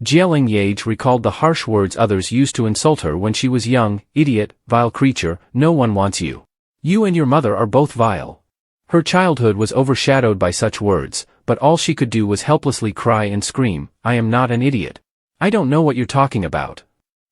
Leng Yeaj recalled the harsh words others used to insult her when she was young. Idiot, vile creature, no one wants you. You and your mother are both vile. Her childhood was overshadowed by such words, but all she could do was helplessly cry and scream, I am not an idiot. I don't know what you're talking about.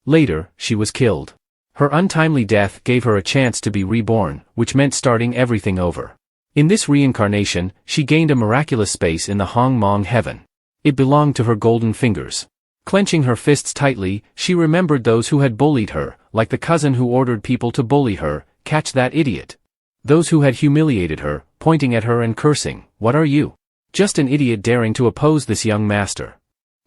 Later, she was killed. Her untimely death gave her a chance to be reborn, which meant starting everything over. In this reincarnation, she gained a miraculous space in the Hong Mong heaven. It belonged to her golden fingers. Clenching her fists tightly, she remembered those who had bullied her, like the cousin who ordered people to bully her, catch that idiot. Those who had humiliated her, pointing at her and cursing, what are you? Just an idiot daring to oppose this young master.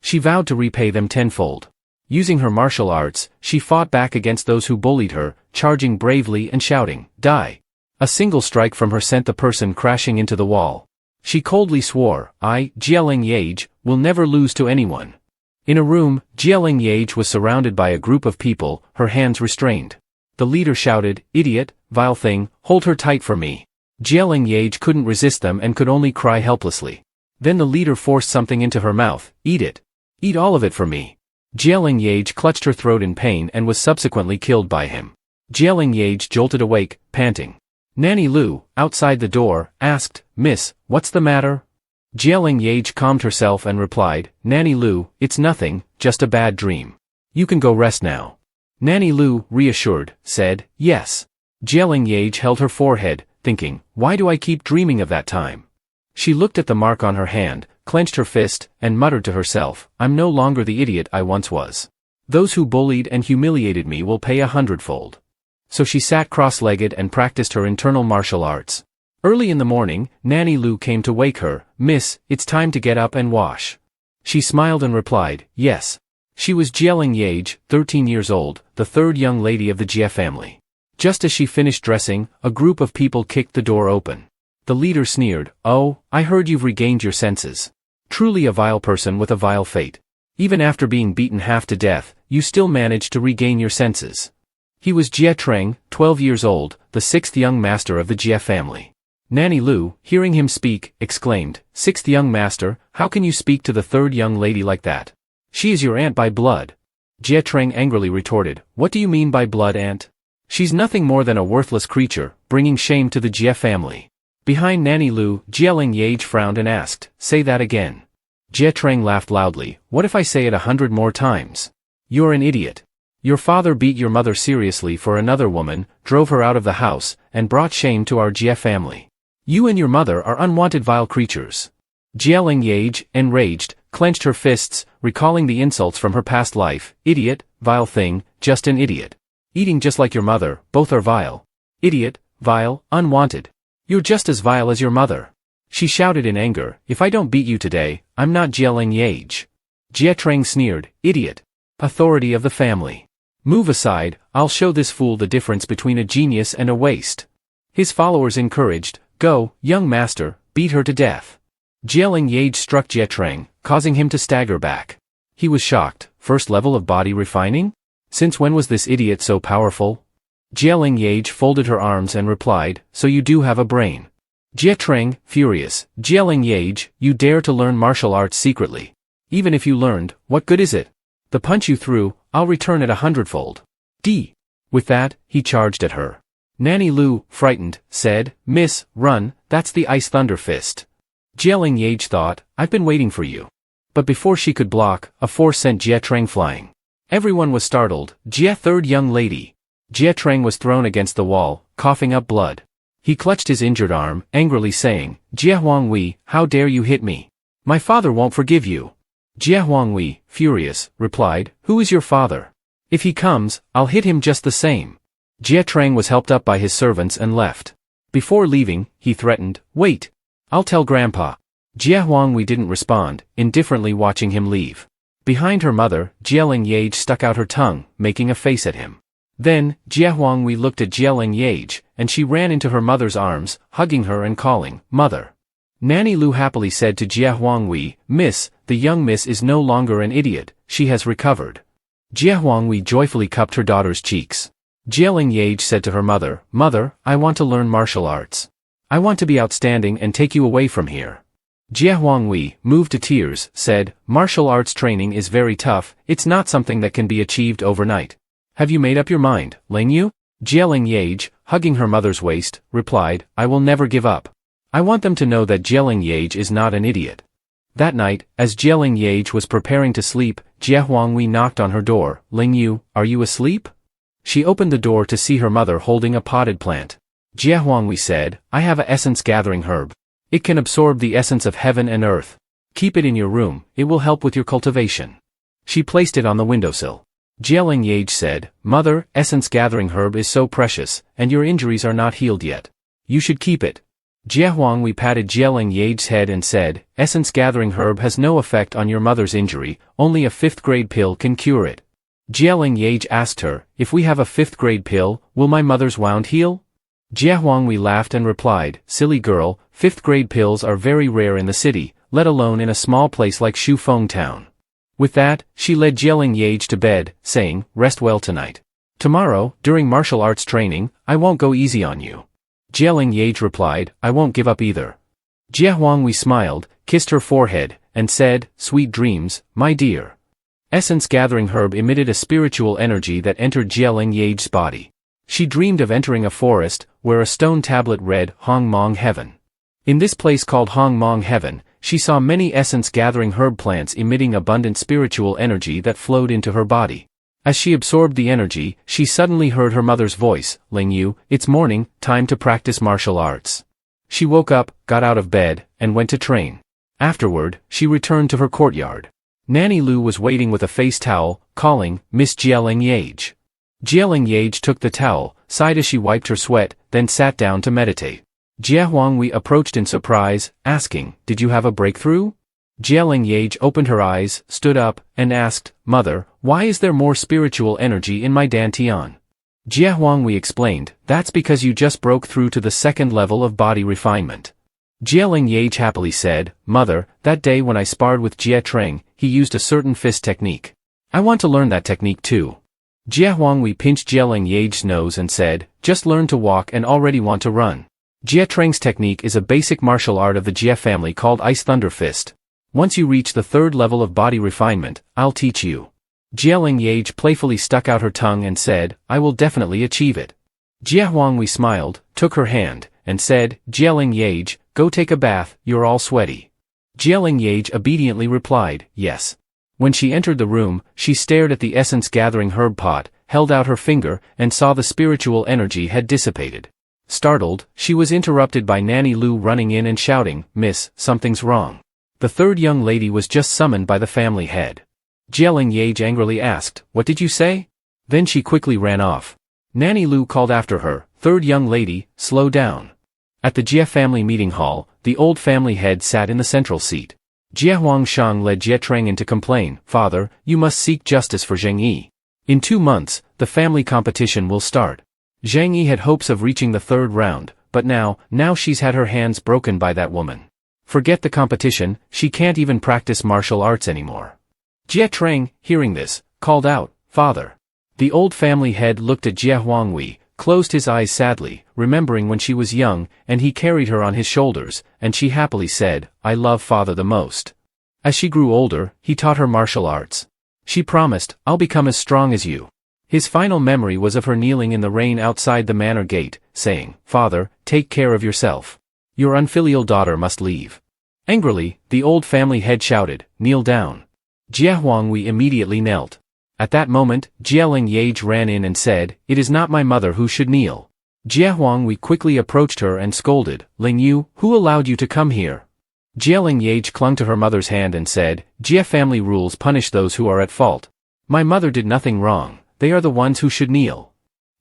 She vowed to repay them tenfold. Using her martial arts, she fought back against those who bullied her, charging bravely and shouting, die. A single strike from her sent the person crashing into the wall. She coldly swore, I, Leng Yeaj, will never lose to anyone. In a room, Leng Yeaj was surrounded by a group of people, her hands restrained. The leader shouted, idiot, vile thing, hold her tight for me. Leng Yeaj couldn't resist them and could only cry helplessly. Then the leader forced something into her mouth, eat it. Eat all of it for me. Leng Yeaj clutched her throat in pain and was subsequently killed by him. Leng Yeaj jolted awake, panting. Nanny Lu, outside the door, asked, Miss, what's the matter? Leng Yeaj calmed herself and replied, Nanny Lu, it's nothing, just a bad dream. You can go rest now. Nanny Lu, reassured, said, yes. Leng Yeaj held her forehead, thinking, why do I keep dreaming of that time? She looked at the mark on her hand, clenched her fist, and muttered to herself, I'm no longer the idiot I once was. Those who bullied and humiliated me will pay 100-fold. So she sat cross-legged and practiced her internal martial arts. Early in the morning, Nanny Lu came to wake her, Miss, it's time to get up and wash. She smiled and replied, yes. She was Leng Yeaj, 13 years old, the third young lady of the Jie family. Just as she finished dressing, a group of people kicked the door open. The leader sneered, oh, I heard you've regained your senses. Truly a vile person with a vile fate. Even after being beaten half to death, you still managed to regain your senses. He was Jie Treng, 12 years old, the sixth young master of the Jie family. Nanny Lu, hearing him speak, exclaimed, Sixth young master, how can you speak to the third young lady like that? She is your aunt by blood. Jie Treng angrily retorted, what do you mean by blood, aunt? She's nothing more than a worthless creature, bringing shame to the Jie family. Behind Nanny Lu, Leng Yeaj frowned and asked, say that again. Jie Treng laughed loudly, what if I say it 100 more times? You're an idiot. Your father beat your mother seriously for another woman, drove her out of the house, and brought shame to our Jie family. You and your mother are unwanted vile creatures. Leng Yeaj, enraged, clenched her fists, recalling the insults from her past life, idiot, vile thing, just an idiot. Eating just like your mother, both are vile. Idiot, vile, unwanted. You're just as vile as your mother. She shouted in anger, if I don't beat you today, I'm not Leng Yeaj. Jie Treng sneered, idiot. Authority of the family. Move aside, I'll show this fool the difference between a genius and a waste. His followers encouraged, go, young master, beat her to death. Leng Yeaj struck Jie Treng, causing him to stagger back. He was shocked, first level of body refining? Since when was this idiot so powerful? Leng Yeaj folded her arms and replied, so you do have a brain. Jie Treng, furious, Leng Yeaj, you dare to learn martial arts secretly. Even if you learned, what good is it? The punch you threw, I'll return it 100-fold. D. With that, he charged at her. Nanny Lu, frightened, said, Miss, run, that's the Ice Thunder Fist. Leng Yeaj thought, I've been waiting for you. But before she could block, a force sent Jie Treng flying. Everyone was startled, Jie third young lady. Jie Treng was thrown against the wall, coughing up blood. He clutched his injured arm, angrily saying, Jie Huangwei, how dare you hit me? My father won't forgive you. Jie Huangwei, furious, replied, who is your father? If he comes, I'll hit him just the same. Jie Treng was helped up by his servants and left. Before leaving, he threatened, wait. I'll tell Grandpa. Jie Huangwei didn't respond, indifferently watching him leave. Behind her mother, Leng Yeaj stuck out her tongue, making a face at him. Then, Jie Huangwei looked at Leng Yeaj, and she ran into her mother's arms, hugging her and calling, Mother. Nanny Lu happily said to Jie Huangwei, Miss, the young miss is no longer an idiot, she has recovered. Jie Huangwei joyfully cupped her daughter's cheeks. Leng Yeaj said to her mother, Mother, I want to learn martial arts. I want to be outstanding and take you away from here. Jie Huanghui, moved to tears, said, martial arts training is very tough, it's not something that can be achieved overnight. Have you made up your mind, Leng Yeaj? Leng Yeaj, hugging her mother's waist, replied, I will never give up. I want them to know that Leng Yeaj is not an idiot. That night, as Leng Yeaj was preparing to sleep, Jie Huanghui knocked on her door. Leng Yeaj, are you asleep? She opened the door to see her mother holding a potted plant. Jie Huanghui said, I have a essence-gathering herb. It can absorb the essence of heaven and earth. Keep it in your room, it will help with your cultivation. She placed it on the windowsill. Leng Yeaj said, Mother, essence-gathering herb is so precious, and your injuries are not healed yet. You should keep it. Jie Huanghui patted Leng Yeaj's head and said, essence-gathering herb has no effect on your mother's injury, only a 5th-grade pill can cure it. Leng Yeaj asked her, if we have a 5th-grade pill, will my mother's wound heal? Jie Huanghui laughed and replied, silly girl, 5th-grade pills are very rare in the city, let alone in a small place like Shufeng town. With that, she led Leng Yeaj to bed, saying, rest well tonight. Tomorrow, during martial arts training, I won't go easy on you. Leng Yeaj replied, I won't give up either. Jie Huanghui smiled, kissed her forehead, and said, sweet dreams, my dear. Essence-gathering herb emitted a spiritual energy that entered Leng Yeaj's body. She dreamed of entering a forest, where a stone tablet read, Hong Mong Heaven. In this place called Hong Mong Heaven, she saw many essence-gathering herb plants emitting abundant spiritual energy that flowed into her body. As she absorbed the energy, she suddenly heard her mother's voice, Leng Yeaj, it's morning, time to practice martial arts. She woke up, got out of bed, and went to train. Afterward, she returned to her courtyard. Nanny Lu was waiting with a face towel, calling, Miss Leng Yeaj. Leng Yeaj took the towel, sighed as she wiped her sweat, then sat down to meditate. Jie Huanghui approached in surprise, asking, did you have a breakthrough? Leng Yeaj opened her eyes, stood up, and asked, Mother, why is there more spiritual energy in my dantian? Jie Huanghui explained, that's because you just broke through to the 2nd level of body refinement. Leng Yeaj happily said, Mother, that day when I sparred with Jie Treng, he used a certain fist technique. I want to learn that technique too. Jie Huanghui pinched Leng Yeaj's nose and said, just learn to walk and already want to run. Jie Treng's technique is a basic martial art of the Jie family called Ice Thunder Fist. Once you reach the 3rd level of body refinement, I'll teach you. Leng Yeaj playfully stuck out her tongue and said, I will definitely achieve it. Jie Huanghui smiled, took her hand, and said, Leng Yeaj, go take a bath, you're all sweaty. Leng Yeaj obediently replied, yes. When she entered the room, she stared at the essence-gathering herb pot, held out her finger, and saw the spiritual energy had dissipated. Startled, she was interrupted by Nanny Lu running in and shouting, Miss, something's wrong. The 3rd young lady was just summoned by the family head. Leng Yeaj angrily asked, what did you say? Then she quickly ran off. Nanny Lu called after her, 3rd young lady, slow down. At the Jie family meeting hall, the old family head sat in the central seat. Jie Huangshang led Jie Treng in to complain, Father, you must seek justice for Zheng Yi. In 2 months, the family competition will start. Zheng Yi had hopes of reaching the 3rd round, but now she's had her hands broken by that woman. Forget the competition, she can't even practice martial arts anymore. Jie Treng, hearing this, called out, Father. The old family head looked at Jie Huanghui, closed his eyes sadly, remembering when she was young, and he carried her on his shoulders, and she happily said, I love Father the most. As she grew older, he taught her martial arts. She promised, I'll become as strong as you. His final memory was of her kneeling in the rain outside the manor gate, saying, Father, take care of yourself. Your unfilial daughter must leave. Angrily, the old family head shouted, kneel down. Jie Huanghui immediately knelt. At that moment, Leng Yeaj ran in and said, it is not my mother who should kneel. Jie Huanghui quickly approached her and scolded, Leng Yeaj, who allowed you to come here? Leng Yeaj clung to her mother's hand and said, Jie family rules punish those who are at fault. My mother did nothing wrong, they are the ones who should kneel.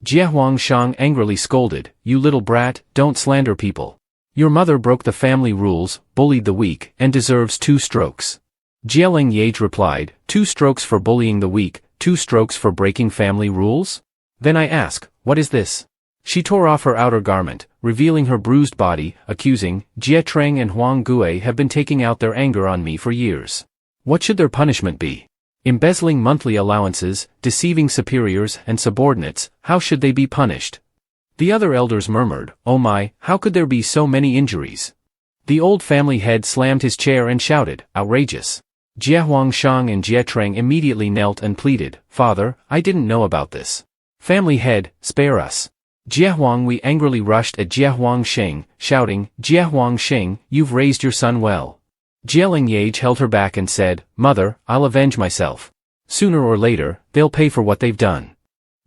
Jie Huangshang angrily scolded, you little brat, don't slander people. Your mother broke the family rules, bullied the weak, and deserves 2 strokes. Leng Yeaj replied, 2 strokes for bullying the weak, 2 strokes for breaking family rules? Then I ask, what is this? She tore off her outer garment, revealing her bruised body, accusing, Jie Treng and Huang Gue have been taking out their anger on me for years. What should their punishment be? Embezzling monthly allowances, deceiving superiors and subordinates, how should they be punished? The other elders murmured, oh my, how could there be so many injuries? The old family head slammed his chair and shouted, outrageous. Jie Huangshang and Jie Trang immediately knelt and pleaded, Father, I didn't know about this. Family head, spare us. Jie Huangwei angrily rushed at Jie Huangsheng, shouting, Jie Huangsheng, you've raised your son well. Leng Yeaj held her back and said, Mother, I'll avenge myself. Sooner or later, they'll pay for what they've done.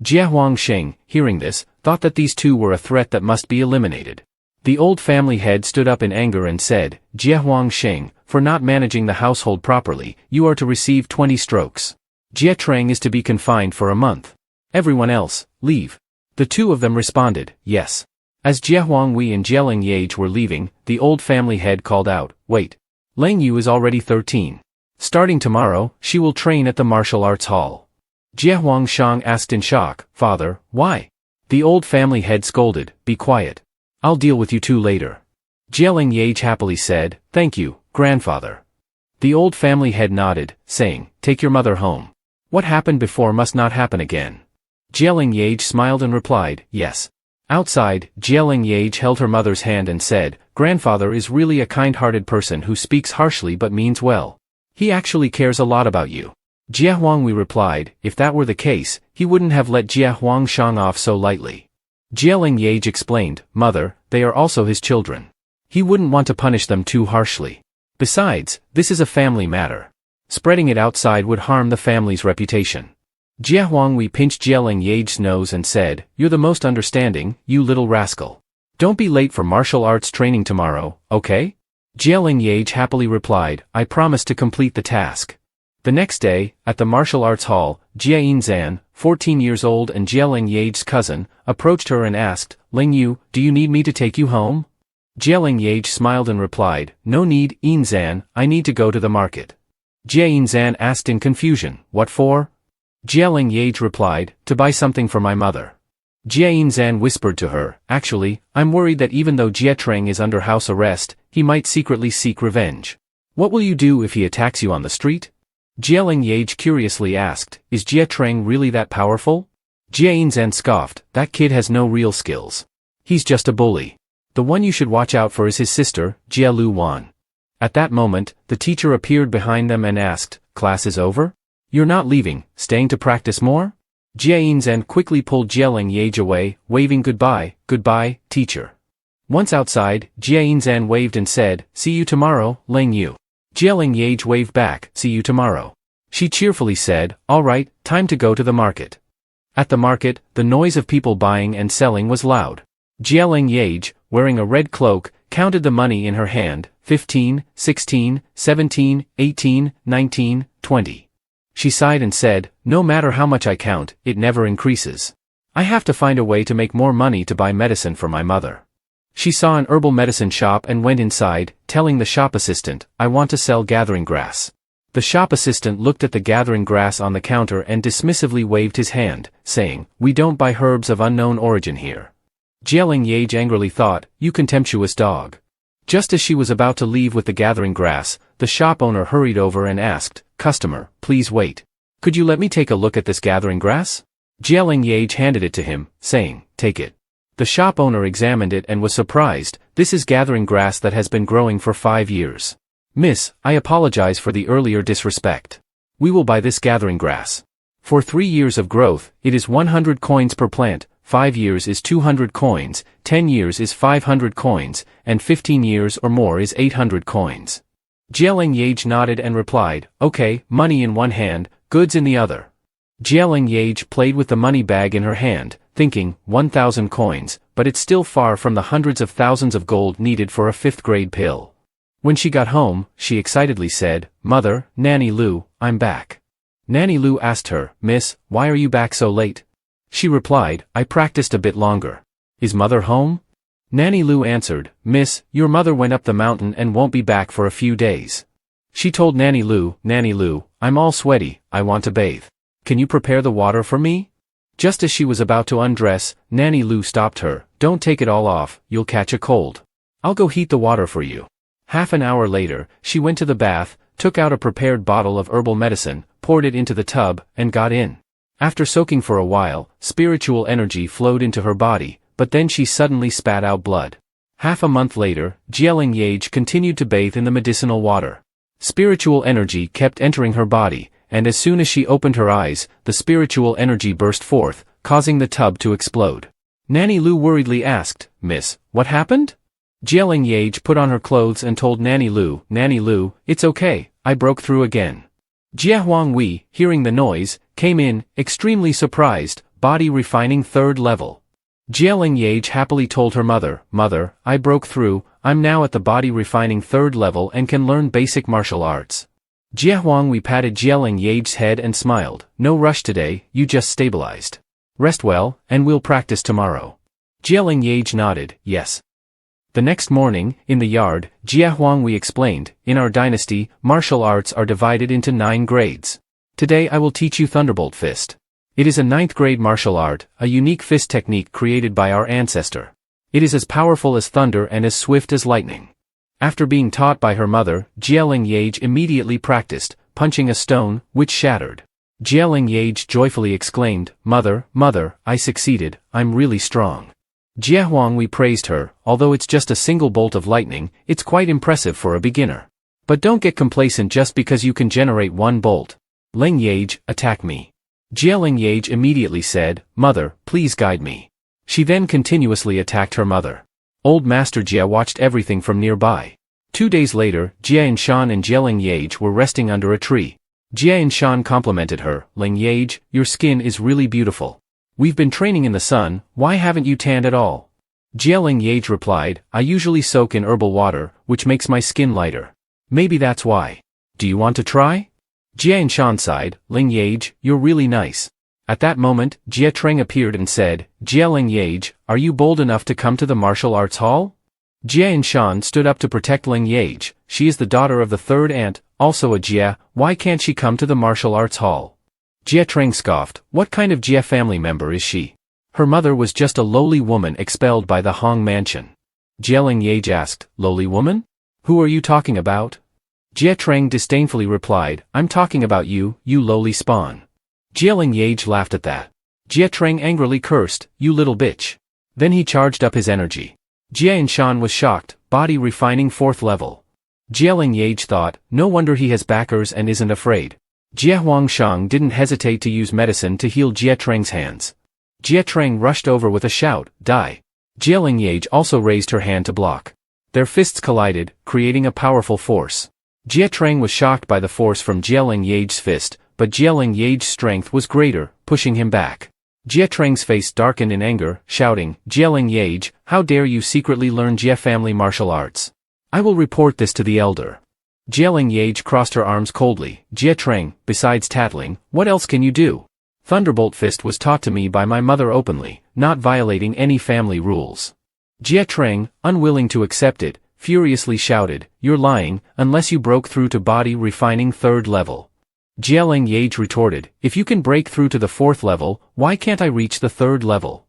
Jie Huangsheng, hearing this, thought that these two were a threat that must be eliminated. The old family head stood up in anger and said, Jie Huangsheng, for not managing the household properly, you are to receive 20 strokes. Jie Trang is to be confined for a month. Everyone else, leave. The two of them responded, yes. As Jie Huangwei and Leng Yeaj were leaving, the old family head called out, wait. Leng Yu is already 13. Starting tomorrow, she will train at the martial arts hall. Jie Huangshang asked in shock, Father, why? The old family head scolded, be quiet. I'll deal with you two later. Leng Yeaj happily said, thank you, grandfather. The old family head nodded, saying, take your mother home. What happened before must not happen again. Leng Yeaj smiled and replied, yes. Outside, Leng Yeaj held her mother's hand and said, grandfather is really a kind-hearted person who speaks harshly but means well. He actually cares a lot about you. Jie Huangwei replied, if that were the case, he wouldn't have let Jie Huangshang off so lightly. Leng Yeaj explained, Mother, they are also his children. He wouldn't want to punish them too harshly. Besides, this is a family matter. Spreading it outside would harm the family's reputation. Jie Huangwei pinched Leng Yeaj's nose and said, you're the most understanding, you little rascal. Don't be late for martial arts training tomorrow, okay? Leng Yeaj happily replied, I promise to complete the task. The next day, at the martial arts hall, Jie Yinzan, 14 years old and Leng Yeaj's cousin, approached her and asked, Leng Yu, do you need me to take you home? Leng Yeaj smiled and replied, no need, Yinzan, I need to go to the market. Jie Yinzan asked in confusion, what for? Leng Yeaj replied, to buy something for my mother. Jie Yinzan whispered to her, actually, I'm worried that even though Jie Trang is under house arrest, he might secretly seek revenge. What will you do if he attacks you on the street? Leng Yeaj curiously asked, is Jie Trang really that powerful? Jie Yinzan scoffed, that kid has no real skills. He's just a bully. The one you should watch out for is his sister, Jie Lu Wan. At that moment, the teacher appeared behind them and asked, class is over? You're not leaving, staying to practice more? Jie Yinzan quickly pulled Leng Yeaj away, waving goodbye, teacher. Once outside, Jie Yinzan waved and said, see you tomorrow, Leng Yu. Leng Yeaj waved back, see you tomorrow. She cheerfully said, all right, time to go to the market. At the market, the noise of people buying and selling was loud. Leng Yeaj, wearing a red cloak, counted the money in her hand, 15, 16, 17, 18, 19, 20. She sighed and said, no matter how much I count, it never increases. I have to find a way to make more money to buy medicine for my mother. She saw an herbal medicine shop and went inside, telling the shop assistant, I want to sell gathering grass. The shop assistant looked at the gathering grass on the counter and dismissively waved his hand, saying, we don't buy herbs of unknown origin here. Leng Yeaj angrily thought, you contemptuous dog. Just as she was about to leave with the gathering grass, the shop owner hurried over and asked, customer, please wait. Could you let me take a look at this gathering grass? Leng Yeaj handed it to him, saying, take it. The shop owner examined it and was surprised, this is gathering grass that has been growing for 5 years. Miss, I apologize for the earlier disrespect. We will buy this gathering grass. For 3 years of growth, it is 100 coins per plant, 5 years is 200 coins, 10 years is 500 coins, and 15 years or more is 800 coins. Leng Yeaj nodded and replied, okay, money in one hand, goods in the other. Leng Yeaj played with the money bag in her hand, thinking, 1,000 coins, but it's still far from the hundreds of thousands of gold needed for a 5th-grade pill. When she got home, she excitedly said, Mother, Nanny Lu, I'm back. Nanny Lu asked her, Miss, why are you back so late? She replied, I practiced a bit longer. Is Mother home? Nanny Lu answered, Miss, your mother went up the mountain and won't be back for a few days. She told Nanny Lu, I'm all sweaty, I want to bathe. Can you prepare the water for me? Just as she was about to undress, Nanny Lu stopped her, don't take it all off, you'll catch a cold. I'll go heat the water for you. Half an hour later, she went to the bath, took out a prepared bottle of herbal medicine, poured it into the tub, and got in. After soaking for a while, spiritual energy flowed into her body, but then she suddenly spat out blood. Half a month later, Leng Yeaj continued to bathe in the medicinal water. Spiritual energy kept entering her body, and as soon as she opened her eyes, the spiritual energy burst forth, causing the tub to explode. Nanny Lu worriedly asked, "Miss, what happened?" Leng Yeaj put on her clothes and told Nanny Lu, "It's okay, I broke through again." Jia Huanghui, hearing the noise, came in, extremely surprised, body refining 3rd level. Leng Yeaj happily told her mother, "Mother, I broke through, I'm now at the body refining 3rd level and can learn basic martial arts." Jia Huanghui patted Leng Yeaj's head and smiled, "No rush today, you just stabilized. Rest well, and we'll practice tomorrow." Leng Yeaj nodded, "Yes." The next morning, in the yard, Jia Huanghui explained, "In our dynasty, martial arts are divided into 9 grades. Today I will teach you Thunderbolt Fist. It is a 9th grade martial art, a unique fist technique created by our ancestor. It is as powerful as thunder and as swift as lightning." After being taught by her mother, Leng Yeaj immediately practiced, punching a stone, which shattered. Leng Yeaj joyfully exclaimed, "Mother, I succeeded, I'm really strong." Jia Huanghui praised her, "Although it's just a single bolt of lightning, it's quite impressive for a beginner. But don't get complacent just because you can generate 1 bolt. Leng Yeaj, attack me." Leng Yeaj immediately said, "Mother, please guide me." She then continuously attacked her mother. Old Master Jia watched everything from nearby. 2 days later, Jia Inshan and Leng Yeaj were resting under a tree. Jia Inshan complimented her, "Leng Yeaj, your skin is really beautiful. We've been training in the sun, why haven't you tanned at all?" Leng Yeaj replied, "I usually soak in herbal water, which makes my skin lighter. Maybe that's why. Do you want to try?" Jia Inshan sighed, "Leng Yeaj, you're really nice." At that moment, Jia Treng appeared and said, "Leng Yeaj, are you bold enough to come to the martial arts hall?" Jia Inshan stood up to protect Leng Yeaj. "She is the daughter of the 3rd aunt, also a Jia, why can't she come to the martial arts hall?" Jia Treng scoffed, "What kind of Jia family member is she? Her mother was just a lowly woman expelled by the Hong mansion." Leng Yeaj asked, "Lowly woman? Who are you talking about?" Jia Treng disdainfully replied, "I'm talking about you, you lowly spawn." Leng Yeaj laughed at that. Jia Treng angrily cursed, "You little bitch." Then he charged up his energy. Jia Inshan was shocked, body refining 4th level. Leng Yeaj thought, no wonder he has backers and isn't afraid. Jia Huangshang didn't hesitate to use medicine to heal Jia Treng's hands. Jia Treng rushed over with a shout, "Die." Leng Yeaj also raised her hand to block. Their fists collided, creating a powerful force. Jia Treng was shocked by the force from Leng Yeaj's fist, but Leng Yeaj's strength was greater, pushing him back. Jia Treng's face darkened in anger, shouting, "Leng Yeaj, how dare you secretly learn Jia family martial arts? I will report this to the elder." Leng Yeaj crossed her arms coldly, "Jia Treng, besides tattling, what else can you do? Thunderbolt Fist was taught to me by my mother openly, not violating any family rules." Jia Treng, unwilling to accept it, furiously shouted, "You're lying, unless you broke through to body refining 3rd level." Leng Yeaj retorted, "If you can break through to the 4th level, why can't I reach the 3rd level?"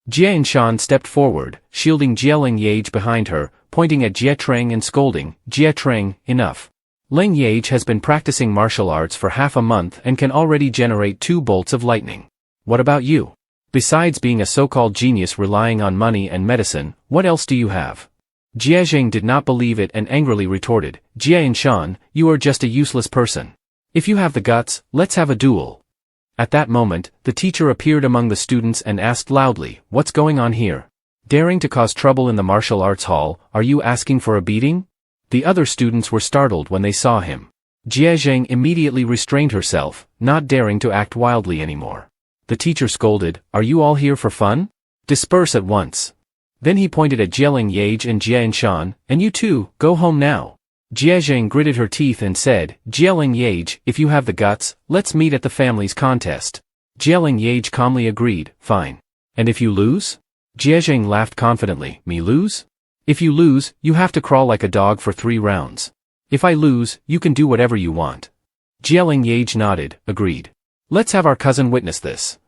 Jia Inshan stepped forward, shielding Leng Yeaj behind her, pointing at Jia Treng and scolding, "Jia Treng, enough. Leng Yeaj has been practicing martial arts for half a month and can already generate 2 bolts of lightning. What about you? Besides being a so-called genius relying on money and medicine, what else do you have?" Jia Zheng did not believe it and angrily retorted, "Jia Inshan, you are just a useless person. If you have the guts, let's have a duel." At that moment, the teacher appeared among the students and asked loudly, "What's going on here? Daring to cause trouble in the martial arts hall, are you asking for a beating?" The other students were startled when they saw him. Jia Zheng immediately restrained herself, not daring to act wildly anymore. The teacher scolded, "Are you all here for fun? Disperse at once." Then he pointed at Leng Yeaj and Jia Inshan, "And you too, go home now." Jia Zheng gritted her teeth and said, "Leng Yeaj, if you have the guts, let's meet at the family's contest." Leng Yeaj calmly agreed, "Fine. And if you lose?" Jia Zheng laughed confidently, "Me lose? If you lose, you have to crawl like a dog for 3 rounds. If I lose, you can do whatever you want." Leng Yeaj nodded, agreed. "Let's have our cousin witness this."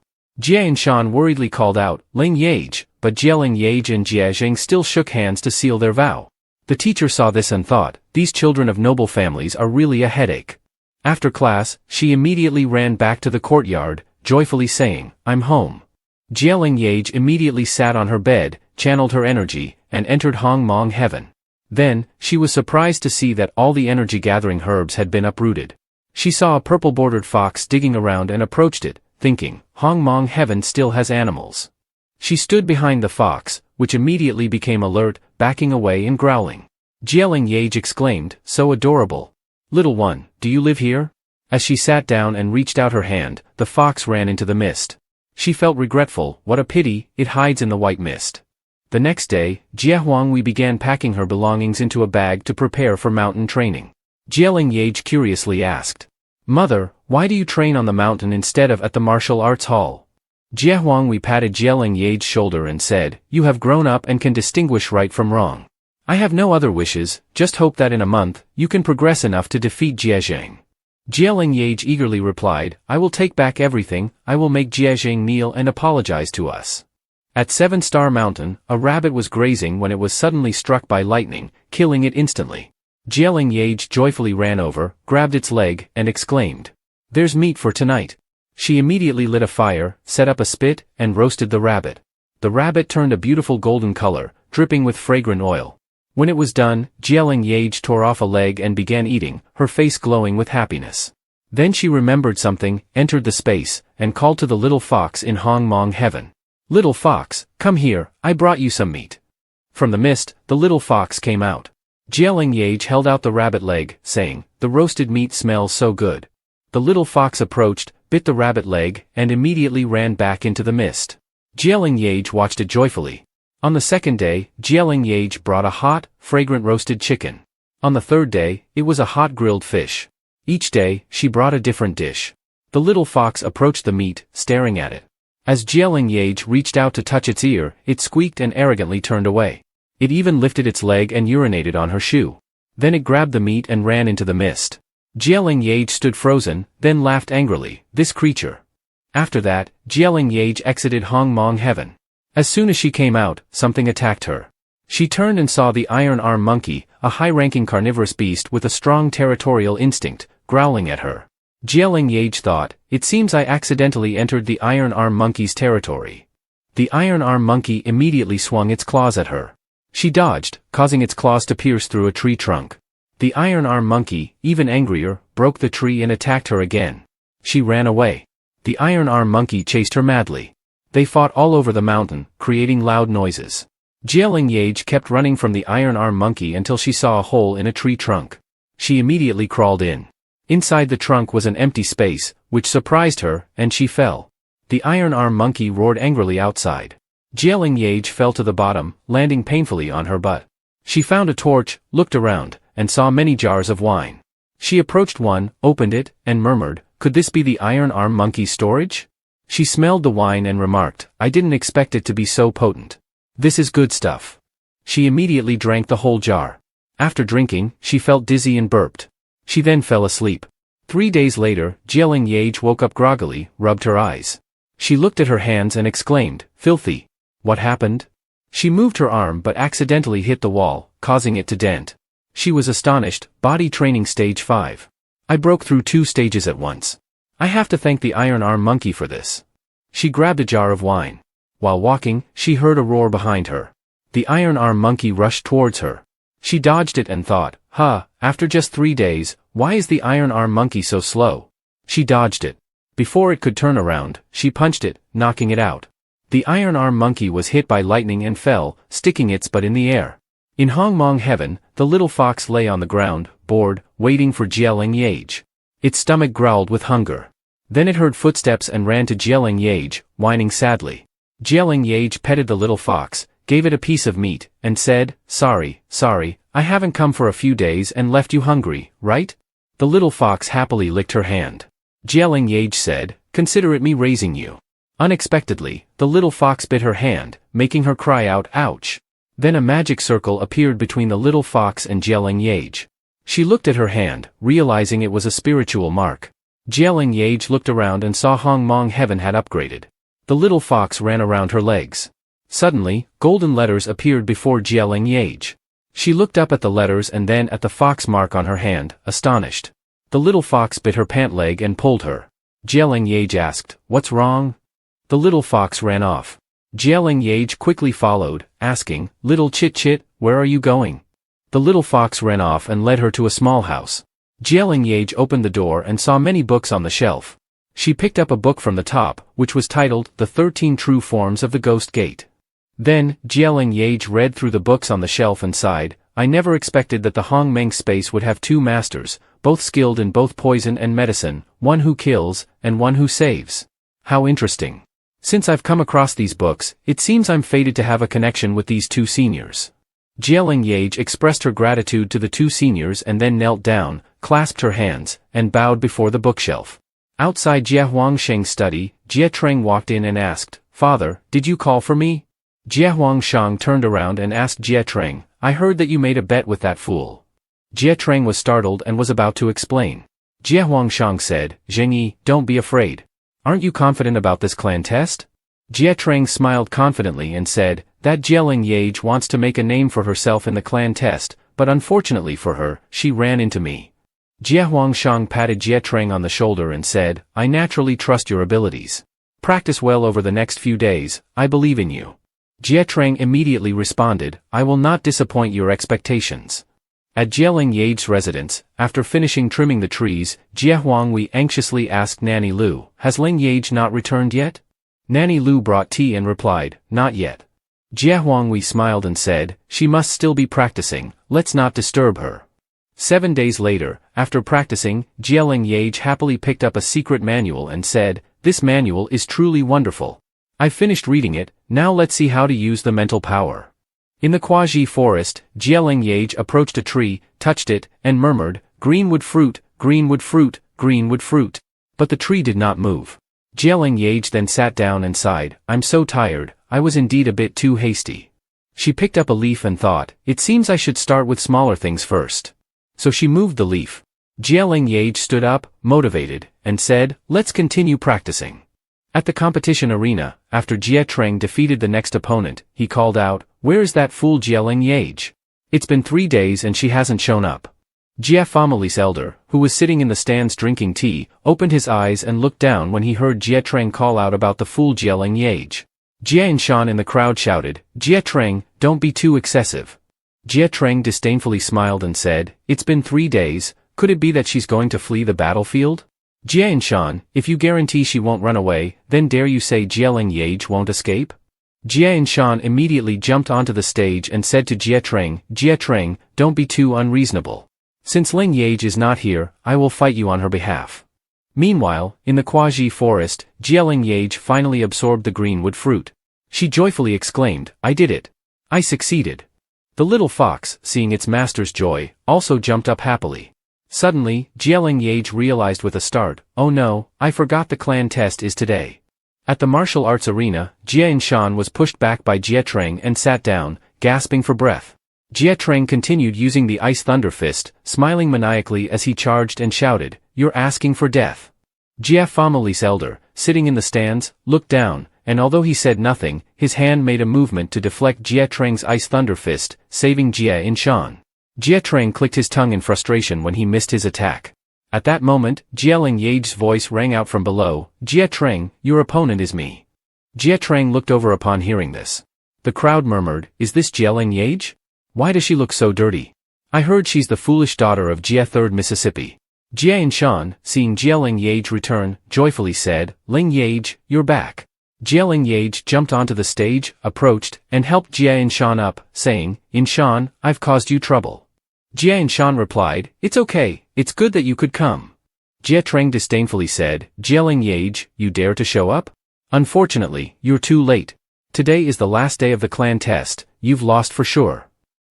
Jia Inshan worriedly called out, "Leng Yeaj," but Leng Yeaj and Jia Zheng still shook hands to seal their vow. The teacher saw this and thought, these children of noble families are really a headache. After class, she immediately ran back to the courtyard, joyfully saying, "I'm home." Leng Yeaj immediately sat on her bed, channeled her energy, and entered Hong Mong Heaven. Then, she was surprised to see that all the energy-gathering herbs had been uprooted. She saw a purple-bordered fox digging around and approached it, thinking, Hong Mong Heaven still has animals. She stood behind the fox, which immediately became alert, backing away and growling. Leng Yeaj exclaimed, so adorable. Little one, do you live here? As she sat down and reached out her hand, the fox ran into the mist. She felt regretful, what a pity, it hides in the white mist. The next day, Huangwei began packing her belongings into a bag to prepare for mountain training. Leng Yeaj curiously asked, Mother, why do you train on the mountain instead of at the martial arts hall? Huangwei patted Leng Yeaj's shoulder and said, you have grown up and can distinguish right from wrong. I have no other wishes, just hope that in a month, you can progress enough to defeat Jiezheng. Leng Yeaj eagerly replied, I will take back everything, I will make Jiezheng kneel and apologize to us. At 7-Star Mountain, a rabbit was grazing when it was suddenly struck by lightning, killing it instantly. Leng Yeaj joyfully ran over, grabbed its leg, and exclaimed, there's meat for tonight. She immediately lit a fire, set up a spit, and roasted the rabbit. The rabbit turned a beautiful golden color, dripping with fragrant oil. When it was done, Leng Yeaj tore off a leg and began eating, her face glowing with happiness. Then she remembered something, entered the space, and called to the little fox in Hong Mong Heaven. Little fox, come here, I brought you some meat. From the mist, the little fox came out. Leng Yeaj held out the rabbit leg, saying, the roasted meat smells so good. The little fox approached, bit the rabbit leg, and immediately ran back into the mist. Leng Yeaj watched it joyfully. On the second day, Leng Yeaj brought a hot, fragrant roasted chicken. On the third day, it was a hot grilled fish. Each day, she brought a different dish. The little fox approached the meat, staring at it. As Leng Yeaj reached out to touch its ear, it squeaked and arrogantly turned away. It even lifted its leg and urinated on her shoe. Then it grabbed the meat and ran into the mist. Leng Yeaj stood frozen, then laughed angrily, this creature. After that, Leng Yeaj exited Hong Mong Heaven. As soon as she came out, something attacked her. She turned and saw the Iron Arm Monkey, a high-ranking carnivorous beast with a strong territorial instinct, growling at her. Leng Yeaj thought, it seems I accidentally entered the Iron Arm Monkey's territory. The Iron Arm Monkey immediately swung its claws at her. She dodged, causing its claws to pierce through a tree trunk. The Iron Arm Monkey, even angrier, broke the tree and attacked her again. She ran away. The Iron Arm Monkey chased her madly. They fought all over the mountain, creating loud noises. Leng Yeaj kept running from the Iron Arm Monkey until she saw a hole in a tree trunk. She immediately crawled in. Inside the trunk was an empty space, which surprised her, and she fell. The Iron Arm Monkey roared angrily outside. Leng Yeaj fell to the bottom, landing painfully on her butt. She found a torch, looked around, and saw many jars of wine. She approached one, opened it, and murmured, could this be the Iron Arm Monkey's storage? She smelled the wine and remarked, I didn't expect it to be so potent. This is good stuff. She immediately drank the whole jar. After drinking, she felt dizzy and burped. She then fell asleep. 3 days later, Leng Yeaj woke up groggily, rubbed her eyes. She looked at her hands and exclaimed, filthy. What happened? She moved her arm but accidentally hit the wall, causing it to dent. She was astonished, body training stage 5. I broke through 2 stages at once. I have to thank the Iron Arm Monkey for this. She grabbed a jar of wine. While walking, she heard a roar behind her. The Iron Arm Monkey rushed towards her. She dodged it and thought, after just 3 days, why is the Iron Arm Monkey so slow? She dodged it. Before it could turn around, she punched it, knocking it out. The Iron Arm Monkey was hit by lightning and fell, sticking its butt in the air. In Hong Mong Heaven, the little fox lay on the ground, bored, waiting for Leng Yeaj. Its stomach growled with hunger. Then it heard footsteps and ran to Leng Yeaj, whining sadly. Leng Yeaj petted the little fox, gave it a piece of meat, and said, sorry, I haven't come for a few days and left you hungry, right? The little fox happily licked her hand. Leng Yeaj said, consider it me raising you. Unexpectedly, the little fox bit her hand, making her cry out, ouch. Then a magic circle appeared between the little fox and Leng Yeaj. She looked at her hand, realizing it was a spiritual mark. Leng Yeaj looked around and saw Hong Mong Heaven had upgraded. The little fox ran around her legs. Suddenly, golden letters appeared before Leng Yeaj. She looked up at the letters and then at the fox mark on her hand, astonished. The little fox bit her pant leg and pulled her. Leng Yeaj asked, what's wrong? The little fox ran off. Leng Yeaj quickly followed, asking, "Little Chit-Chit, where are you going?" The little fox ran off and led her to a small house. Leng Yeaj opened the door and saw many books on the shelf. She picked up a book from the top, which was titled The 13 True Forms of the Ghost Gate. Then, Leng Yeaj read through the books on the shelf and sighed, "I never expected that the Hong Meng space would have two masters, both skilled in both poison and medicine, one who kills, and one who saves. How interesting. Since I've come across these books, it seems I'm fated to have a connection with these two seniors." Leng Yeaj expressed her gratitude to the two seniors and then knelt down, clasped her hands, and bowed before the bookshelf. Outside Jie Huangsheng's study, Jie Treng walked in and asked, "Father, did you call for me?" Jie Huangsheng turned around and asked Jie Treng, "I heard that you made a bet with that fool." Jie Treng was startled and was about to explain. Jie Huangsheng said, "Zhengyi, don't be afraid. Aren't you confident about this clan test?" Jie Treng smiled confidently and said, "That Leng Yeaj wants to make a name for herself in the clan test, but unfortunately for her, she ran into me." Jie Huangsheng patted Jie Treng on the shoulder and said, "I naturally trust your abilities. Practice well over the next few days, I believe in you." Jie Treng immediately responded, "I will not disappoint your expectations." At Leng Yeaj's residence, after finishing trimming the trees, Jie Huangwei anxiously asked Nanny Lu, "Has Leng Yeaj not returned yet?" Nanny Lu brought tea and replied, "Not yet." Jie Huangwei smiled and said, "She must still be practicing, let's not disturb her." 7 days later, after practicing, Leng Yeaj happily picked up a secret manual and said, "This manual is truly wonderful. I've finished reading it, now let's see how to use the mental power." In the Quaji forest, Leng Yeaj approached a tree, touched it, and murmured, "Greenwood fruit, greenwood fruit, greenwood fruit." But the tree did not move. Leng Yeaj then sat down and sighed, "I'm so tired, I was indeed a bit too hasty." She picked up a leaf and thought, "It seems I should start with smaller things first." So she moved the leaf. Leng Yeaj stood up, motivated, and said, "Let's continue practicing." At the competition arena, after Jie Treng defeated the next opponent, he called out, "Where is that fool Leng Yeaj? It's been 3 days and she hasn't shown up." Jie Family's elder, who was sitting in the stands drinking tea, opened his eyes and looked down when he heard Jie Treng call out about the fool Leng Yeaj. Jie and Shan in the crowd shouted, "Jie Treng, don't be too excessive." Jie Treng disdainfully smiled and said, "It's been 3 days, could it be that she's going to flee the battlefield? Jie and Shan, if you guarantee she won't run away, then dare you say Leng Yeaj won't escape?" Jie and Shan immediately jumped onto the stage and said to Jie Treng, "Don't be too unreasonable. Since Leng Yeaj is not here, I will fight you on her behalf." Meanwhile, in the Quaji forest, Leng Yeaj finally absorbed the greenwood fruit. She joyfully exclaimed, "I did it. I succeeded." The little fox, seeing its master's joy, also jumped up happily. Suddenly, Leng Yeaj realized with a start, "Oh no, I forgot the clan test is today." At the martial arts arena, Jie and Shan was pushed back by Jie Treng and sat down, gasping for breath. Jie Treng continued using the ice thunder fist, smiling maniacally as he charged and shouted, "You're asking for death." Jie Family's elder, sitting in the stands, looked down, and although he said nothing, his hand made a movement to deflect Jie Treng's ice thunder fist, saving Jie and Shan. Jie Treng clicked his tongue in frustration when he missed his attack. At that moment, Leng Yeaj's voice rang out from below, "Jie Treng, your opponent is me." Jie Treng looked over upon hearing this. The crowd murmured, "Is this Leng Yeaj? Why does she look so dirty? I heard she's the foolish daughter of Jie 3rd Mississippi." Jie and Shan, seeing Leng Yeaj return, joyfully said, "Leng Yeaj, you're back." Leng Yeaj jumped onto the stage, approached, and helped Jie and Shan up, saying, "In Shan, I've caused you trouble." Jie and Shan replied, "It's okay, it's good that you could come." Jie Treng disdainfully said, "Leng Yeaj, you dare to show up? Unfortunately, you're too late. Today is the last day of the clan test, you've lost for sure."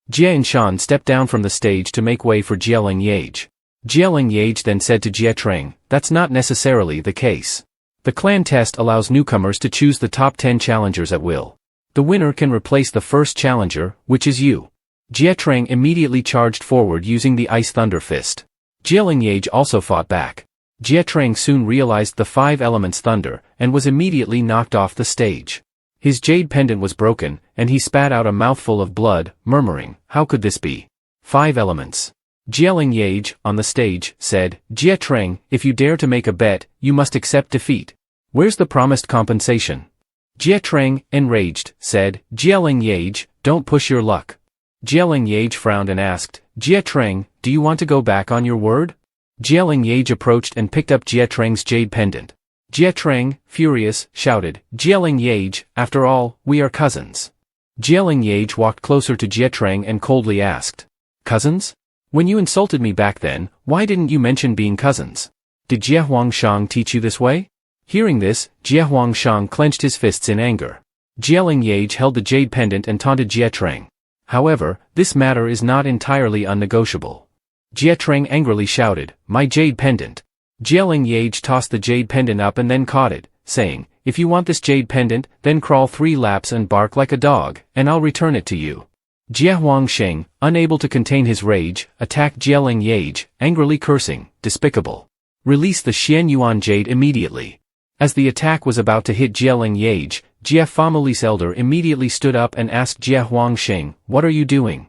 Jie and Shan stepped down from the stage to make way for Leng Yeaj. Leng Yeaj then said to Jie Treng, "That's not necessarily the case. The clan test allows newcomers to choose the top 10 challengers at will. The winner can replace the first challenger, which is you." Jie Treng immediately charged forward using the ice thunder fist. Leng Yeaj also fought back. Jie Treng soon realized the 5 elements thunder, and was immediately knocked off the stage. His jade pendant was broken, and he spat out a mouthful of blood, murmuring, "How could this be? 5 elements." Leng Yeaj, on the stage, said, "Jie Treng, if you dare to make a bet, you must accept defeat. Where's the promised compensation?" Jie Treng, enraged, said, Leng Yeaj, don't push your luck. Leng Yeaj frowned and asked, Jie Treng, do you want to go back on your word? Leng Yeaj approached and picked up Jie Treng's jade pendant. Jie Treng, furious, shouted, Leng Yeaj, after all, we are cousins. Leng Yeaj walked closer to Jie Treng and coldly asked, cousins? When you insulted me back then, why didn't you mention being cousins? Did Jie Huangshang teach you this way? Hearing this, Jie Huangshang clenched his fists in anger. Leng Yeaj held the jade pendant and taunted Jie Treng. However, this matter is not entirely unnegotiable. Jie Treng angrily shouted, my jade pendant. Leng Yeaj tossed the jade pendant up and then caught it, saying, if you want this jade pendant, then crawl 3 laps and bark like a dog, and I'll return it to you. Jie Huangsheng, unable to contain his rage, attacked Leng Yeaj, angrily cursing, despicable. Release the Xianyuan jade immediately. As the attack was about to hit Leng Yeaj, Jie Family's elder immediately stood up and asked Jie Huangsheng, what are you doing?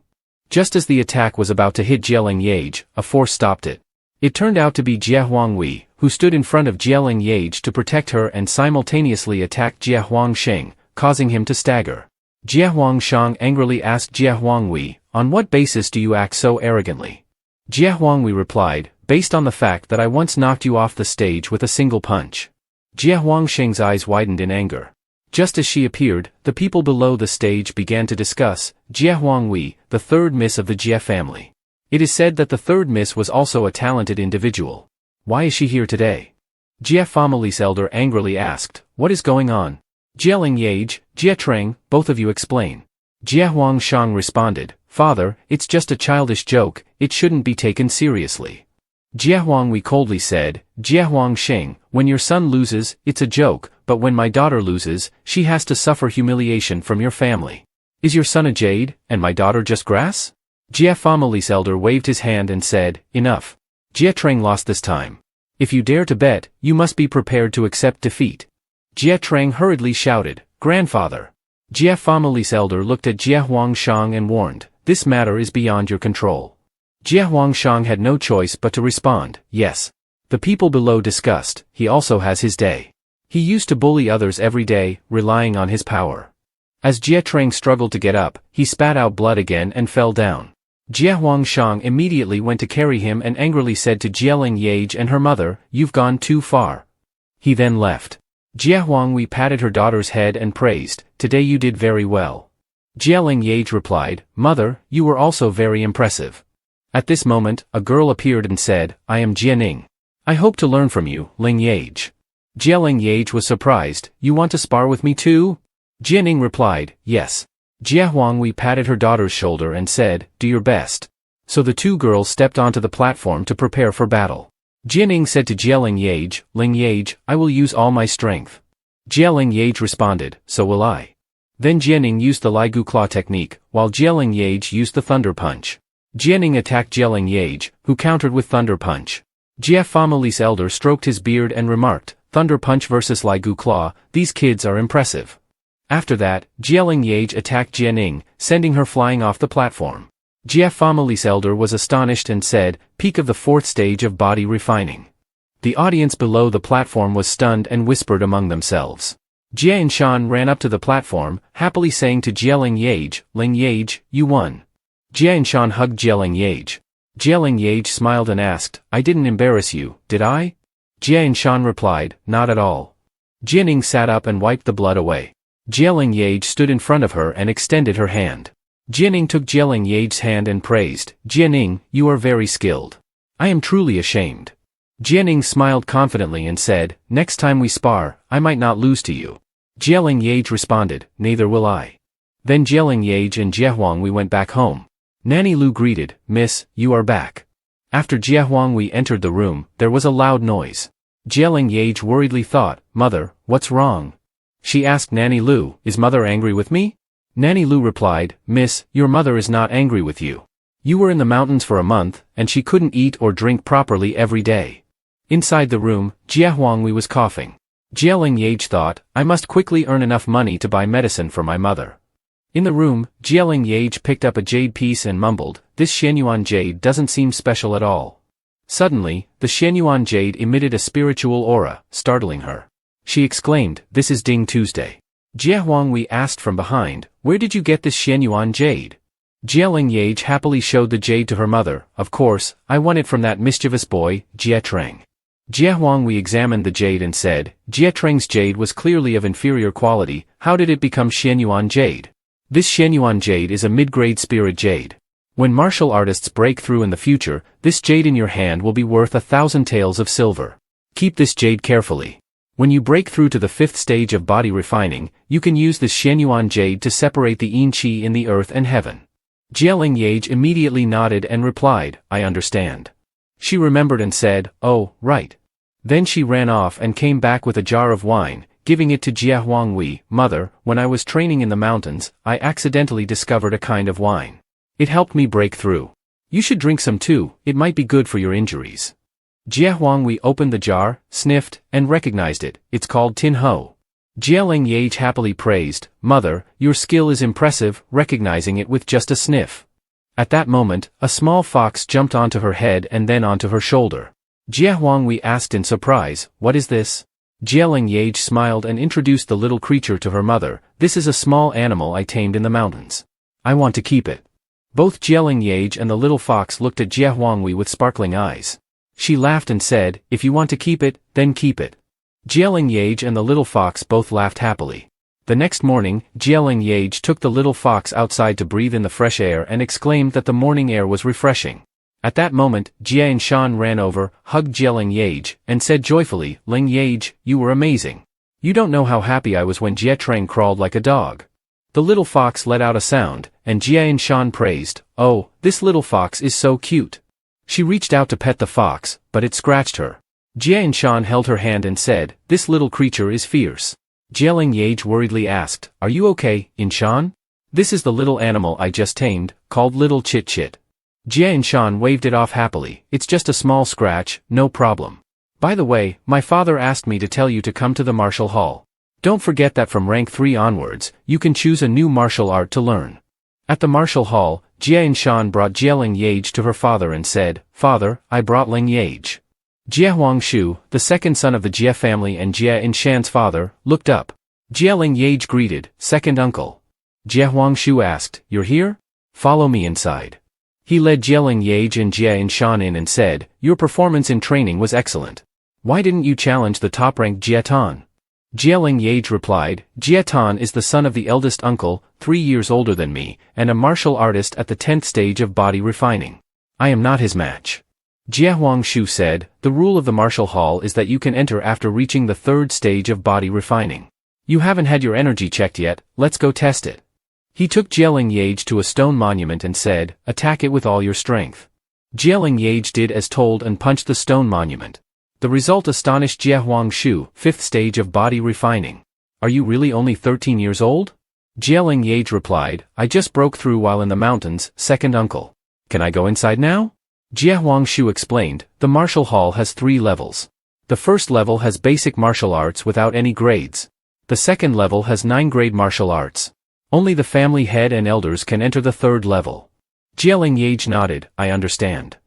Just as the attack was about to hit Leng Yeaj, a force stopped it. It turned out to be Jie Huangwei, who stood in front of Leng Yeaj to protect her and simultaneously attacked Jie Huangsheng, causing him to stagger. Jie Huangshang angrily asked Jie Huangwei, on what basis do you act so arrogantly? Jie Huangwei replied, based on the fact that I once knocked you off the stage with a single punch. Jie Huangsheng's eyes widened in anger. Just as she appeared, the people below the stage began to discuss, Jie Huangwei, the third miss of the Jie family. It is said that the third miss was also a talented individual. Why is she here today? Jie family's elder angrily asked, what is going on? Leng Yeaj, Jie Treng, both of you explain. Jie Huangshang responded, Father, it's just a childish joke, it shouldn't be taken seriously. Jie Huangwei coldly said, Jie Huangsheng, when your son loses, it's a joke, but when my daughter loses, she has to suffer humiliation from your family. Is your son a jade, and my daughter just grass? Jie family's elder waved his hand and said, enough. Jie Treng lost this time. If you dare to bet, you must be prepared to accept defeat. Jie Treng hurriedly shouted, Grandfather. Jie family's elder looked at Jie Huangshang and warned, this matter is beyond your control. Jie Huangshang had no choice but to respond, yes. The people below discussed, he also has his day. He used to bully others every day, relying on his power. As Jie Treng struggled to get up, he spat out blood again and fell down. Jie Huangshang immediately went to carry him and angrily said to Leng Yeaj and her mother, you've gone too far. He then left. Jie Huangwei patted her daughter's head and praised, today you did very well. Leng Yeaj replied, Mother, you were also very impressive. At this moment, a girl appeared and said, I am Jianing. I hope to learn from you, Leng Yeaj. Leng Yeaj was surprised, you want to spar with me too? Jianing replied, yes. Jie Huangwei patted her daughter's shoulder and said, do your best. So the two girls stepped onto the platform to prepare for battle. Jianing said to Leng Yeaj, I will use all my strength. Leng Yeaj responded, so will I. Then Jianing used the Ligu Claw technique, while Leng Yeaj used the Thunder Punch. Jianing attacked Leng Yeaj, who countered with Thunder Punch. Jie family's elder stroked his beard and remarked, Thunder Punch versus Ligu Claw, these kids are impressive. After that, Leng Yeaj attacked Jianing, sending her flying off the platform. Jie family's elder was astonished and said, peak of the 4th stage of body refining. The audience below the platform was stunned and whispered among themselves. Jie and Shan ran up to the platform, happily saying to Leng Yeaj, you won. Jie and Shan hugged Leng Yeaj. Leng Yeaj smiled and asked, I didn't embarrass you, did I? Jie and Shan replied, not at all. Jianing sat up and wiped the blood away. Leng Yeaj stood in front of her and extended her hand. Jianing took Leng Yeaj's hand and praised, Jianing, you are very skilled. I am truly ashamed. Jianing smiled confidently and said, next time we spar, I might not lose to you. Leng Yeaj responded, neither will I. Then Leng Yeaj and Jie Huangwei went back home. Nanny Lu greeted, Miss, you are back. After Jie Huangwei entered the room, there was a loud noise. Leng Yeaj worriedly thought, Mother, what's wrong? She asked Nanny Lu, is Mother angry with me? Nanny Lu replied, Miss, your mother is not angry with you. You were in the mountains for a month, and she couldn't eat or drink properly every day. Inside the room, Jie Huangwei was coughing. Leng Yeaj thought, I must quickly earn enough money to buy medicine for my mother. In the room, Leng Yeaj picked up a jade piece and mumbled, this Xianyuan jade doesn't seem special at all. Suddenly, the Xianyuan jade emitted a spiritual aura, startling her. She exclaimed, this is Ding Tuesday. Jie Huanghui asked from behind, where did you get this Xianyuan jade? Leng Yeaj happily showed the jade to her mother. Of course, I won it from that mischievous boy, Jie Treng. Jie Huanghui examined the jade and said, Jie Treng's jade was clearly of inferior quality. How did it become Xianyuan jade? This Xianyuan jade is a mid-grade spirit jade. When martial artists break through in the future, this jade in your hand will be worth 1,000 taels of silver. Keep this jade carefully. When you break through to the 5th stage of body refining, you can use this Xianyuan jade to separate the yin qi in the earth and heaven. Leng Yeaj immediately nodded and replied, I understand. She remembered and said, oh, right. Then she ran off and came back with a jar of wine, giving it to Jie Huanghui. Mother, when I was training in the mountains, I accidentally discovered a kind of wine. It helped me break through. You should drink some too, it might be good for your injuries. Jie Huanghui opened the jar, sniffed, and recognized it. It's called Tin Ho. Leng Yeaj happily praised, Mother, your skill is impressive, recognizing it with just a sniff. At that moment, a small fox jumped onto her head and then onto her shoulder. Jie Huanghui asked in surprise, what is this? Leng Yeaj smiled and introduced the little creature to her mother. This is a small animal I tamed in the mountains. I want to keep it. Both Leng Yeaj and the little fox looked at Jie Huanghui with sparkling eyes. She laughed and said, if you want to keep it, then keep it. Leng Yeaj and the little fox both laughed happily. The next morning, Leng Yeaj took the little fox outside to breathe in the fresh air and exclaimed that the morning air was refreshing. At that moment, Jie Shan ran over, hugged Leng Yeaj, and said joyfully, Leng Yeaj, you were amazing. You don't know how happy I was when Jie Treng crawled like a dog. The little fox let out a sound, and Jie Shan praised, oh, this little fox is so cute. She reached out to pet the fox, but it scratched her. Jie Shan held her hand and said, this little creature is fierce. Leng Yeaj worriedly asked, are you okay, Shan? This is the little animal I just tamed, called Little Chit Chit. Jie Shan waved it off happily, it's just a small scratch, no problem. By the way, my father asked me to tell you to come to the martial hall. Don't forget that from rank 3 onwards, you can choose a new martial art to learn. At the martial hall, Jie Shan brought Leng Yeaj to her father and said, Father, I brought Leng Yeaj. Jie Huangshu, the second son of the Jie family and Jie Shan's father, looked up. Leng Yeaj greeted, second uncle. Jie Huangshu asked, you're here? Follow me inside. He led Leng Yeaj and Jie Shan in and said, your performance in training was excellent. Why didn't you challenge the top-ranked Jie Tan? Leng Yeaj replied, Jie Tan is the son of the eldest uncle, 3 years older than me, and a martial artist at the 10th stage of body refining. I am not his match. Jie Huangshu said, the rule of the martial hall is that you can enter after reaching the 3rd stage of body refining. You haven't had your energy checked yet, let's go test it. He took Leng Yeaj to a stone monument and said, attack it with all your strength. Leng Yeaj did as told and punched the stone monument. The result astonished Jie Huangshu, 5th stage of body refining. Are you really only 13 years old? Leng Yeaj replied, I just broke through while in the mountains, second uncle. Can I go inside now? Jie Huangshu explained, the martial hall has 3 levels. The first level has basic martial arts without any grades. The second level has 9-grade martial arts. Only the family head and elders can enter the 3rd level. Leng Yeaj nodded, I understand.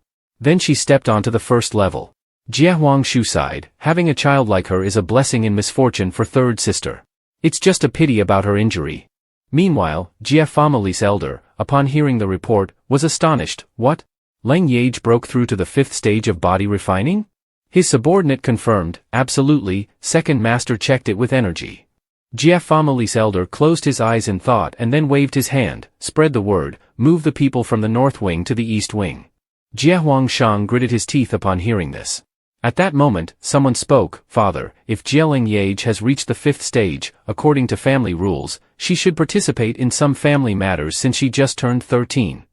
Then she stepped onto the 1st level. Jie Huangshu sighed, having a child like her is a blessing in misfortune for 3rd sister. It's just a pity about her injury. Meanwhile, Jie family's elder, upon hearing the report, was astonished. What? Leng Yeaj broke through to the 5th stage of body refining? His subordinate confirmed, absolutely, second master checked it with energy. Jie family's elder closed his eyes in thought and then waved his hand, spread the word, move the people from the north wing to the east wing. Jie Huangshan gritted his teeth upon hearing this. At that moment, someone spoke, Father, if Leng Yeaj has reached the 5th stage, according to family rules, she should participate in some family matters since she just turned 13.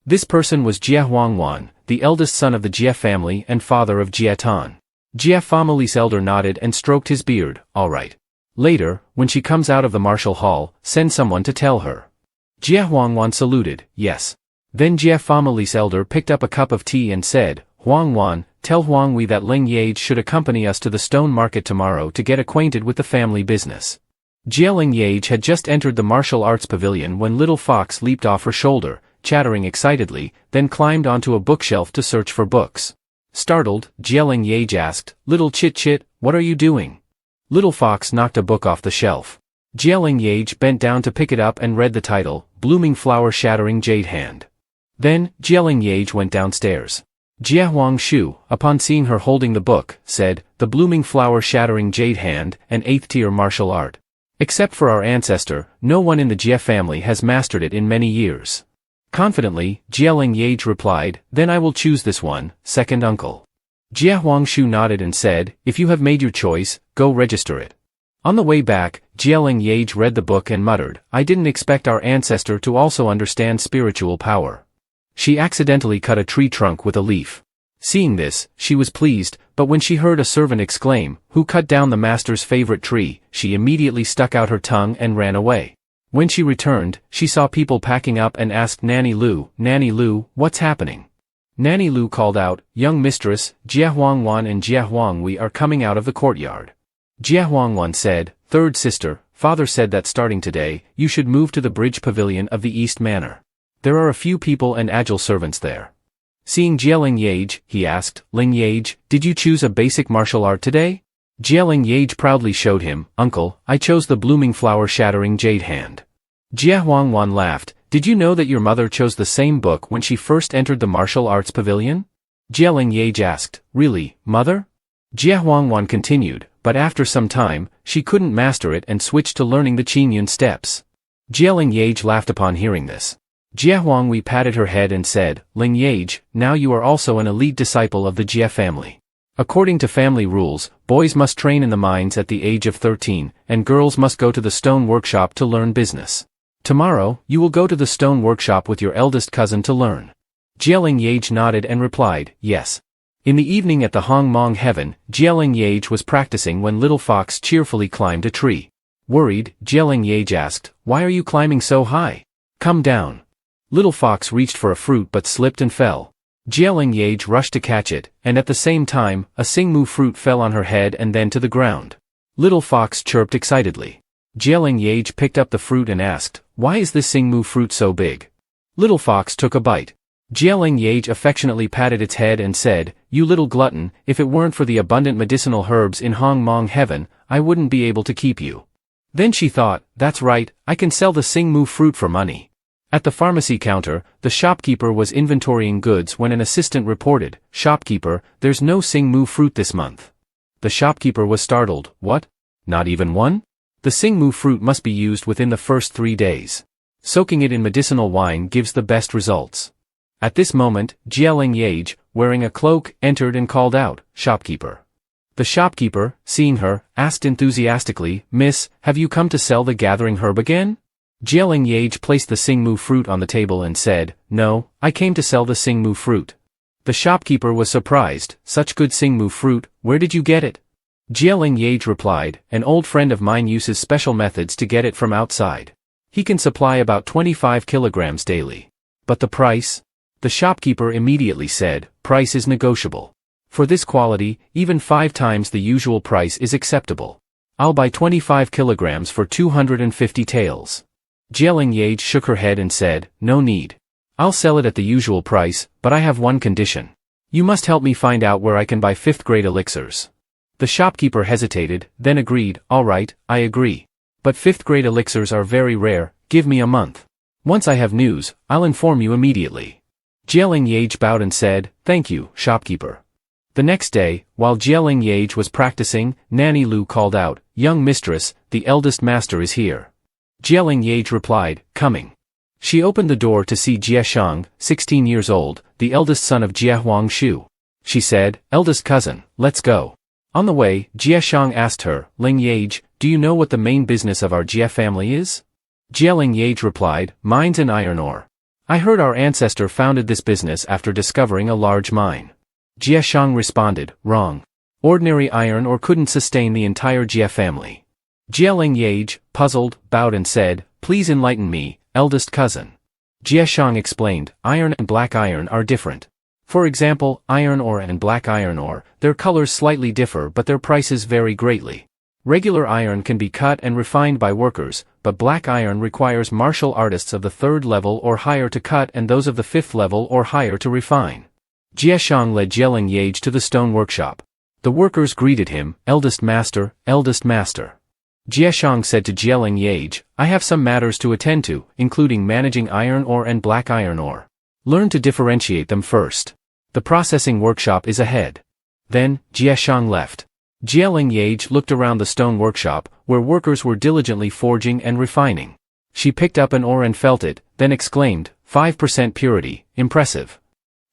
This person was Jie Huangwan, the eldest son of the Jie family and father of Jie Tan. Jie family's elder nodded and stroked his beard, all right. Later, when she comes out of the martial hall, send someone to tell her. Jie Huangwan saluted, yes. Then Jie family's elder picked up a cup of tea and said, Huangwan, tell Huanghui that Leng Yeaj should accompany us to the stone market tomorrow to get acquainted with the family business. Leng Yeaj had just entered the martial arts pavilion when Little Fox leaped off her shoulder, chattering excitedly, then climbed onto a bookshelf to search for books. Startled, Leng Yeaj asked, Little Chit Chit, what are you doing? Little Fox knocked a book off the shelf. Leng Yeaj bent down to pick it up and read the title, Blooming Flower Shattering Jade Hand. Then, Leng Yeaj went downstairs. Huang Shu, upon seeing her holding the book, said, The Blooming Flower Shattering Jade Hand, an 8th-tier martial art. Except for our ancestor, no one in the Jie family has mastered it in many years. Confidently, Leng Yeaj replied, Then I will choose this one, second uncle. Huang Shu nodded and said, If you have made your choice, go register it. On the way back, Leng Yeaj read the book and muttered, I didn't expect our ancestor to also understand spiritual power. She accidentally cut a tree trunk with a leaf. Seeing this, she was pleased, but when she heard a servant exclaim, Who cut down the master's favorite tree, she immediately stuck out her tongue and ran away. When she returned, she saw people packing up and asked Nanny Lu, what's happening? Nanny Lu called out, Young mistress, Huang Wan and Huang Wei are coming out of the courtyard. Huang Wan said, Third sister, father said that starting today, you should move to the bridge pavilion of the East Manor. There are a few people and agile servants there. Seeing Leng Yeaj, he asked, Leng Yeaj, did you choose a basic martial art today? Leng Yeaj proudly showed him, Uncle, I chose the Blooming Flower Shattering Jade Hand. Huang Wan laughed, Did you know that your mother chose the same book when she first entered the martial arts pavilion? Leng Yeaj asked, Really, mother? Huang Wan continued, but after some time, she couldn't master it and switched to learning the Qingyun steps. Leng Yeaj laughed upon hearing this. Huang Wei patted her head and said, Leng Yeaj, now you are also an elite disciple of the Jie family. According to family rules, boys must train in the mines at the age of 13, and girls must go to the stone workshop to learn business. Tomorrow, you will go to the stone workshop with your eldest cousin to learn. Leng Yeaj nodded and replied, Yes. In the evening at the Hong Mong Heaven, Leng Yeaj was practicing when Little Fox cheerfully climbed a tree. Worried, Leng Yeaj asked, Why are you climbing so high? Come down. Little Fox reached for a fruit but slipped and fell. Leng Yeaj rushed to catch it, and at the same time, a Xingmu fruit fell on her head and then to the ground. Little Fox chirped excitedly. Leng Yeaj picked up the fruit and asked, Why is this Xingmu fruit so big? Little Fox took a bite. Leng Yeaj affectionately patted its head and said, You little glutton, if it weren't for the abundant medicinal herbs in Hong Mong Heaven, I wouldn't be able to keep you. Then she thought, That's right, I can sell the Xingmu fruit for money. At the pharmacy counter, the shopkeeper was inventorying goods when an assistant reported, Shopkeeper, there's no Xingmu fruit this month. The shopkeeper was startled, What? Not even one? The Xingmu fruit must be used within the first 3 days. Soaking it in medicinal wine gives the best results. At this moment, Leng Yeaj, wearing a cloak, entered and called out, Shopkeeper. The shopkeeper, seeing her, asked enthusiastically, Miss, have you come to sell the gathering herb again? Leng Yeaj placed the Xingmu fruit on the table and said, No, I came to sell the Xingmu fruit. The shopkeeper was surprised, Such good Xingmu fruit, where did you get it? Leng Yeaj replied, An old friend of mine uses special methods to get it from outside. He can supply about 25 kilograms daily. But the price? The shopkeeper immediately said, Price is negotiable. For this quality, even 5 times the usual price is acceptable. I'll buy 25 kilograms for 250 taels. Leng Yeaj shook her head and said, No need. I'll sell it at the usual price, but I have one condition. You must help me find out where I can buy 5th-grade elixirs. The shopkeeper hesitated, then agreed, All right, I agree. But 5th-grade elixirs are very rare, give me a month. Once I have news, I'll inform you immediately. Leng Yeaj bowed and said, Thank you, shopkeeper. The next day, while Leng Yeaj was practicing, Nanny Lu called out, Young mistress, the eldest master is here. Leng Yeaj replied, Coming. She opened the door to see Jie Shang, 16 years old, the eldest son of Huang Shu. She said, Eldest cousin, let's go. On the way, Jie Shang asked her, Leng Yeaj, do you know what the main business of our Jie family is? Leng Yeaj replied, Mines and iron ore. I heard our ancestor founded this business after discovering a large mine. Jie Shang responded, Wrong. Ordinary iron ore couldn't sustain the entire Jie family. Leng Yeaj, puzzled, bowed and said, Please enlighten me, eldest cousin. Jie Shang explained, Iron and black iron are different. For example, iron ore and black iron ore, their colors slightly differ but their prices vary greatly. Regular iron can be cut and refined by workers, but black iron requires martial artists of the 3rd level or higher to cut and those of the 5th level or higher to refine. Jie Shang led Leng Yeaj to the stone workshop. The workers greeted him, Eldest master, eldest master. Jieshang said to Leng Yeaj, I have some matters to attend to, including managing iron ore and black iron ore. Learn to differentiate them first. The processing workshop is ahead. Then, Jieshang left. Leng Yeaj looked around the stone workshop, where workers were diligently forging and refining. She picked up an ore and felt it, then exclaimed, 5% purity, impressive.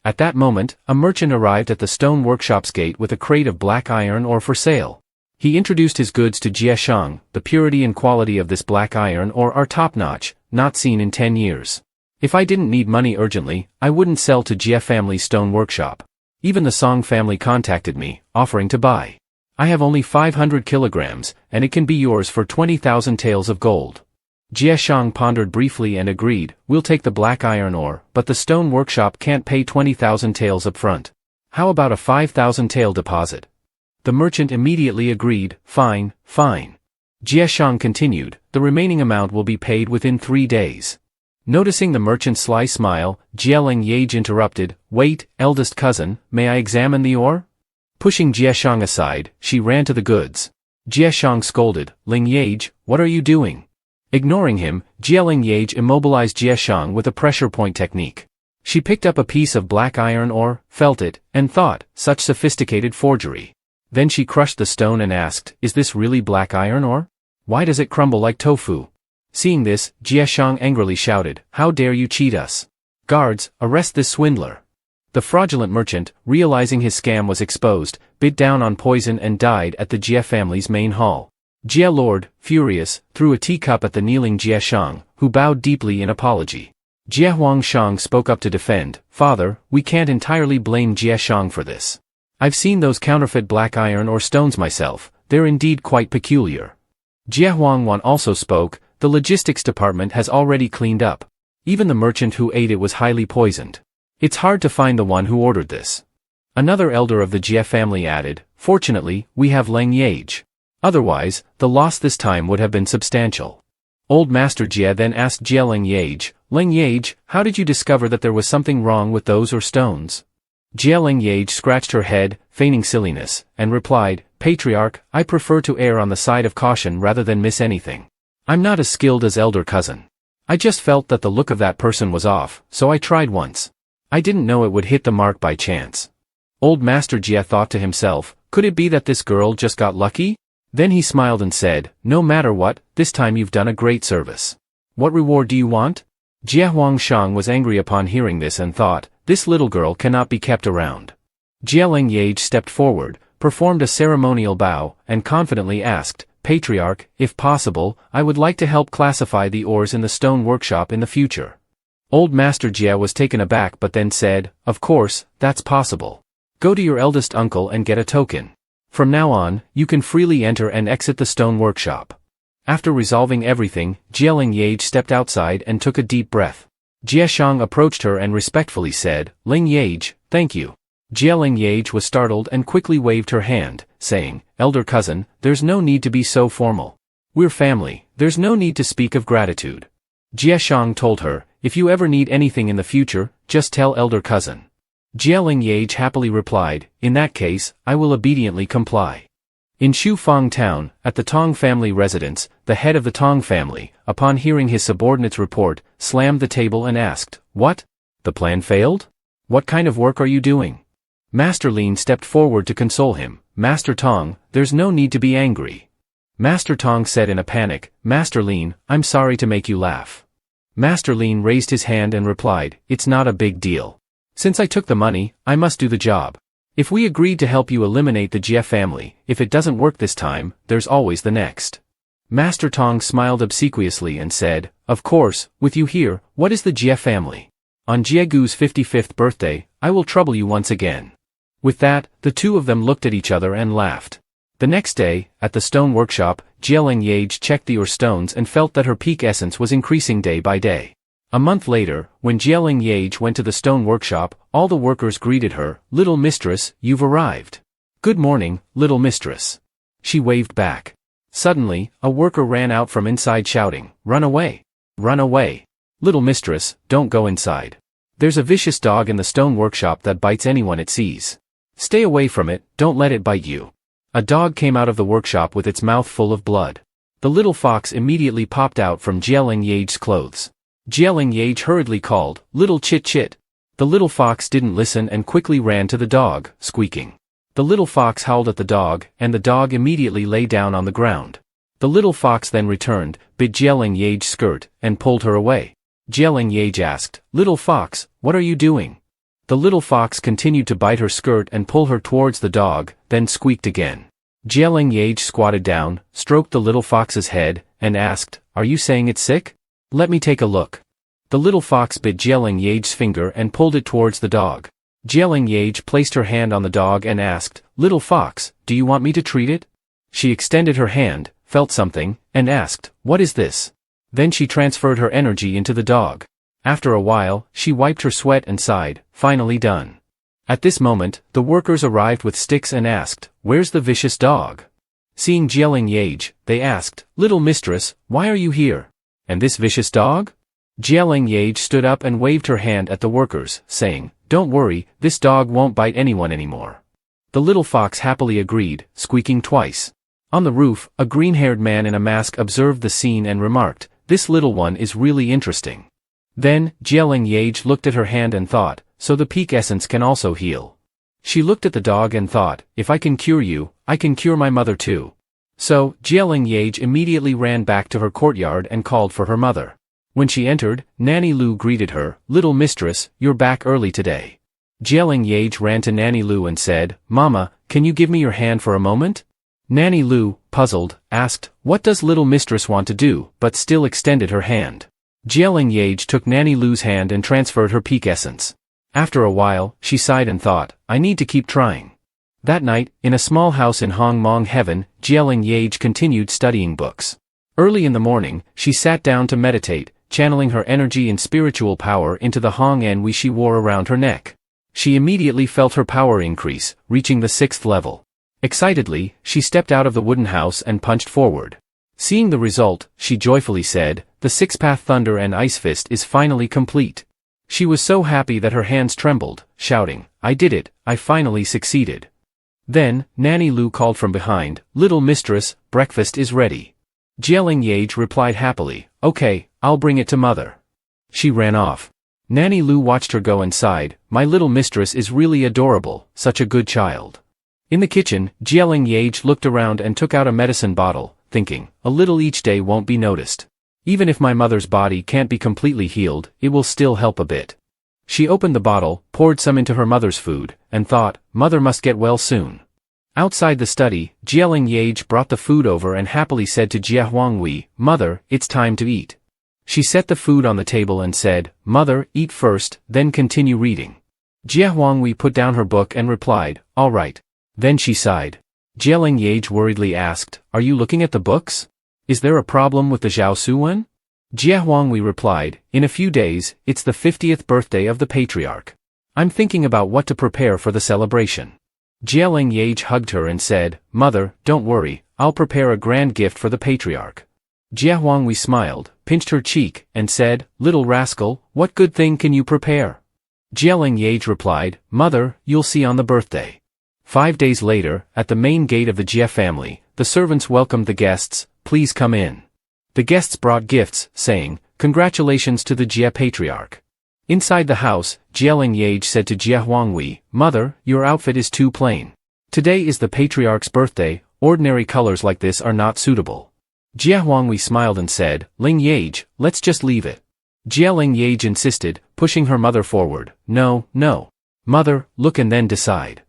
At that moment, a merchant arrived at the stone workshop's gate with a crate of black iron ore for sale. He introduced his goods to Jieshang. The purity and quality of this black iron ore are top-notch, not seen in 10 years. If I didn't need money urgently, I wouldn't sell to Jie family's stone workshop. Even the Song family contacted me, offering to buy. I have only 500 kilograms, and it can be yours for 20,000 taels of gold. Jieshang pondered briefly and agreed, we'll take the black iron ore, but the stone workshop can't pay 20,000 taels up front. How about a 5,000 tael deposit? The merchant immediately agreed, fine, fine. Jieshang continued, the remaining amount will be paid within 3 days. Noticing the merchant's sly smile, Leng Yeaj interrupted, wait, eldest cousin, may I examine the ore? Pushing Jieshang aside, she ran to the goods. Jieshang scolded, Leng Yeaj, what are you doing? Ignoring him, Leng Yeaj immobilized Jieshang with a pressure point technique. She picked up a piece of black iron ore, felt it, and thought, such sophisticated forgery. Then she crushed the stone and asked, is this really black iron ore? Why does it crumble like tofu? Seeing this, Jieshang angrily shouted, how dare you cheat us? Guards, arrest this swindler. The fraudulent merchant, realizing his scam was exposed, bit down on poison and died at the Jie family's main hall. Jie Lord, furious, threw a teacup at the kneeling Jieshang, who bowed deeply in apology. Jie Huangshang spoke up to defend, Father, we can't entirely blame Jieshang for this. I've seen those counterfeit black iron ore stones myself, they're indeed quite peculiar. Jie Huangwan also spoke, the logistics department has already cleaned up. Even the merchant who ate it was highly poisoned. It's hard to find the one who ordered this. Another elder of the Jie family added, fortunately, we have Leng Yeaj. Otherwise, the loss this time would have been substantial. Old Master Jie then asked Leng Yeaj, how did you discover that there was something wrong with those ore stones? Leng Yeaj scratched her head, feigning silliness, and replied, Patriarch, I prefer to err on the side of caution rather than miss anything. I'm not as skilled as elder cousin. I just felt that the look of that person was off, so I tried once. I didn't know it would hit the mark by chance. Old Master Jie thought to himself, could it be that this girl just got lucky? Then he smiled and said, no matter what, this time you've done a great service. What reward do you want? Jie Huangshang was angry upon hearing this and thought, this little girl cannot be kept around. Leng Yeaj stepped forward, performed a ceremonial bow, and confidently asked, Patriarch, if possible, I would like to help classify the ores in the stone workshop in the future. Old Master Jie was taken aback but then said, of course, that's possible. Go to your eldest uncle and get a token. From now on, you can freely enter and exit the stone workshop. After resolving everything, Leng Yeaj stepped outside and took a deep breath. Jieshang approached her and respectfully said, Leng Yeaj, thank you. Leng Yeaj was startled and quickly waved her hand, saying, elder cousin, there's no need to be so formal. We're family, there's no need to speak of gratitude. Jieshang told her, if you ever need anything in the future, just tell elder cousin. Leng Yeaj happily replied, in that case, I will obediently comply. In Shufang town, at the Tong family residence, the head of the Tong family, upon hearing his subordinate's report, slammed the table and asked, what? The plan failed? What kind of work are you doing? Master Lin stepped forward to console him, Master Tong, there's no need to be angry. Master Tong said in a panic, Master Lin, I'm sorry to make you laugh. Master Lin raised his hand and replied, it's not a big deal. Since I took the money, I must do the job. If we agreed to help you eliminate the Jie family, if it doesn't work this time, there's always the next. Master Tong smiled obsequiously and said, of course, with you here, what is the Jie family? On Jiegu 55th birthday, I will trouble you once again. With that, the two of them looked at each other and laughed. The next day, at the stone workshop, Leng Yeaj checked the ore stones and felt that her peak essence was increasing day by day. A month later, when Leng Yeaj went to the stone workshop, all the workers greeted her, little mistress, you've arrived. Good morning, little mistress. She waved back. Suddenly, a worker ran out from inside shouting, run away. Run away. Little mistress, don't go inside. There's a vicious dog in the stone workshop that bites anyone it sees. Stay away from it, don't let it bite you. A dog came out of the workshop with its mouth full of blood. The little fox immediately popped out from Leng Yeaj's clothes. Leng Yeaj hurriedly called, "Little Chit Chit." The little fox didn't listen and quickly ran to the dog, squeaking. The little fox howled at the dog, and the dog immediately lay down on the ground. The little fox then returned, bit Leng Yeaj's skirt, and pulled her away. Leng Yeaj asked, "Little fox, what are you doing?" The little fox continued to bite her skirt and pull her towards the dog, then squeaked again. Leng Yeaj squatted down, stroked the little fox's head, and asked, "Are you saying it's sick? Let me take a look." The little fox bit Leng Yeaj's finger and pulled it towards the dog. Leng Yeaj placed her hand on the dog and asked, "Little fox, do you want me to treat it?" She extended her hand, felt something, and asked, "What is this?" Then she transferred her energy into the dog. After a while, she wiped her sweat and sighed, "Finally done." At this moment, the workers arrived with sticks and asked, "Where's the vicious dog?" Seeing Leng Yeaj, they asked, "Little mistress, why are you here? And this vicious dog?" Leng Yeaj stood up and waved her hand at the workers, saying, "Don't worry, this dog won't bite anyone anymore." The little fox happily agreed, squeaking twice. On the roof, a green-haired man in a mask observed the scene and remarked, "This little one is really interesting." Then, Leng Yeaj looked at her hand and thought, "So the peak essence can also heal." She looked at the dog and thought, "If I can cure you, I can cure my mother too." So, Leng Yeaj immediately ran back to her courtyard and called for her mother. When she entered, Nanny Lu greeted her, "Little mistress, you're back early today." Leng Yeaj ran to Nanny Lu and said, "Mama, can you give me your hand for a moment?" Nanny Lu, puzzled, asked, "What does little mistress want to do?" but still extended her hand. Leng Yeaj took Nanny Lu's hand and transferred her peak essence. After a while, she sighed and thought, "I need to keep trying." That night, in a small house in Hong Mong Heaven, Leng Yeaj continued studying books. Early in the morning, she sat down to meditate, channeling her energy and spiritual power into the Hong En she wore around her neck. She immediately felt her power increase, reaching the 6th level. Excitedly, she stepped out of the wooden house and punched forward. Seeing the result, she joyfully said, "The 6-path thunder and ice fist is finally complete." She was so happy that her hands trembled, shouting, "I did it, I finally succeeded." Then, Nanny Lu called from behind, "Little mistress, breakfast is ready." Leng Yeaj replied happily, "Okay, I'll bring it to mother." She ran off. Nanny Lu watched her go and sighed, "My little mistress is really adorable, such a good child." In the kitchen, Leng Yeaj looked around and took out a medicine bottle, thinking, "A little each day won't be noticed. Even if my mother's body can't be completely healed, it will still help a bit." She opened the bottle, poured some into her mother's food, and thought, "Mother must get well soon." Outside the study, Leng Yeaj brought the food over and happily said to Jia Huanghui, "Mother, it's time to eat." She set the food on the table and said, "Mother, eat first, then continue reading." Jia Huanghui put down her book and replied, "All right." Then she sighed. Leng Yeaj worriedly asked, "Are you looking at the books? Is there a problem with the Zhao Su one?" Jia Huanghui replied, "In a few days, it's the 50th birthday of the patriarch. I'm thinking about what to prepare for the celebration." Leng Yeaj hugged her and said, "Mother, don't worry, I'll prepare a grand gift for the patriarch." Jia Huanghui smiled, pinched her cheek, and said, "Little rascal, what good thing can you prepare?" Leng Yeaj replied, "Mother, you'll see on the birthday." 5 days later, at the main gate of the Jia family, the servants welcomed the guests, "Please come in." The guests brought gifts, saying, "Congratulations to the Jia patriarch." Inside the house, Leng Yeaj said to Jia Huanghui, "Mother, your outfit is too plain. Today is the patriarch's birthday, ordinary colors like this are not suitable." Jia Huanghui smiled and said, "Leng Yeaj, let's just leave it." Leng Yeaj insisted, pushing her mother forward, "No, no. Mother, look and then decide."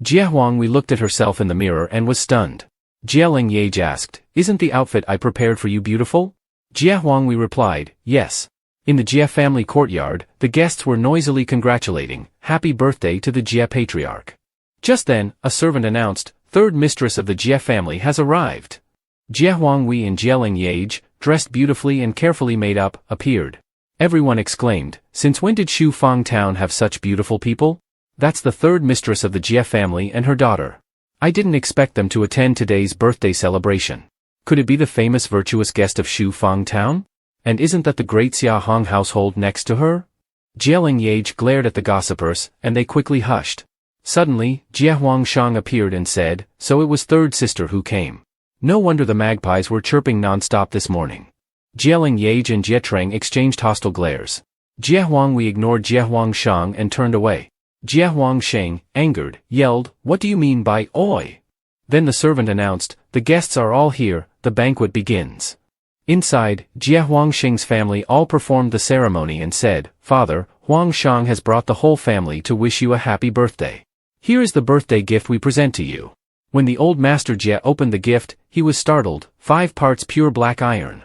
Jia Huanghui looked at herself in the mirror and was stunned. Leng Yeaj asked, "Isn't the outfit I prepared for you beautiful?" Jia Huanghui replied, "Yes." In the Jia family courtyard, the guests were noisily congratulating, "Happy birthday to the Jia patriarch." Just then, a servant announced, "Third mistress of the Jia family has arrived." Jia Huanghui and Leng Yeaj, dressed beautifully and carefully made up, appeared. Everyone exclaimed, "Since when did Shu Fang Town have such beautiful people? That's the third mistress of the Jia family and her daughter. I didn't expect them to attend today's birthday celebration. Could it be the famous virtuous guest of Shu Fang Town? And isn't that the great Xia Hong household next to her?" Leng Yeaj glared at the gossipers, and they quickly hushed. Suddenly, Jia Huangshang appeared and said, "So it was third sister who came. No wonder the magpies were chirping non-stop this morning. Leng Yeaj and Jie Treng exchanged hostile glares. Jie Huanghui ignored Jie Huangsheng and turned away. Jie Huangsheng, angered, yelled, "What do you mean by oi?" Then the servant announced, "The guests are all here, the banquet begins." Inside, Jie Huangsheng's family all performed the ceremony and said, "Father, Huangsheng has brought the whole family to wish you a happy birthday. Here is the birthday gift we present to you." When the old master Jie opened the gift, he was startled, 5 parts pure black iron.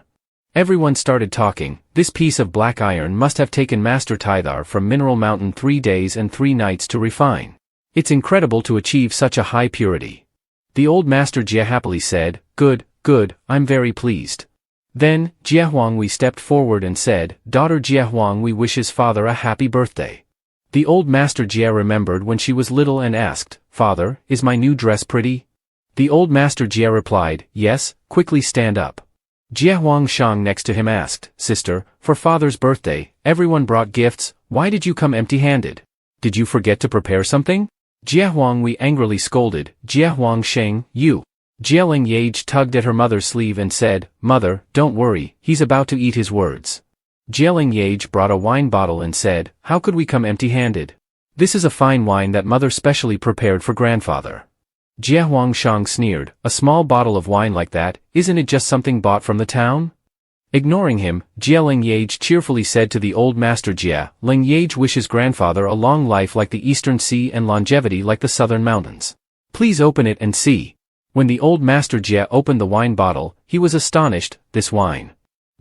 Everyone started talking. This piece of black iron must have taken Master Tithar from Mineral Mountain 3 days and 3 nights to refine. It's incredible to achieve such a high purity. The old master Jie happily said, "Good, good, I'm very pleased." Then, Jie Huanghui stepped forward and said, "Daughter Jie Huanghui wishes father a happy birthday." The old master Jie remembered when she was little and asked, "Father, is my new dress pretty?" The old master Jie replied, "Yes, quickly stand up." Jie Huangsheng next to him asked, "Sister, for father's birthday, everyone brought gifts, why did you come empty-handed? Did you forget to prepare something?" Jie Huanghui angrily scolded, "Jie Huangsheng, you." Leng Yeaj tugged at her mother's sleeve and said, "Mother, don't worry, he's about to eat his words." Leng Yeaj brought a wine bottle and said, "How could we come empty-handed? This is a fine wine that mother specially prepared for grandfather." Jie Huangsheng sneered, "A small bottle of wine like that, isn't it just something bought from the town?" Ignoring him, Leng Yeaj cheerfully said to the old master Jie, "Leng Yeaj wishes grandfather a long life like the eastern sea and longevity like the southern mountains. Please open it and see." When the old master Jie opened the wine bottle, he was astonished. "This wine."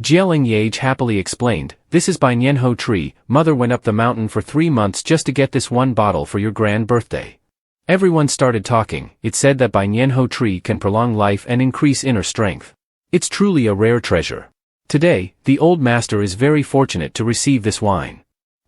Leng Yeaj happily explained, "This is by Nianhou tree, mother went up the mountain for 3 months just to get this one bottle for your grand birthday." Everyone started talking. It said that by Nianhou tree can prolong life and increase inner strength. It's truly a rare treasure. Today, the old master is very fortunate to receive this wine.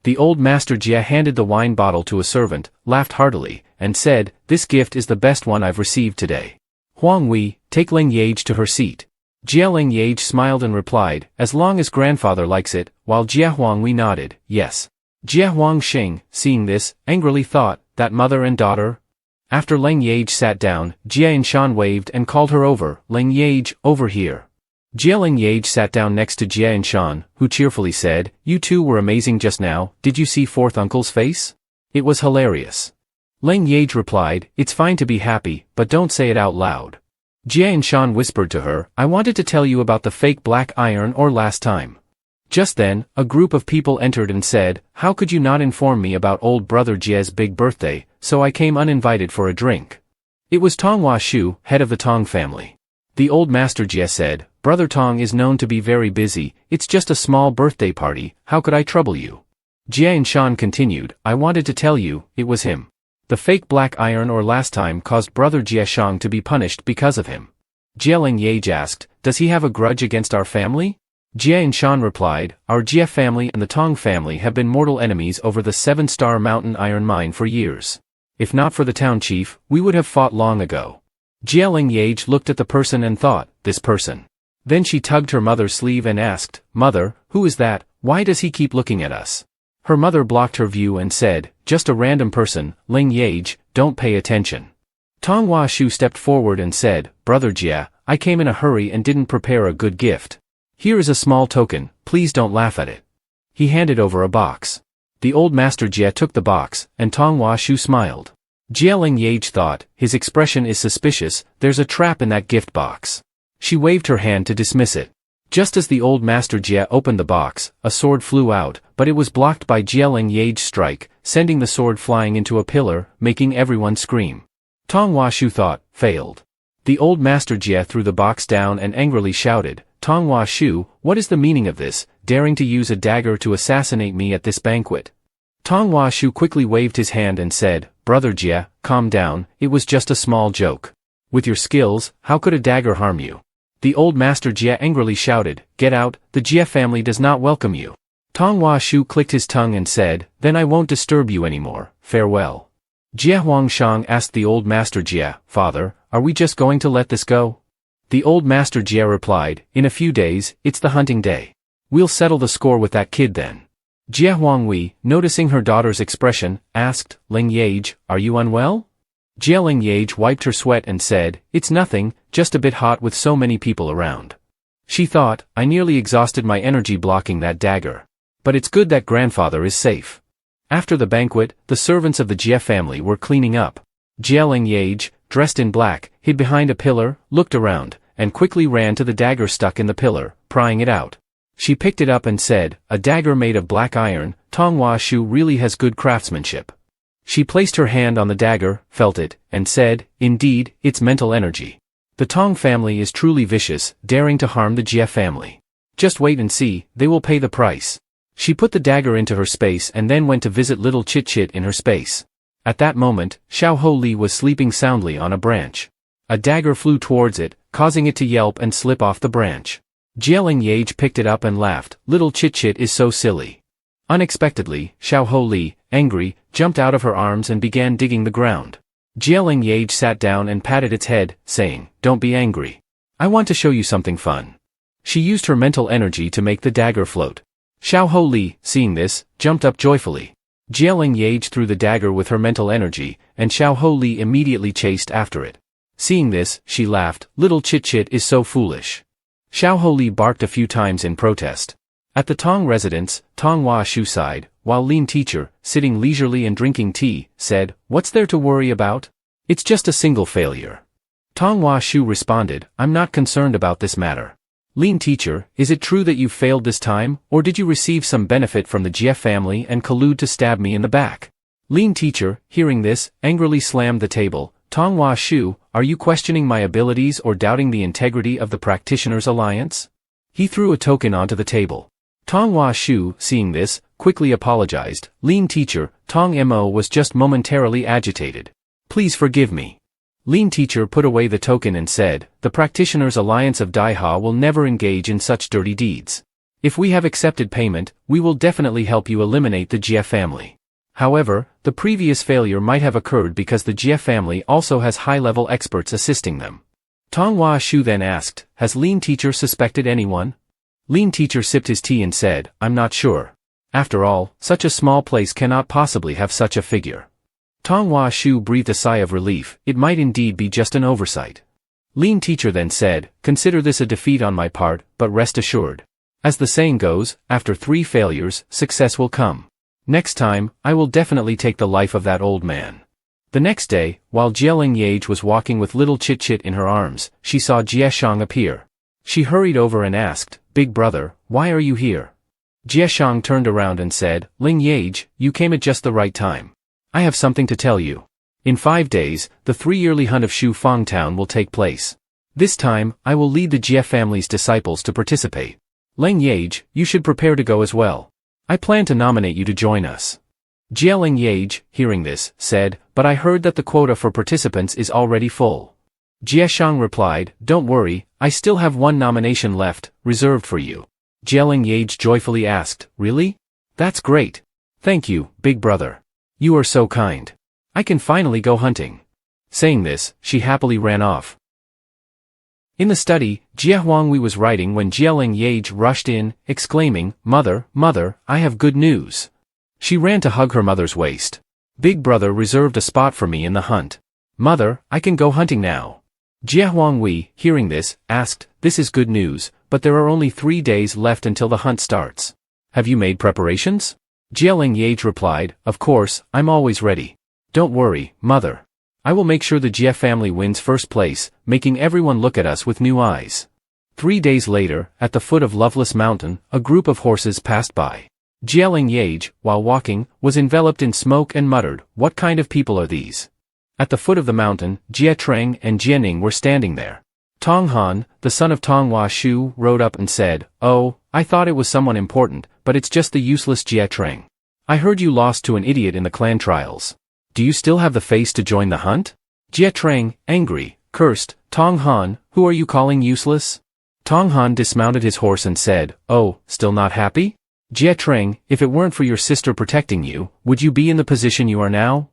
The old master Jie handed the wine bottle to a servant, laughed heartily, and said, "This gift is the best one I've received today. Huanghui, take Leng Yeaj to her seat." Leng Yeaj smiled and replied, "As long as grandfather likes it," while Jie Huanghui nodded, "Yes." Jie Huangsheng, seeing this, angrily thought, "That mother and daughter?" After Leng Yeaj sat down, Jie Inshan waved and called her over, "Leng Yeaj, over here." Leng Yeaj sat down next to Jie Inshan, who cheerfully said, "You two were amazing just now, did you see fourth uncle's face? It was hilarious." Leng Yeaj replied, "It's fine to be happy, but don't say it out loud." Jie Inshan whispered to her, "I wanted to tell you about the fake black iron or last time." Just then, a group of people entered and said, "How could you not inform me about old brother Jie's big birthday, so I came uninvited for a drink." It was Tonghua Shu, head of the Tong family. The old master Jie said, "Brother Tong is known to be very busy, it's just a small birthday party, how could I trouble you?" Jie Inshan continued, "I wanted to tell you, it was him. The fake black iron or last time caused brother Jie Shang to be punished because of him." Leng Yeaj asked, "Does he have a grudge against our family?" Jie Inshan replied, "Our Jie family and the Tong family have been mortal enemies over the 7-star mountain iron mine for years. If not for the town chief, we would have fought long ago." Leng Yeaj looked at the person and thought, "This person." Then she tugged her mother's sleeve and asked, "Mother, who is that? Why does he keep looking at us?" Her mother blocked her view and said, "Just a random person, Leng Yeaj, don't pay attention." Tonghua Shu stepped forward and said, "Brother Jie, I came in a hurry and didn't prepare a good gift. Here is a small token, please don't laugh at it." He handed over a box. The old master Jie took the box, and Tonghua Shu smiled. Leng Yeaj thought, his expression is suspicious, there's a trap in that gift box. She waved her hand to dismiss it. Just as the old master Jie opened the box, a sword flew out, but it was blocked by Leng Yeaj's strike, sending the sword flying into a pillar, making everyone scream. Tonghua Shu thought, failed. The old master Jie threw the box down and angrily shouted, "Tonghua Shu, what is the meaning of this, daring to use a dagger to assassinate me at this banquet?" Tonghua Shu quickly waved his hand and said, "Brother Jie, calm down, it was just a small joke. With your skills, how could a dagger harm you?" The old master Jie angrily shouted, "Get out, the Jie family does not welcome you." Tonghua Shu clicked his tongue and said, "Then I won't disturb you anymore, farewell." Jie Huangsheng asked the old master Jie, "Father, are we just going to let this go?" The old master Jie replied, "In a few days, it's the hunting day. We'll settle the score with that kid then." Jie Huanghui, noticing her daughter's expression, asked, "Leng Yeaj, are you unwell?" Leng Yeaj wiped her sweat and said, "It's nothing, just a bit hot with so many people around." She thought, "I nearly exhausted my energy blocking that dagger. But it's good that grandfather is safe." After the banquet, the servants of the Jie family were cleaning up. Leng Yeaj, dressed in black, hid behind a pillar, looked around, and quickly ran to the dagger stuck in the pillar, prying it out. She picked it up and said, "A dagger made of black iron, Tonghua Shu really has good craftsmanship." She placed her hand on the dagger, felt it, and said, "Indeed, it's mental energy. The Tong family is truly vicious, daring to harm the Jie family. Just wait and see, they will pay the price." She put the dagger into her space and then went to visit little Chit-Chit in her space. At that moment, Xiao Ho Li was sleeping soundly on a branch. A dagger flew towards it, causing it to yelp and slip off the branch. Leng Yeaj picked it up and laughed, "Little Chit-Chit is so silly." Unexpectedly, Xiao Ho Li, angry, jumped out of her arms and began digging the ground. Leng Yeaj sat down and patted its head, saying, "Don't be angry. I want to show you something fun." She used her mental energy to make the dagger float. Xiao Ho Li, seeing this, jumped up joyfully. Leng Yeaj threw the dagger with her mental energy, and Xiao Ho Li immediately chased after it. Seeing this, she laughed, "Little Chit-Chit is so foolish." Xiao Ho Li barked a few times in protest. At the Tong residence, Tonghua Shu sighed, while Lin Teacher, sitting leisurely and drinking tea, said, "What's there to worry about? It's just a single failure." Tonghua Shu responded, "I'm not concerned about this matter. Lin Teacher, is it true that you failed this time, or did you receive some benefit from the Jie family and collude to stab me in the back?" Lin Teacher, hearing this, angrily slammed the table. "Tonghua Shu, are you questioning my abilities or doubting the integrity of the Practitioners' Alliance?" He threw a token onto the table. Tonghua Shu, seeing this, quickly apologized. "Lin Teacher, Tong Mo was just momentarily agitated. Please forgive me." Lin Teacher put away the token and said, "The Practitioners' Alliance of Daiha will never engage in such dirty deeds. If we have accepted payment, we will definitely help you eliminate the Jie family. However, the previous failure might have occurred because the Jie family also has high-level experts assisting them." Tonghua Shu then asked, "Has Lin Teacher suspected anyone?" Lin Teacher sipped his tea and said, "I'm not sure. After all, such a small place cannot possibly have such a figure." Tonghua Shu breathed a sigh of relief. It might indeed be just an oversight. Lin Teacher then said, "Consider this a defeat on my part, but rest assured. As the saying goes, after 3 failures, success will come. Next time, I will definitely take the life of that old man." The next day, while Leng Yeaj was walking with little Chit-Chit in her arms, she saw Jie Shang appear. She hurried over and asked, "Big brother, why are you here?" Jie Shang turned around and said, "Leng Yeaj, you came at just the right time. I have something to tell you. In 5 days, the 3-yearly hunt of Shu Fang Town will take place. This time, I will lead the Jie family's disciples to participate. Leng Yeaj, you should prepare to go as well. I plan to nominate you to join us." Leng Yeaj, hearing this, said, "But I heard that the quota for participants is already full." Jie Shang replied, "Don't worry, I still have 1 nomination left, reserved for you." Leng Yeaj joyfully asked, "Really? That's great. Thank you, big brother. You are so kind. I can finally go hunting." Saying this, she happily ran off. In the study, Jie Huanghui was writing when Leng Yeaj rushed in, exclaiming, "Mother, mother, I have good news." She ran to hug her mother's waist. "Big brother reserved a spot for me in the hunt. Mother, I can go hunting now." Jie Huanghui, hearing this, asked, "This is good news, but there are only 3 days left until the hunt starts. Have you made preparations?" Leng Yeaj replied, "Of course, I'm always ready. Don't worry, mother. I will make sure the Jie family wins first place, making everyone look at us with new eyes." 3 days later, at the foot of Loveless Mountain, a group of horses passed by. Leng Yeaj, while walking, was enveloped in smoke and muttered, "What kind of people are these?" At the foot of the mountain, Jie Treng and Jie Ning were standing there. Tong Han, the son of Tonghua Shu, rode up and said, "Oh, I thought it was someone important, but it's just the useless Jie Treng. I heard you lost to an idiot in the clan trials. Do you still have the face to join the hunt?" Jie Treng, angry, cursed, "Tong Han, who are you calling useless?" Tong Han dismounted his horse and said, "Oh, still not happy? Jie Treng, if it weren't for your sister protecting you, would you be in the position you are now?"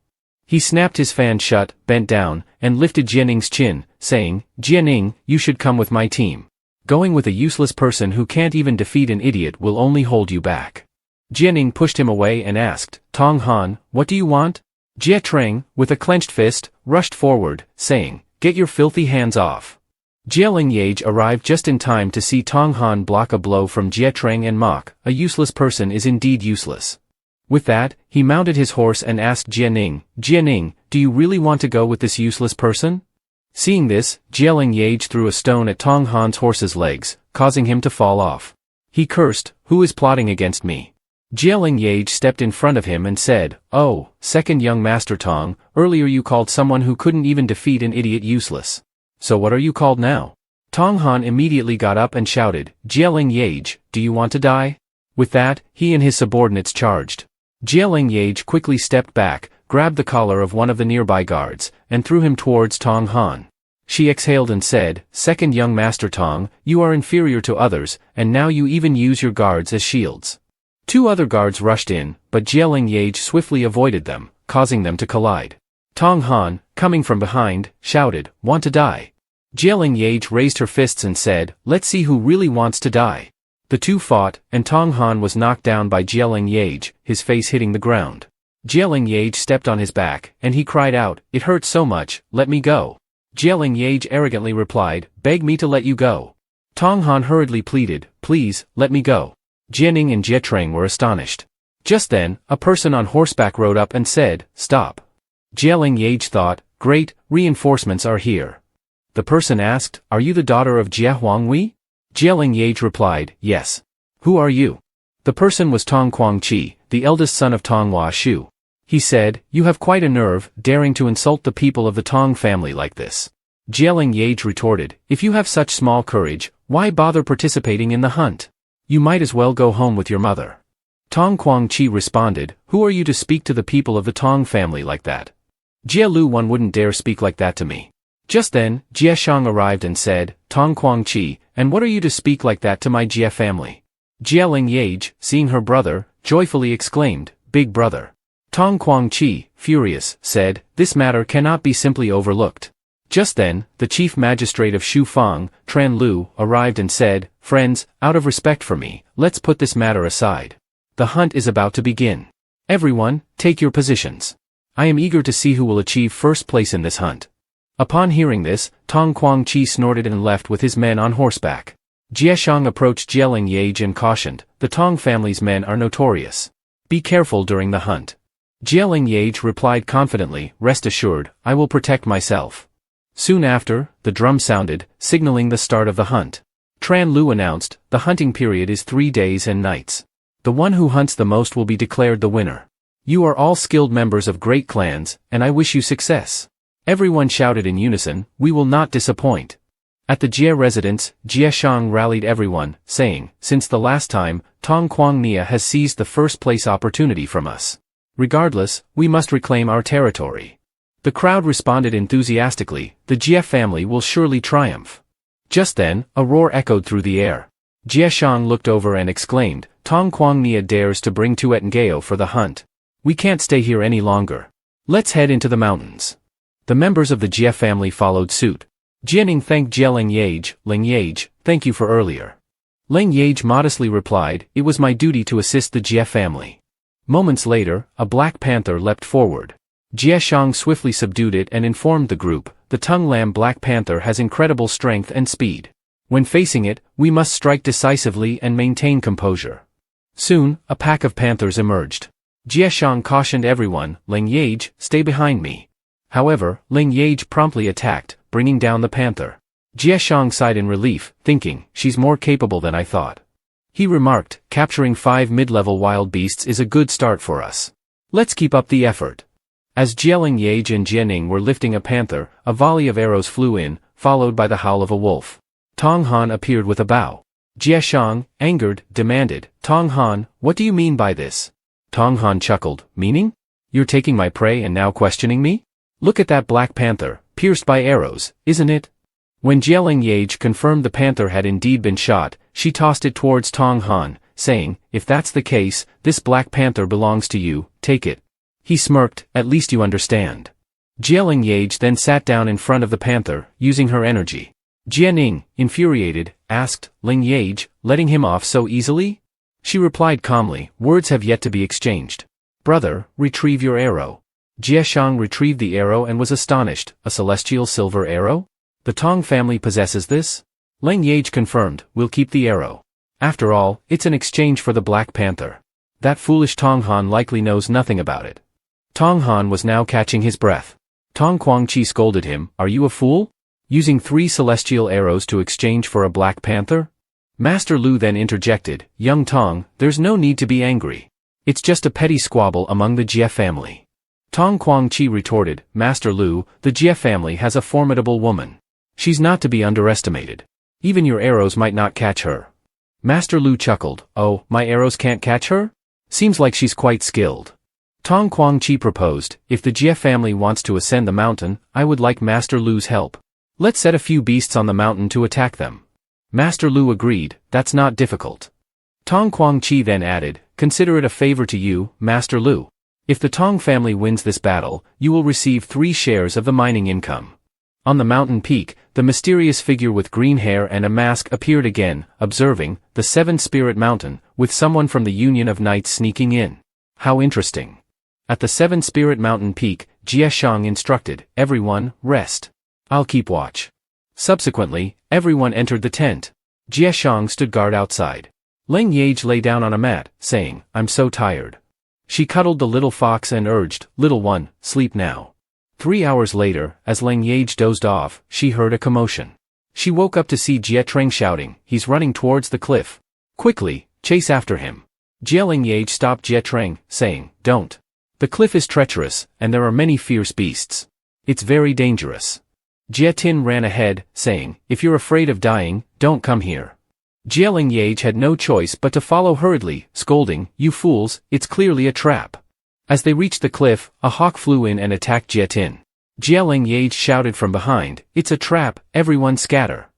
He snapped his fan shut, bent down, and lifted Jie Ning's chin, saying, "Jie Ning, you should come with my team. Going with a useless person who can't even defeat an idiot will only hold you back." Jie Ning pushed him away and asked, "Tong Han, what do you want?" Jie Treng, with a clenched fist, rushed forward, saying, "Get your filthy hands off." Leng Yeaj arrived just in time to see Tong Han block a blow from Jie Treng and mock, "A useless person is indeed useless." With that, he mounted his horse and asked Jianing, "Do you really want to go with this useless person?" Seeing this, Leng Yeaj threw a stone at Tong Han's horse's legs, causing him to fall off. He cursed, "Who is plotting against me?" Leng Yeaj stepped in front of him and said, "Oh, second young master Tong, earlier you called someone who couldn't even defeat an idiot useless. So what are you called now?" Tong Han immediately got up and shouted, "Leng Yeaj, do you want to die?" With that, he and his subordinates charged. Leng Yeaj quickly stepped back, grabbed the collar of one of the nearby guards, and threw him towards Tong Han. She exhaled and said, "Second young master Tong, you are inferior to others, and now you even use your guards as shields." Two other guards rushed in, but Leng Yeaj swiftly avoided them, causing them to collide. Tong Han, coming from behind, shouted, "Want to die?" Leng Yeaj raised her fists and said, "Let's see who really wants to die." The two fought, and Tong Han was knocked down by Leng Yeaj, his face hitting the ground. Leng Yeaj stepped on his back, and he cried out, "It hurts so much, let me go." Leng Yeaj arrogantly replied, "Beg me to let you go." Tong Han hurriedly pleaded, "Please, let me go." Jianing and Jie Treng were astonished. Just then, a person on horseback rode up and said, "Stop." Leng Yeaj thought, "Great, reinforcements are here." The person asked, "Are you the daughter of Jie Huanghui?" Leng Yeaj replied, "Yes." "Who are you?" The person was Tong Guangqi, the eldest son of Tong Hua Shu. He said, "You have quite a nerve, daring to insult the people of the Tong family like this." Leng Yeaj retorted, "If you have such small courage, why bother participating in the hunt? You might as well go home with your mother." Tong Guangqi responded, "Who are you to speak to the people of the Tong family like that? Jie Lu one wouldn't dare speak like that to me." Just then, Jie Shang arrived and said, "Tong Guangqi, and what are you to speak like that to my Jie family?" Leng Yeaj, seeing her brother, joyfully exclaimed, "Big brother." Tong Guangqi, furious, said, "This matter cannot be simply overlooked." Just then, the chief magistrate of Shu Fang, Tran Lu, arrived and said, "Friends, out of respect for me, let's put this matter aside. The hunt is about to begin. Everyone, take your positions. I am eager to see who will achieve first place in this hunt." Upon hearing this, Tong Guangqi snorted and left with his men on horseback. Jie Shang approached Leng Yeaj and cautioned, "The Tong family's men are notorious. Be careful during the hunt." Leng Yeaj replied confidently, "Rest assured, I will protect myself." Soon after, the drum sounded, signaling the start of the hunt. Tran Lu announced, "The hunting period is 3 days and nights. The one who hunts the most will be declared the winner. You are all skilled members of great clans, and I wish you success." Everyone shouted in unison, "We will not disappoint." At the Jie residence, Jie Shang rallied everyone, saying, "Since the last time, Tong Quang Nia has seized the first place opportunity from us. Regardless, we must reclaim our territory." The crowd responded enthusiastically, "The Jie family will surely triumph." Just then, a roar echoed through the air. Jie Shang looked over and exclaimed, "Tong Quang Nia dares to bring Tuet Ngao for the hunt. We can't stay here any longer. Let's head into the mountains." The members of the Jie family followed suit. Jianing thanked Leng Yeaj, "Thank you for earlier." Leng Yeaj modestly replied, "It was my duty to assist the Jie family." Moments later, a black panther leapt forward. Jie Shang swiftly subdued it and informed the group, "The tongue lamb black panther has incredible strength and speed. When facing it, we must strike decisively and maintain composure." Soon, a pack of panthers emerged. Jie Shang cautioned everyone, "Leng Yeaj, stay behind me." However, Leng Yeaj promptly attacked, bringing down the panther. Jie Shang sighed in relief, thinking, "She's more capable than I thought." He remarked, "Capturing 5 mid-level wild beasts is a good start for us. Let's keep up the effort." As Leng Yeaj and Jianing were lifting a panther, a volley of arrows flew in, followed by the howl of a wolf. Tong Han appeared with a bow. Jie Shang, angered, demanded, "Tong Han, what do you mean by this?" Tong Han chuckled, "Meaning? You're taking my prey and now questioning me? Look at that black panther, pierced by arrows, isn't it?" When Leng Yeaj confirmed the panther had indeed been shot, she tossed it towards Tong Han, saying, "If that's the case, this black panther belongs to you, take it." He smirked, "At least you understand." Leng Yeaj then sat down in front of the panther, using her energy. Jianing, infuriated, asked, "Leng Yeaj, letting him off so easily?" She replied calmly, "Words have yet to be exchanged. Brother, retrieve your arrow." Jie Shang retrieved the arrow and was astonished. A celestial silver arrow? The Tong family possesses this? Leng Yeaj confirmed, we'll keep the arrow. After all, it's an exchange for the Black Panther. That foolish Tong Han likely knows nothing about it. Tong Han was now catching his breath. Tong Guangqi scolded him, are you a fool? Using 3 celestial arrows to exchange for a Black Panther? Master Lu then interjected, young Tong, there's no need to be angry. It's just a petty squabble among the Jie family. Tong Guangqi retorted, Master Lu, the Jie family has a formidable woman. She's not to be underestimated. Even your arrows might not catch her. Master Lu chuckled, oh, my arrows can't catch her? Seems like she's quite skilled. Tong Guangqi proposed, if the Jie family wants to ascend the mountain, I would like Master Lu's help. Let's set a few beasts on the mountain to attack them. Master Lu agreed, that's not difficult. Tong Guangqi then added, consider it a favor to you, Master Lu. If the Tong family wins this battle, you will receive 3 shares of the mining income. On the mountain peak, the mysterious figure with green hair and a mask appeared again, observing, the 7-spirit mountain, with someone from the Union of Knights sneaking in. How interesting. At the 7-spirit mountain peak, Jie Shang instructed, everyone, rest. I'll keep watch. Subsequently, everyone entered the tent. Jie Shang stood guard outside. Leng Yeaj lay down on a mat, saying, I'm so tired. She cuddled the little fox and urged, little one, sleep now. 3 hours later, as Leng Yeaj dozed off, she heard a commotion. She woke up to see Jie Treng shouting, he's running towards the cliff. Quickly, chase after him. Leng Yeaj stopped Jie Treng, saying, don't. The cliff is treacherous, and there are many fierce beasts. It's very dangerous. Jie Tin ran ahead, saying, if you're afraid of dying, don't come here. Leng Yeaj had no choice but to follow hurriedly, scolding, you fools, it's clearly a trap. As they reached the cliff, a hawk flew in and attacked Jie Tin. Leng Yeaj shouted from behind, it's a trap, everyone scatter.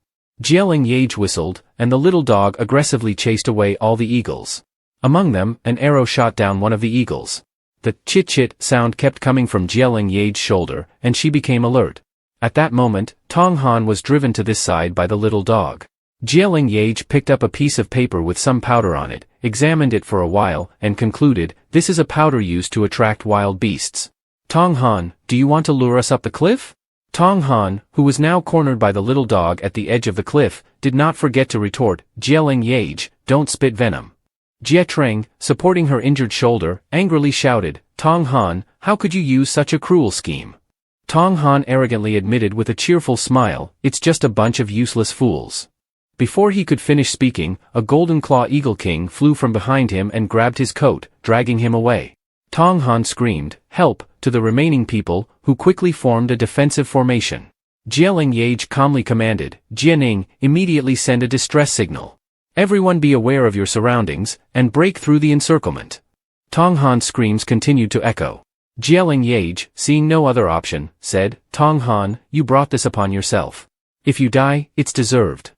Leng Yeaj whistled, and the little dog aggressively chased away all the eagles. Among them, an arrow shot down one of the eagles. The chit-chit sound kept coming from Leng Yeaj's shoulder, and she became alert. At that moment, Tong Han was driven to this side by the little dog. Leng Yeaj picked up a piece of paper with some powder on it, examined it for a while, and concluded, this is a powder used to attract wild beasts. Tong Han, do you want to lure us up the cliff? Tong Han, who was now cornered by the little dog at the edge of the cliff, did not forget to retort, Leng Yeaj, don't spit venom. Jie Treng, supporting her injured shoulder, angrily shouted, Tong Han, how could you use such a cruel scheme? Tong Han arrogantly admitted with a cheerful smile, it's just a bunch of useless fools. Before he could finish speaking, a golden claw eagle king flew from behind him and grabbed his coat, dragging him away. Tong Han screamed, help, to the remaining people, who quickly formed a defensive formation. Leng Yeaj calmly commanded, Jianing, immediately send a distress signal. Everyone be aware of your surroundings, and break through the encirclement. Tong Han's screams continued to echo. Leng Yeaj, seeing no other option, said, Tong Han, you brought this upon yourself. If you die, it's deserved.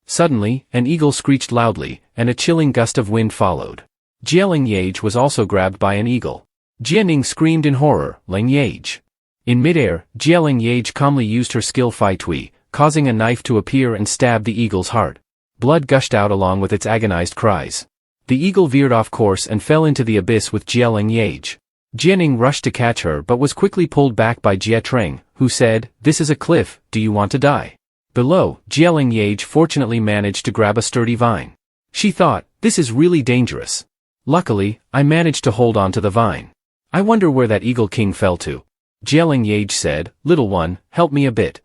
Suddenly, an eagle screeched loudly, and a chilling gust of wind followed. Leng Yeaj was also grabbed by an eagle. Jianing screamed in horror, Leng Yeaj. In midair, Leng Yeaj calmly used her skill Fai Tui, causing a knife to appear and stab the eagle's heart. Blood gushed out along with its agonized cries. The eagle veered off course and fell into the abyss with Leng Yeaj. Jianing rushed to catch her but was quickly pulled back by Jie Treng, who said, this is a cliff, do you want to die? Below, Leng Yeaj fortunately managed to grab a sturdy vine. She thought, this is really dangerous. Luckily, I managed to hold on to the vine. I wonder where that eagle king fell to. Leng Yeaj said, little one, help me a bit.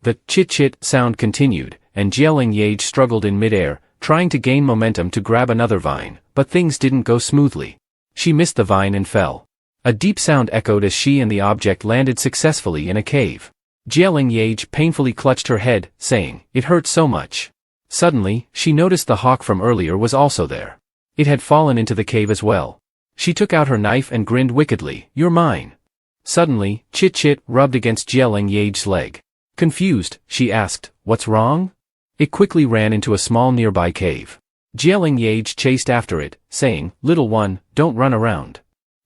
The chit-chit sound continued, and Leng Yeaj struggled in midair, trying to gain momentum to grab another vine, but things didn't go smoothly. She missed the vine and fell. A deep sound echoed as she and the object landed successfully in a cave. Leng Yeaj painfully clutched her head, saying, it hurt so much. Suddenly, she noticed the hawk from earlier was also there. It had fallen into the cave as well. She took out her knife and grinned wickedly, you're mine. Suddenly, Chit-Chit rubbed against Leng Yeaj's leg. Confused, she asked, what's wrong? It quickly ran into a small nearby cave. Leng Yeaj chased after it, saying, little one, don't run around.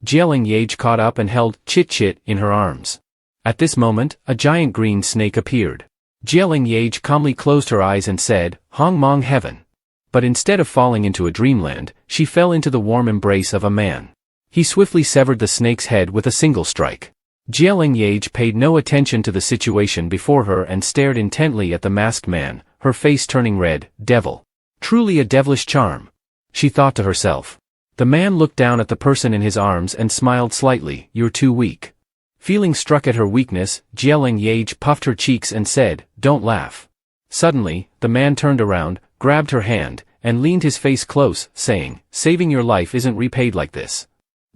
Leng Yeaj caught up and held Chit-Chit in her arms. At this moment, a giant green snake appeared. Leng Yeaj calmly closed her eyes and said, Hong Mong heaven. But instead of falling into a dreamland, she fell into the warm embrace of a man. He swiftly severed the snake's head with a single strike. Leng Yeaj paid no attention to the situation before her and stared intently at the masked man, her face turning red. Devil. Truly a devilish charm, she thought to herself. The man looked down at the person in his arms and smiled slightly. You're too weak. Feeling struck at her weakness, Leng Yeaj puffed her cheeks and said, don't laugh. Suddenly, the man turned around, grabbed her hand, and leaned his face close, saying, saving your life isn't repaid like this.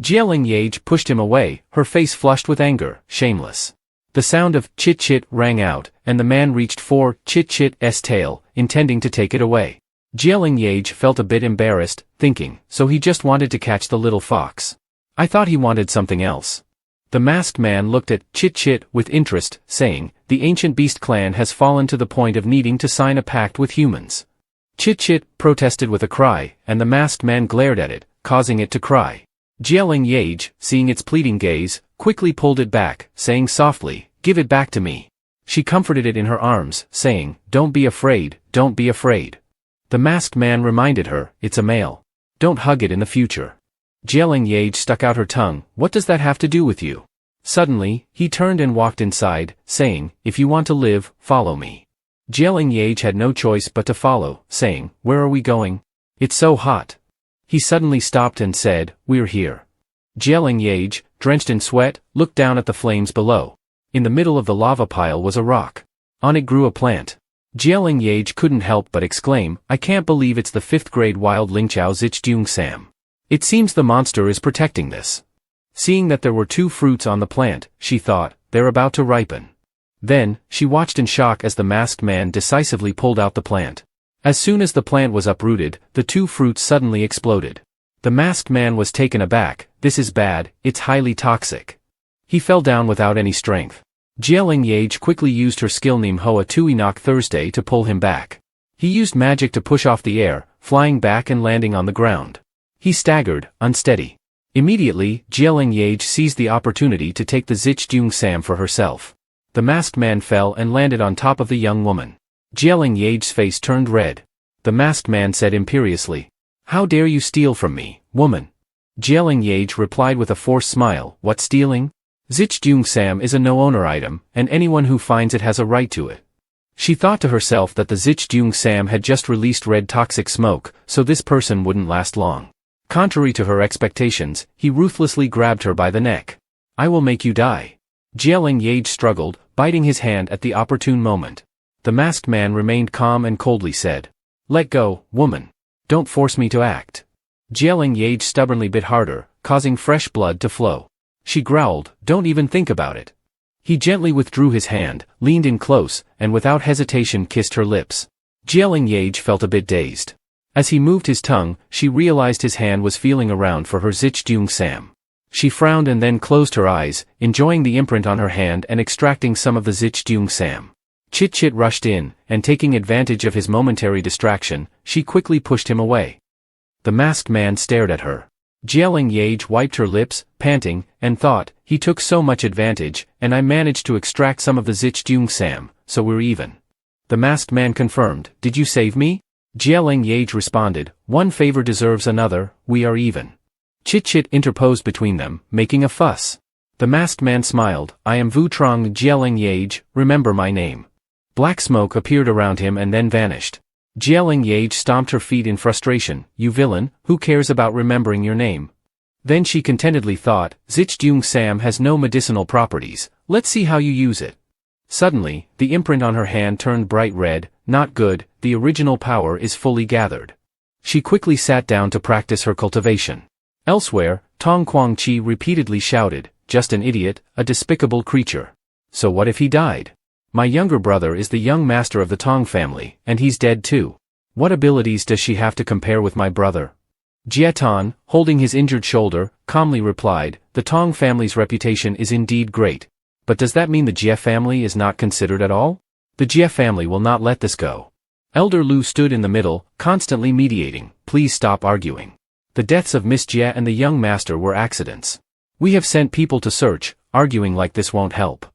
Leng Yeaj pushed him away, her face flushed with anger. Shameless. The sound of chit-chit rang out, and the man reached for chit-chit's tail, intending to take it away. Leng Yeaj felt a bit embarrassed, thinking, so he just wanted to catch the little fox. I thought he wanted something else. The masked man looked at Chit-Chit with interest, saying, the ancient beast clan has fallen to the point of needing to sign a pact with humans. Chit-Chit protested with a cry, and the masked man glared at it, causing it to cry. Leng Yeaj, seeing its pleading gaze, quickly pulled it back, saying softly, give it back to me. She comforted it in her arms, saying, don't be afraid, don't be afraid. The masked man reminded her, it's a male. Don't hug it in the future. Leng Yeaj stuck out her tongue, what does that have to do with you? Suddenly, he turned and walked inside, saying, if you want to live, follow me. Leng Yeaj had no choice but to follow, saying, where are we going? It's so hot. He suddenly stopped and said, we're here. Leng Yeaj, drenched in sweat, looked down at the flames below. In the middle of the lava pile was a rock. On it grew a plant. Leng Yeaj couldn't help but exclaim, I can't believe it's the 5th grade wild Lingqiao Zichjung Sam. It seems the monster is protecting this. Seeing that there were 2 fruits on the plant, she thought, they're about to ripen. Then, she watched in shock as the masked man decisively pulled out the plant. As soon as the plant was uprooted, the 2 fruits suddenly exploded. The masked man was taken aback, this is bad, it's highly toxic. He fell down without any strength. Leng Yeaj quickly used her skill Nim Hoa Tuinok Thursday to pull him back. He used magic to push off the air, flying back and landing on the ground. He staggered, unsteady. Immediately, Leng Yeaj seized the opportunity to take the Zichjung Sam for herself. The masked man fell and landed on top of the young woman. Leng Yeaj's face turned red. The masked man said imperiously, how dare you steal from me, woman? Leng Yeaj replied with a forced smile, what stealing? Zichjung Sam is a no-owner item, and anyone who finds it has a right to it. She thought to herself that the Zichjung Sam had just released red toxic smoke, so this person wouldn't last long. Contrary to her expectations, he ruthlessly grabbed her by the neck. I will make you die. Leng Yeaj struggled, biting his hand at the opportune moment. The masked man remained calm and coldly said, let go, woman. Don't force me to act. Leng Yeaj stubbornly bit harder, causing fresh blood to flow. She growled, don't even think about it. He gently withdrew his hand, leaned in close, and without hesitation kissed her lips. Leng Yeaj felt a bit dazed. As he moved his tongue, she realized his hand was feeling around for her Zichjung Sam. She frowned and then closed her eyes, enjoying the imprint on her hand and extracting some of the Zichjung Sam. Chit-Chit rushed in, and taking advantage of his momentary distraction, she quickly pushed him away. The masked man stared at her. Leng Yeaj wiped her lips, panting, and thought, he took so much advantage, and I managed to extract some of the Zichjung Sam, so we're even. The masked man confirmed, did you save me? Leng Yeaj responded, one favor deserves another, we are even. Chit-Chit interposed between them, making a fuss. The masked man smiled, I am Vutrong Leng Yeaj, remember my name. Black smoke appeared around him and then vanished. Leng Yeaj stomped her feet in frustration, you villain, who cares about remembering your name? Then she contentedly thought, Zichjung Sam has no medicinal properties, let's see how you use it. Suddenly, the imprint on her hand turned bright red, not good, the original power is fully gathered. She quickly sat down to practice her cultivation. Elsewhere, Tong Guangqi repeatedly shouted, just an idiot, a despicable creature. So what if he died? My younger brother is the young master of the Tong family, and he's dead too. What abilities does she have to compare with my brother? Jietan, holding his injured shoulder, calmly replied, the Tong family's reputation is indeed great. But does that mean the Jie family is not considered at all? The Jie family will not let this go. Elder Lu stood in the middle, constantly mediating, please stop arguing. The deaths of Miss Jie and the young master were accidents. We have sent people to search, arguing like this won't help.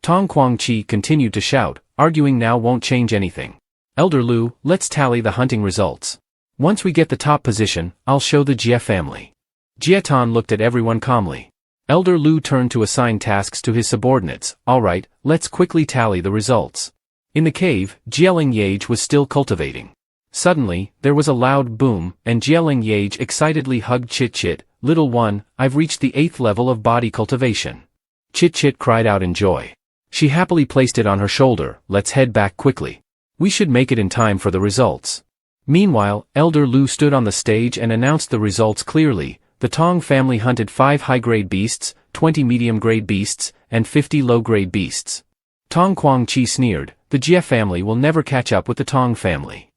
Tong Guangqi continued to shout, arguing now won't change anything. Elder Lu, let's tally the hunting results. Once we get the top position, I'll show the Jie family. Jietan looked at everyone calmly. Elder Lu turned to assign tasks to his subordinates. Alright, let's quickly tally the results. In the cave, Leng Yeaj was still cultivating. Suddenly, there was a loud boom, and Leng Yeaj excitedly hugged Chit-Chit. Little one, I've reached the 8th level of body cultivation. Chit-Chit cried out in joy. She happily placed it on her shoulder. Let's head back quickly. We should make it in time for the results. Meanwhile, Elder Lu stood on the stage and announced the results clearly. The Tong family hunted 5 high-grade beasts, 20 medium-grade beasts, and 50 low-grade beasts. Tong Guangqi sneered, the Jie family will never catch up with the Tong family.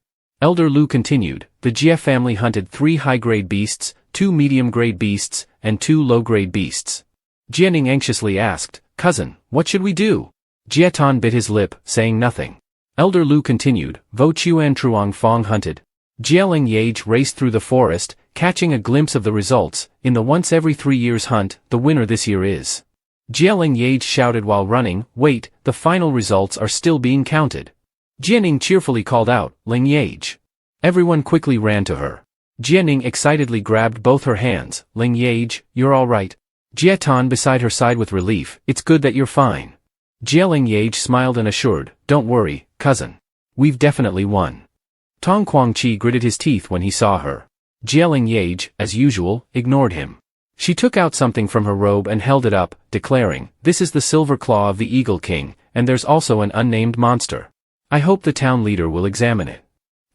Elder Lu continued, the Jie family hunted 3 high-grade beasts, 2 medium-grade beasts, and 2 low-grade beasts. Jianing anxiously asked, cousin, what should we do? Jie Tan bit his lip, saying nothing. Elder Lu continued, Vo Chuan Truong Fong hunted. Leng Yeaj raced through the forest, catching a glimpse of the results. In the once every 3 years hunt, the winner this year is. Leng Yeaj shouted while running, wait, the final results are still being counted. Jianing cheerfully called out, Leng Yeaj. Everyone quickly ran to her. Jianing excitedly grabbed both her hands, Leng Yeaj, you're all right. Jie Tan beside her sighed with relief, it's good that you're fine. Leng Yeaj smiled and assured, don't worry, cousin. We've definitely won. Tong Guangqi gritted his teeth when he saw her. Leng Yeaj, as usual, ignored him. She took out something from her robe and held it up, declaring, this is the silver claw of the Eagle King, and there's also an unnamed monster. I hope the town leader will examine it.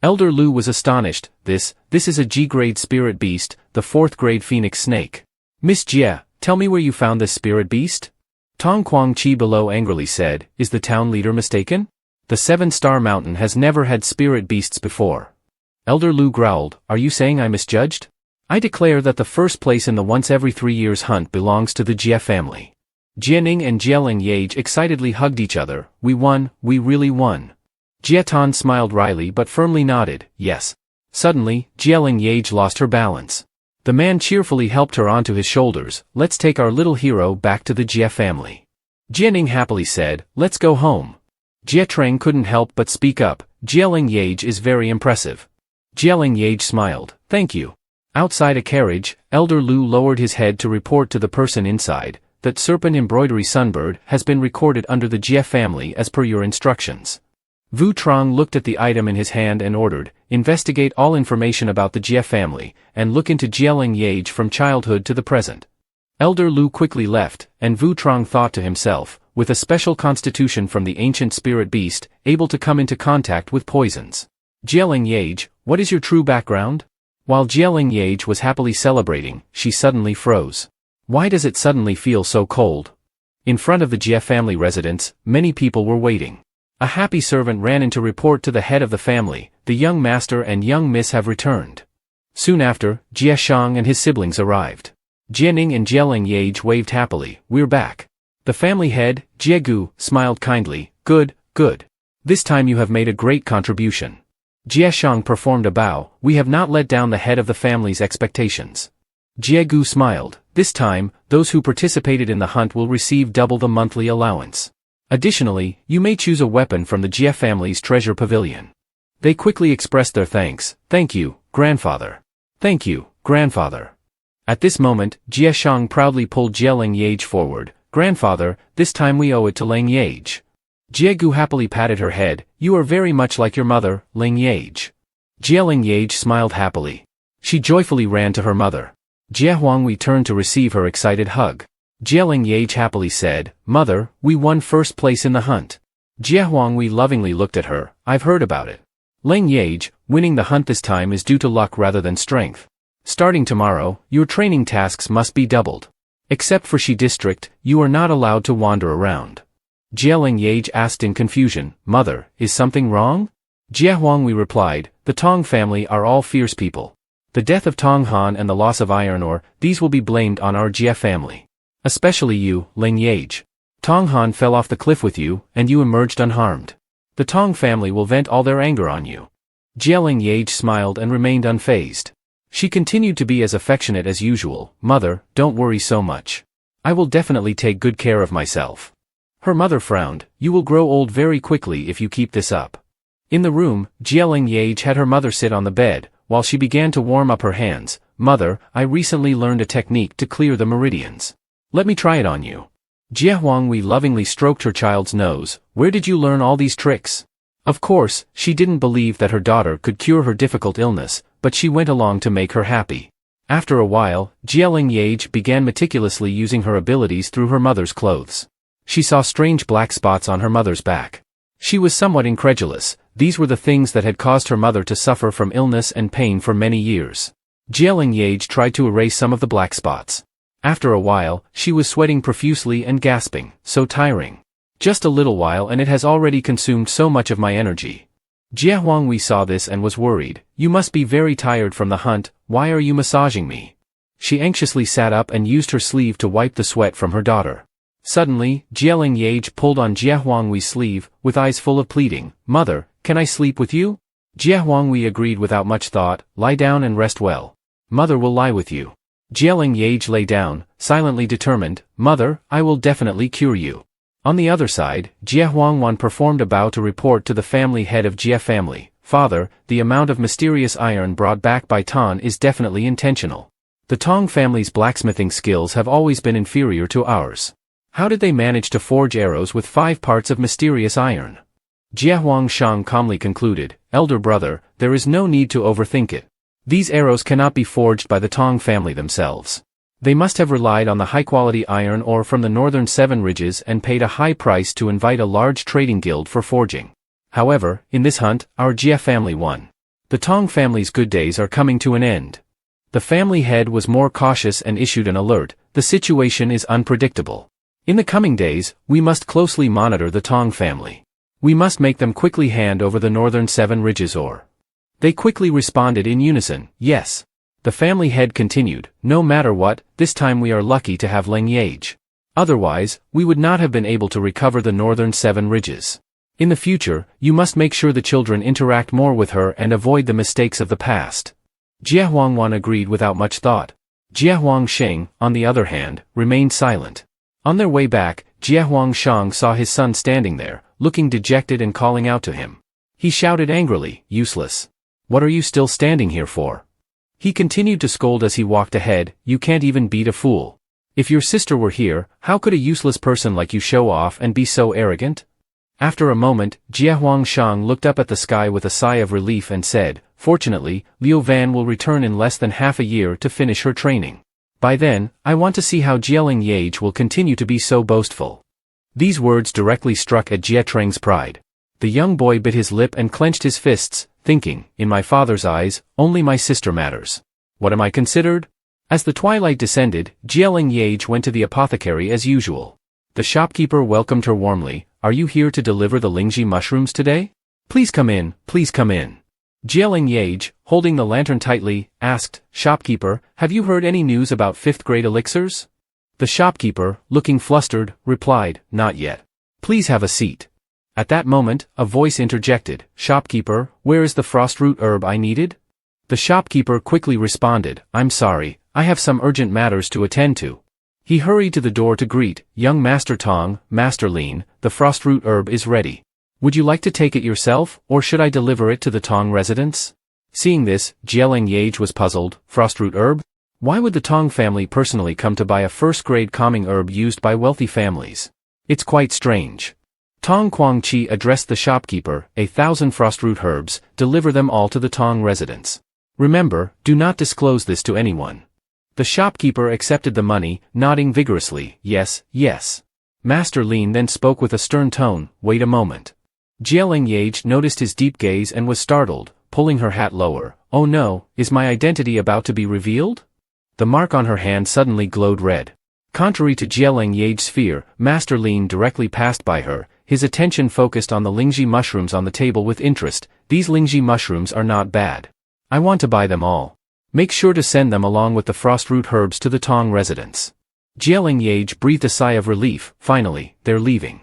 Elder Lu was astonished, this is a G-grade spirit beast, the 4th grade phoenix snake. Miss Jie, tell me where you found this spirit beast? Tong Guangqi below angrily said, is the town leader mistaken? The 7-star mountain has never had spirit beasts before. Elder Lu growled, are you saying I misjudged? I declare that the first place in the once every 3 years hunt belongs to the Jie family. Jianing and Leng Yeaj excitedly hugged each other, we won, we really won. Jie Tan smiled wryly but firmly nodded, yes. Suddenly, Leng Yeaj lost her balance. The man cheerfully helped her onto his shoulders, let's take our little hero back to the Jie family. Jianing happily said, let's go home. Jie Trang couldn't help but speak up, Leng Yeaj is very impressive. Leng Yeaj smiled, thank you. Outside a carriage, Elder Lu lowered his head to report to the person inside, that serpent embroidery sunbird has been recorded under the Jie family as per your instructions. Vu Trong looked at the item in his hand and ordered, investigate all information about the Jie family, and look into Leng Yeaj from childhood to the present. Elder Lu quickly left, and Vu Trong thought to himself, with a special constitution from the ancient spirit beast, able to come into contact with poisons. Leng Yeaj, what is your true background? While Leng Yeaj was happily celebrating, she suddenly froze. Why does it suddenly feel so cold? In front of the Jie family residence, many people were waiting. A happy servant ran in to report to the head of the family, the young master and young miss have returned. Soon after, Jie Shang and his siblings arrived. Jianing and Leng Yeaj waved happily, we're back. The family head, Jie Gu, smiled kindly, good, good. This time you have made a great contribution. Jie Shang performed a bow, we have not let down the head of the family's expectations. Jie Gu smiled, this time, those who participated in the hunt will receive double the monthly allowance. Additionally, you may choose a weapon from the Jie family's treasure pavilion. They quickly expressed their thanks, thank you, grandfather. Thank you, grandfather. At this moment, Jie Shang proudly pulled Leng Yeaj forward, grandfather, this time we owe it to Leng Yeaj. Jie Gu happily patted her head, you are very much like your mother, Leng Yeaj. Leng Yeaj smiled happily. She joyfully ran to her mother. Jie Huangwei turned to receive her excited hug. Leng Yeaj happily said, mother, we won first place in the hunt. Jie Huangwei lovingly looked at her, I've heard about it. Leng Yeaj, winning the hunt this time is due to luck rather than strength. Starting tomorrow, your training tasks must be doubled. Except for Shi district, you are not allowed to wander around. Leng Yeaj asked in confusion, mother, is something wrong? Jie Huangwei replied, the Tong family are all fierce people. The death of Tong Han and the loss of iron ore, these will be blamed on our Jie family. Especially you, Leng Yeaj. Tong Han fell off the cliff with you, and you emerged unharmed. The Tong family will vent all their anger on you. Leng Yeaj smiled and remained unfazed. She continued to be as affectionate as usual, mother, don't worry so much. I will definitely take good care of myself. Her mother frowned, you will grow old very quickly if you keep this up. In the room, Leng Yeaj had her mother sit on the bed, while she began to warm up her hands. Mother, I recently learned a technique to clear the meridians. Let me try it on you. Jie Huanghui lovingly stroked her child's nose. Where did you learn all these tricks? Of course, she didn't believe that her daughter could cure her difficult illness, but she went along to make her happy. After a while, Leng Yeaj began meticulously using her abilities through her mother's clothes. She saw strange black spots on her mother's back. She was somewhat incredulous. These were the things that had caused her mother to suffer from illness and pain for many years. Leng Yeaj tried to erase some of the black spots. After a while, she was sweating profusely and gasping, so tiring. Just a little while and it has already consumed so much of my energy. Jie Huanghui saw this and was worried. You must be very tired from the hunt, why are you massaging me? She anxiously sat up and used her sleeve to wipe the sweat from her daughter. Suddenly, Leng Yeaj pulled on Jie Huanghui's sleeve, with eyes full of pleading. Mother, can I sleep with you? Jie Huanghui agreed without much thought. Lie down and rest well. Mother will lie with you. Leng Yeaj lay down, silently determined. Mother, I will definitely cure you. On the other side, Jie Huangwan performed a bow to report to the family head of Jie family. Father, the amount of mysterious iron brought back by Tan is definitely intentional. The Tong family's blacksmithing skills have always been inferior to ours. How did they manage to forge arrows with 5 parts of mysterious iron? Jie Huangshang calmly concluded, Elder brother, there is no need to overthink it. These arrows cannot be forged by the Tong family themselves. They must have relied on the high-quality iron ore from the northern 7 ridges and paid a high price to invite a large trading guild for forging. However, in this hunt, our Jie family won. The Tong family's good days are coming to an end. The family head was more cautious and issued an alert. The situation is unpredictable. In the coming days, we must closely monitor the Tong family. We must make them quickly hand over the northern 7 ridges ore. They quickly responded in unison, yes. The family head continued, no matter what, this time we are lucky to have Leng Yeaj. Otherwise, we would not have been able to recover the northern 7 ridges. In the future, you must make sure the children interact more with her and avoid the mistakes of the past. Jie Huangwan agreed without much thought. Jie Huangsheng, on the other hand, remained silent. On their way back, Jie Huangshang saw his son standing there, looking dejected and calling out to him. He shouted angrily, useless. What are you still standing here for? He continued to scold as he walked ahead, you can't even beat a fool. If your sister were here, how could a useless person like you show off and be so arrogant? After a moment, Jie Huangshang looked up at the sky with a sigh of relief and said, fortunately, Liu Van will return in less than half a year to finish her training. By then, I want to see how Leng Yeaj will continue to be so boastful. These words directly struck at Jie Treng's pride. The young boy bit his lip and clenched his fists, thinking, in my father's eyes, only my sister matters. What am I considered? As the twilight descended, Leng Yeaj went to the apothecary as usual. The shopkeeper welcomed her warmly. Are you here to deliver the Lingji mushrooms today? Please come in, please come in. Leng Yeaj, holding the lantern tightly, asked, shopkeeper, have you heard any news about 5th grade elixirs? The shopkeeper, looking flustered, replied, not yet. Please have a seat. At that moment, a voice interjected, shopkeeper, where is the frostroot herb I needed? The shopkeeper quickly responded, I'm sorry, I have some urgent matters to attend to. He hurried to the door to greet, young Master Tong, Master Lin, the frostroot herb is ready. Would you like to take it yourself, or should I deliver it to the Tong residents? Seeing this, Leng Yeaj was puzzled, frostroot herb? Why would the Tong family personally come to buy a first-grade calming herb used by wealthy families? It's quite strange. Tong Guangqi addressed the shopkeeper, 1,000 frostroot herbs, deliver them all to the Tong residents. Remember, do not disclose this to anyone. The shopkeeper accepted the money, nodding vigorously, yes, yes. Master Lin then spoke with a stern tone, wait a moment. Leng Yeaj noticed his deep gaze and was startled, pulling her hat lower, oh no, is my identity about to be revealed? The mark on her hand suddenly glowed red. Contrary to Leng Yeaj's fear, Master Lin directly passed by her, his attention focused on the Lingji mushrooms on the table with interest. These Lingji mushrooms are not bad. I want to buy them all. Make sure to send them along with the frostroot herbs to the Tong residents. Leng Yeaj breathed a sigh of relief, finally, they're leaving.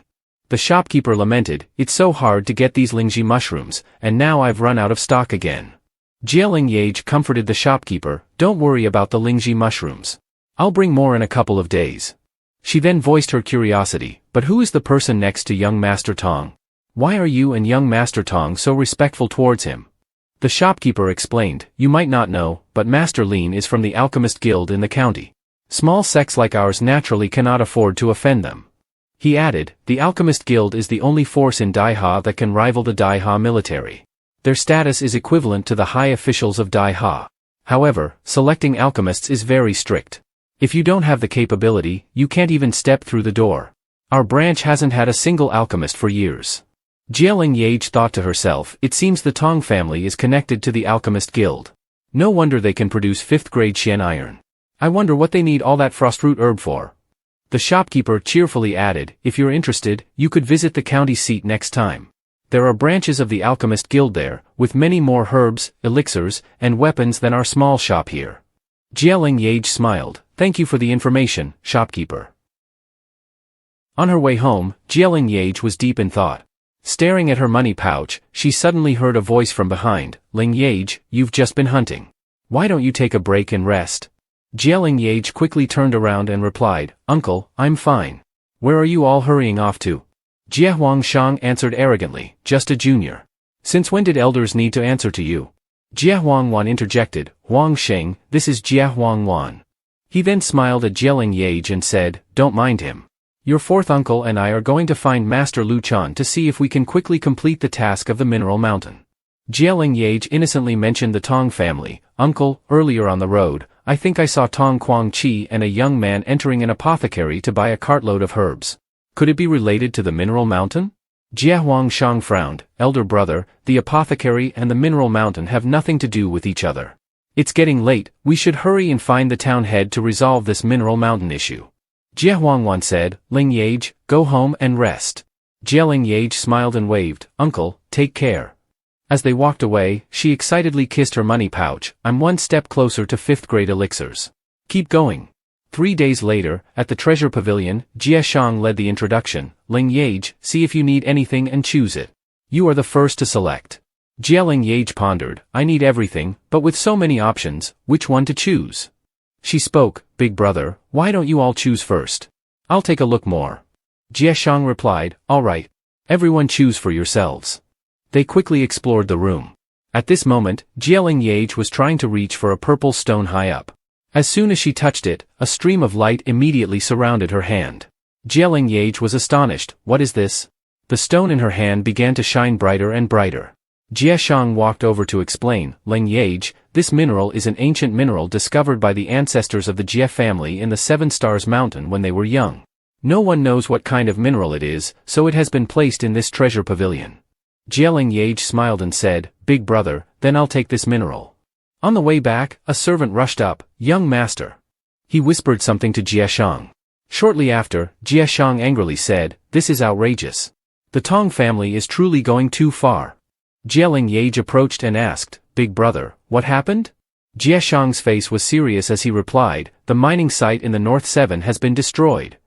The shopkeeper lamented, it's so hard to get these Lingji mushrooms, and now I've run out of stock again. Leng Yeaj comforted the shopkeeper, don't worry about the Lingji mushrooms. I'll bring more in a couple of days. She then voiced her curiosity, but who is the person next to young Master Tong? Why are you and young Master Tong so respectful towards him? The shopkeeper explained, you might not know, but Master Lin is from the Alchemist Guild in the county. Small sects like ours naturally cannot afford to offend them. He added, the Alchemist Guild is the only force in Daiha that can rival the Daiha military. Their status is equivalent to the high officials of Daiha. However, selecting alchemists is very strict. If you don't have the capability, you can't even step through the door. Our branch hasn't had a single alchemist for years. Leng Yeaj thought to herself, it seems the Tong family is connected to the Alchemist Guild. No wonder they can produce 5th grade Shen iron. I wonder what they need all that frostroot herb for. The shopkeeper cheerfully added, if you're interested, you could visit the county seat next time. There are branches of the Alchemist Guild there, with many more herbs, elixirs, and weapons than our small shop here. Leng Yeaj smiled, thank you for the information, shopkeeper. On her way home, Leng Yeaj was deep in thought. Staring at her money pouch, she suddenly heard a voice from behind, Leng Yeaj, you've just been hunting. Why don't you take a break and rest? Leng Yeaj quickly turned around and replied, Uncle, I'm fine. Where are you all hurrying off to? Jie Huangshang answered arrogantly, just a junior. Since when did elders need to answer to you? Jie Huangwan interjected, Huang Sheng, this is Jie Huangwan. He then smiled at Leng Yeaj and said, don't mind him. Your fourth uncle and I are going to find Master Lu Chan to see if we can quickly complete the task of the Mineral Mountain. Leng Yeaj innocently mentioned the Tong family. Uncle, earlier on the road, I think I saw Tong Quang-chi and a young man entering an apothecary to buy a cartload of herbs. Could it be related to the Mineral Mountain? Jie Huangshang frowned, elder brother, the apothecary and the Mineral Mountain have nothing to do with each other. It's getting late, we should hurry and find the town head to resolve this Mineral Mountain issue. Jie Huangwan said, Leng Yeaj, go home and rest. Leng Yeaj smiled and waved, Uncle, take care. As they walked away, she excitedly kissed her money pouch, I'm one step closer to 5th grade elixirs. Keep going. 3 days later, at the treasure pavilion, Jie Shang led the introduction, Leng Yeaj, see if you need anything and choose it. You are the first to select. Leng Yeaj pondered, I need everything, but with so many options, which one to choose? She spoke, Big brother, why don't you all choose first? I'll take a look more. Jie Shang replied, all right. Everyone choose for yourselves. They quickly explored the room. At this moment, Leng Yeaj was trying to reach for a purple stone high up. As soon as she touched it, a stream of light immediately surrounded her hand. Leng Yeaj was astonished, what is this? The stone in her hand began to shine brighter and brighter. Jie Shang walked over to explain, Leng Yeaj, this mineral is an ancient mineral discovered by the ancestors of the Jie family in the 7 Stars Mountain when they were young. No one knows what kind of mineral it is, so it has been placed in this treasure pavilion. Leng Yeaj smiled and said, Big brother, then I'll take this mineral. On the way back, a servant rushed up, young master. He whispered something to Jie Shang. Shortly after, Jie Shang angrily said, this is outrageous. The Tong family is truly going too far. Leng Yeaj approached and asked, Big brother, what happened? Jie Shang's face was serious as he replied, the mining site in the North 7 has been destroyed.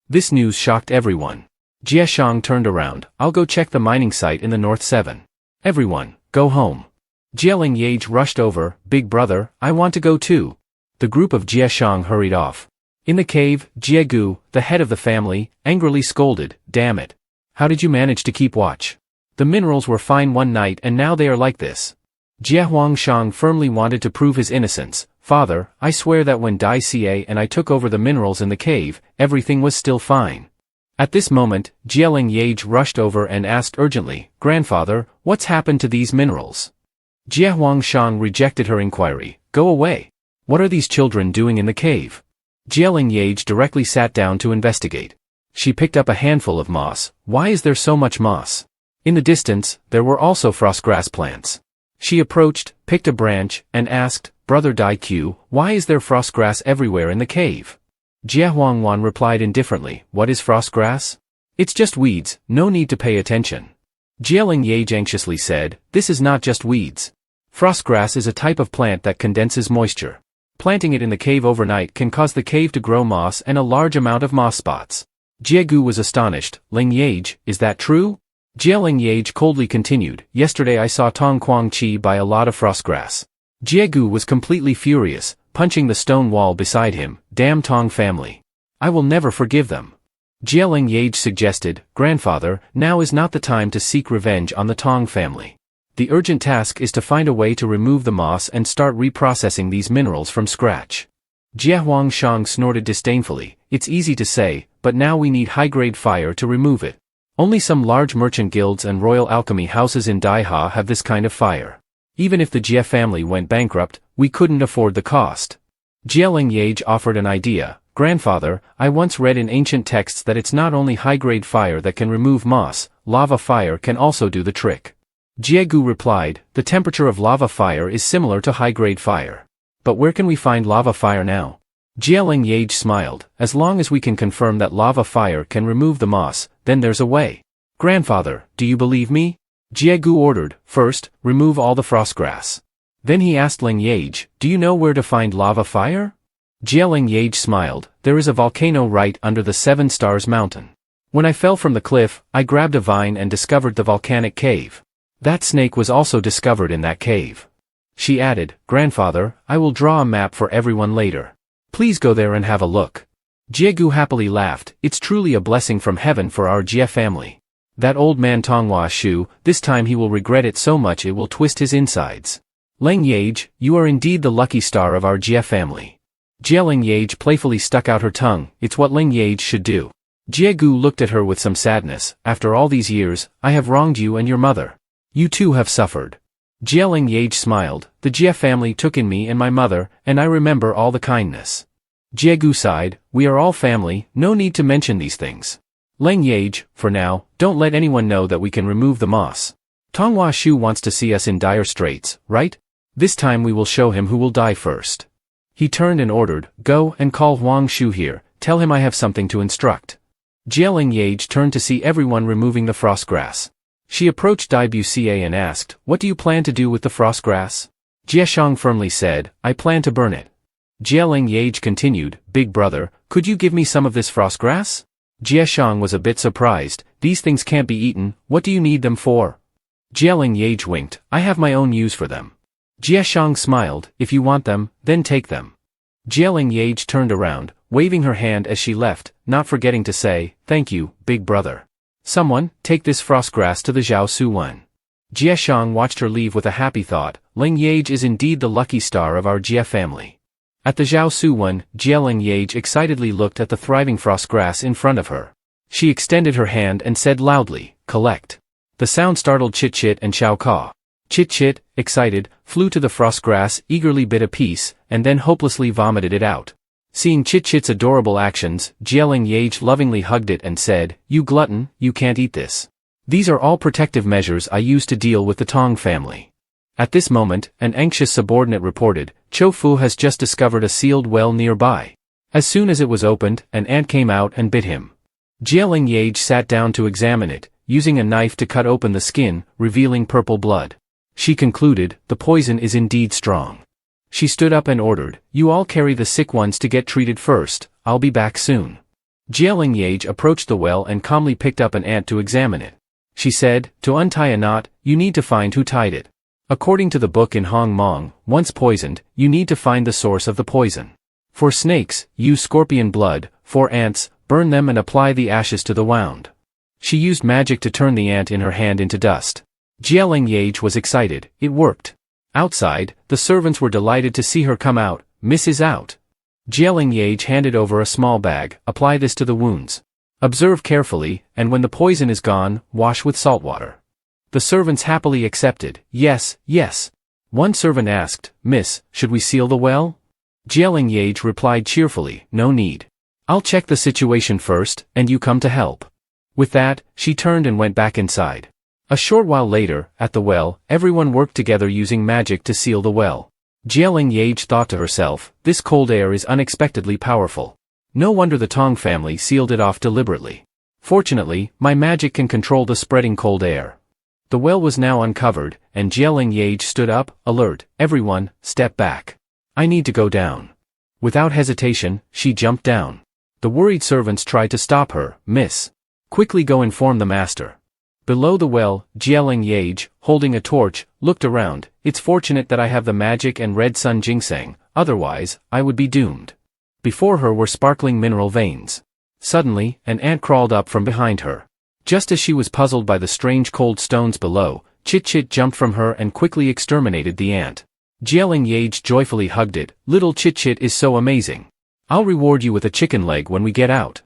This news shocked everyone. Jie Shang turned around, I'll go check the mining site in the North 7. Everyone, go home. Leng Yeaj rushed over, Big brother, I want to go too. The group of Jie Shang hurried off. In the cave, Jie Gu, the head of the family, angrily scolded, damn it. How did you manage to keep watch? The minerals were fine one night and now they are like this. Jie Huangshang firmly wanted to prove his innocence. Father, I swear that when Dai Xie and I took over the minerals in the cave, everything was still fine. At this moment, Leng Yeaj rushed over and asked urgently, Grandfather, what's happened to these minerals? Jie Huangshang rejected her inquiry, go away. What are these children doing in the cave? Leng Yeaj directly sat down to investigate. She picked up a handful of moss. Why is there so much moss? In the distance, there were also frostgrass plants. She approached, picked a branch, and asked, Brother Dai Q, why is there frostgrass everywhere in the cave? Jie Huangwan replied indifferently, what is frostgrass? It's just weeds, no need to pay attention. Leng Yeaj anxiously said, this is not just weeds. Frostgrass is a type of plant that condenses moisture. Planting it in the cave overnight can cause the cave to grow moss and a large amount of moss spots. Jie Gu was astonished, Leng Yeaj, is that true? Leng Yeaj coldly continued, yesterday I saw Tong Quang-chi buy a lot of frostgrass. Jie Gu was completely furious, punching the stone wall beside him, damn Tong family. I will never forgive them. Leng Yeaj suggested, Grandfather, now is not the time to seek revenge on the Tong family. The urgent task is to find a way to remove the moss and start reprocessing these minerals from scratch. Jie Huangshang snorted disdainfully. It's easy to say, but now we need high-grade fire to remove it. Only some large merchant guilds and royal alchemy houses in Daiha have this kind of fire. Even if the Jie family went bankrupt, we couldn't afford the cost. Leng Yeaj offered an idea. Grandfather, I once read in ancient texts that it's not only high-grade fire that can remove moss, lava fire can also do the trick. Jie Gu replied, the temperature of lava fire is similar to high-grade fire. But where can we find lava fire now? Leng Yeaj smiled, as long as we can confirm that lava fire can remove the moss, then there's a way. Grandfather, do you believe me? Jie Gu ordered, first, remove all the frost grass. Then he asked Leng Yeaj, do you know where to find lava fire? Leng Yeaj smiled, there is a volcano right under the 7 Stars mountain. When I fell from the cliff, I grabbed a vine and discovered the volcanic cave. That snake was also discovered in that cave. She added, Grandfather, I will draw a map for everyone later. Please go there and have a look. Jie Gu happily laughed, it's truly a blessing from heaven for our Jie family. That old man Tonghua Shu, this time he will regret it so much it will twist his insides. Leng Yeaj, you are indeed the lucky star of our Jie family. Leng Yeaj playfully stuck out her tongue, it's what Leng Yeaj should do. Jie Gu looked at her with some sadness, after all these years, I have wronged you and your mother. You too have suffered. Leng Yeaj smiled, the Jie family took in me and my mother, and I remember all the kindness. Jie Gu sighed, we are all family, no need to mention these things. Leng Yeaj, for now, don't let anyone know that we can remove the moss. Tonghua Shu wants to see us in dire straits, right? This time we will show him who will die first. He turned and ordered, go and call Huang Shu here, tell him I have something to instruct. Leng Yeaj turned to see everyone removing the frost grass. She approached Dai Bucie and asked, what do you plan to do with the frost grass? Jie Shang firmly said, I plan to burn it. Leng Yeaj continued, big brother, could you give me some of this frost grass? Jie Shang was a bit surprised, these things can't be eaten, what do you need them for? Leng Yeaj winked, I have my own use for them. Jie Shang smiled, if you want them, then take them. Leng Yeaj turned around, waving her hand as she left, not forgetting to say, thank you, big brother. Someone, take this frost grass to the Zhao Su Wen. Jie Shang watched her leave with a happy thought, Leng Yeaj is indeed the lucky star of our Jie family. At the Zhao Su Wen, Leng Yeaj excitedly looked at the thriving frost grass in front of her. She extended her hand and said loudly, collect. The sound startled Chit Chit and Xiao Ka. Chit Chit, excited, flew to the frost grass, eagerly bit a piece, and then hopelessly vomited it out. Seeing Chit Chit's adorable actions, Leng Yeaj lovingly hugged it and said, you glutton, you can't eat this. These are all protective measures I use to deal with the Tong family. At this moment, an anxious subordinate reported, Cho Fu has just discovered a sealed well nearby. As soon as it was opened, an ant came out and bit him. Leng Yeaj sat down to examine it, using a knife to cut open the skin, revealing purple blood. She concluded, the poison is indeed strong. She stood up and ordered, you all carry the sick ones to get treated first, I'll be back soon. Leng Yeaj approached the well and calmly picked up an ant to examine it. She said, to untie a knot, you need to find who tied it. According to the book in Hong Mong, once poisoned, you need to find the source of the poison. For snakes, use scorpion blood, for ants, burn them and apply the ashes to the wound. She used magic to turn the ant in her hand into dust. Leng Yeaj was excited, it worked. Outside, the servants were delighted to see her come out, Miss is out. Leng Yeaj handed over a small bag, apply this to the wounds. Observe carefully, and when the poison is gone, wash with salt water. The servants happily accepted, yes, yes. One servant asked, Miss, should we seal the well? Leng Yeaj replied cheerfully, no need. I'll check the situation first, and you come to help. With that, she turned and went back inside. A short while later, at the well, everyone worked together using magic to seal the well. Leng Yeaj thought to herself, this cold air is unexpectedly powerful. No wonder the Tong family sealed it off deliberately. Fortunately, my magic can control the spreading cold air. The well was now uncovered, and Leng Yeaj stood up, alert, everyone, step back. I need to go down. Without hesitation, she jumped down. The worried servants tried to stop her, Miss. Quickly go inform the master. Below the well, Leng Yeaj, holding a torch, looked around, it's fortunate that I have the magic and red sun ginseng, otherwise, I would be doomed. Before her were sparkling mineral veins. Suddenly, an ant crawled up from behind her. Just as she was puzzled by the strange cold stones below, Chit Chit jumped from her and quickly exterminated the ant. Leng Yeaj joyfully hugged it. Little Chit-Chit is so amazing. I'll reward you with a chicken leg when we get out.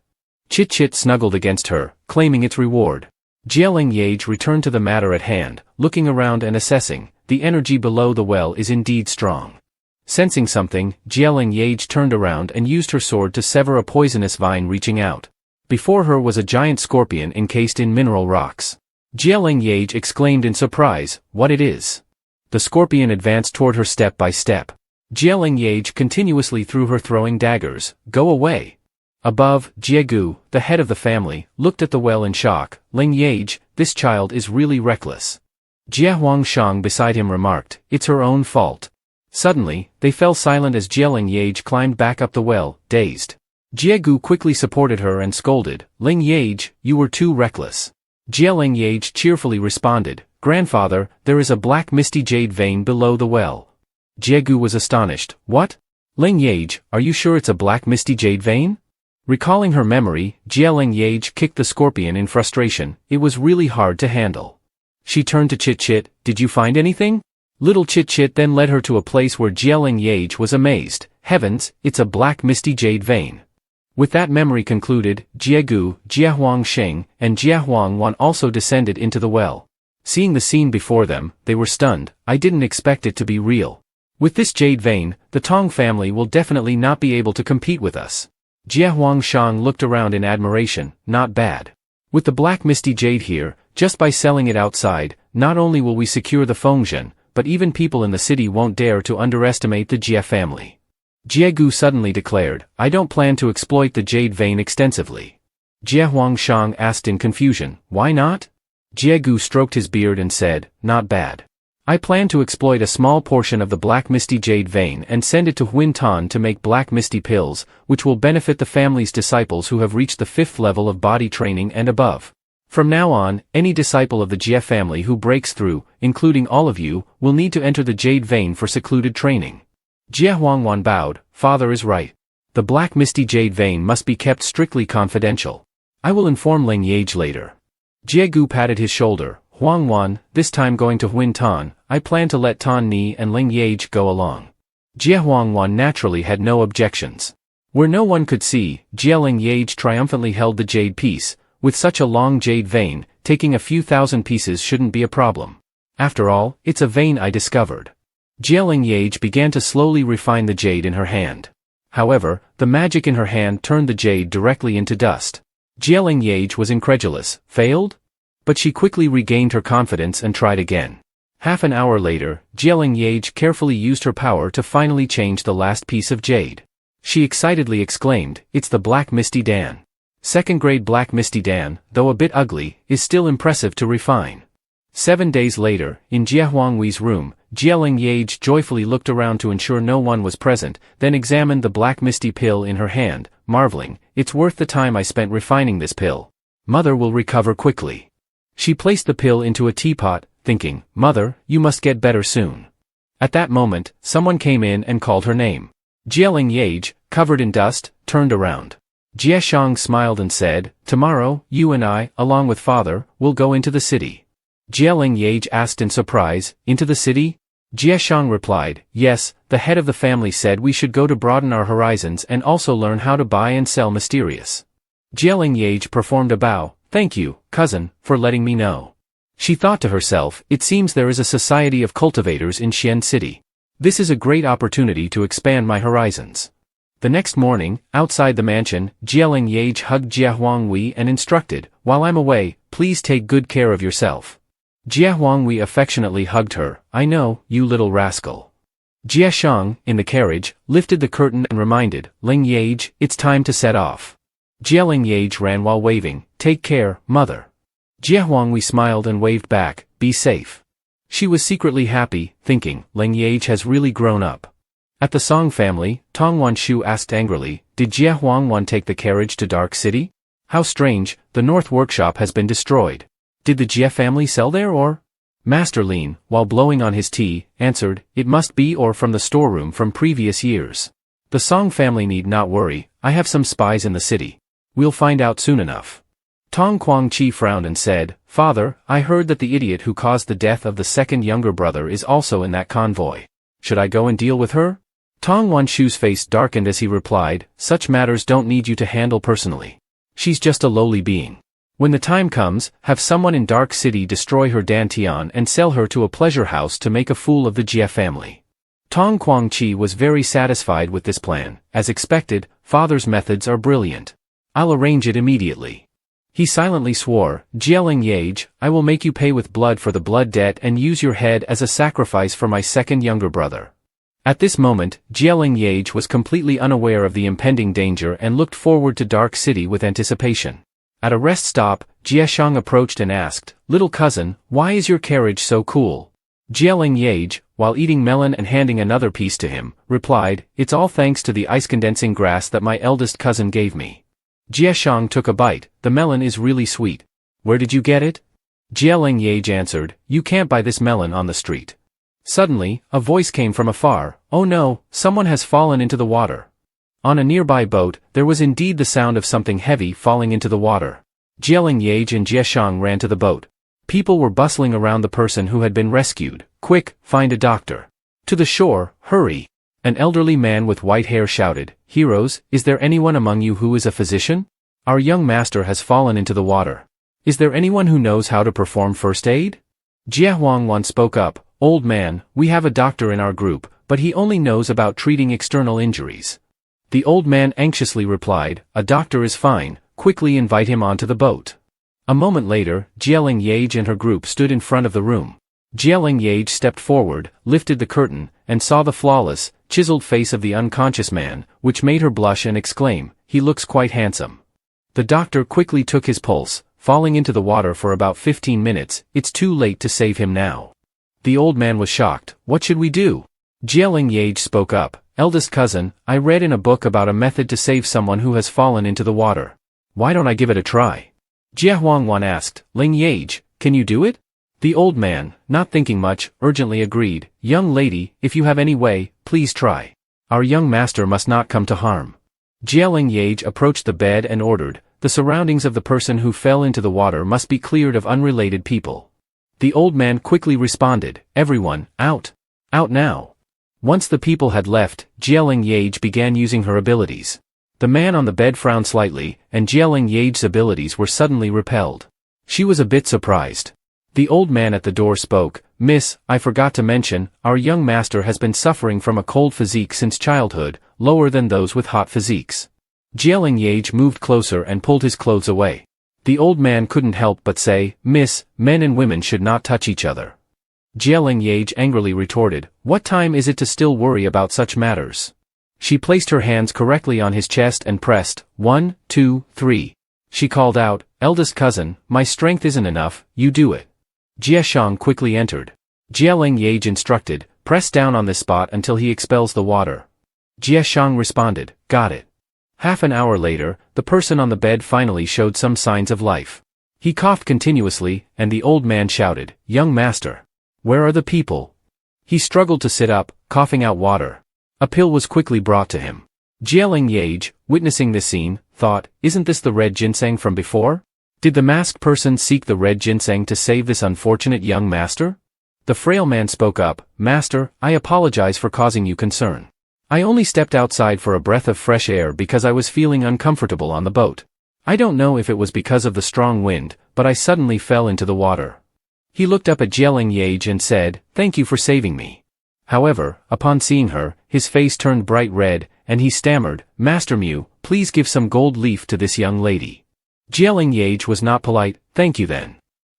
Chit-Chit snuggled against her, claiming its reward. Leng Yeaj returned to the matter at hand, looking around and assessing. The energy below the well is indeed strong. Sensing something, Leng Yeaj turned around and used her sword to sever a poisonous vine reaching out. Before her was a giant scorpion encased in mineral rocks. Leng Yeaj exclaimed in surprise, "What it is?" The scorpion advanced toward her step by step. Leng Yeaj continuously threw her throwing daggers. "Go away." Above, Jiegu, the head of the family, looked at the well in shock. "Leng Yeaj, this child is really reckless." Jie Huangshang beside him remarked, "It's her own fault." Suddenly, they fell silent as Leng Yeaj climbed back up the well, dazed. Jiegu quickly supported her and scolded, "Leng Yeaj, you were too reckless." Leng Yeaj cheerfully responded, "Grandfather, there is a black misty jade vein below the well." Jiegu was astonished. "What? Leng Yeaj, are you sure it's a black misty jade vein?" Recalling her memory, Leng Yeaj kicked the scorpion in frustration. It was really hard to handle. She turned to Chit-Chit, "Did you find anything?" Little Chit-Chit then led her to a place where Leng Yeaj was amazed. "Heavens, it's a black misty jade vein." With that memory concluded, Jiegu, Jie Huangsheng, and Jie Huangwan also descended into the well. Seeing the scene before them, they were stunned. "I didn't expect it to be real. With this jade vein, the Tong family will definitely not be able to compete with us." Jie Huangshang looked around in admiration. "Not bad. With the black misty jade here, just by selling it outside, not only will we secure the Fengzhen, but even people in the city won't dare to underestimate the Jie family." Jiegu suddenly declared, "I don't plan to exploit the jade vein extensively." Jie Huangshang asked in confusion, "Why not?" Jiegu stroked his beard and said, "Not bad. I plan to exploit a small portion of the black misty jade vein and send it to Huintan to make black misty pills, which will benefit the family's disciples who have reached the 5th level of body training and above. From now on, any disciple of the Jie family who breaks through, including all of you, will need to enter the jade vein for secluded training." Jie Huangwan bowed. "Father is right. The black misty jade vein must be kept strictly confidential. I will inform Leng Yeaj later." Jiegu patted his shoulder. "Huangwan, this time going to Huintan, I plan to let Tan Ni and Leng Yeaj go along." Jie Huangwan naturally had no objections. Where no one could see, Leng Yeaj triumphantly held the jade piece. With such a long jade vein, taking a few thousand pieces shouldn't be a problem. After all, it's a vein I discovered. Leng Yeaj began to slowly refine the jade in her hand. However, the magic in her hand turned the jade directly into dust. Leng Yeaj was incredulous. "Failed?" But she quickly regained her confidence and tried again. Half an hour later, Leng Yeaj carefully used her power to finally change the last piece of jade. She excitedly exclaimed, "It's the Black Misty Dan." Second-grade Black Misty Dan, though a bit ugly, is still impressive to refine. 7 days later, in Jie Huangwei's room, Leng Yeaj joyfully looked around to ensure no one was present, then examined the black misty pill in her hand, marveling, "It's worth the time I spent refining this pill. Mother will recover quickly." She placed the pill into a teapot, thinking, "Mother, you must get better soon." At that moment, someone came in and called her name. Leng Yeaj, covered in dust, turned around. Jie Shang smiled and said, "Tomorrow, you and I, along with father, will go into the city." Leng Yeaj asked in surprise, "Into the city?" Jie Shang replied, "Yes, the head of the family said we should go to broaden our horizons and also learn how to buy and sell mysterious." Leng Yeaj performed a bow. "Thank you, cousin, for letting me know." She thought to herself, "It seems there is a society of cultivators in Xian City. This is a great opportunity to expand my horizons." The next morning, outside the mansion, Leng Yeaj hugged Jie Huangwei and instructed, "While I'm away, please take good care of yourself." Jie Huangwei affectionately hugged her. "I know, you little rascal." Jie Shang, in the carriage, lifted the curtain and reminded, "Leng Yeaj, it's time to set off." Leng Yeaj ran while waving, "Take care, mother." Jie Huangwei smiled and waved back, "Be safe." She was secretly happy, thinking, Leng Yeaj has really grown up. At the Song family, Tong Wanshu asked angrily, "Did Jie Huangwan take the carriage to Dark City? How strange, the North Workshop has been destroyed. Did the Jie family sell there or?" Master Lin, while blowing on his tea, answered, "It must be or from the storeroom from previous years. The Song family need not worry, I have some spies in the city. We'll find out soon enough." Tong Guangqi frowned and said, "Father, I heard that the idiot who caused the death of the second younger brother is also in that convoy." should I go and deal with her? Tong Wanshu's face darkened as he replied, such matters don't need you to handle personally. She's just a lowly being. When the time comes, have someone in Dark City destroy her dantian and sell her to a pleasure house to make a fool of the Jie family. Tong Guangqi was very satisfied with this plan. As expected, father's methods are brilliant. I'll arrange it immediately. He silently swore, Leng Yeaj, I will make you pay with blood for the blood debt and use your head as a sacrifice for my second younger brother. At this moment, Leng Yeaj was completely unaware of the impending danger and looked forward to Dark City with anticipation. At a rest stop, Jieshang approached and asked, little cousin, why is your carriage so cool? Leng Yeaj, while eating melon and handing another piece to him, replied, it's all thanks to the ice-condensing grass that my eldest cousin gave me. Jieshang took a bite, the melon is really sweet. Where did you get it? Leng Yeaj answered, you can't buy this melon on the street. Suddenly, a voice came from afar, oh no, someone has fallen into the water. On a nearby boat, there was indeed the sound of something heavy falling into the water. Leng Yeaj and Jieshang ran to the boat. People were bustling around the person who had been rescued. Quick, find a doctor. To the shore, hurry. An elderly man with white hair shouted, heroes, is there anyone among you who is a physician? Our young master has fallen into the water. Is there anyone who knows how to perform first aid? Jie Huangwan spoke up, old man, we have a doctor in our group, but he only knows about treating external injuries. The old man anxiously replied, a doctor is fine, quickly invite him onto the boat. A moment later, Leng Yeaj and her group stood in front of the room. Leng Yeaj stepped forward, lifted the curtain, and saw the flawless, chiseled face of the unconscious man, which made her blush and exclaim, he looks quite handsome. The doctor quickly took his pulse, falling into the water for about 15 minutes, it's too late to save him now. The old man was shocked, what should we do? Leng Yeaj spoke up, eldest cousin, I read in a book about a method to save someone who has fallen into the water. Why don't I give it a try? Jie Huangwan asked, Leng Yeaj, can you do it? The old man, not thinking much, urgently agreed, young lady, if you have any way, please try. Our young master must not come to harm. Leng Yeaj approached the bed and ordered, the surroundings of the person who fell into the water must be cleared of unrelated people. The old man quickly responded, everyone, out. Out now. Once the people had left, Leng Yeaj began using her abilities. The man on the bed frowned slightly, and Leng Yeaj's abilities were suddenly repelled. She was a bit surprised. The old man at the door spoke, Miss, I forgot to mention, our young master has been suffering from a cold physique since childhood, lower than those with hot physiques. Leng Yeaj moved closer and pulled his clothes away. The old man couldn't help but say, Miss, men and women should not touch each other. Leng Yeaj angrily retorted, what time is it to still worry about such matters? She placed her hands correctly on his chest and pressed, 1, 2, 3. She called out, eldest cousin, my strength isn't enough, you do it. Jieshang quickly entered. Leng Yeaj instructed, press down on this spot until he expels the water. Jieshang responded, got it. Half an hour later, the person on the bed finally showed some signs of life. He coughed continuously, and the old man shouted, young master. Where are the people? He struggled to sit up, coughing out water. A pill was quickly brought to him. Leng Yeaj, witnessing this scene, thought, isn't this the red ginseng from before? Did the masked person seek the red ginseng to save this unfortunate young master? The frail man spoke up, Master, I apologize for causing you concern. I only stepped outside for a breath of fresh air because I was feeling uncomfortable on the boat. I don't know if it was because of the strong wind, but I suddenly fell into the water. He looked up at Leng Yeaj and said, thank you for saving me. However, upon seeing her, his face turned bright red, and he stammered, Master Mu, please give some gold leaf to this young lady. Leng Yeaj was not polite, thank you then.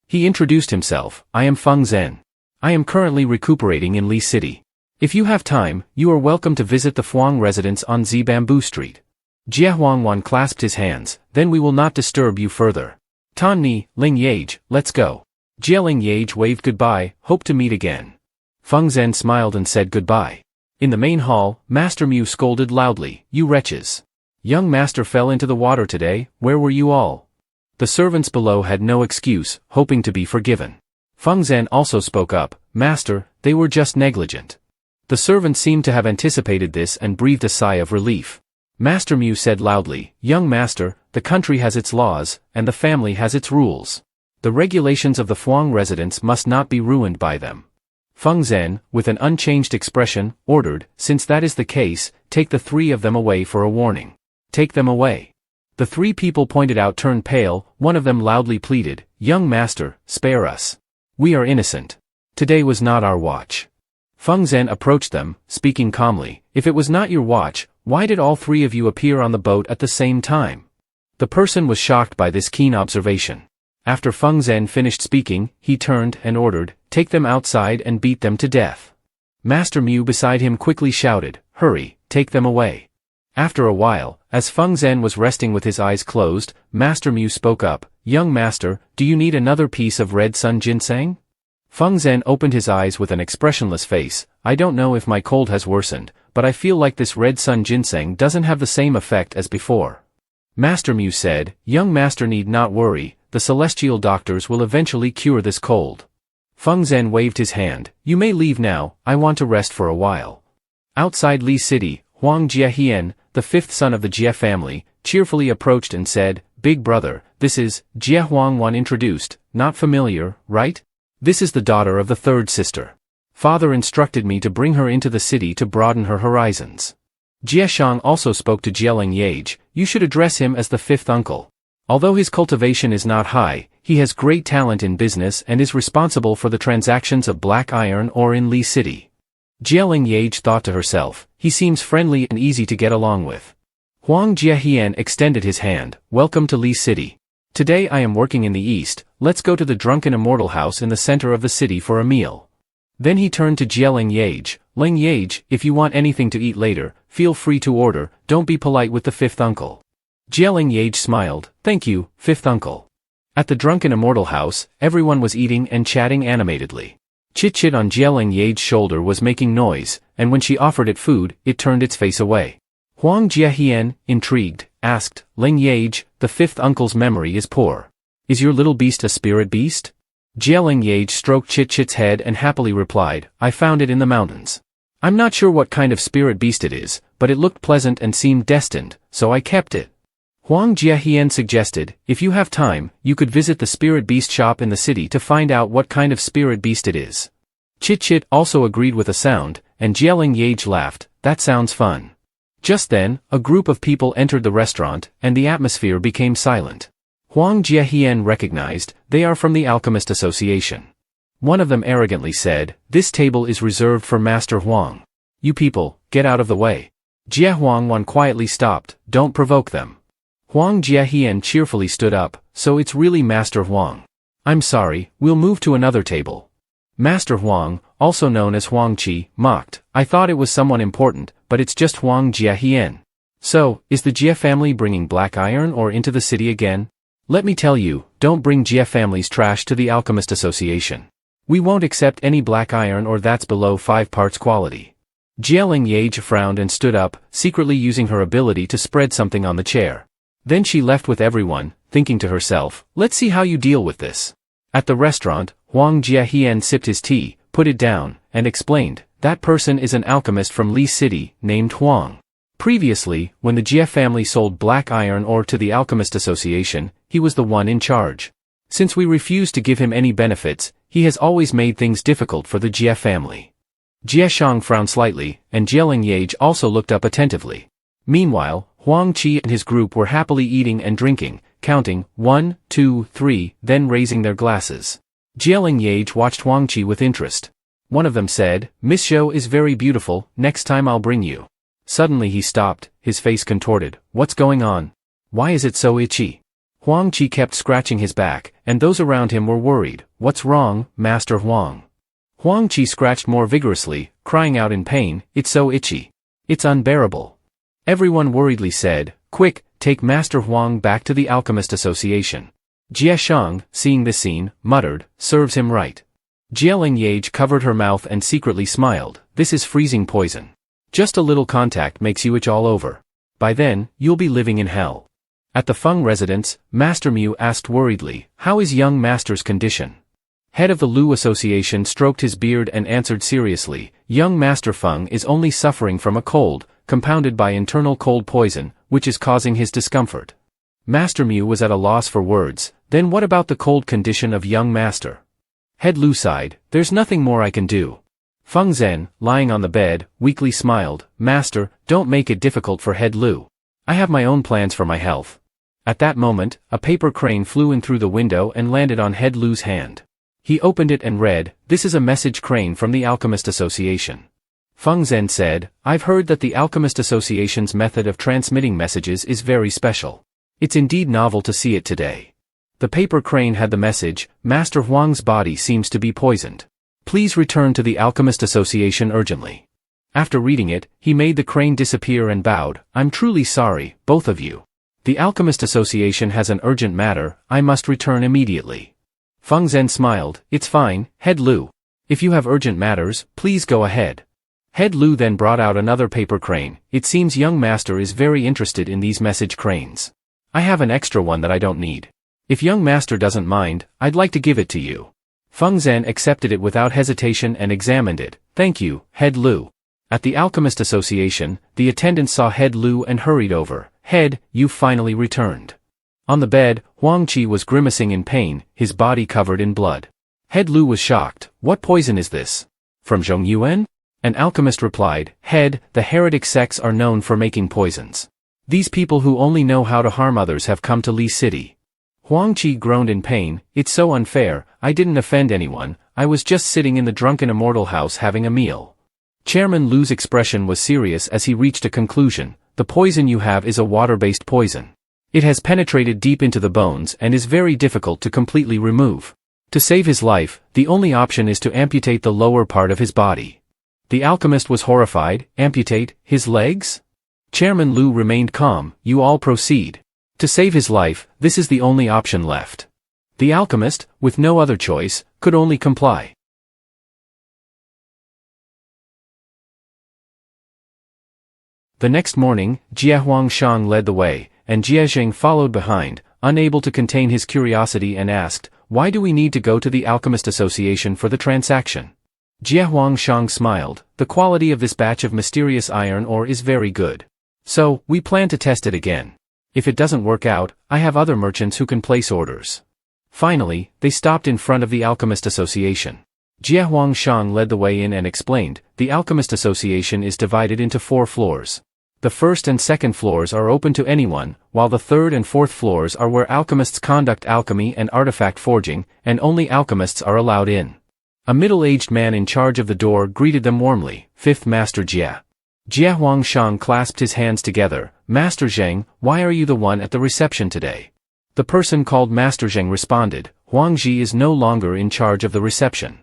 He introduced himself, I am Feng Zhen. I am currently recuperating in Li City. If you have time, you are welcome to visit the Fuang residence on Z Bamboo Street. Jie Huangwan clasped his hands, then we will not disturb you further. Tan Ni, Leng Yeaj, let's go. Leng Yeaj waved goodbye, hope to meet again. Feng Zhen smiled and said goodbye. In the main hall, Master Mu scolded loudly, you wretches. Young master fell into the water today, where were you all? The servants below had no excuse, hoping to be forgiven. Feng Zhen also spoke up, Master, they were just negligent. The servants seemed to have anticipated this and breathed a sigh of relief. Master Mu said loudly, young master, the country has its laws, and the family has its rules. The regulations of the Fuang residence must not be ruined by them. Feng Zhen, with an unchanged expression, ordered, since that is the case, take the three of them away for a warning. Take them away. The three people pointed out turned pale, one of them loudly pleaded, young master, spare us. We are innocent. Today was not our watch. Feng Zhen approached them, speaking calmly, if it was not your watch, why did all three of you appear on the boat at the same time? The person was shocked by this keen observation. After Feng Zhen finished speaking, he turned and ordered, take them outside and beat them to death. Master Mu beside him quickly shouted, hurry, take them away. After a while, as Feng Zhen was resting with his eyes closed, Master Mu spoke up, young master, do you need another piece of red sun ginseng? Feng Zhen opened his eyes with an expressionless face, I don't know if my cold has worsened, but I feel like this red sun ginseng doesn't have the same effect as before. Master Mu said, young master need not worry, the celestial doctors will eventually cure this cold. Feng Zhen waved his hand, you may leave now, I want to rest for a while. Outside Li City, Huang Jiahian, the fifth son of the Jia family, cheerfully approached and said, big brother, this is, Jia Huangwan introduced, not familiar, right? This is the daughter of the third sister. Father instructed me to bring her into the city to broaden her horizons. Jia Shang also spoke to Leng Yeaj, you should address him as the fifth uncle. Although his cultivation is not high, he has great talent in business and is responsible for the transactions of black iron ore in Li City. Leng Yeaj thought to herself, he seems friendly and easy to get along with. Huang Jiahian extended his hand, welcome to Li City. Today I am working in the east, let's go to the drunken immortal house in the center of the city for a meal. Then he turned to Leng Yeaj, Leng Yeaj, if you want anything to eat later, feel free to order, don't be polite with the fifth uncle. Leng Yeaj smiled, thank you, fifth uncle. At the drunken immortal house, everyone was eating and chatting animatedly. Chit-chit on Leng Yeaj's shoulder was making noise, and when she offered it food, it turned its face away. Huang Jiahian, intrigued, asked, Leng Yeaj, the fifth uncle's memory is poor. Is your little beast a spirit beast? Leng Yeaj stroked Chit-chit's head and happily replied, I found it in the mountains. I'm not sure what kind of spirit beast it is, but it looked pleasant and seemed destined, so I kept it. Huang Jiahian suggested, if you have time, you could visit the spirit beast shop in the city to find out what kind of spirit beast it is. Chit-chit also agreed with a sound, and Leng Yeaj laughed, that sounds fun. Just then, a group of people entered the restaurant, and the atmosphere became silent. Huang Jiahian recognized, they are from the Alchemist Association. One of them arrogantly said, this table is reserved for Master Huang. You people, get out of the way. Jia Huangwan quietly stopped, don't provoke them. Huang Jiahian cheerfully stood up, so it's really Master Huang. I'm sorry, we'll move to another table. Master Huang, also known as Huang Qi, mocked, I thought it was someone important, but it's just Huang Jiahian. So, is the Jia family bringing black iron ore into the city again? Let me tell you, don't bring Jia family's trash to the Alchemist Association. We won't accept any black iron ore that's below 5 parts quality. Leng Yeaj frowned and stood up, secretly using her ability to spread something on the chair. Then she left with everyone, thinking to herself, let's see how you deal with this. At the restaurant, Huang Jiahian sipped his tea, put it down, and explained, that person is an alchemist from Li City, named Huang. Previously, when the Jia family sold black iron ore to the Alchemist Association, he was the one in charge. Since we refused to give him any benefits, he has always made things difficult for the Jia family. Jia Shang frowned slightly, and Leng Yeaj also looked up attentively. Meanwhile, Huang Qi and his group were happily eating and drinking, counting 1, 2, 3, then raising their glasses. Leng Yeaj watched Huang Qi with interest. One of them said, Miss Zhou is very beautiful, next time I'll bring you. Suddenly he stopped, his face contorted, what's going on? Why is it so itchy? Huang Qi kept scratching his back, and those around him were worried, what's wrong, Master Huang? Huang Qi scratched more vigorously, crying out in pain, it's so itchy. It's unbearable. Everyone worriedly said, quick, take Master Huang back to the Alchemist Association. Jia Shang, seeing this scene, muttered, serves him right. Leng Yeaj covered her mouth and secretly smiled, this is freezing poison. Just a little contact makes you itch all over. By then, you'll be living in hell. At the Feng residence, Master Mu asked worriedly, how is young Master's condition? Head of the Lu Association stroked his beard and answered seriously, young Master Feng is only suffering from a cold, compounded by internal cold poison, which is causing his discomfort. Master Mu was at a loss for words, then what about the cold condition of young Master? Head Lu sighed, there's nothing more I can do, Feng Zhen, lying on the bed, weakly smiled, "Master, don't make it difficult for head Lu. I have my own plans for my health." At that moment, a paper crane flew in through the window and landed on head Lu's hand. He opened it and read, "This is a message crane from the Alchemist Association." Feng Zhen said, "I've heard that the Alchemist Association's method of transmitting messages is very special. It's indeed novel to see it today." The paper crane had the message, "Master Huang's body seems to be poisoned. Please return to the Alchemist Association urgently." After reading it, he made the crane disappear and bowed, "I'm truly sorry, both of you. The Alchemist Association has an urgent matter, I must return immediately." Feng Zhen smiled, "It's fine, head Lu. If you have urgent matters, please go ahead." Head Lu then brought out another paper crane. "It seems young master is very interested in these message cranes. I have an extra one that I don't need. If young master doesn't mind, I'd like to give it to you." Feng Zhen accepted it without hesitation and examined it. "Thank you, head Lu." At the Alchemist Association, the attendant saw head Lu and hurried over. "Head, you've finally returned." On the bed, Huang Qi was grimacing in pain, his body covered in blood. Head Lu was shocked. "What poison is this? From Zhong Yuan?" An alchemist replied, "Head, the heretic sects are known for making poisons. These people who only know how to harm others have come to Li City." Huang Qi groaned in pain. "It's so unfair, I didn't offend anyone, I was just sitting in the drunken immortal house having a meal." Chairman Lu's expression was serious as he reached a conclusion. "The poison you have is a water-based poison. It has penetrated deep into the bones and is very difficult to completely remove. To save his life, the only option is to amputate the lower part of his body." The alchemist was horrified. "Amputate his legs?" Chairman Lu remained calm. "You all proceed. To save his life, this is the only option left." The alchemist, with no other choice, could only comply. The next morning, Jie Huangshang led the way, and Jie Zheng followed behind, unable to contain his curiosity and asked, "Why do we need to go to the Alchemist Association for the transaction?" Jie Huangshang smiled, "The quality of this batch of mysterious iron ore is very good. So, we plan to test it again. If it doesn't work out, I have other merchants who can place orders." Finally, they stopped in front of the Alchemist Association. Jie Huangshang led the way in and explained, "The Alchemist Association is divided into 4 floors. The first and second floors are open to anyone, while the third and fourth floors are where alchemists conduct alchemy and artifact forging, and only alchemists are allowed in." A middle-aged man in charge of the door greeted them warmly, "Fifth Master Jie." Jie Huangshang clasped his hands together, "Master Zheng, why are you the one at the reception today?" The person called Master Zheng responded, "Huang Ji is no longer in charge of the reception."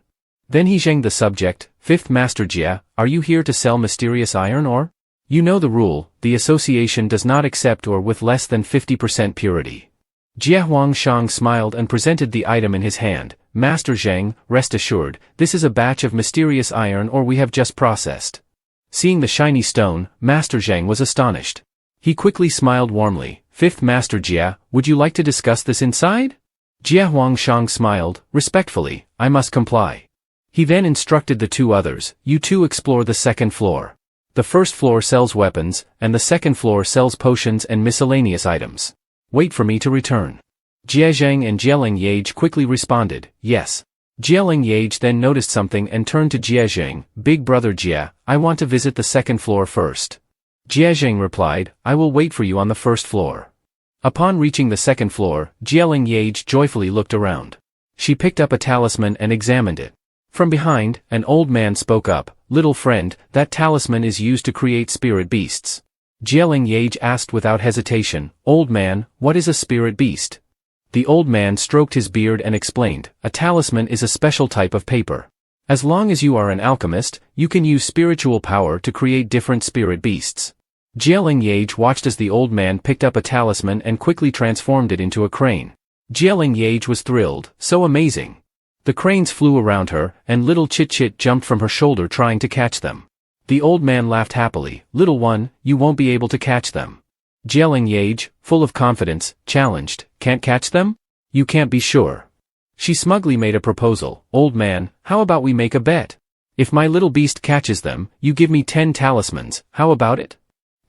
Then he zhenged the subject, "Fifth Master Jie, are you here to sell mysterious iron ore? You know the rule, the association does not accept ore with less than 50% purity." Jie Huangshang smiled and presented the item in his hand. "Master Zheng, rest assured, this is a batch of mysterious iron ore we have just processed." Seeing the shiny stone, Master Zheng was astonished. He quickly smiled warmly, "Fifth Master Jie, would you like to discuss this inside?" Jie Huangshang smiled, "Respectfully, I must comply." He then instructed the 2 others, "You 2 explore the second floor. The first floor sells weapons, and the second floor sells potions and miscellaneous items. Wait for me to return." Jie Zheng and Leng Yeaj quickly responded, "Yes." Leng Yeaj then noticed something and turned to Jie Zheng, "Big brother Jie, I want to visit the second floor first." Jie Zheng replied, "I will wait for you on the first floor." Upon reaching the second floor, Leng Yeaj joyfully looked around. She picked up a talisman and examined it. From behind, an old man spoke up, "Little friend, that talisman is used to create spirit beasts." Leng Yeaj asked without hesitation, "Old man, what is a spirit beast?" The old man stroked his beard and explained, "A talisman is a special type of paper. As long as you are an alchemist, you can use spiritual power to create different spirit beasts." Leng Yeaj watched as the old man picked up a talisman and quickly transformed it into a crane. Leng Yeaj was thrilled, "So amazing." The cranes flew around her, and little Chit-Chit jumped from her shoulder trying to catch them. The old man laughed happily, "Little one, you won't be able to catch them." Leng Yeaj, full of confidence, challenged, "Can't catch them? You can't be sure." She smugly made a proposal, "Old man, how about we make a bet? If my little beast catches them, you give me 10 talismans, how about it?"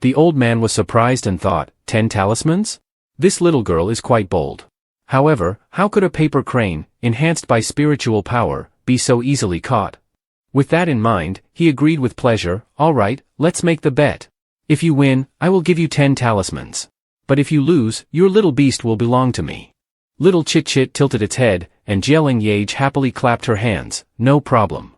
The old man was surprised and thought, 10 talismans? This little girl is quite bold. However, how could a paper crane, enhanced by spiritual power, be so easily caught? With that in mind, he agreed with pleasure, all right, let's make the bet. If you win, I will give you 10 talismans. But if you lose, your little beast will belong to me. Little Chit-Chit tilted its head, and Leng Yeaj happily clapped her hands, no problem.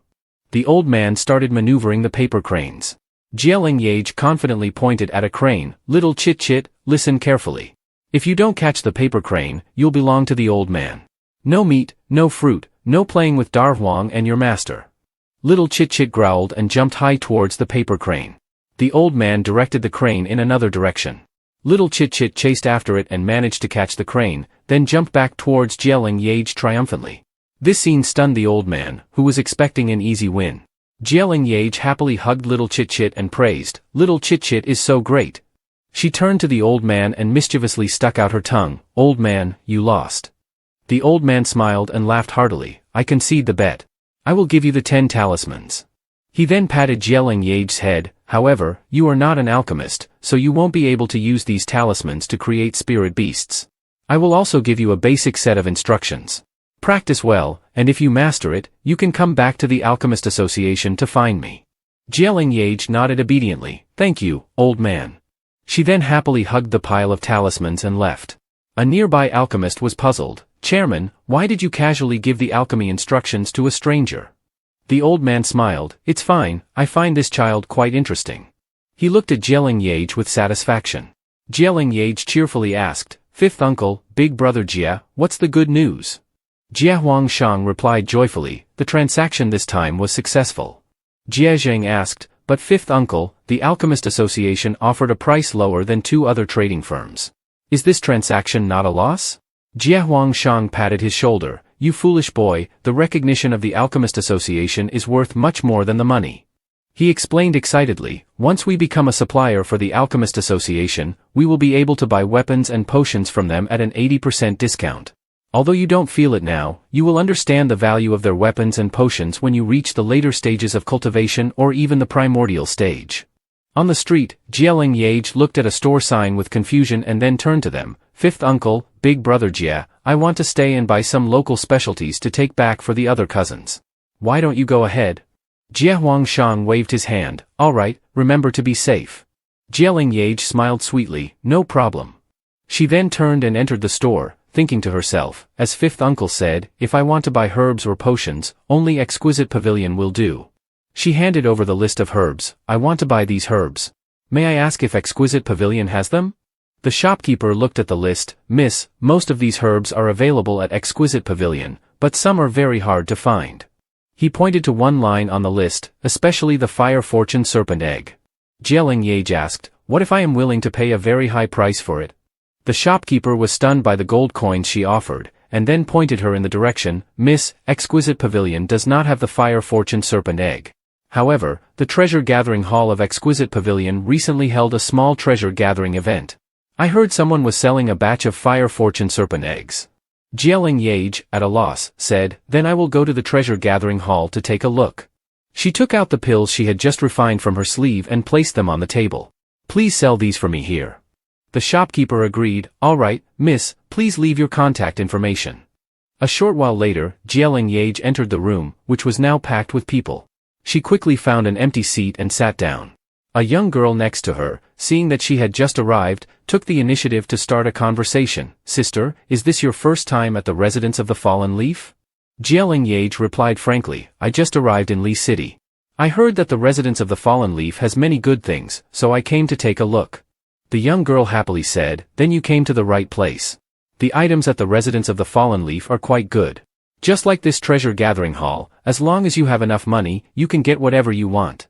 The old man started maneuvering the paper cranes. Leng Yeaj confidently pointed at a crane, little Chit-Chit, listen carefully. If you don't catch the paper crane, you'll belong to the old man. No meat, no fruit, no playing with Darhuang and your master. Little Chit-Chit growled and jumped high towards the paper crane. The old man directed the crane in another direction. Little Chit-Chit chased after it and managed to catch the crane, then jumped back towards Leng Yeaj triumphantly. This scene stunned the old man, who was expecting an easy win. Leng Yeaj happily hugged little Chit-Chit and praised, little Chit-Chit is so great. She turned to the old man and mischievously stuck out her tongue, old man, you lost. The old man smiled and laughed heartily, I concede the bet. I will give you the 10 talismans. He then patted Leng Yeaj's head, however, you are not an alchemist, so you won't be able to use these talismans to create spirit beasts. I will also give you a basic set of instructions. Practice well, and if you master it, you can come back to the Alchemist Association to find me. Leng Yeaj nodded obediently, thank you, old man. She then happily hugged the pile of talismans and left. A nearby alchemist was puzzled, Chairman, why did you casually give the alchemy instructions to a stranger? The old man smiled, it's fine, I find this child quite interesting. He looked at Leng Yeaj with satisfaction. Leng Yeaj cheerfully asked, Fifth uncle, big brother Jia, what's the good news? Jia Huangshang replied joyfully, the transaction this time was successful. Jia Zheng asked, but fifth uncle, the Alchemist Association offered a price lower than 2 other trading firms. Is this transaction not a loss? Jia Huangshang patted his shoulder, you foolish boy, the recognition of the Alchemist Association is worth much more than the money. He explained excitedly, once we become a supplier for the Alchemist Association, we will be able to buy weapons and potions from them at an 80% discount. Although you don't feel it now, you will understand the value of their weapons and potions when you reach the later stages of cultivation or even the primordial stage. On the street, Leng Yeaj looked at a store sign with confusion and then turned to them, Fifth uncle, big brother Jia, I want to stay and buy some local specialties to take back for the other cousins. Why don't you go ahead? Jia Huangshang waved his hand, alright, remember to be safe. Leng Yeaj smiled sweetly, no problem. She then turned and entered the store, thinking to herself, as fifth uncle said, if I want to buy herbs or potions, only Exquisite Pavilion will do. She handed over the list of herbs, I want to buy these herbs. May I ask if Exquisite Pavilion has them? The shopkeeper looked at the list, Miss, most of these herbs are available at Exquisite Pavilion, but some are very hard to find. He pointed to one line on the list, especially the Fire Fortune Serpent Egg. Leng Yeaj asked, what if I am willing to pay a very high price for it? The shopkeeper was stunned by the gold coins she offered, and then pointed her in the direction, Miss, Exquisite Pavilion does not have the Fire Fortune Serpent Egg. However, the Treasure Gathering Hall of Exquisite Pavilion recently held a small treasure gathering event. I heard someone was selling a batch of Fire Fortune Serpent Eggs. Leng Yeaj, at a loss, said, then I will go to the Treasure Gathering Hall to take a look. She took out the pills she had just refined from her sleeve and placed them on the table. Please sell these for me here. The shopkeeper agreed, all right, miss, please leave your contact information. A short while later, Leng Yeaj entered the room, which was now packed with people. She quickly found an empty seat and sat down. A young girl next to her, seeing that she had just arrived, took the initiative to start a conversation. Sister, is this your first time at the residence of the Fallen Leaf? Leng Yeaj replied frankly, I just arrived in Li City. I heard that the residence of the Fallen Leaf has many good things, so I came to take a look. The young girl happily said, then you came to the right place. The items at the residence of the Fallen Leaf are quite good. Just like this treasure gathering hall, as long as you have enough money, you can get whatever you want.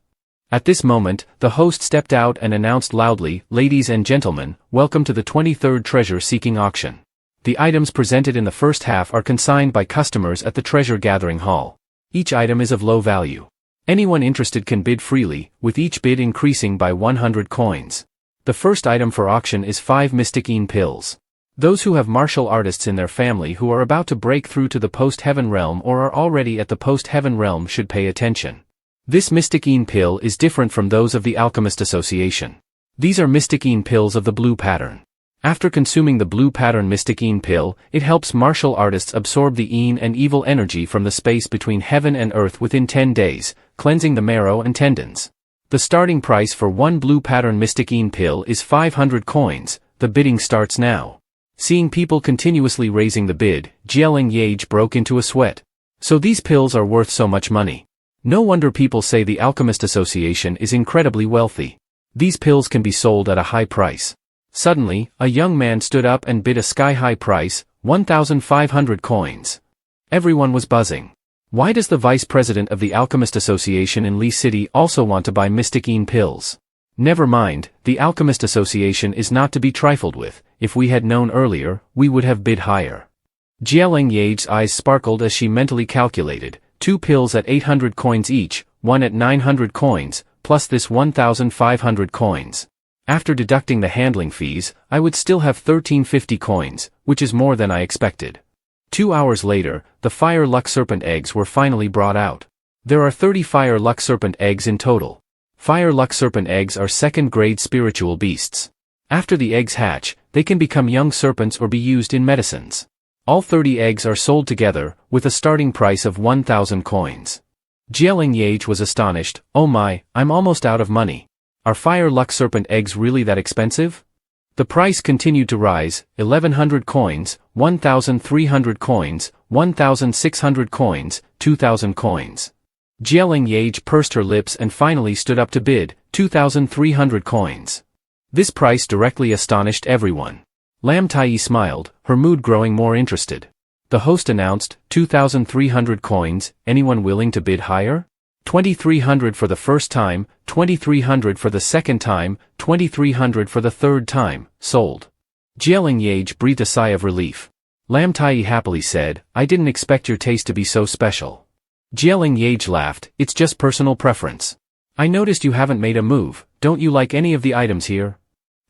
At this moment, the host stepped out and announced loudly, ladies and gentlemen, welcome to the 23rd treasure seeking auction. The items presented in the first half are consigned by customers at the treasure gathering hall. Each item is of low value. Anyone interested can bid freely, with each bid increasing by 100 coins. The first item for auction is 5 Mystic Een pills. Those who have martial artists in their family who are about to break through to the post-heaven realm or are already at the post-heaven realm should pay attention. This Mystic Een pill is different from those of the Alchemist Association. These are Mystic Een pills of the blue pattern. After consuming the blue pattern Mystic Een pill, it helps martial artists absorb the Een and evil energy from the space between heaven and earth within 10 days, cleansing the marrow and tendons. The starting price for one blue pattern Mystic Een pill is 500 coins, the bidding starts now. Seeing people continuously raising the bid, Leng Yeaj broke into a sweat. So these pills are worth so much money. No wonder people say the Alchemist Association is incredibly wealthy. These pills can be sold at a high price. Suddenly, a young man stood up and bid a sky-high price, 1,500 coins. Everyone was buzzing. Why does the vice president of the Alchemist Association in Lee City also want to buy Mystic Een pills? Never mind, the Alchemist Association is not to be trifled with. If we had known earlier, we would have bid higher. Leng Yeaj's eyes sparkled as she mentally calculated, 2 pills at 800 coins each, 1 at 900 coins, plus this 1,500 coins. After deducting the handling fees, I would still have 1350 coins, which is more than I expected. 2 hours later, the Fire Luck Serpent eggs were finally brought out. There are 30 Fire Luck Serpent eggs in total. Fire Luck Serpent eggs are second-grade spiritual beasts. After the eggs hatch, they can become young serpents or be used in medicines. All 30 eggs are sold together, with a starting price of 1,000 coins. Leng Yeaj was astonished. Oh my, I'm almost out of money. Are Fire Luck Serpent eggs really that expensive? The price continued to rise, 1,100 coins, 1,300 coins, 1,600 coins, 2,000 coins. Leng Yeaj pursed her lips and finally stood up to bid, 2,300 coins. This price directly astonished everyone. Lam Tai smiled, her mood growing more interested. The host announced, 2,300 coins, anyone willing to bid higher? 2,300 for the first time, 2,300 for the second time, 2,300 for the third time, sold. Leng Yeaj breathed a sigh of relief. Lam Tai happily said, I didn't expect your taste to be so special. Leng Yeaj laughed, it's just personal preference. I noticed you haven't made a move, don't you like any of the items here?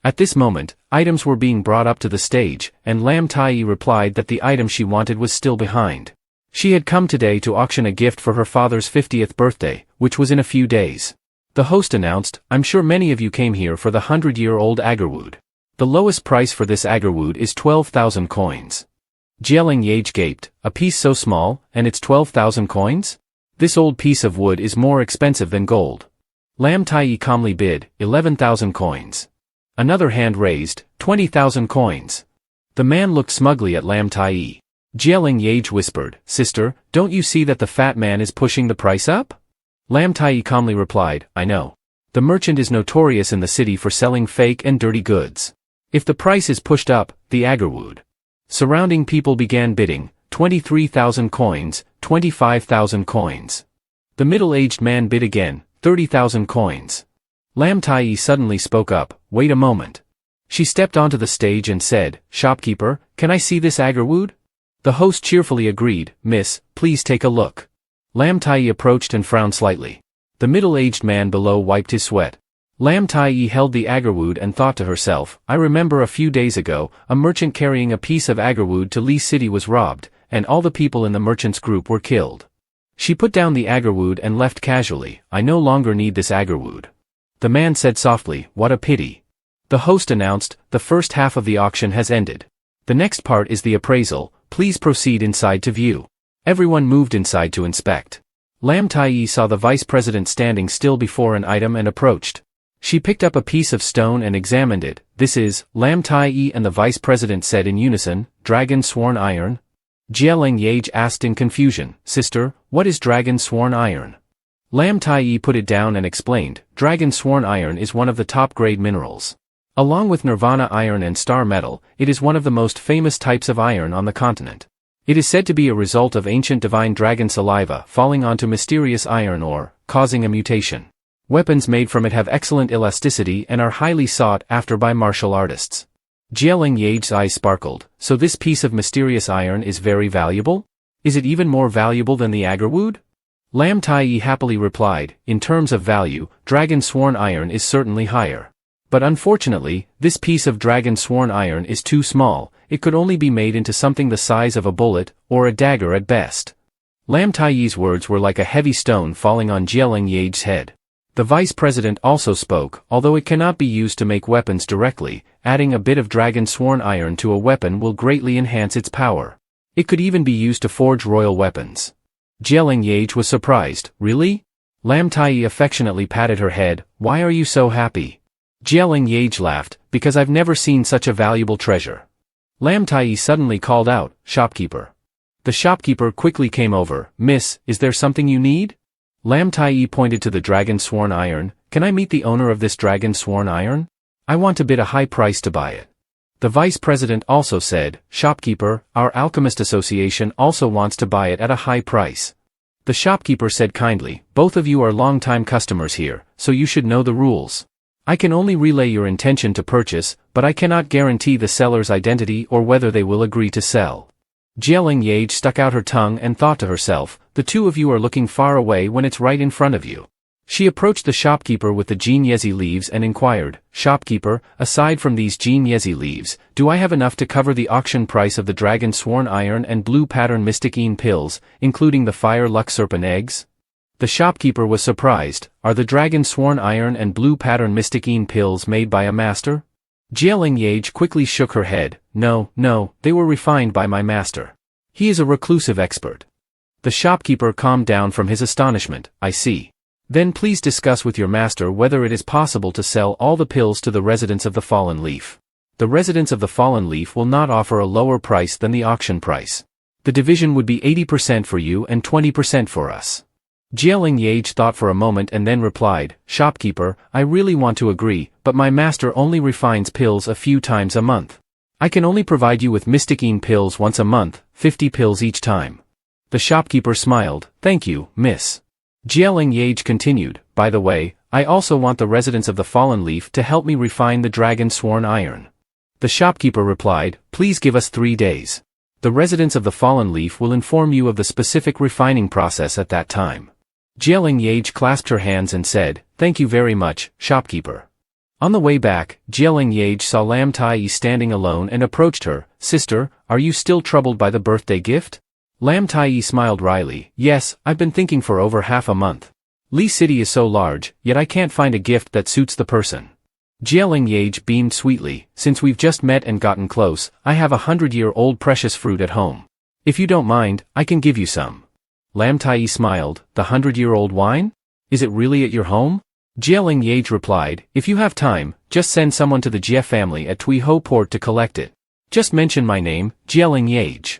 At this moment, items were being brought up to the stage, and Lam Tai replied that the item she wanted was still behind. She had come today to auction a gift for her father's 50th birthday, which was in a few days. The host announced, I'm sure many of you came here for the 100-year-old agarwood. The lowest price for this agarwood is 12,000 coins. Leng Yeaj gaped, a piece so small, and it's 12,000 coins? This old piece of wood is more expensive than gold. Lam Tai calmly bid, 11,000 coins. Another hand raised, 20,000 coins. The man looked smugly at Lam Tai. Leng Yeaj whispered, Sister, don't you see that the fat man is pushing the price up? Lam Tai calmly replied, I know. The merchant is notorious in the city for selling fake and dirty goods. If the price is pushed up, the agarwood. Surrounding people began bidding, 23,000 coins, 25,000 coins. The middle-aged man bid again, 30,000 coins. Lam Tai suddenly spoke up, wait a moment. She stepped onto the stage and said, Shopkeeper, can I see this agarwood? The host cheerfully agreed, Miss, please take a look. Lam Tai approached and frowned slightly. The middle-aged man below wiped his sweat. Lam Tai held the agarwood and thought to herself, I remember a few days ago, a merchant carrying a piece of agarwood to Lee City was robbed, and all the people in the merchant's group were killed. She put down the agarwood and left casually, I no longer need this agarwood. The man said softly, what a pity. The host announced, the first half of the auction has ended. The next part is the appraisal, please proceed inside to view. Everyone moved inside to inspect. Lam Tai saw the vice president standing still before an item and approached. She picked up a piece of stone and examined it. This is, Lam Tai and the vice president said in unison, Dragon Sworn Iron? Leng Yeaj asked in confusion, Sister, what is Dragon Sworn Iron? Lam Tai put it down and explained, Dragon Sworn Iron is one of the top-grade minerals. Along with Nirvana iron and star metal, it is one of the most famous types of iron on the continent. It is said to be a result of ancient divine dragon saliva falling onto mysterious iron ore, causing a mutation. Weapons made from it have excellent elasticity and are highly sought after by martial artists. Leng Yeaj's eyes sparkled, so this piece of mysterious iron is very valuable? Is it even more valuable than the agarwood? Lam Tai happily replied, in terms of value, Dragon Sworn Iron is certainly higher. But unfortunately, this piece of Dragon Sworn Iron is too small, it could only be made into something the size of a bullet, or a dagger at best. Lam Tai's words were like a heavy stone falling on Leng Yeaj's head. The vice president also spoke, although it cannot be used to make weapons directly, adding a bit of Dragon Sworn Iron to a weapon will greatly enhance its power. It could even be used to forge royal weapons. Leng Yeaj was surprised, really? Lam Tai affectionately patted her head. Why are you so happy? Leng Yeaj laughed, because I've never seen such a valuable treasure. Lam Tai suddenly called out, shopkeeper. The shopkeeper quickly came over. Miss, is there something you need? Lam Tai pointed to the dragon sworn iron. Can I meet the owner of this dragon sworn iron? I want to bid a high price to buy it. The vice president also said, shopkeeper, our alchemist association also wants to buy it at a high price. The shopkeeper said kindly, both of you are long-time customers here, so you should know the rules. I can only relay your intention to purchase, but I cannot guarantee the seller's identity or whether they will agree to sell. Leng Yeaj stuck out her tongue and thought to herself, the two of you are looking far away when it's right in front of you. She approached the shopkeeper with the Jinyezi leaves and inquired, shopkeeper, aside from these Jinyezi leaves, do I have enough to cover the auction price of the dragon sworn iron and blue pattern mysticine pills, including the fire luck serpent eggs? The shopkeeper was surprised. Are the dragon sworn iron and blue pattern mysticine pills made by a master? Leng Yeaj quickly shook her head. No, they were refined by my master. He is a reclusive expert. The shopkeeper calmed down from his astonishment. I see. Then please discuss with your master whether it is possible to sell all the pills to the residents of the Fallen Leaf. The residents of the Fallen Leaf will not offer a lower price than the auction price. The division would be 80% for you and 20% for us. Leng Yeaj thought for a moment and then replied, shopkeeper, I really want to agree, but my master only refines pills a few times a month. I can only provide you with mysticine pills once a month, 50 pills each time. The shopkeeper smiled. Thank you, miss. Leng Yeaj continued, by the way, I also want the residents of the Fallen Leaf to help me refine the dragon sworn iron. The shopkeeper replied, please give us 3 days. The residents of the Fallen Leaf will inform you of the specific refining process at that time. Leng Yeaj clasped her hands and said, thank you very much, shopkeeper. On the way back, Leng Yeaj saw Lam Tai standing alone and approached her. Sister, are you still troubled by the birthday gift? Lam Tai smiled wryly. Yes, I've been thinking for over half a month. Lee City is so large, yet I can't find a gift that suits the person. Leng Yeaj beamed sweetly. Since we've just met and gotten close, I have 100-year-old precious fruit at home. If you don't mind, I can give you some. Lam Tai smiled. The 100-year-old wine? Is it really at your home? Leng Yeaj replied, if you have time, just send someone to the Jie family at Tui Ho Port to collect it. Just mention my name, Leng Yeaj.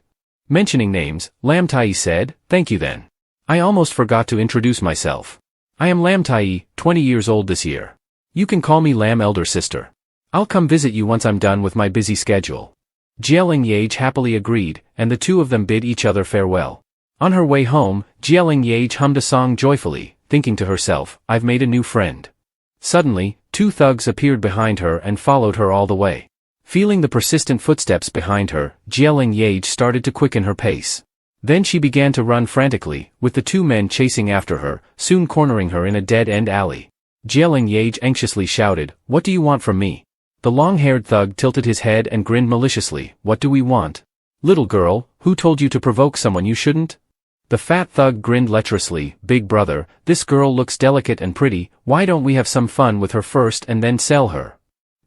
Mentioning names, Lam Tai said, thank you then. I almost forgot to introduce myself. I am Lam Tai, 20 years old this year. You can call me Lam elder sister. I'll come visit you once I'm done with my busy schedule. Leng Yeaj happily agreed, and the two of them bid each other farewell. On her way home, Leng Yeaj hummed a song joyfully, thinking to herself, I've made a new friend. Suddenly, 2 thugs appeared behind her and followed her all the way. Feeling the persistent footsteps behind her, Leng Yeaj started to quicken her pace. Then she began to run frantically, with the 2 men chasing after her, soon cornering her in a dead-end alley. Leng Yeaj anxiously shouted, what do you want from me? The long-haired thug tilted his head and grinned maliciously. What do we want? Little girl, who told you to provoke someone you shouldn't? The fat thug grinned lecherously. Big brother, this girl looks delicate and pretty, why don't we have some fun with her first and then sell her?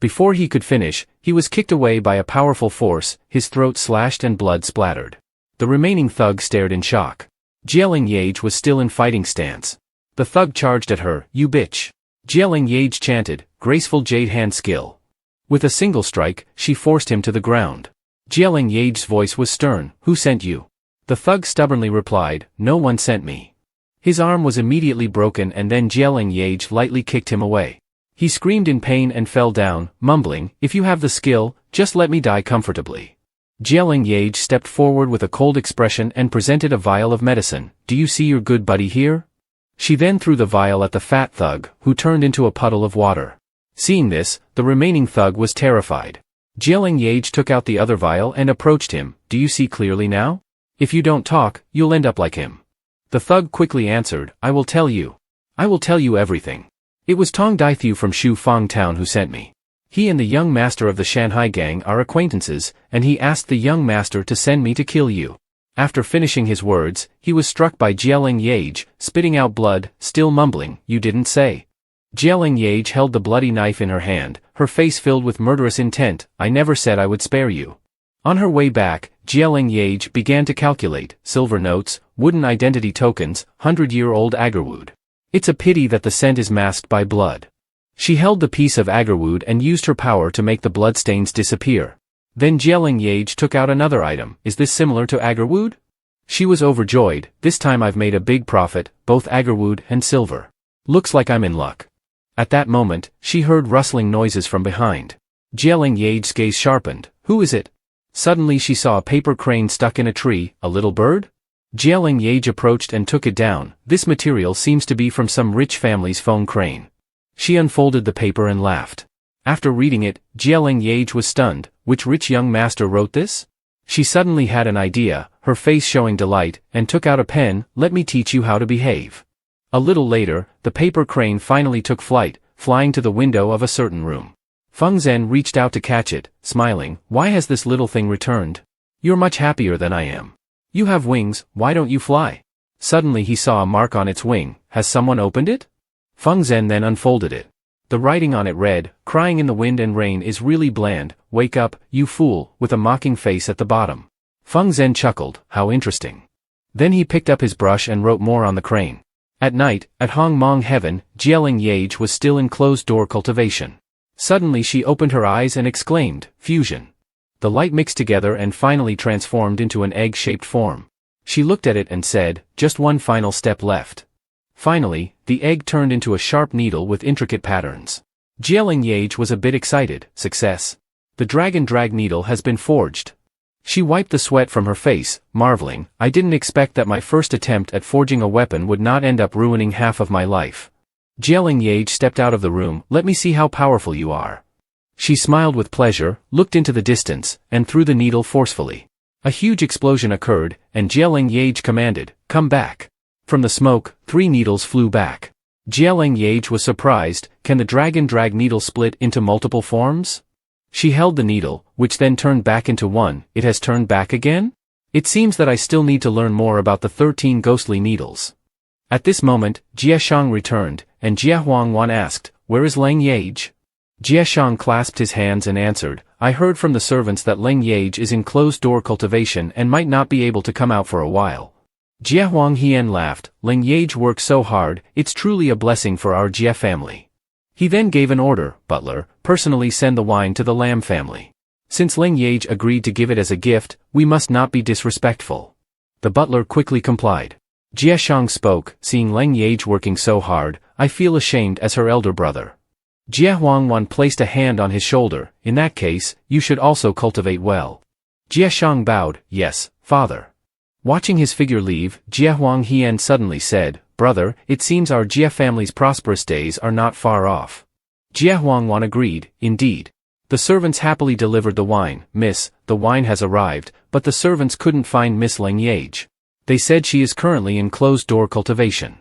Before he could finish, he was kicked away by a powerful force, his throat slashed and blood splattered. The remaining thug stared in shock. Leng Yeaj was still in fighting stance. The thug charged at her. You bitch. Leng Yeaj chanted, graceful jade hand skill. With a single strike, she forced him to the ground. Leng Yeaj's voice was stern. Who sent you? The thug stubbornly replied, no one sent me. His arm was immediately broken and then Leng Yeaj lightly kicked him away. He screamed in pain and fell down, mumbling, if you have the skill, just let me die comfortably. Leng Yeaj stepped forward with a cold expression and presented a vial of medicine. Do you see your good buddy here? She then threw the vial at the fat thug, who turned into a puddle of water. Seeing this, the remaining thug was terrified. Leng Yeaj took out the other vial and approached him. Do you see clearly now? If you don't talk, you'll end up like him. The thug quickly answered, I will tell you. I will tell you everything. It was Tong Daithu from Shu Fang Town who sent me. He and the young master of the Shanghai gang are acquaintances, and he asked the young master to send me to kill you. After finishing his words, he was struck by Leng Yeaj, spitting out blood, still mumbling, you didn't say. Leng Yeaj held the bloody knife in her hand, her face filled with murderous intent. I never said I would spare you. On her way back, Leng Yeaj began to calculate, silver notes, wooden identity tokens, 100-year-old agarwood. It's a pity that the scent is masked by blood. She held the piece of agarwood and used her power to make the bloodstains disappear. Then Leng Yeaj took out another item. Is this similar to agarwood? She was overjoyed. This time I've made a big profit, both agarwood and silver. Looks like I'm in luck. At that moment, she heard rustling noises from behind. Leng Yeaj's gaze sharpened. Who is it? Suddenly she saw a paper crane stuck in a tree. A little bird? Leng Yeaj approached and took it down. This material seems to be from some rich family's phone crane. She unfolded the paper and laughed. After reading it, Leng Yeaj was stunned. Which rich young master wrote this? She suddenly had an idea, her face showing delight, and took out a pen. Let me teach you how to behave. A little later, the paper crane finally took flight, flying to the window of a certain room. Feng Zhen reached out to catch it, smiling. Why has this little thing returned? You're much happier than I am. You have wings, why don't you fly? Suddenly he saw a mark on its wing. Has someone opened it? Feng Zhen then unfolded it. The writing on it read, crying in the wind and rain is really bland, wake up, you fool, with a mocking face at the bottom. Feng Zhen chuckled, how interesting. Then he picked up his brush and wrote more on the crane. At night, at Hong Mong Heaven, Leng Yeaj was still in closed-door cultivation. Suddenly she opened her eyes and exclaimed, fusion. The light mixed together and finally transformed into an egg-shaped form. She looked at it and said, just one final step left. Finally, the egg turned into a sharp needle with intricate patterns. Leng Yeaj was a bit excited. Success. The dragon drag needle has been forged. She wiped the sweat from her face, marveling, I didn't expect that my first attempt at forging a weapon would not end up ruining half of my life. Leng Yeaj stepped out of the room. Let me see how powerful you are. She smiled with pleasure, looked into the distance, and threw the needle forcefully. A huge explosion occurred, and Leng Yeaj commanded, come back. From the smoke, 3 needles flew back. Leng Yeaj was surprised. Can the dragon drag needle split into multiple forms? She held the needle, which then turned back into one. It has turned back again? It seems that I still need to learn more about the 13 ghostly needles. At this moment, Jie Shang returned, and Jie Huangwan asked, where is Leng Yeaj? Jie Shang clasped his hands and answered, I heard from the servants that Leng Yeaj is in closed-door cultivation and might not be able to come out for a while. Jie Huanghian laughed, Leng Yeaj works so hard, it's truly a blessing for our Jie family. He then gave an order, butler, personally send the wine to the Lam family. Since Leng Yeaj agreed to give it as a gift, we must not be disrespectful. The butler quickly complied. Jie Shang spoke, seeing Leng Yeaj working so hard, I feel ashamed as her elder brother. Jie Huangwan placed a hand on his shoulder, in that case, you should also cultivate well. Jie Shang bowed, yes, father. Watching his figure leave, Jie Huanghian suddenly said, brother, it seems our Jie family's prosperous days are not far off. Jie Huangwan agreed, indeed. The servants happily delivered the wine. Miss, the wine has arrived, but the servants couldn't find Miss Leng Yeaj. They said she is currently in closed-door cultivation.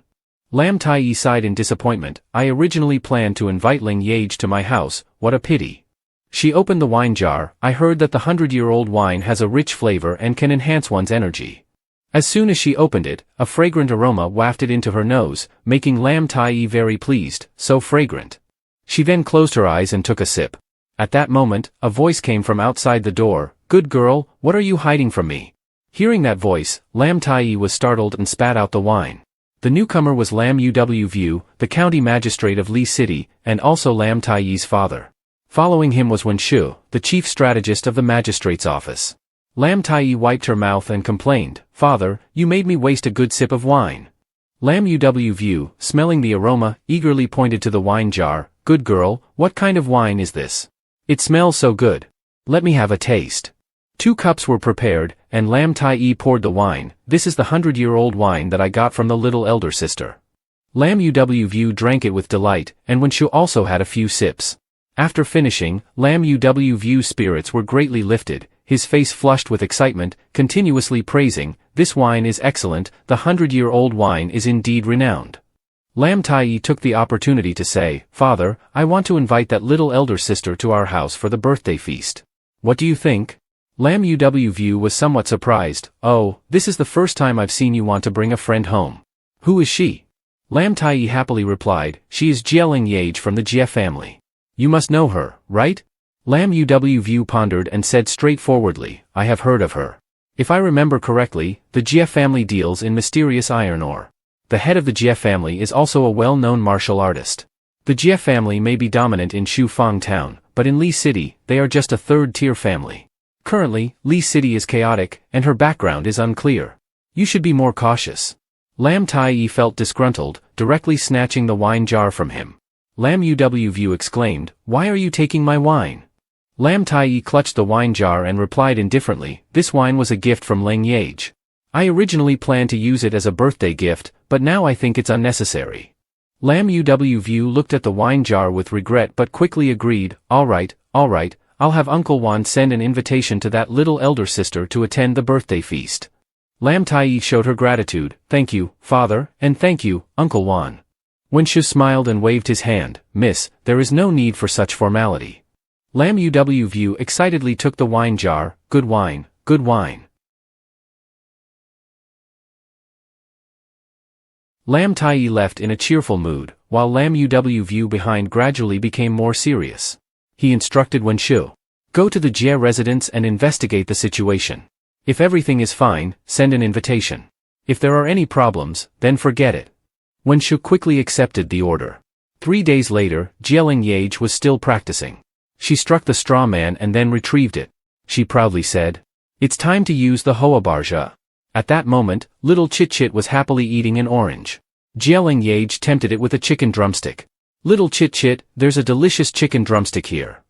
Lam Tai sighed in disappointment. I originally planned to invite Leng Yeaj to my house, what a pity. She opened the wine jar. I heard that the 100-year-old wine has a rich flavor and can enhance one's energy. As soon as she opened it, a fragrant aroma wafted into her nose, making Lam Tai very pleased, so fragrant. She then closed her eyes and took a sip. At that moment, a voice came from outside the door, good girl, what are you hiding from me? Hearing that voice, Lam Tai was startled and spat out the wine. The newcomer was Lam Uw View, the county magistrate of Li City, and also Lam Tai's father. Following him was Wen Shu, the chief strategist of the magistrate's office. Lam Tai wiped her mouth and complained, Father, you made me waste a good sip of wine. Lam Uw View, smelling the aroma, eagerly pointed to the wine jar, good girl, what kind of wine is this? It smells so good. Let me have a taste. 2 cups were prepared, and Lam Tai poured the wine. This is the 100-year-old wine that I got from the little elder sister. Lam Uw View drank it with delight, and Wen Shu also had a few sips. After finishing, Lam Uw View's spirits were greatly lifted, his face flushed with excitement, continuously praising, this wine is excellent, the 100-year-old wine is indeed renowned. Lam Tai took the opportunity to say, Father, I want to invite that little elder sister to our house for the birthday feast. What do you think? Lam Uw View was somewhat surprised, oh, this is the first time I've seen you want to bring a friend home. Who is she? Lam Tai happily replied, she is Leng Yeaj from the Jie family. You must know her, right? Lam Uw View pondered and said straightforwardly, I have heard of her. If I remember correctly, the Jie family deals in mysterious iron ore. The head of the Jie family is also a well-known martial artist. The Jie family may be dominant in Shufang town, but in Li City, they are just a third-tier family. Currently, Li City is chaotic, and her background is unclear. You should be more cautious. Lam Tai felt disgruntled, directly snatching the wine jar from him. Lam Uw exclaimed, "Why are you taking my wine?" Lam Tai clutched the wine jar and replied indifferently, "This wine was a gift from Leng Yeaj. I originally planned to use it as a birthday gift, but now I think it's unnecessary." Lam Uw looked at the wine jar with regret but quickly agreed, all right, I'll have Uncle Wan send an invitation to that little elder sister to attend the birthday feast. Lam Tai showed her gratitude, "Thank you, father, and thank you, Uncle Wan." Wenshu smiled and waved his hand, "Miss, there is no need for such formality." Lam Uw excitedly took the wine jar, "Good wine, good wine." Lam Tai left in a cheerful mood, while Lam Uw behind gradually became more serious. He instructed Wenshu, "Go to the Jie residence and investigate the situation. If everything is fine, send an invitation. If there are any problems, then forget it." Wenshu quickly accepted the order. 3 days later, Leng Yeaj was still practicing. She struck the straw man and then retrieved it. She proudly said, "It's time to use the Hoabarja." At that moment, little Chit-Chit was happily eating an orange. Leng Yeaj tempted it with a chicken drumstick. "Little Chit-Chit, there's a delicious chicken drumstick here."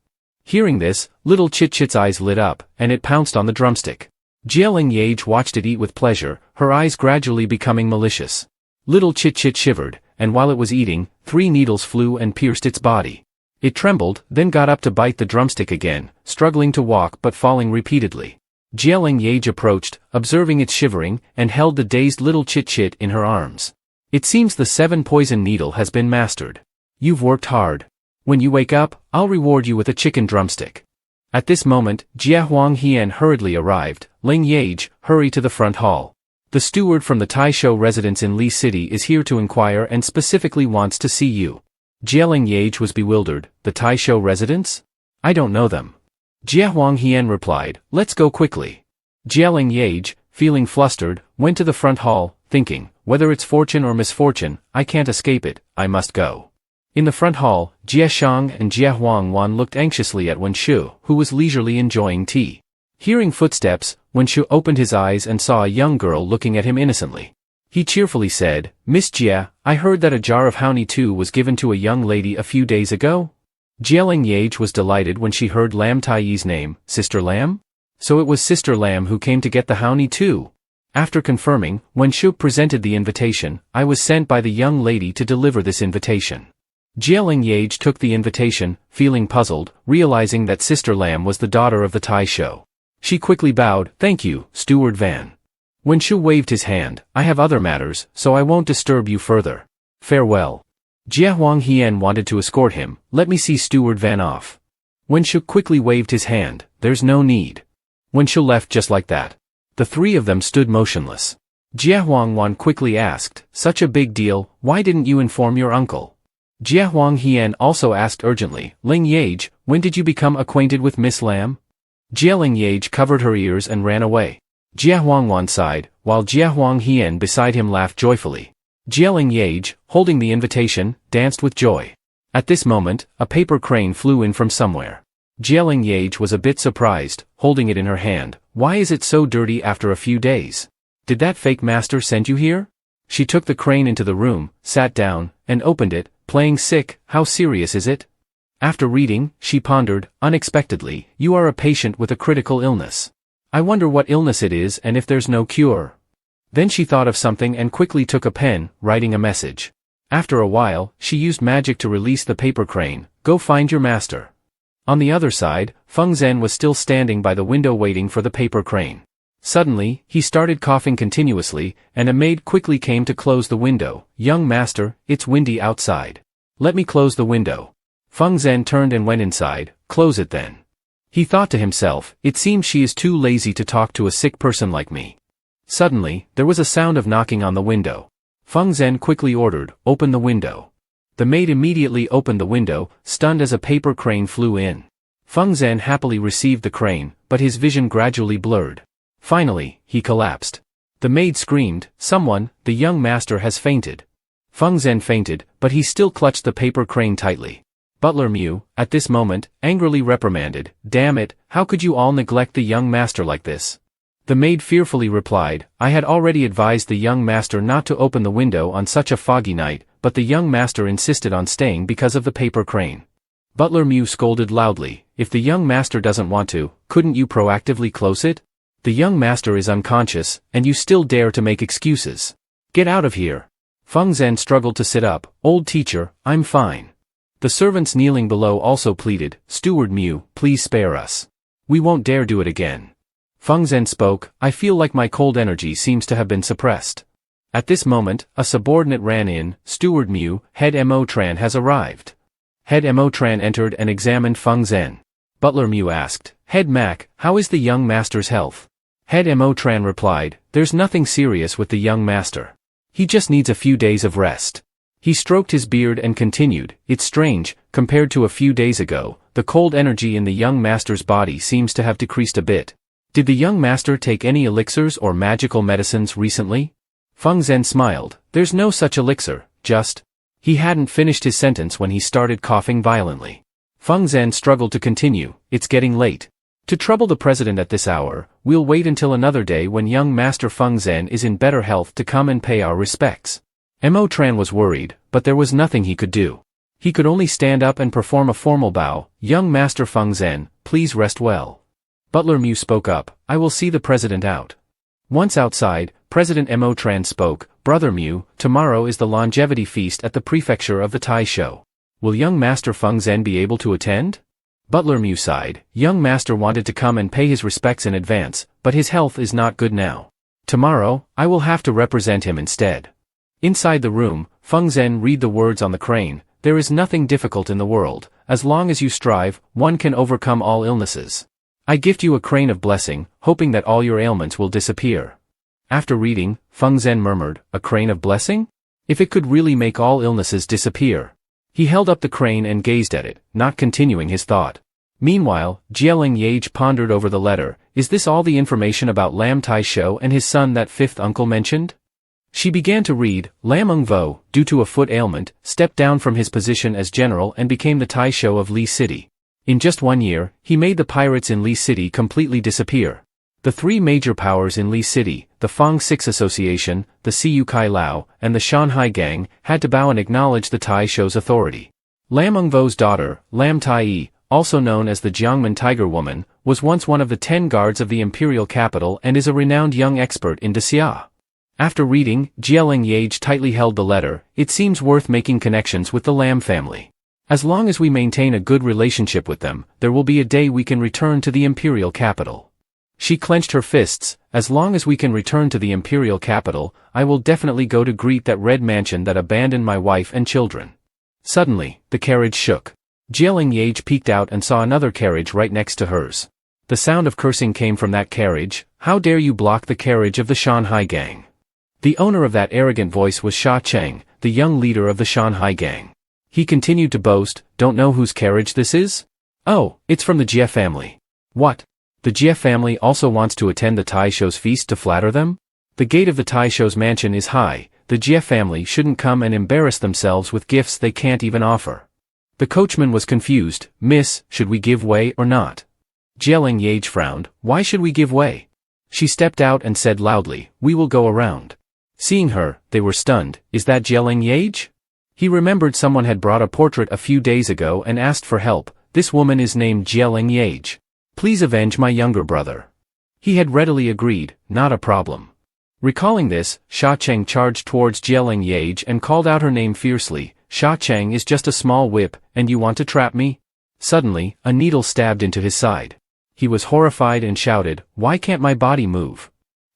Hearing this, little Chit-Chit's eyes lit up, and it pounced on the drumstick. Leng Yeaj watched it eat with pleasure, her eyes gradually becoming malicious. Little Chit-Chit shivered, and while it was eating, 3 needles flew and pierced its body. It trembled, then got up to bite the drumstick again, struggling to walk but falling repeatedly. Leng Yeaj approached, observing its shivering, and held the dazed little Chit-Chit in her arms. "It seems the 7 poison needle has been mastered. You've worked hard. When you wake up, I'll reward you with a chicken drumstick." At this moment, Jia Huanghian hurriedly arrived. "Leng Yeaj, hurry to the front hall. The steward from the Taisho residence in Li City is here to inquire and specifically wants to see you." Leng Yeaj was bewildered. "The Taisho residence? I don't know them." Jia Huanghian replied, "Let's go quickly." Leng Yeaj, feeling flustered, went to the front hall, thinking, "Whether it's fortune or misfortune, I can't escape it, I must go." In the front hall, Jia Shang and Jia Huangwan looked anxiously at Wenshu, who was leisurely enjoying tea. Hearing footsteps, Wenshu opened his eyes and saw a young girl looking at him innocently. He cheerfully said, "Miss Jia, I heard that a jar of Houni Tu was given to a young lady a few days ago?" Leng Yeaj was delighted when she heard Lam Tai's name, Sister Lam? So it was Sister Lam who came to get the Houni Tu. After confirming, Wenshu presented the invitation, "I was sent by the young lady to deliver this invitation." Leng Yeaj took the invitation, feeling puzzled, realizing that Sister Lam was the daughter of the Taisho. She quickly bowed, "Thank you, Steward Van." Wenshu waved his hand, "I have other matters, so I won't disturb you further. Farewell." Jia Huanghian wanted to escort him, "Let me see Steward Van off." Wenshu quickly waved his hand, "There's no need." Wenshu left just like that. The 3 of them stood motionless. Jia Huangwan quickly asked, "Such a big deal, why didn't you inform your uncle?" Jia Huanghian also asked urgently, "Leng Yeaj, when did you become acquainted with Miss Lam?" Leng Yeaj covered her ears and ran away. Jia Huangwan sighed, while Jia Huanghian beside him laughed joyfully. Leng Yeaj, holding the invitation, danced with joy. At this moment, a paper crane flew in from somewhere. Leng Yeaj was a bit surprised, holding it in her hand. "Why is it so dirty after a few days? Did that fake master send you here?" She took the crane into the room, sat down, and opened it, playing sick. "How serious is it?" After reading, she pondered, unexpectedly, "You are a patient with a critical illness. I wonder what illness it is and if there's no cure." Then she thought of something and quickly took a pen, writing a message. After a while, she used magic to release the paper crane. "Go find your master." On the other side, Feng Zhen was still standing by the window waiting for the paper crane. Suddenly, he started coughing continuously, and a maid quickly came to close the window. "Young master, it's windy outside. Let me close the window." Feng Zhen turned and went inside. "Close it then." He thought to himself, "It seems she is too lazy to talk to a sick person like me." Suddenly, there was a sound of knocking on the window. Feng Zhen quickly ordered, "Open the window." The maid immediately opened the window, stunned as a paper crane flew in. Feng Zhen happily received the crane, but his vision gradually blurred. Finally, he collapsed. The maid screamed, "Someone, the young master has fainted." Feng Zhen fainted, but he still clutched the paper crane tightly. Butler Mu, at this moment, angrily reprimanded, "Damn it, how could you all neglect the young master like this?" The maid fearfully replied, "I had already advised the young master not to open the window on such a foggy night, but the young master insisted on staying because of the paper crane." Butler Mu scolded loudly, "If the young master doesn't want to, couldn't you proactively close it? The young master is unconscious, and you still dare to make excuses. Get out of here." Feng Zhen struggled to sit up. "Old teacher, I'm fine." The servants kneeling below also pleaded, "Steward Mu, please spare us. We won't dare do it again." Feng Zhen spoke, "I feel like my cold energy seems to have been suppressed." At this moment, a subordinate ran in, "Steward Mu, Head Mo Tran has arrived." Head Mo Tran entered and examined Feng Zhen. Butler Mu asked, "Head Mac, how is the young master's health?" Head Mo Tran replied, "There's nothing serious with the young master. He just needs a few days of rest." He stroked his beard and continued, "It's strange, compared to a few days ago, the cold energy in the young master's body seems to have decreased a bit. Did the young master take any elixirs or magical medicines recently?" Feng Zhen smiled, "There's no such elixir, just—" He hadn't finished his sentence when he started coughing violently. Feng Zhen struggled to continue, "It's getting late. To trouble the president at this hour, we'll wait until another day when young master Feng Zhen is in better health to come and pay our respects." Mo Tran was worried, but there was nothing he could do. He could only stand up and perform a formal bow, "Young master Feng Zhen, please rest well." Butler Mu spoke up, "I will see the president out." Once outside, President Mo Tran spoke, "Brother Mu, tomorrow is the longevity feast at the prefecture of the Tai Show. Will young master Feng Zhen be able to attend?" Butler Mu sighed, "Young master wanted to come and pay his respects in advance, but his health is not good now. Tomorrow, I will have to represent him instead." Inside the room, Feng Zhen read the words on the crane, "There is nothing difficult in the world. As long as you strive, one can overcome all illnesses. I gift you a crane of blessing, hoping that all your ailments will disappear." After reading, Feng Zhen murmured, "A crane of blessing? If it could really make all illnesses disappear." He held up the crane and gazed at it, not continuing his thought. Meanwhile, Leng Yeaj pondered over the letter. Is this all the information about Lam Tai Shou and his son that fifth uncle mentioned? She began to read. Lam Ungvo, due to a foot ailment, stepped down from his position as general and became the Tai Shou of Li City. In just 1 year, he made the pirates in Li City completely disappear. The 3 major powers in Li City, the Fang Six Association, the Siu Kai Lao, and the Shanhai Gang, had to bow and acknowledge the Tai Shou's authority. Lam Ungvo's daughter, Lam Tai, also known as the Jiangmen Tiger Woman, was once one of the 10 guards of the imperial capital and is a renowned young expert in Daxia. After reading, Leng Yeaj tightly held the letter. "It seems worth making connections with the Lam family. As long as we maintain a good relationship with them, there will be a day we can return to the imperial capital." She clenched her fists. "As long as we can return to the imperial capital, I will definitely go to greet that red mansion that abandoned my wife and children." Suddenly, the carriage shook. Leng Yeaj peeked out and saw another carriage right next to hers. The sound of cursing came from that carriage. "How dare you block the carriage of the Shanhai Gang?" The owner of that arrogant voice was Sha Cheng, the young leader of the Shanhai Gang. He continued to boast, "Don't know whose carriage this is? Oh, it's from the Jie family." "What? The Jie family also wants to attend the Tai Shou's feast to flatter them? The gate of the Tai Shou's mansion is high. The Jie family shouldn't come and embarrass themselves with gifts they can't even offer." The coachman was confused. "Miss, should we give way or not?" Leng Yeaj frowned. "Why should we give way?" She stepped out and said loudly, "We will go around." Seeing her, they were stunned. "Is that Leng Yeaj?" He remembered someone had brought a portrait a few days ago and asked for help. "This woman is named Leng Yeaj. Please avenge my younger brother." He had readily agreed, "Not a problem." Recalling this, Sha Cheng charged towards Leng Yeaj and called out her name fiercely. "Sha Cheng is just a small whip, and you want to trap me?" Suddenly, a needle stabbed into his side. He was horrified and shouted, "Why can't my body move?"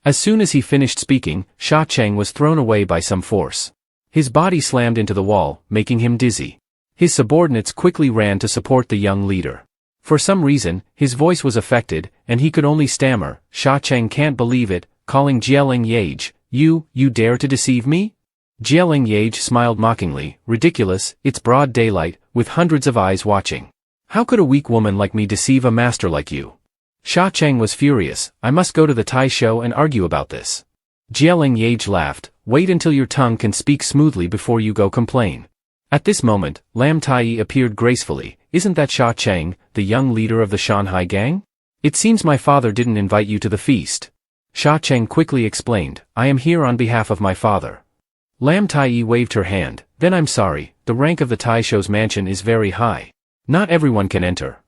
As soon as he finished speaking, Sha Cheng was thrown away by some force. His body slammed into the wall, making him dizzy. His subordinates quickly ran to support the young leader. For some reason, his voice was affected, and he could only stammer, "Sha Cheng can't believe it," calling Leng Yeaj, You dare to deceive me?" Leng Yeaj smiled mockingly, "Ridiculous, it's broad daylight, with hundreds of eyes watching. How could a weak woman like me deceive a master like you?" Sha Cheng was furious. "I must go to the Tai Shou and argue about this." Leng Yeaj laughed. Wait until your tongue can speak smoothly before you go complain. At this moment, Lam Tai appeared gracefully. Isn't that Sha Cheng, the young leader of the Shanghai gang? It seems my father didn't invite you to the feast. Sha Cheng quickly explained, I am here on behalf of my father. Lam Tai waved her hand. Then I'm sorry, the rank of the Taisho's mansion is very high. Not everyone can enter.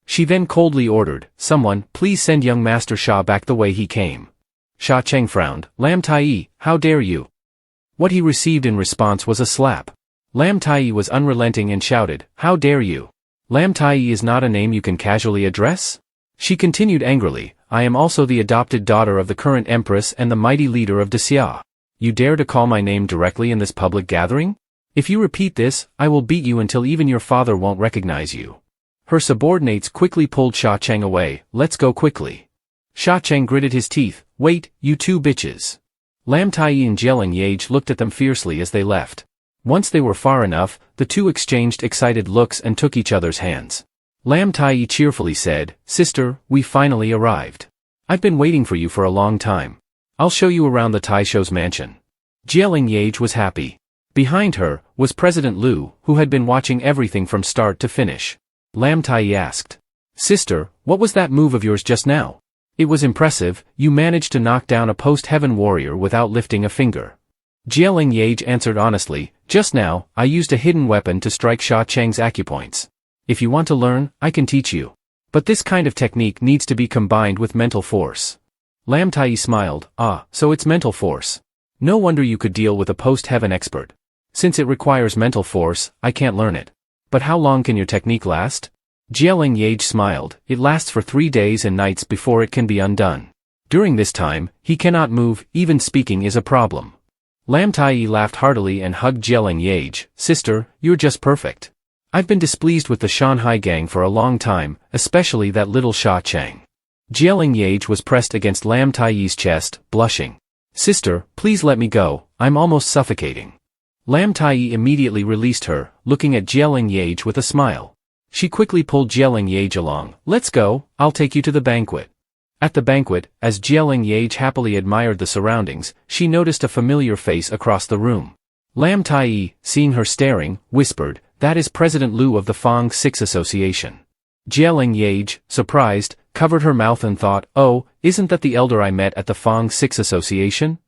She then coldly ordered, someone, please send young Master Sha back the way he came. Sha Cheng frowned. Lam Tai, how dare you? What he received in response was a slap. Lam Tai was unrelenting and shouted, how dare you? Lam Tai is not a name you can casually address? She continued angrily, I am also the adopted daughter of the current empress and the mighty leader of Xia. You dare to call my name directly in this public gathering? If you repeat this, I will beat you until even your father won't recognize you. Her subordinates quickly pulled Sha Cheng away. Let's go quickly. Sha Cheng gritted his teeth. Wait, you two bitches. Lam Tai and Leng Yeaj looked at them fiercely as they left. Once they were far enough, the two exchanged excited looks and took each other's hands. Lam Tai cheerfully said, Sister, we finally arrived. I've been waiting for you for a long time. I'll show you around the Taisho's mansion. Leng Yeaj was happy. Behind her was President Liu, who had been watching everything from start to finish. Lam Tai asked, Sister, what was that move of yours just now? It was impressive, you managed to knock down a post-heaven warrior without lifting a finger. Leng Yeaj answered honestly, just now, I used a hidden weapon to strike Sha Cheng's acupoints. If you want to learn, I can teach you. But this kind of technique needs to be combined with mental force. Lam Tai smiled, so it's mental force. No wonder you could deal with a post-heaven expert. Since it requires mental force, I can't learn it. But how long can your technique last? Leng Yeaj smiled, it lasts for 3 days and nights before it can be undone. During this time, he cannot move, even speaking is a problem. Lam Tai laughed heartily and hugged Leng Yeaj, Sister, you're just perfect. I've been displeased with the Shanghai gang for a long time, especially that little Sha Cheng. Leng Yeaj was pressed against Lam Tai's chest, blushing. Sister, please let me go, I'm almost suffocating. Lam Tai immediately released her, looking at Leng Yeaj with a smile. She quickly pulled Leng Yeaj along. Let's go, I'll take you to the banquet. At the banquet, as Leng Yeaj happily admired the surroundings, she noticed a familiar face across the room. Lam Tai, seeing her staring, whispered, that is President Liu of the Fang Six Association. Leng Yeaj, surprised, covered her mouth and thought, oh, isn't that the elder I met at the Fang Six Association?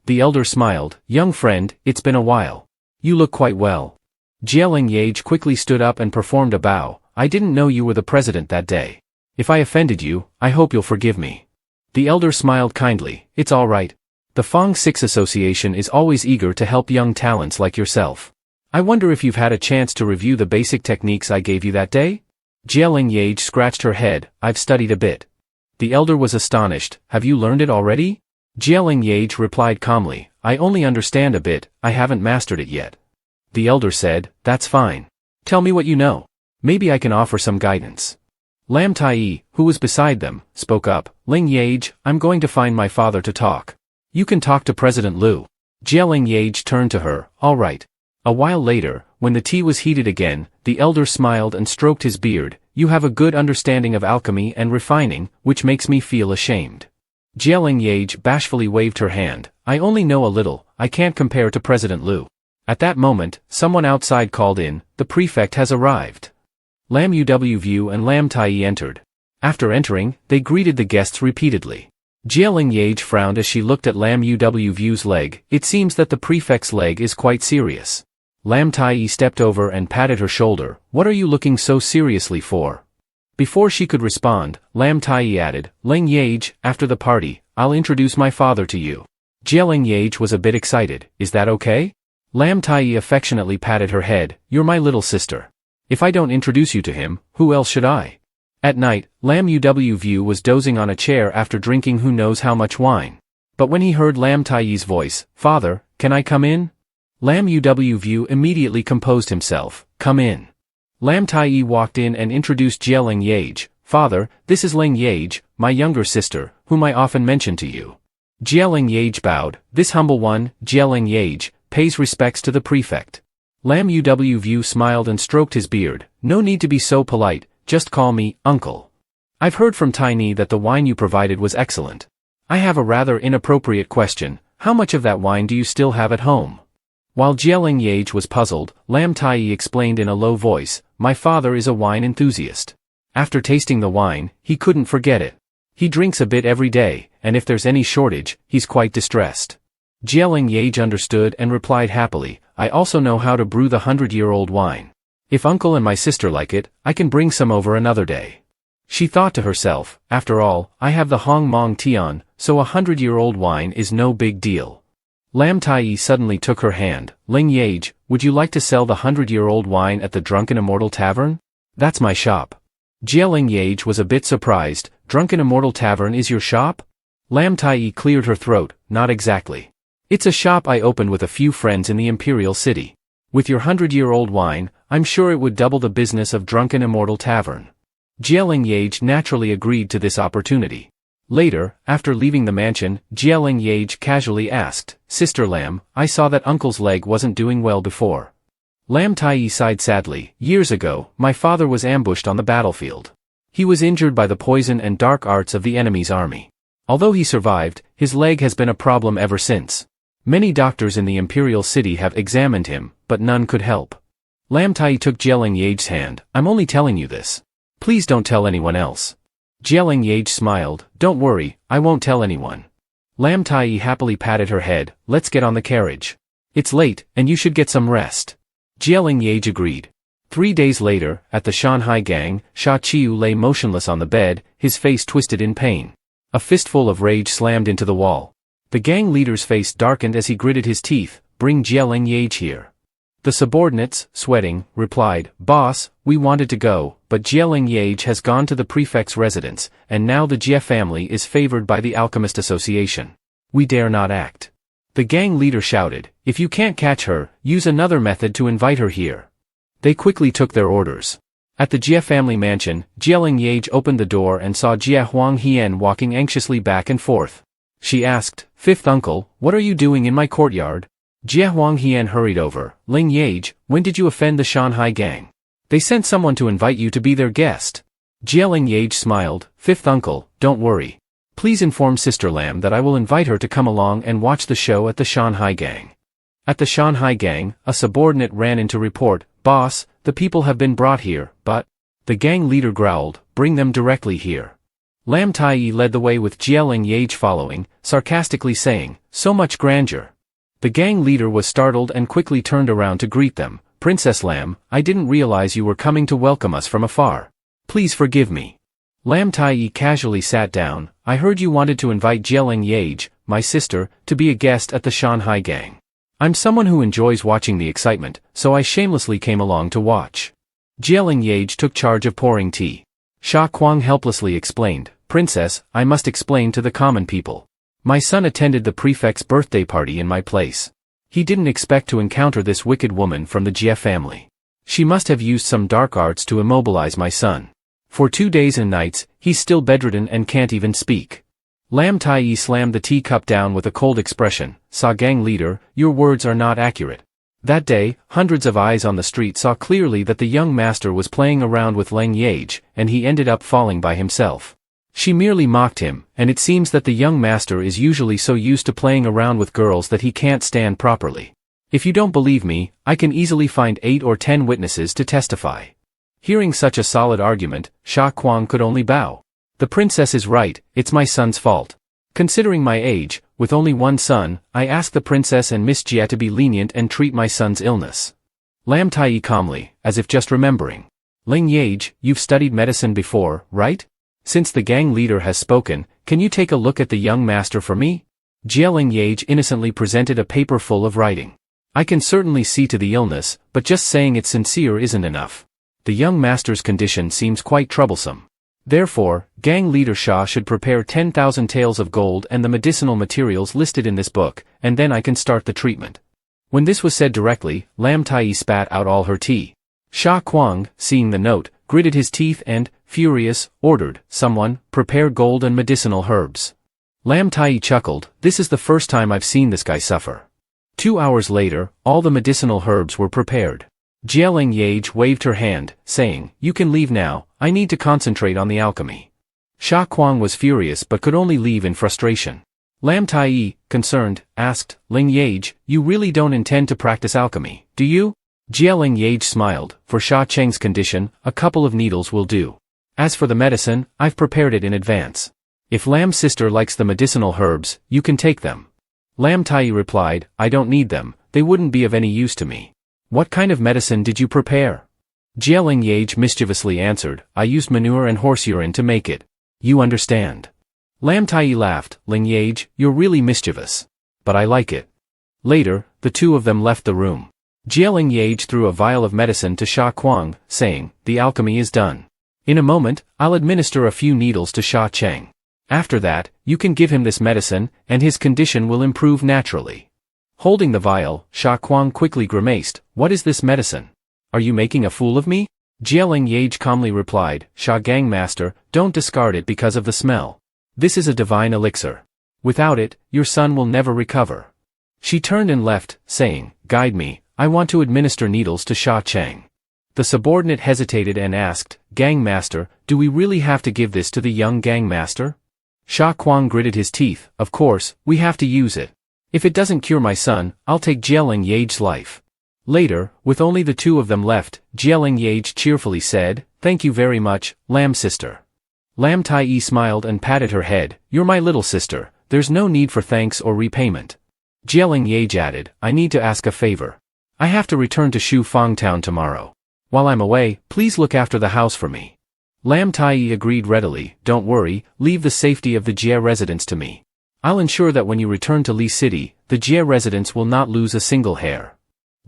The elder smiled, young friend, it's been a while. You look quite well. Leng Yeaj quickly stood up and performed a bow, I didn't know you were the president that day. If I offended you, I hope you'll forgive me. The elder smiled kindly, it's all right. The Fang Six Association is always eager to help young talents like yourself. I wonder if you've had a chance to review the basic techniques I gave you that day? Leng Yeaj scratched her head, I've studied a bit. The elder was astonished, have you learned it already? Leng Yeaj replied calmly, I only understand a bit, I haven't mastered it yet. The elder said, that's fine. Tell me what you know. Maybe I can offer some guidance. Lam Tai, who was beside them, spoke up, Leng Yeaj, I'm going to find my father to talk. You can talk to President Liu. Leng Yeaj turned to her, all right. A while later, when the tea was heated again, the elder smiled and stroked his beard, you have a good understanding of alchemy and refining, which makes me feel ashamed. Leng Yeaj bashfully waved her hand, I only know a little, I can't compare to President Liu. At that moment, someone outside called in, the prefect has arrived. Lam Uw and Lam Tai entered. After entering, they greeted the guests repeatedly. Leng Yeaj frowned as she looked at Lam Uw's leg, it seems that the prefect's leg is quite serious. Lam Tai stepped over and patted her shoulder, what are you looking so seriously for? Before she could respond, Lam Tai added, Leng Yeaj, after the party, I'll introduce my father to you. Leng Yeaj was a bit excited, is that okay? Lam Tai affectionately patted her head, you're my little sister. If I don't introduce you to him, who else should I? At night, Lam Uw was dozing on a chair after drinking who knows how much wine. But when he heard Lam Tai's voice, Father, can I come in? Lam Uw immediately composed himself, come in. Lam Tai walked in and introduced Leng Yeaj, Father, this is Leng Yeaj, my younger sister, whom I often mention to you. Leng Yeaj bowed, this humble one, Leng Yeaj, pays respects to the prefect. Lam Uw smiled and stroked his beard, no need to be so polite, just call me, uncle. I've heard from Tiny that the wine you provided was excellent. I have a rather inappropriate question, how much of that wine do you still have at home? While Leng Yeaj was puzzled, Lam Tai explained in a low voice, my father is a wine enthusiast. After tasting the wine, he couldn't forget it. He drinks a bit every day, and if there's any shortage, he's quite distressed. Leng Yeaj understood and replied happily, I also know how to brew the 100-year-old wine. If uncle and my sister like it, I can bring some over another day. She thought to herself, after all, I have the Hong Mong Tian, so 100-year-old wine is no big deal. Lam Tai suddenly took her hand, Leng Yeaj, would you like to sell the 100-year-old wine at the Drunken Immortal Tavern? That's my shop. Leng Yeaj was a bit surprised, Drunken Immortal Tavern is your shop? Lam Tai cleared her throat, not exactly. It's a shop I opened with a few friends in the Imperial City. With your 100-year-old wine, I'm sure it would double the business of Drunken Immortal Tavern. Leng Yeaj naturally agreed to this opportunity. Later, after leaving the mansion, Leng Yeaj casually asked, Sister Lam, I saw that uncle's leg wasn't doing well before. Lam Tai sighed sadly, years ago, my father was ambushed on the battlefield. He was injured by the poison and dark arts of the enemy's army. Although he survived, his leg has been a problem ever since. Many doctors in the Imperial City have examined him, but none could help. Lam Tai took Leng Yeaj's hand, I'm only telling you this. Please don't tell anyone else. Leng Yeaj smiled, don't worry, I won't tell anyone. Lam Tai happily patted her head, let's get on the carriage. It's late, and you should get some rest. Leng Yeaj agreed. 3 days later, at the Shanhai Gang, Sha Qiu lay motionless on the bed, his face twisted in pain. A fistful of rage slammed into the wall. The gang leader's face darkened as he gritted his teeth, bring Leng Yeaj here. The subordinates, sweating, replied, Boss, we wanted to go, but Leng Yeaj has gone to the prefect's residence, and now the Jie family is favored by the Alchemist Association. We dare not act. The gang leader shouted, if you can't catch her, use another method to invite her here. They quickly took their orders. At the Jie family mansion, Leng Yeaj opened the door and saw Jie Huanghien walking anxiously back and forth. She asked, Fifth uncle, what are you doing in my courtyard? Jie Huanghien hurried over, Leng Yeaj, when did you offend the Shanhai Gang? They sent someone to invite you to be their guest. Leng Yeaj smiled, Fifth uncle, don't worry. Please inform Sister Lam that I will invite her to come along and watch the show at the Shanhai Gang. At the Shanhai Gang, a subordinate ran in to report, Boss, the people have been brought here, but... The gang leader growled, bring them directly here. Lam Tai led the way with Leng Yeaj following, sarcastically saying, so much grandeur. The gang leader was startled and quickly turned around to greet them, Princess Lam, I didn't realize you were coming to welcome us from afar. Please forgive me. Lam Tai casually sat down, I heard you wanted to invite Leng Yeaj, my sister, to be a guest at the Shanhai Gang. I'm someone who enjoys watching the excitement, so I shamelessly came along to watch. Leng Yeaj took charge of pouring tea. Sha Kuang helplessly explained, Princess, I must explain to the common people. My son attended the prefect's birthday party in my place. He didn't expect to encounter this wicked woman from the Jie family. She must have used some dark arts to immobilize my son. For 2 days and nights, he's still bedridden and can't even speak. Lam Tai slammed the teacup down with a cold expression, Sa gang leader, your words are not accurate. That day, hundreds of eyes on the street saw clearly that the young master was playing around with Leng Yeaj, and he ended up falling by himself. She merely mocked him, and it seems that the young master is usually so used to playing around with girls that he can't stand properly. If you don't believe me, I can easily find 8 or 10 witnesses to testify. Hearing such a solid argument, Sha Kuang could only bow. The princess is right, it's my son's fault. Considering my age, with only one son, I ask the princess and Miss Jie to be lenient and treat my son's illness. Lam Tai calmly, as if just remembering. Leng Yeaj, you've studied medicine before, right? Since the gang leader has spoken, can you take a look at the young master for me? Leng Yeaj innocently presented a paper full of writing. I can certainly see to the illness, but just saying it's sincere isn't enough. The young master's condition seems quite troublesome. Therefore, gang leader Sha should prepare 10,000 taels of gold and the medicinal materials listed in this book, and then I can start the treatment. When this was said directly, Lam Tai spat out all her tea. Sha Kuang, seeing the note, gritted his teeth and, furious, ordered, someone, prepare gold and medicinal herbs. Lam Tai chuckled, this is the first time I've seen this guy suffer. 2 hours later, all the medicinal herbs were prepared. Leng Yeaj waved her hand, saying, you can leave now, I need to concentrate on the alchemy. Sha Kuang was furious but could only leave in frustration. Lam Tai, concerned, asked, Leng Yeaj, you really don't intend to practice alchemy, do you? Leng Yeaj smiled, for Sha Cheng's condition, a couple of needles will do. As for the medicine, I've prepared it in advance. If Lam's sister likes the medicinal herbs, you can take them. Lam Tai replied, I don't need them, they wouldn't be of any use to me. What kind of medicine did you prepare? Leng Yeaj mischievously answered, I used manure and horse urine to make it. You understand. Lam Tai laughed, Leng Yeaj, you're really mischievous. But I like it. Later, the two of them left the room. Leng Yeaj threw a vial of medicine to Sha Kuang, saying, the alchemy is done. In a moment, I'll administer a few needles to Sha Cheng. After that, you can give him this medicine, and his condition will improve naturally. Holding the vial, Sha Kuang quickly grimaced, what is this medicine? Are you making a fool of me? Leng Yeaj calmly replied, Sha Gang Master, don't discard it because of the smell. This is a divine elixir. Without it, your son will never recover. She turned and left, saying, guide me, I want to administer needles to Sha Cheng. The subordinate hesitated and asked, Gang Master, do we really have to give this to the young Gang Master? Sha Kuang gritted his teeth, of course, we have to use it. If it doesn't cure my son, I'll take Leng Yeaj's life. Later, with only the two of them left, Leng Yeaj cheerfully said, thank you very much, Lam sister. Lam Tai smiled and patted her head, you're my little sister, there's no need for thanks or repayment. Leng Yeaj added, I need to ask a favor. I have to return to Shu Fang Town tomorrow. While I'm away, please look after the house for me. Lam Tai agreed readily, don't worry, leave the safety of the Jie residence to me. I'll ensure that when you return to Li City, the Jie residence will not lose a single hair.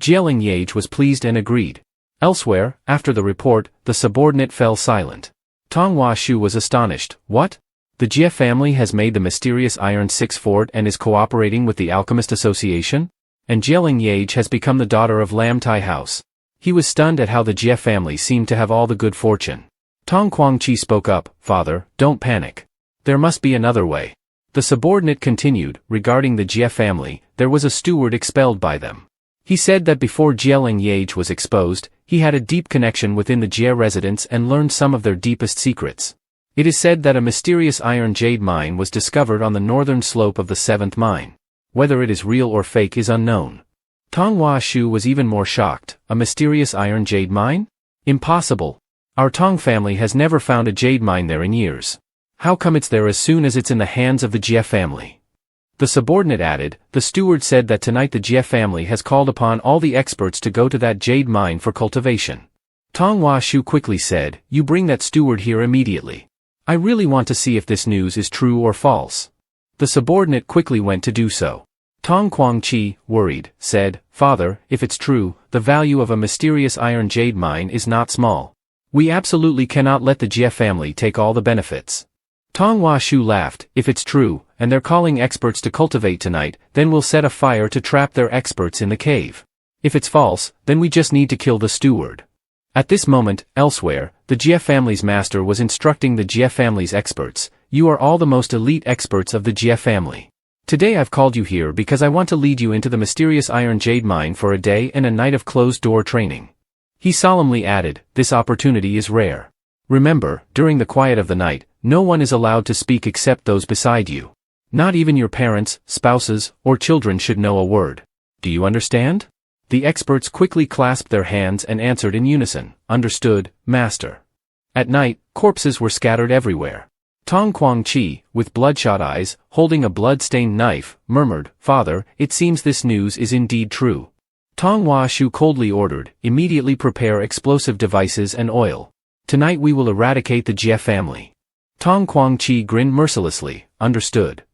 Leng Yeaj was pleased and agreed. Elsewhere, after the report, the subordinate fell silent. Tong Hua Shu was astonished, what? The Jie family has made the mysterious Iron Six fort and is cooperating with the Alchemist Association? And Leng Yeaj has become the daughter of Lam Tai House. He was stunned at how the Jie family seemed to have all the good fortune. Tong Guangqi spoke up, Father, don't panic. There must be another way. The subordinate continued, regarding the Jie family, there was a steward expelled by them. He said that before Leng Yeaj was exposed, he had a deep connection within the Jie residents and learned some of their deepest secrets. It is said that a mysterious iron jade mine was discovered on the northern slope of the 7th mine. Whether it is real or fake is unknown. Tong Hua Shu was even more shocked, a mysterious iron jade mine? Impossible. Our Tong family has never found a jade mine there in years. How come it's there as soon as it's in the hands of the Jie family? The subordinate added, the steward said that tonight the Jie family has called upon all the experts to go to that jade mine for cultivation. Tong Hua Shu quickly said, you bring that steward here immediately. I really want to see if this news is true or false. The subordinate quickly went to do so. Tong Guangqi, worried, said, Father, if it's true, the value of a mysterious iron jade mine is not small. We absolutely cannot let the Jie family take all the benefits. Tong Hua Shu laughed, if it's true, and they're calling experts to cultivate tonight, then we'll set a fire to trap their experts in the cave. If it's false, then we just need to kill the steward. At this moment, elsewhere, the Jie family's master was instructing the Jie family's experts, you are all the most elite experts of the Jie family. Today I've called you here because I want to lead you into the mysterious iron jade mine for a day and a night of closed-door training. He solemnly added, this opportunity is rare. Remember, during the quiet of the night, no one is allowed to speak except those beside you. Not even your parents, spouses, or children should know a word. Do you understand? The experts quickly clasped their hands and answered in unison, understood, Master. At night, corpses were scattered everywhere. Tong Guangqi, with bloodshot eyes, holding a blood-stained knife, murmured, Father, it seems this news is indeed true. Tong Hua Shu coldly ordered, immediately prepare explosive devices and oil. Tonight we will eradicate the Jie family. Tong Guangqi grinned mercilessly, understood.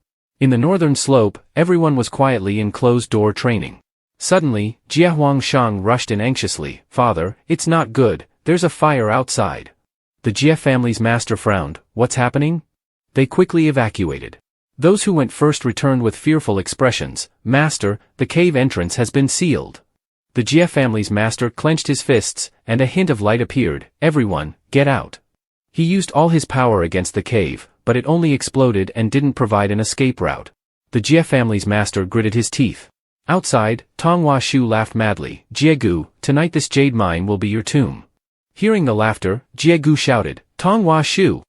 In the northern slope, everyone was quietly in closed-door training. Suddenly, Jie Huangshang rushed in anxiously, Father, it's not good, there's a fire outside. The Jie family's master frowned, what's happening? They quickly evacuated. Those who went first returned with fearful expressions, Master, the cave entrance has been sealed. The Jie family's master clenched his fists, and a hint of light appeared, everyone, get out. He used all his power against the cave, but it only exploded and didn't provide an escape route. The Jie family's master gritted his teeth. Outside, Tong Hua Shu laughed madly, Jiegu, tonight this jade mine will be your tomb. Hearing the laughter, Jiegu shouted, Tong Hua Shu!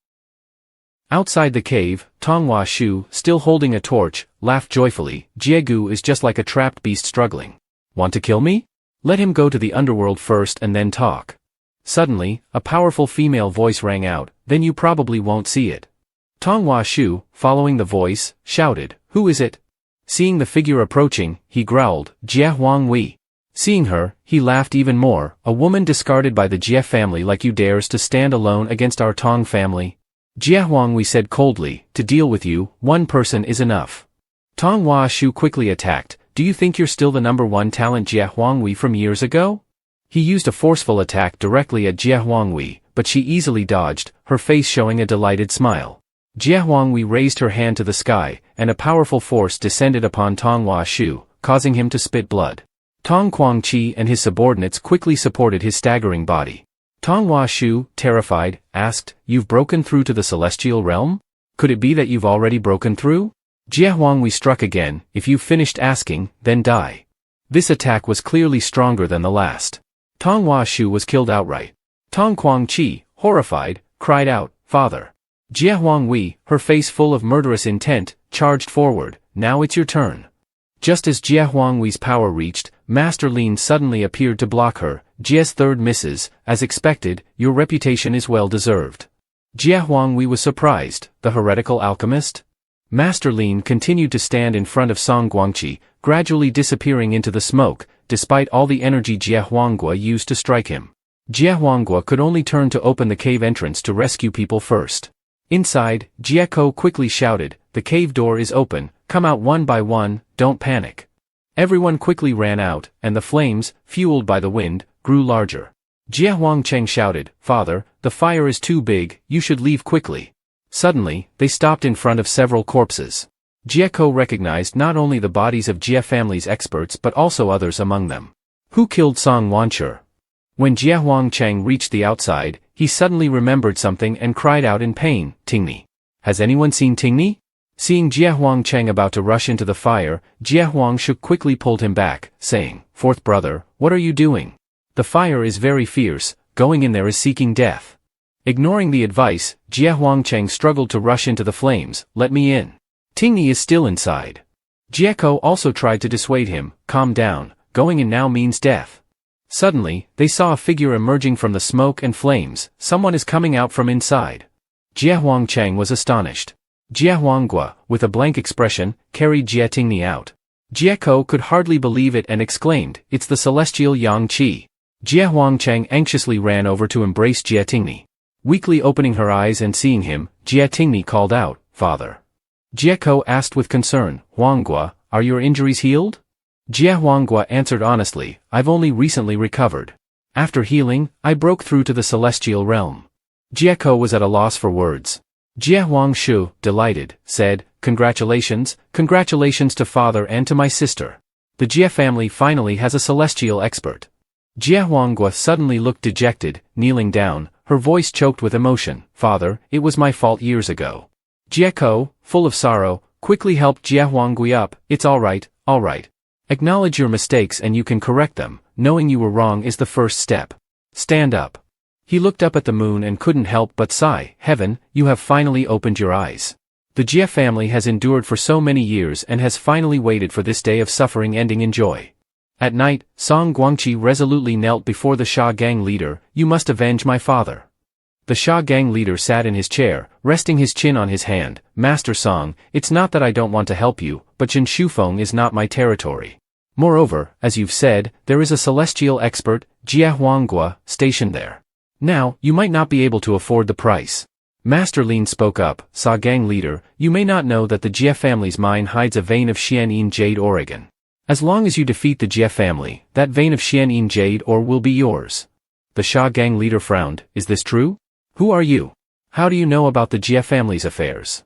Outside the cave, Tonghua Shu, still holding a torch, laughed joyfully. Jiegu is just like a trapped beast struggling. Want to kill me? Let him go to the underworld first and then talk. Suddenly, a powerful female voice rang out, then you probably won't see it. Tonghua Shu, following the voice, shouted, who is it? Seeing the figure approaching, he growled, Jie Huangwei. Seeing her, he laughed even more, a woman discarded by the Jie family like you dares to stand alone against our Tong family? Jie Huangwei said coldly, to deal with you, one person is enough. Tonghua Shu quickly attacked, do you think you're still the #1 talent Jie Huangwei from years ago? He used a forceful attack directly at Jie Huangwei, but she easily dodged, her face showing a delighted smile. Jie Huangwei raised her hand to the sky, and a powerful force descended upon Tonghua Shu, causing him to spit blood. Tong Guangqi and his subordinates quickly supported his staggering body. Tonghua Shu, terrified, asked, you've broken through to the celestial realm? Could it be that you've already broken through? Jie Huangwei struck again, if you've finished asking, then die. This attack was clearly stronger than the last. Tonghua Shu was killed outright. Tong Guangqi, horrified, cried out, Father. Jie Huangwei, her face full of murderous intent, charged forward, now it's your turn. Just as Jie Huangwei's power reached, Master Lin suddenly appeared to block her. Jie's third misses, as expected, your reputation is well deserved. Jie Huangwei was surprised, the heretical alchemist? Master Lin continued to stand in front of Song Guangqi, gradually disappearing into the smoke, despite all the energy Jie Huangguo used to strike him. Jie Huangguo could only turn to open the cave entrance to rescue people first. Inside, Jie Ko quickly shouted, the cave door is open, come out one by one, don't panic. Everyone quickly ran out, and the flames, fueled by the wind, grew larger. Jie Huangcheng shouted, Father, the fire is too big, you should leave quickly. Suddenly, they stopped in front of several corpses. Jie Ko recognized not only the bodies of Jie family's experts but also others among them. Who killed Song Wancher? When Jie Huangcheng reached the outside, he suddenly remembered something and cried out in pain, Tingni. Has anyone seen Tingni? Seeing Jie Huangcheng about to rush into the fire, Jie Huangshu quickly pulled him back, saying, Fourth brother, what are you doing? The fire is very fierce, going in there is seeking death. Ignoring the advice, Jie Huangcheng struggled to rush into the flames, let me in. Tingni is still inside. Jie Ko also tried to dissuade him, calm down, going in now means death. Suddenly, they saw a figure emerging from the smoke and flames, someone is coming out from inside. Jie Huangcheng was astonished. Jie Huangguo, with a blank expression, carried Jie Tingni out. Jie Ko could hardly believe it and exclaimed, it's the celestial Yang Qi. Jie Huangcheng anxiously ran over to embrace Jie Tingni. Weakly opening her eyes and seeing him, Jie Tingni called out, Father. Jie Ko asked with concern, Huangguo, are your injuries healed? Jie Huangguo answered honestly, I've only recently recovered. After healing, I broke through to the celestial realm. Jie Ko was at a loss for words. Jie Huangshu, delighted, said, congratulations to father and to my sister. The Jie family finally has a celestial expert. Jie Huangguo suddenly looked dejected, kneeling down, her voice choked with emotion, Father, it was my fault years ago. Jie Ko, full of sorrow, quickly helped Jie Huangui up, it's alright. Acknowledge your mistakes and you can correct them, knowing you were wrong is the first step. Stand up. He looked up at the moon and couldn't help but sigh, Heaven, you have finally opened your eyes. The Jie family has endured for so many years and has finally waited for this day of suffering ending in joy. At night, Song Guangqi resolutely knelt before the Sha gang leader, you must avenge my father. The Sha gang leader sat in his chair, resting his chin on his hand, Master Song, it's not that I don't want to help you, but Jin Shufeng is not my territory. Moreover, as you've said, there is a celestial expert, Jie Huangguo, stationed there. Now, you might not be able to afford the price. Master Lin spoke up, Sa gang leader, you may not know that the Jie family's mine hides a vein of Xianyin jade Oregon. As long as you defeat the Jie family, that vein of Xianyin jade ore will be yours. The Sha gang leader frowned, is this true? Who are you? How do you know about the Jie family's affairs?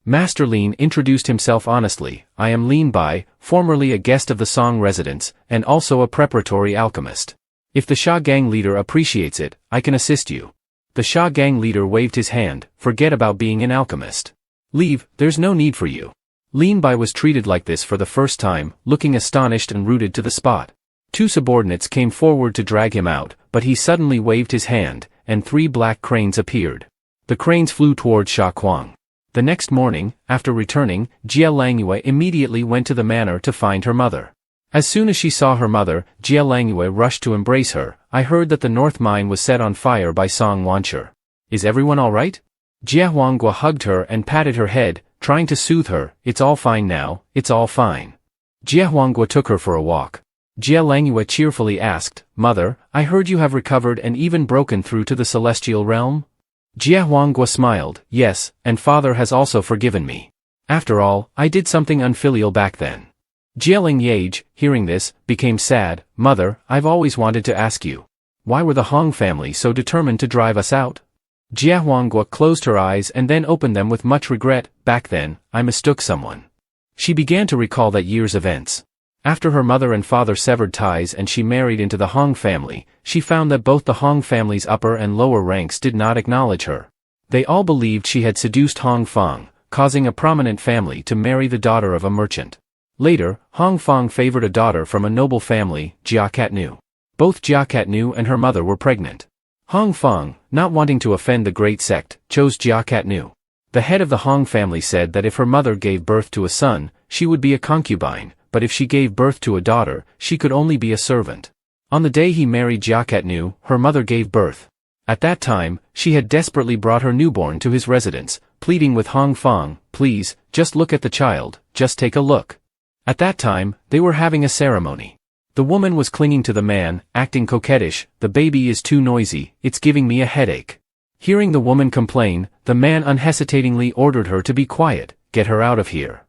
Master Lin introduced himself honestly, I am Lin Bai, formerly a guest of the Song residence, and also a preparatory alchemist. If the Sha gang leader appreciates it, I can assist you. The Sha gang leader waved his hand, forget about being an alchemist. Leave, there's no need for you. Lin Bai was treated like this for the first time, looking astonished and rooted to the spot. Two subordinates came forward to drag him out, but he suddenly waved his hand, and 3 black cranes appeared. The cranes flew toward Sha Kuang. The next morning, after returning, Jia Langyue immediately went to the manor to find her mother. As soon as she saw her mother, Jia Langyue rushed to embrace her. I heard that the North Mine was set on fire by Song Wanshi. Is everyone alright? Jia Huanghua hugged her and patted her head, trying to soothe her. It's all fine now, it's all fine. Jia Huanghua took her for a walk. Jia Langyue cheerfully asked, Mother, I heard you have recovered and even broken through to the celestial realm? Jia Huanghua smiled, yes, and Father has also forgiven me. After all, I did something unfilial back then. Leng Yeaj, hearing this, became sad. Mother, I've always wanted to ask you. Why were the Hong family so determined to drive us out? Jia Huanghua closed her eyes and then opened them with much regret. Back then, I mistook someone. She began to recall that year's events. After her mother and father severed ties and she married into the Hong family, she found that both the Hong family's upper and lower ranks did not acknowledge her. They all believed she had seduced Hong Feng, causing a prominent family to marry the daughter of a merchant. Later, Hong Feng favored a daughter from a noble family, Jia Catnu. Both Jia Catnu and her mother were pregnant. Hong Feng, not wanting to offend the great sect, chose Jia Catnu. The head of the Hong family said that if her mother gave birth to a son, she would be a concubine, but if she gave birth to a daughter, she could only be a servant. On the day he married Jia Catnu, her mother gave birth. At that time, she had desperately brought her newborn to his residence, pleading with Hong Feng, please, just look at the child, just take a look. At that time, they were having a ceremony. The woman was clinging to the man, acting coquettish. The baby is too noisy, it's giving me a headache. Hearing the woman complain, the man unhesitatingly ordered her to be quiet, get her out of here.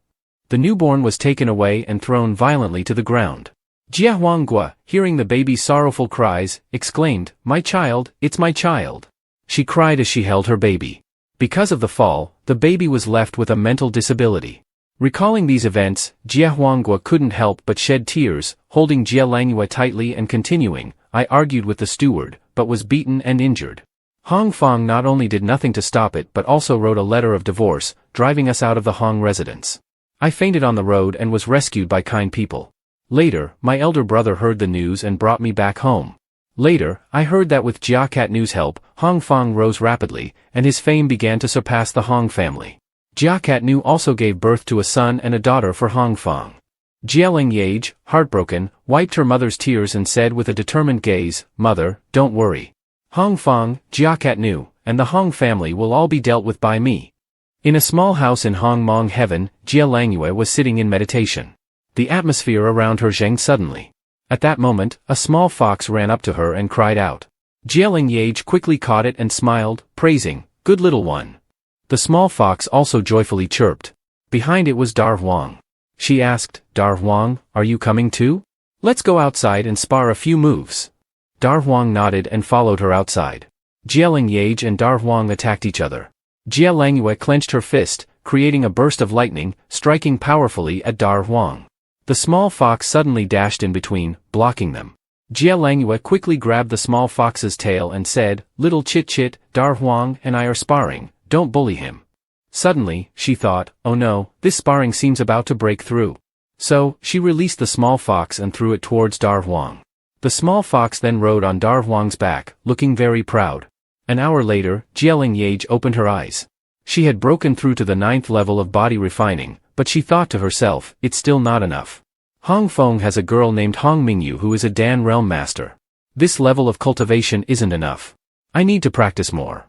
The newborn was taken away and thrown violently to the ground. Jia Huanghua, hearing the baby's sorrowful cries, exclaimed, My child, it's my child. She cried as she held her baby. Because of the fall, the baby was left with a mental disability. Recalling these events, Jia Huanghua couldn't help but shed tears, holding Jia Langyue tightly and continuing, I argued with the steward, but was beaten and injured. Hong Feng not only did nothing to stop it but also wrote a letter of divorce, driving us out of the Hong residence. I fainted on the road and was rescued by kind people. Later, my elder brother heard the news and brought me back home. Later, I heard that with Jia Catnu's help, Hong Feng rose rapidly, and his fame began to surpass the Hong family. Jia Catnu also gave birth to a son and a daughter for Hong Feng. Leng Yeaj, heartbroken, wiped her mother's tears and said with a determined gaze, Mother, don't worry. Hong Feng, Jia Catnu, and the Hong family will all be dealt with by me. In a small house in Hong Mong Heaven, Jia Langyue was sitting in meditation. The atmosphere around her changed suddenly. At that moment, a small fox ran up to her and cried out. Leng Yeaj quickly caught it and smiled, praising, Good little one. The small fox also joyfully chirped. Behind it was Dar Huang. She asked, Dar Huang, are you coming too? Let's go outside and spar a few moves. Dar Huang nodded and followed her outside. Leng Yeaj and Dar Huang attacked each other. Jia Langyue clenched her fist, creating a burst of lightning, striking powerfully at Dar Huang. The small fox suddenly dashed in between, blocking them. Jia Langyue quickly grabbed the small fox's tail and said, Little chit-chit, Dar Huang and I are sparring. Don't bully him. Suddenly, she thought, oh no, this sparring seems about to break through. So, she released the small fox and threw it towards Dar Huang. The small fox then rode on Dar Huang's back, looking very proud. An hour later, Leng Yeaj opened her eyes. She had broken through to the 9th level of body refining, but she thought to herself, it's still not enough. Hong Feng has a girl named Hong Mingyu who is a Dan realm master. This level of cultivation isn't enough. I need to practice more.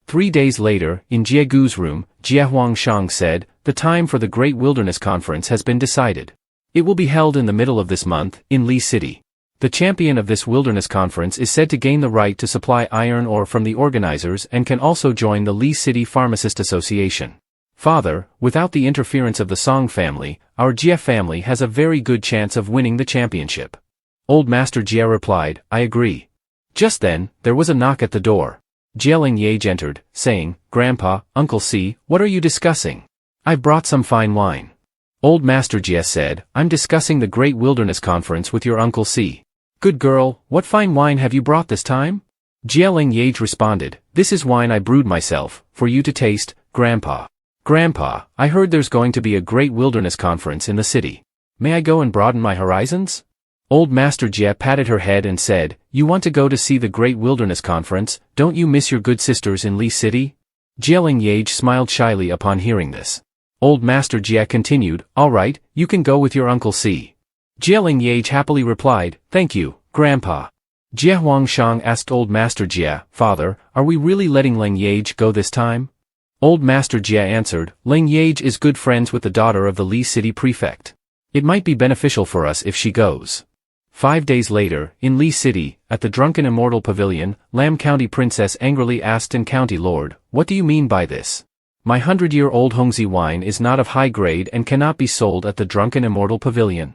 3 days later, in Jie Gu's room, Jia Huangshang said, the time for the Great Wilderness Conference has been decided. It will be held in the middle of this month, in Li City. The champion of this wilderness conference is said to gain the right to supply iron ore from the organizers and can also join the Li City Pharmacist Association. Father, without the interference of the Song family, our Jia family has a very good chance of winning the championship. Old Master Jia replied, I agree. Just then, there was a knock at the door. Leng Yeaj entered, saying, Grandpa, Uncle C, what are you discussing? I've brought some fine wine. Old Master Jia said, I'm discussing the Great Wilderness Conference with your Uncle C. Good girl, what fine wine have you brought this time? Leng Yeaj responded, this is wine I brewed myself, for you to taste, Grandpa. Grandpa, I heard there's going to be a Great Wilderness Conference in the city. May I go and broaden my horizons? Old Master Jia patted her head and said, you want to go to see the Great Wilderness Conference, don't you miss your good sisters in Li City? Leng Yeaj smiled shyly upon hearing this. Old Master Jia continued, all right, you can go with your Uncle C. Leng Yeaj happily replied, thank you, Grandpa. Jia Huangshang asked Old Master Jia, Father, are we really letting Leng Yeaj go this time? Old Master Jia answered, Leng Yeaj is good friends with the daughter of the Li City prefect. It might be beneficial for us if she goes. 5 days later, in Li City, at the Drunken Immortal Pavilion, Lam County Princess angrily asked an County Lord, what do you mean by this? My 100-year-old Hongzi wine is not of high grade and cannot be sold at the Drunken Immortal Pavilion.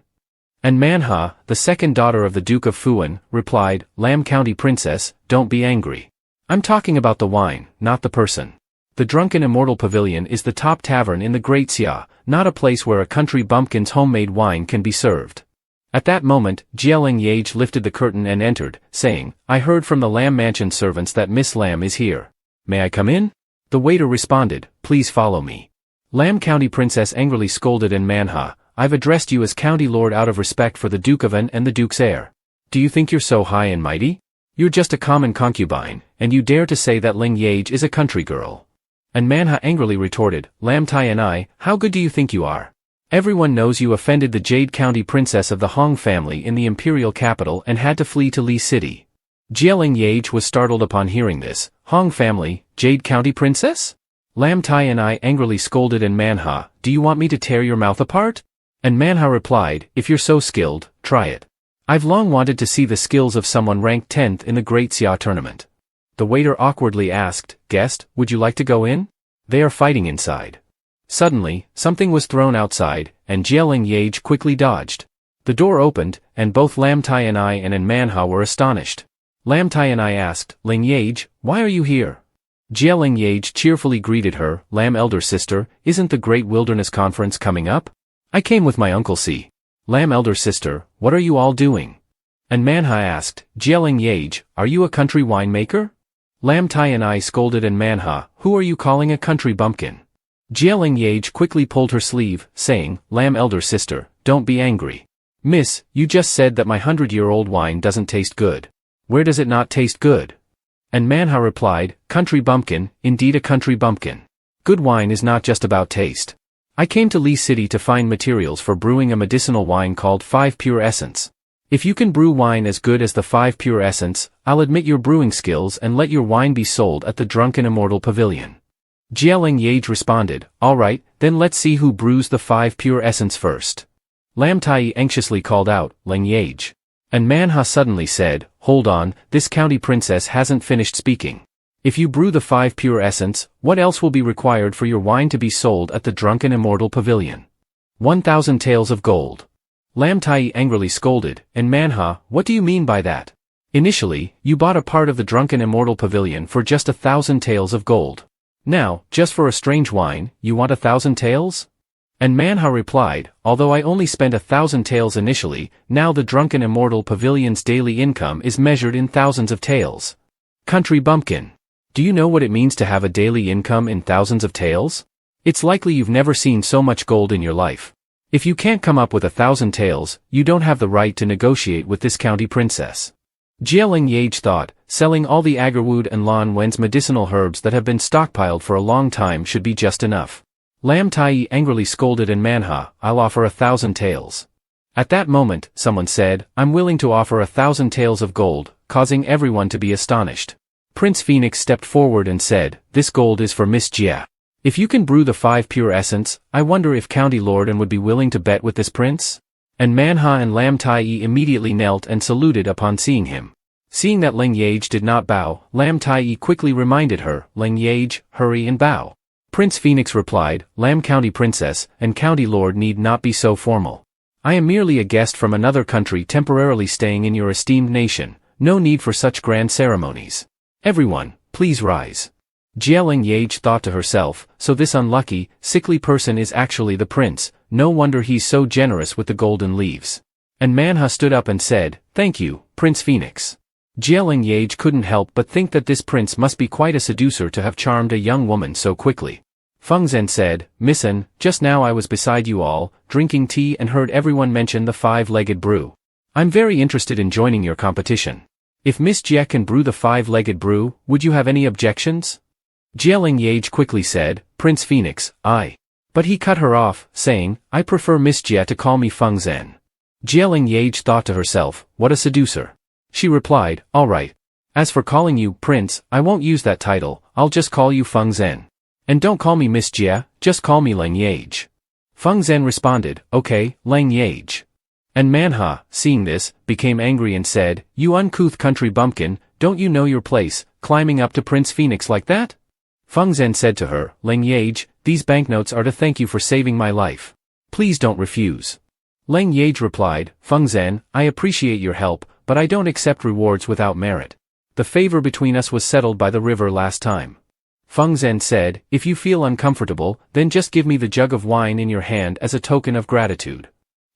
And Manhua, the second daughter of the Duke of Fuan, replied, Lam County Princess, don't be angry. I'm talking about the wine, not the person. The Drunken Immortal Pavilion is the top tavern in the Great Xia, not a place where a country bumpkin's homemade wine can be served. At that moment, Leng Yeaj lifted the curtain and entered, saying, I heard from the Lam Mansion servants that Miss Lam is here. May I come in? The waiter responded, please follow me. Lam County Princess angrily scolded and Manhua, I've addressed you as County Lord out of respect for the Duke of An and the Duke's heir. Do you think you're so high and mighty? You're just a common concubine, and you dare to say that Leng Yeaj is a country girl. And Manhua angrily retorted, Lam Tai and I, how good do you think you are? Everyone knows you offended the Jade County princess of the Hong family in the imperial capital and had to flee to Li City. Leng Yeaj was startled upon hearing this. Hong family, Jade County princess? Lam Tai and I angrily scolded and Manhua, do you want me to tear your mouth apart? And Manhua replied, if you're so skilled, try it. I've long wanted to see the skills of someone ranked 10th in the Great Xia tournament. The waiter awkwardly asked, guest, would you like to go in? They are fighting inside. Suddenly, something was thrown outside, and Leng Yeaj quickly dodged. The door opened, and both Lam Tai and I and Manhua were astonished. Lam Tai and I asked, Leng Yeaj, why are you here? Leng Yeaj cheerfully greeted her, Lam elder sister, isn't the Great Wilderness Conference coming up? I came with my Uncle C. Lam elder sister, what are you all doing? And Manhua asked, Leng Yeaj, are you a country winemaker? Lam Tai and I scolded and Manhua, who are you calling a country bumpkin? Leng Yeaj quickly pulled her sleeve, saying, Lam elder sister, don't be angry. Miss, you just said that my 100-year-old wine doesn't taste good. Where does it not taste good? And Manhua replied, country bumpkin, indeed a country bumpkin. Good wine is not just about taste. I came to Li City to find materials for brewing a medicinal wine called 5 Pure Essence. If you can brew wine as good as the 5 Pure Essence, I'll admit your brewing skills and let your wine be sold at the Drunken Immortal Pavilion. Leng Yeaj responded, all right, then let's see who brews the 5 Pure Essence first. Lam Tai anxiously called out, Leng Yeaj. And Manhua suddenly said, hold on, this county princess hasn't finished speaking. If you brew the 5 Pure Essence, what else will be required for your wine to be sold at the Drunken Immortal Pavilion? 1,000 taels of gold. Lam Tai angrily scolded, and Manhua, what do you mean by that? Initially, you bought a part of the Drunken Immortal Pavilion for just 1,000 taels of gold. Now, just for a strange wine, you want 1,000 taels? And Manhua replied, although I only spent 1,000 taels initially, now the Drunken Immortal Pavilion's daily income is measured in thousands of taels. Country bumpkin. Do you know what it means to have a daily income in thousands of taels? It's likely you've never seen so much gold in your life. If you can't come up with 1,000 taels, you don't have the right to negotiate with this county princess. Leng Yeaj thought, selling all the agarwood and Lan Wen's medicinal herbs that have been stockpiled for a long time should be just enough. Lam Tai angrily scolded and Manhua, I'll offer 1,000 taels. At that moment, someone said, I'm willing to offer 1,000 taels of gold, causing everyone to be astonished. Prince Phoenix stepped forward and said, this gold is for Miss Jia. If you can brew the 5 Pure Essence, I wonder if County Lord would be willing to bet with this prince? And Manhua and Lam Tai immediately knelt and saluted upon seeing him. Seeing that Leng Yeaj did not bow, Lam Tai quickly reminded her, Leng Yeaj, hurry and bow. Prince Phoenix replied, Lam County Princess and County Lord need not be so formal. I am merely a guest from another country temporarily staying in your esteemed nation, no need for such grand ceremonies. Everyone, please rise. Leng Yeaj thought to herself, so this unlucky, sickly person is actually the prince, no wonder he's so generous with the golden leaves. And Manhua stood up and said, thank you, Prince Phoenix. Leng Yeaj couldn't help but think that this prince must be quite a seducer to have charmed a young woman so quickly. Feng Zhen said, Miss An, just now I was beside you all, drinking tea and heard everyone mention the 5-legged brew. I'm very interested in joining your competition. If Miss Jia can brew the 5-legged brew, would you have any objections? Leng Yeaj quickly said, Prince Phoenix, I. But he cut her off, saying, I prefer Miss Jia to call me Feng Zhen. Leng Yeaj thought to herself, what a seducer. She replied, all right. As for calling you Prince, I won't use that title, I'll just call you Feng Zhen. And don't call me Miss Jia, just call me Leng Yeaj. Feng Zhen responded, okay, Leng Yeaj. And Manhua, seeing this, became angry and said, you uncouth country bumpkin, don't you know your place, climbing up to Prince Phoenix like that? Feng Zhen said to her, Leng Yeaj, these banknotes are to thank you for saving my life. Please don't refuse. Leng Yeaj replied, Feng Zhen, I appreciate your help, but I don't accept rewards without merit. The favor between us was settled by the river last time. Feng Zhen said, if you feel uncomfortable, then just give me the jug of wine in your hand as a token of gratitude.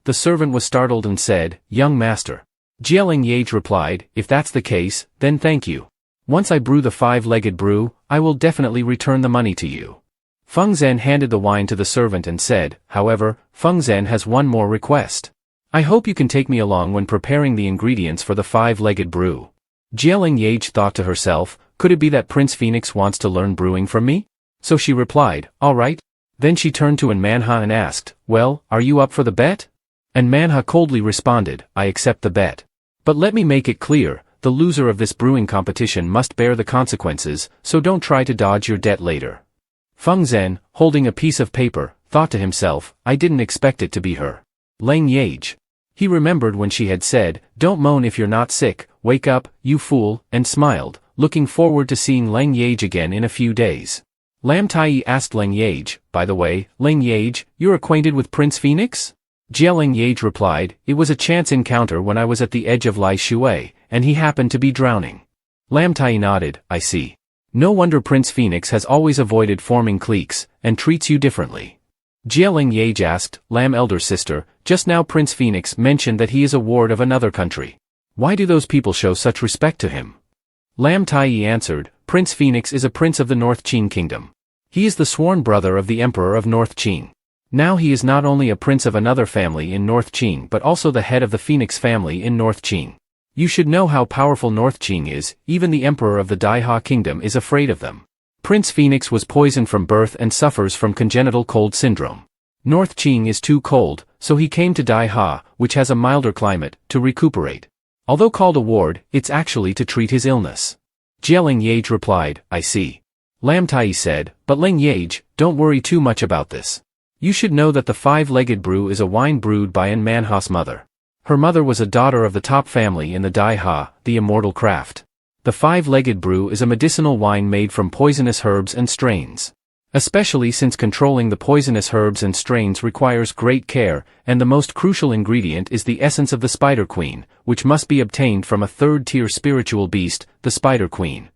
The servant was startled and said, young master. Leng Yeaj replied, if that's the case, then thank you. Once I brew the five-legged brew, I will definitely return the money to you. Feng Zhen handed the wine to the servant and said, however, Feng Zhen has one more request. I hope you can take me along when preparing the ingredients for the five-legged brew. Leng Yeaj thought to herself, could it be that Prince Phoenix wants to learn brewing from me? So she replied, all right. Then she turned to Manhua and asked, well, are you up for the bet? And Manhua coldly responded, I accept the bet. But let me make it clear, the loser of this brewing competition must bear the consequences, so don't try to dodge your debt later. Feng Zhen, holding a piece of paper, thought to himself, I didn't expect it to be her. Leng Yeaj. He remembered when she had said, don't moan if you're not sick, wake up, you fool, and smiled, looking forward to seeing Leng Yeaj again in a few days. Lam Tai asked Leng Yeaj, by the way, Leng Yeaj, you're acquainted with Prince Phoenix? Leng Yeaj replied, it was a chance encounter when I was at the edge of Lai Shui, and he happened to be drowning. Lam Tai nodded, I see. No wonder Prince Phoenix has always avoided forming cliques, and treats you differently. Leng Yeaj asked, Lam elder sister, just now Prince Phoenix mentioned that he is a ward of another country. Why do those people show such respect to him? Lam Tai answered, Prince Phoenix is a prince of the North Qing kingdom. He is the sworn brother of the Emperor of North Qing. Now he is not only a prince of another family in North Qing but also the head of the Phoenix family in North Qing. You should know how powerful North Qing is, even the Emperor of the Daiha kingdom is afraid of them. Prince Phoenix was poisoned from birth and suffers from congenital cold syndrome. North Qing is too cold, so he came to Daiha, which has a milder climate, to recuperate. Although called a ward, it's actually to treat his illness. Leng Yeaj replied, I see. Lam Tai said, but Leng Yeaj, don't worry too much about this. You should know that the five-legged brew is a wine brewed by An Manhua's mother. Her mother was a daughter of the top family in the Daiha, the immortal craft. The five-legged brew is a medicinal wine made from poisonous herbs and strains. Especially since controlling the poisonous herbs and strains requires great care, and the most crucial ingredient is the essence of the Spider Queen, which must be obtained from a third-tier spiritual beast, the Spider Queen.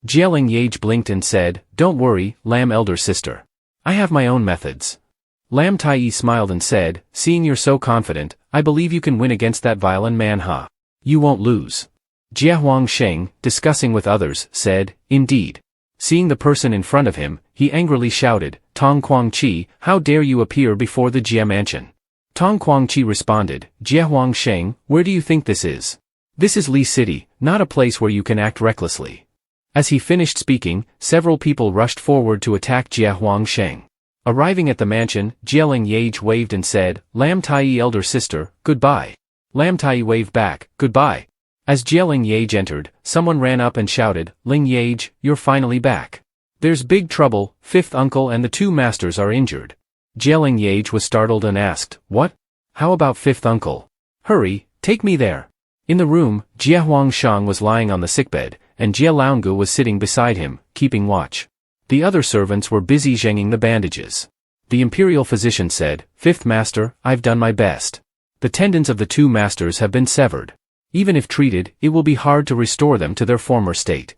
Leng Yeaj blinked and said, don't worry, Lam elder sister. I have my own methods. Lam Tai smiled and said, seeing you're so confident, I believe you can win against that vile An Manhua. You won't lose. Jia Huangsheng, discussing with others, said, indeed. Seeing the person in front of him, he angrily shouted, Tong Guangqi, how dare you appear before the Jia mansion? Tong Guangqi responded, Jia Huangsheng, where do you think this is? This is Li City, not a place where you can act recklessly. As he finished speaking, several people rushed forward to attack Jia Huangsheng. Arriving at the mansion, Leng Yeaj waved and said, Lam Tai elder sister, goodbye. Lam Tai waved back, goodbye. As Leng Yeaj entered, someone ran up and shouted, Leng Yeaj, you're finally back. There's big trouble, fifth uncle and the two masters are injured. Leng Yeaj was startled and asked, what? How about fifth uncle? Hurry, take me there. In the room, Jia Huangsheng was lying on the sickbed, and Jia Laungu was sitting beside him, keeping watch. The other servants were busy zhenging the bandages. The imperial physician said, Fifth master, I've done my best. The tendons of the two masters have been severed. Even if treated, it will be hard to restore them to their former state.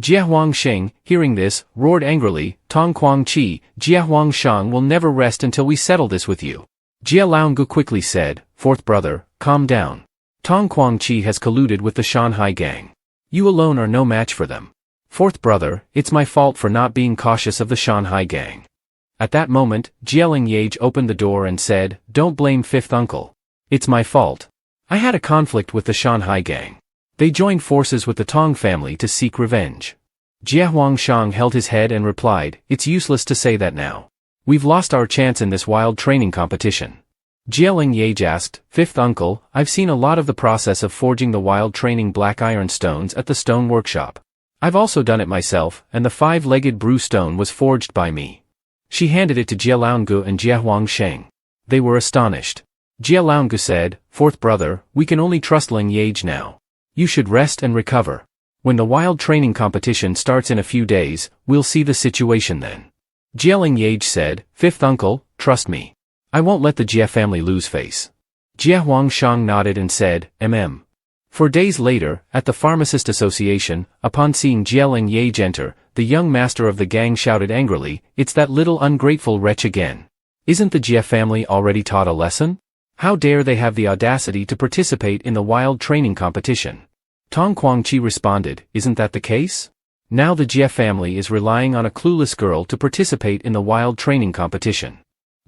Jia Huangsheng, hearing this, roared angrily, Tong Guangqi, Jia Huangsheng will never rest until we settle this with you. Jia Laungu quickly said, Fourth brother, calm down. Tong Guangqi has colluded with the Shanghai gang. You alone are no match for them. Fourth brother, it's my fault for not being cautious of the Shanghai gang. At that moment, Leng Yeaj opened the door and said, Don't blame fifth uncle. It's my fault. I had a conflict with the Shanghai gang. They joined forces with the Tong family to seek revenge. Jie Huangshang held his head and replied, "It's useless to say that now. We've lost our chance in this wild training competition." Leng Yeaj asked, "Fifth uncle, I've seen a lot of the process of forging the wild training black iron stones at the stone workshop. I've also done it myself, and the 5-legged brew stone was forged by me." She handed it to Jie Laungu and Jie Huangsheng. They were astonished. Jie Laungu said, "Fourth brother, we can only trust Leng Yeaj now. You should rest and recover. When the wild training competition starts in a few days, we'll see the situation then." Leng Yeaj said, "Fifth uncle, trust me. I won't let the Jie family lose face." Jie Huangshang nodded and said, "Mm." 4 days later, at the Pharmacist Association, upon seeing Leng Yeaj enter, the young master of the gang shouted angrily, "It's that little ungrateful wretch again. Isn't the Jie family already taught a lesson? How dare they have the audacity to participate in the wild training competition?" Tong Guangqi responded, "Isn't that the case? Now the Jie family is relying on a clueless girl to participate in the wild training competition."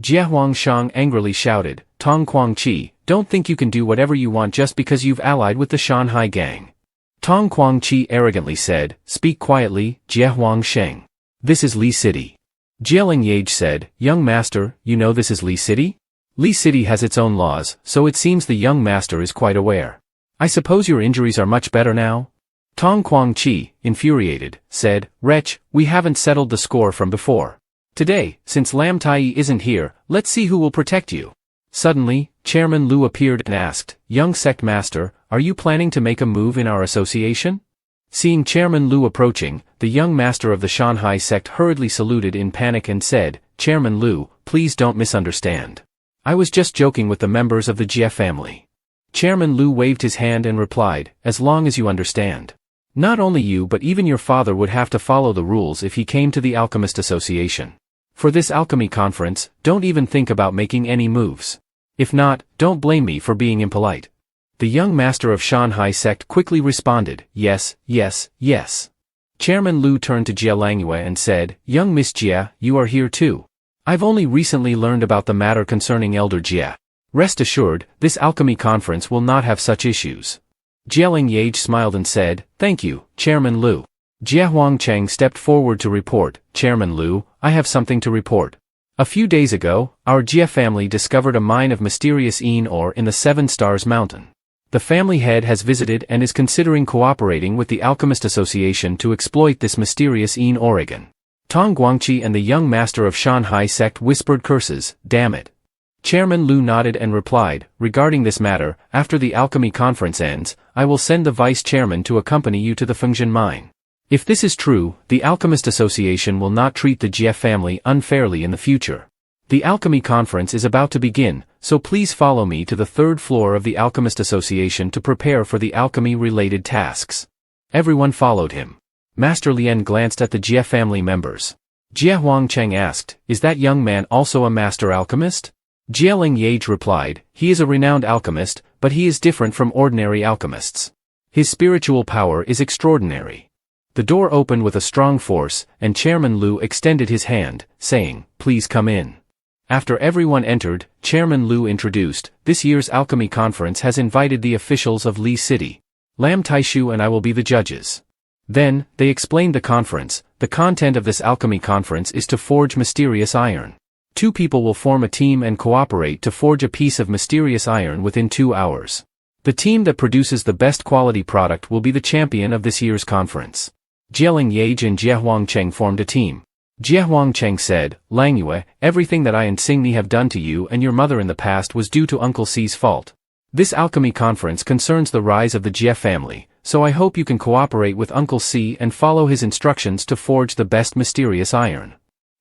Jie Huangshang angrily shouted, "Tong Guangqi, don't think you can do whatever you want just because you've allied with the Shanghai gang." Tong Guangqi arrogantly said, "Speak quietly, Jie Huangsheng. This is Li City." Leng Yeaj said, "Young master, you know this is Li City? Li City has its own laws, so it seems the young master is quite aware. I suppose your injuries are much better now?" Tong Guangqi, infuriated, said, "Wretch, we haven't settled the score from before. Today, since Lam Tai isn't here, let's see who will protect you." Suddenly, Chairman Lu appeared and asked, "Young sect master, are you planning to make a move in our association?" Seeing Chairman Lu approaching, the young master of the Shanghai sect hurriedly saluted in panic and said, "Chairman Lu, please don't misunderstand. I was just joking with the members of the Jie family." Chairman Lu waved his hand and replied, "As long as you understand. Not only you but even your father would have to follow the rules if he came to the Alchemist Association. For this alchemy conference, don't even think about making any moves. If not, don't blame me for being impolite." The young master of Shanghai sect quickly responded, "Yes, yes, yes." Chairman Lu turned to Jie Langyue and said, "Young Miss Jie, you are here too. I've only recently learned about the matter concerning Elder Jie. Rest assured, this alchemy conference will not have such issues." Leng Yeaj smiled and said, "Thank you, Chairman Lu." Jie Huangcheng stepped forward to report, "Chairman Lu, I have something to report. A few days ago, our Jie family discovered a mine of mysterious Yin ore in the 7 Stars Mountain. The family head has visited and is considering cooperating with the Alchemist Association to exploit this mysterious Yin ore again." Tong Guangqi and the young master of Shanghai sect whispered curses, "Damn it." Chairman Lu nodded and replied, "Regarding this matter, after the alchemy conference ends, I will send the vice chairman to accompany you to the Fengshan mine. If this is true, the Alchemist Association will not treat the Jie family unfairly in the future. The alchemy conference is about to begin, so please follow me to the 3rd floor of the Alchemist Association to prepare for the alchemy-related tasks." Everyone followed him. Master Lien glanced at the Jie family members. Jie Huangcheng asked, "Is that young man also a master alchemist?" Leng Yeaj replied, "He is a renowned alchemist, but he is different from ordinary alchemists. His spiritual power is extraordinary." The door opened with a strong force, and Chairman Lu extended his hand, saying, "Please come in." After everyone entered, Chairman Lu introduced, "This year's alchemy conference has invited the officials of Li City. Lam Taishu and I will be the judges." Then, they explained the conference. The content of this alchemy conference is to forge mysterious iron. 2 people will form a team and cooperate to forge a piece of mysterious iron within 2 hours. The team that produces the best quality product will be the champion of this year's conference. Leng Yeaj and Jie Huangcheng formed a team. Jie Huangcheng said, "Langyue, everything that I and Xingni have done to you and your mother in the past was due to Uncle C's fault. This alchemy conference concerns the rise of the Jie family, so I hope you can cooperate with Uncle C and follow his instructions to forge the best mysterious iron."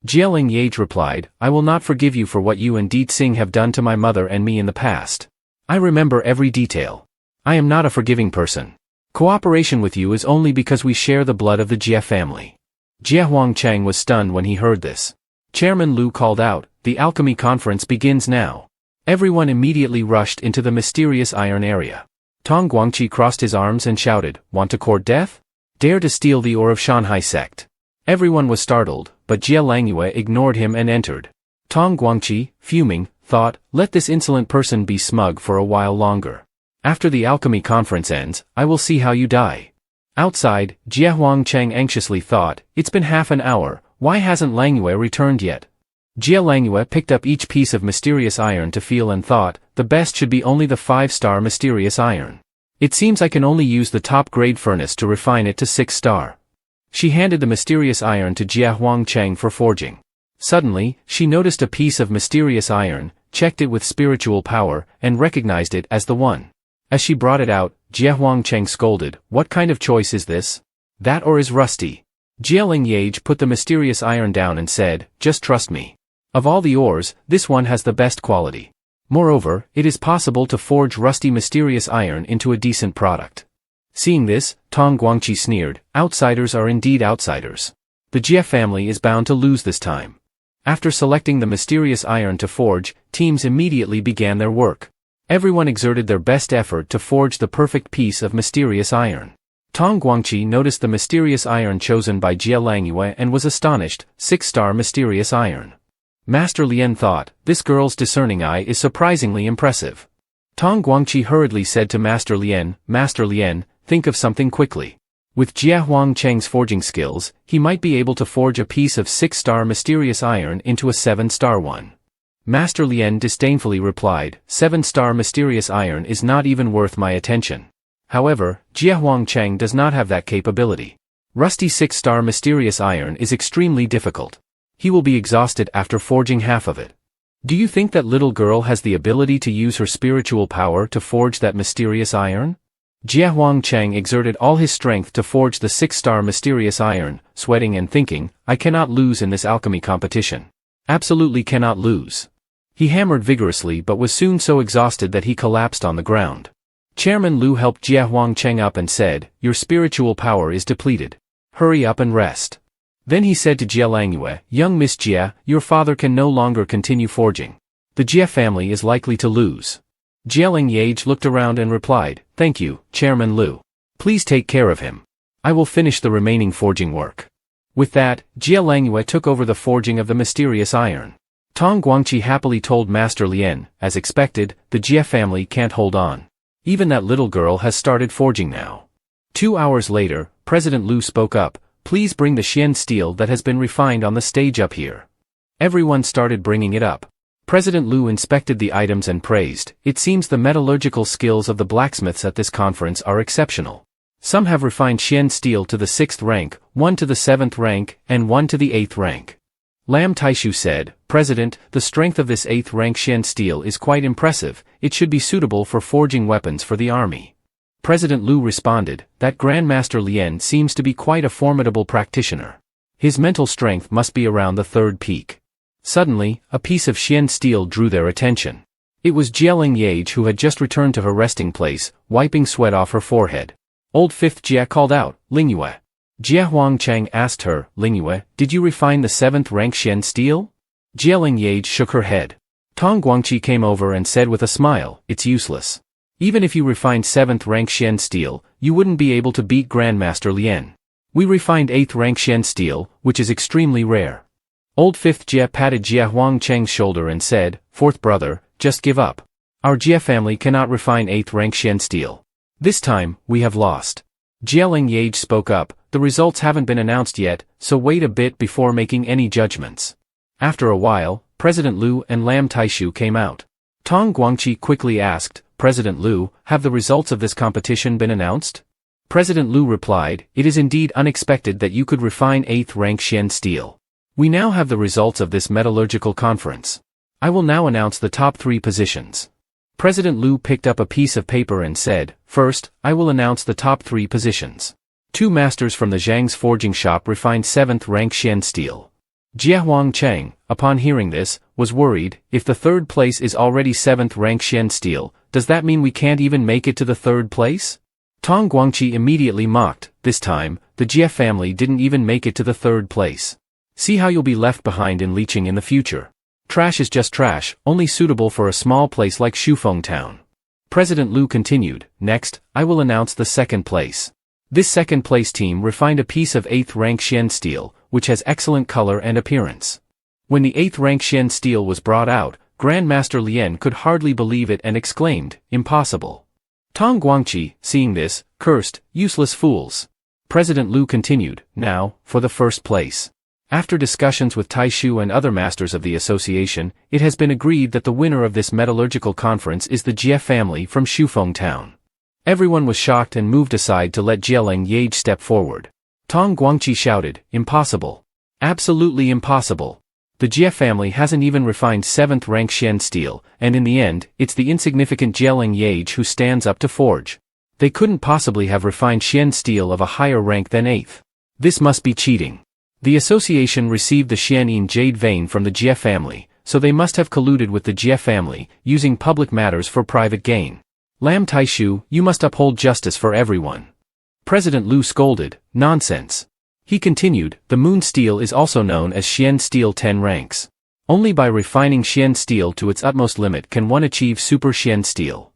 Leng Yeaj replied, "I will not forgive you for what you and Deet Singh have done to my mother and me in the past. I remember every detail. I am not a forgiving person. Cooperation with you is only because we share the blood of the Jie family." Jie Huangcheng was stunned when he heard this. Chairman Lu called out, "The alchemy conference begins now." Everyone immediately rushed into the mysterious iron area. Tong Guangqi crossed his arms and shouted, "Want to court death? Dare to steal the ore of Shanghai sect." Everyone was startled, but Jie Langyue ignored him and entered. Tong Guangqi, fuming, thought, "Let this insolent person be smug for a while longer. After the alchemy conference ends, I will see how you die." Outside, Jie Huangcheng anxiously thought, it's been half an hour, why hasn't Leng Yeaj returned yet? Jie Leng Yeaj picked up each piece of mysterious iron to feel and thought, the best should be only the 5-star mysterious iron. It seems I can only use the top-grade furnace to refine it to 6-star. She handed the mysterious iron to Jie Huangcheng for forging. Suddenly, she noticed a piece of mysterious iron, checked it with spiritual power, and recognized it as the one. As she brought it out, Jie Huangcheng scolded, what kind of choice is this? That ore is rusty. Leng Yeaj put the mysterious iron down and said, just trust me. Of all the ores, this one has the best quality. Moreover, it is possible to forge rusty mysterious iron into a decent product. Seeing this, Tong Guangqi sneered, outsiders are indeed outsiders. The Jie family is bound to lose this time. After selecting the mysterious iron to forge, teams immediately began their work. Everyone exerted their best effort to forge the perfect piece of mysterious iron. Tong Guangqi noticed the mysterious iron chosen by Jie Leng Yeaj and was astonished, 6-star mysterious iron. Master Lien thought, this girl's discerning eye is surprisingly impressive. Tong Guangqi hurriedly said to Master Lien, think of something quickly. With Jie Huangcheng's forging skills, he might be able to forge a piece of 6-star mysterious iron into a 7-star one. Master Lien disdainfully replied, 7-star mysterious iron is not even worth my attention. However, Jie Huangcheng does not have that capability. Rusty 6-star mysterious iron is extremely difficult. He will be exhausted after forging half of it. Do you think that little girl has the ability to use her spiritual power to forge that mysterious iron? Jie Huangcheng exerted all his strength to forge the 6-star mysterious iron, sweating and thinking, I cannot lose in this alchemy competition. Absolutely cannot lose. He hammered vigorously but was soon so exhausted that he collapsed on the ground. Chairman Lu helped Jie Huangcheng up and said, your spiritual power is depleted. Hurry up and rest. Then he said to Jie Leng Yeaj, young Miss Jie, your father can no longer continue forging. The Jie family is likely to lose. Jie Leng Yeaj looked around and replied, thank you, Chairman Lu. Please take care of him. I will finish the remaining forging work. With that, Jie Leng Yeaj took over the forging of the mysterious iron. Tong Guangqi happily told Master Lien, as expected, the Jie family can't hold on. Even that little girl has started forging now. 2 hours later, President Lu spoke up, please bring the Xian steel that has been refined on the stage up here. Everyone started bringing it up. President Lu inspected the items and praised, it seems the metallurgical skills of the blacksmiths at this conference are exceptional. Some have refined Xian steel to the 6th rank, one to the 7th rank, and one to the 8th rank. Lam Taishu said, President, the strength of this 8th rank Xian steel is quite impressive, it should be suitable for forging weapons for the army. President Lu responded, that Grandmaster Lien seems to be quite a formidable practitioner. His mental strength must be around the 3rd peak. Suddenly, a piece of Xian steel drew their attention. It was Leng Yeaj who had just returned to her resting place, wiping sweat off her forehead. Old 5th Jie called out, Leng Yeaj. Jie Huangcheng asked her, Leng Yeaj, did you refine the 7th rank Xian steel? Leng Yeaj shook her head. Tong Guangqi came over and said with a smile, it's useless. Even if you refined 7th rank Xian steel, you wouldn't be able to beat Grandmaster Lien. We refined 8th rank Xian steel, which is extremely rare. Old 5th Jie patted Jie Huangcheng's shoulder and said, 4th brother, just give up. Our Jie family cannot refine 8th rank Xian steel. This time, we have lost. Leng Yeaj spoke up, the results haven't been announced yet, so wait a bit before making any judgments. After a while, President Lu and Lam Taishu came out. Tong Guangqi quickly asked, President Lu, have the results of this competition been announced? President Lu replied, it is indeed unexpected that you could refine 8th rank Xian steel. We now have the results of this metallurgical conference. I will now announce the top 3 positions. President Lu picked up a piece of paper and said, first, I will announce the top 3 positions. 2 masters from the Zhang's forging shop refined 7th rank Xian steel. Jie Huangcheng, upon hearing this, was worried, if the 3rd place is already 7th rank Xian steel, does that mean we can't even make it to the 3rd place? Tong Guangqi immediately mocked, this time, the Jie family didn't even make it to the 3rd place. See how you'll be left behind in leeching in the future. Trash is just trash, only suitable for a small place like Shufeng Town. President Lu continued, next, I will announce the 2nd place. This 2nd place team refined a piece of 8th rank Xian steel, which has excellent color and appearance. When the 8th rank Xian steel was brought out, Grandmaster Lien could hardly believe it and exclaimed, impossible. Tong Guangqi, seeing this, cursed, useless fools. President Lu continued, now, for the first place. After discussions with Taishu and other masters of the association, it has been agreed that the winner of this metallurgical conference is the Jie family from Shufeng town. Everyone was shocked and moved aside to let Leng Yeaj step forward. Tong Guangqi shouted, impossible. Absolutely impossible. The Jie family hasn't even refined 7th rank Xian steel, and in the end, it's the insignificant Leng Yeaj who stands up to forge. They couldn't possibly have refined Xian steel of a higher rank than 8th. This must be cheating. The association received the Xianyin jade vein from the Jie family, so they must have colluded with the Jie family, using public matters for private gain. Lam Taishu, you must uphold justice for everyone. President Lu scolded, nonsense. He continued, the moon steel is also known as Xian steel 10 ranks. Only by refining Xian steel to its utmost limit can one achieve super Xian steel.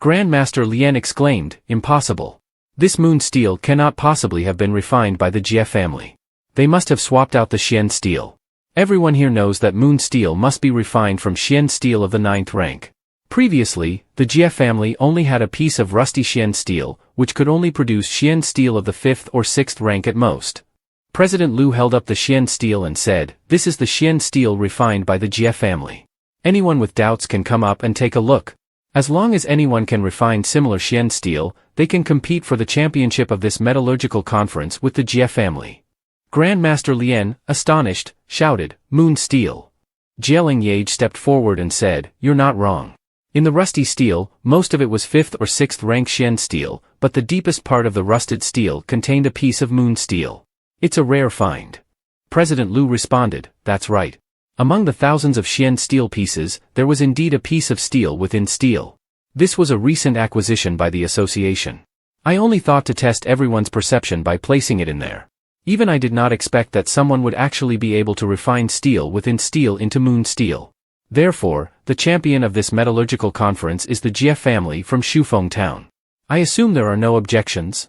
Grandmaster Lian exclaimed, impossible. This moon steel cannot possibly have been refined by the Jie family. They must have swapped out the Xian steel. Everyone here knows that moon steel must be refined from Xian steel of the 9th rank. Previously, the Jie family only had a piece of rusty Xian steel, which could only produce Xian steel of the 5th or 6th rank at most. President Lu held up the Xian steel and said, this is the Xian steel refined by the Jie family. Anyone with doubts can come up and take a look. As long as anyone can refine similar Xian steel, they can compete for the championship of this metallurgical conference with the Jie family. Grandmaster Lian, astonished, shouted, moon steel. Leng Yeaj stepped forward and said, you're not wrong. In the rusty steel, most of it was 5th or 6th rank Xian steel, but the deepest part of the rusted steel contained a piece of moon steel. It's a rare find. President Lu responded, that's right. Among the thousands of Xian steel pieces, there was indeed a piece of steel within steel. This was a recent acquisition by the association. I only thought to test everyone's perception by placing it in there. Even I did not expect that someone would actually be able to refine steel within steel into moon steel. Therefore, the champion of this metallurgical conference is the Jie family from Shufeng town. I assume there are no objections?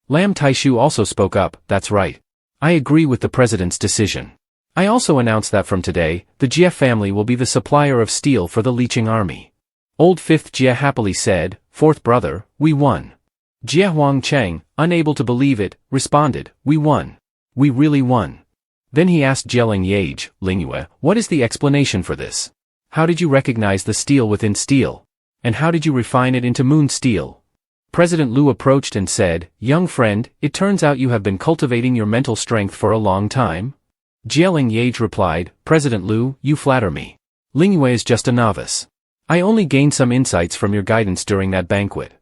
Lam Taishu also spoke up, that's right. I agree with the president's decision. I also announce that from today, the Jie family will be the supplier of steel for the leeching army. Old 5th Jie happily said, 4th brother, we won. Jie Huang Cheng, unable to believe it, responded, we won. We really won. Then he asked Leng Yeaj, Leng Yeaj, what is the explanation for this? How did you recognize the steel within steel? And how did you refine it into moon steel? President Lu approached and said, young friend, it turns out you have been cultivating your mental strength for a long time? Leng Yeaj replied, President Lu, you flatter me. Leng Yeaj is just a novice. I only gained some insights from your guidance during that banquet.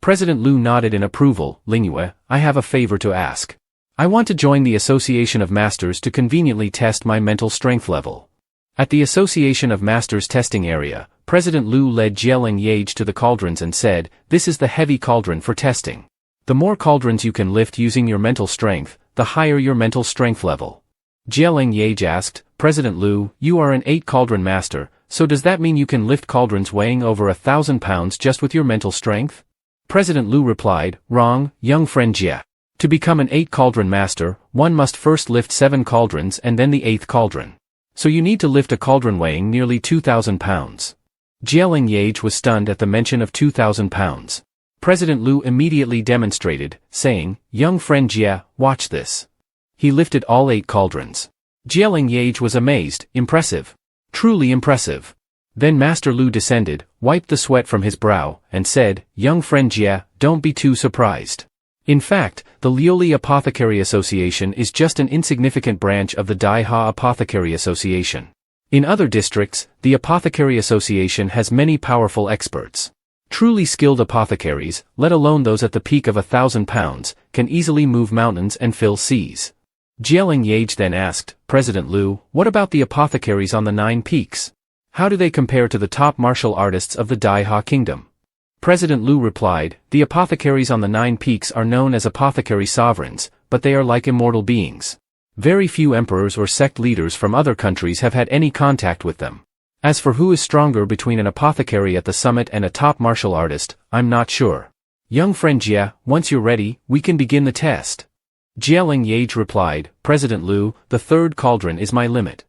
President Lu nodded in approval, Leng Yeaj, I have a favor to ask. I want to join the Association of Masters to conveniently test my mental strength level. At the Association of Masters testing area, President Lu led Leng Yeaj to the cauldrons and said, this is the heavy cauldron for testing. The more cauldrons you can lift using your mental strength, the higher your mental strength level. Leng Yeaj asked, President Lu, you are an 8 cauldron master, so does that mean you can lift cauldrons weighing over 1,000 pounds just with your mental strength? President Lu replied, wrong, young friend Jie. To become an 8 cauldron master, one must first lift 7 cauldrons and then the 8th cauldron. So you need to lift a cauldron weighing nearly 2,000 pounds. Leng Yeaj was stunned at the mention of 2,000 pounds. President Lu immediately demonstrated, saying, young friend Jie, watch this. He lifted all 8 cauldrons. Leng Yeaj was amazed, impressive. Truly impressive. Then Master Lu descended, wiped the sweat from his brow, and said, young friend Jie, don't be too surprised. In fact, the Liuli Apothecary Association is just an insignificant branch of the Daiha Apothecary Association. In other districts, the Apothecary Association has many powerful experts. Truly skilled apothecaries, let alone those at the peak of 1,000 pounds, can easily move mountains and fill seas. Leng Yeaj then asked, President Lu, what about the apothecaries on the 9 peaks? How do they compare to the top martial artists of the Daiha kingdom? President Lu replied, the apothecaries on the 9 peaks are known as apothecary sovereigns, but they are like immortal beings. Very few emperors or sect leaders from other countries have had any contact with them. As for who is stronger between an apothecary at the summit and a top martial artist, I'm not sure. Young friend Jie, once you're ready, we can begin the test. Leng Yeaj replied, President Lu, the 3rd cauldron is my limit.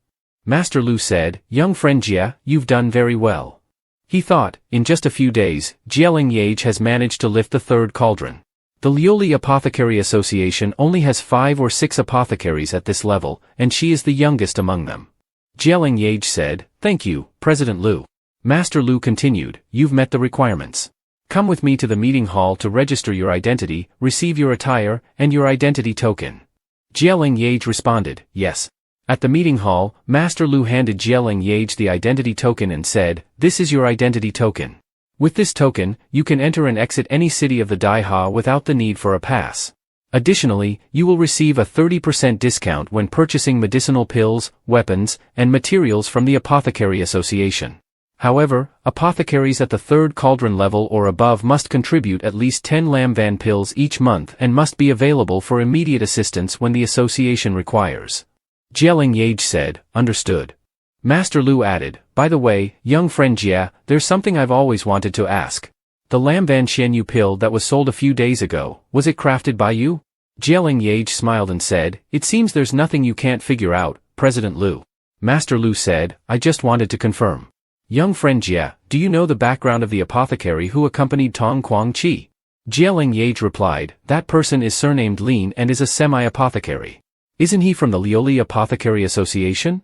Master Lu said, young friend Jie, you've done very well. He thought, in just a few days, Leng Yeaj has managed to lift the 3rd cauldron. The Lioli Apothecary Association only has 5 or 6 apothecaries at this level, and she is the youngest among them. Leng Yeaj said, "Thank you, President Liu." Master Liu continued, "You've met the requirements. Come with me to the meeting hall to register your identity, receive your attire, and your identity token." Leng Yeaj responded, "Yes." At the meeting hall, Master Liu handed Leng Yeaj the identity token and said, "This is your identity token. With this token, you can enter and exit any city of the Daiha without the need for a pass. Additionally, you will receive a 30% discount when purchasing medicinal pills, weapons, and materials from the Apothecary Association. However, apothecaries at the 3rd cauldron level or above must contribute at least 10 Lamvan pills each month and must be available for immediate assistance when the association requires." Leng Yeaj said, "Understood." Master Liu added, "By the way, young friend Jia, there's something I've always wanted to ask. The Lamvan Xianyu pill that was sold a few days ago, was it crafted by you?" Leng Yeaj smiled and said, "It seems there's nothing you can't figure out, President Liu." Master Liu said, "I just wanted to confirm. Young friend Jia, do you know the background of the apothecary who accompanied Tong Guangqi?" Leng Yeaj replied, "That person is surnamed Lin and is a semi-apothecary. Isn't he from the Lioli Apothecary Association?"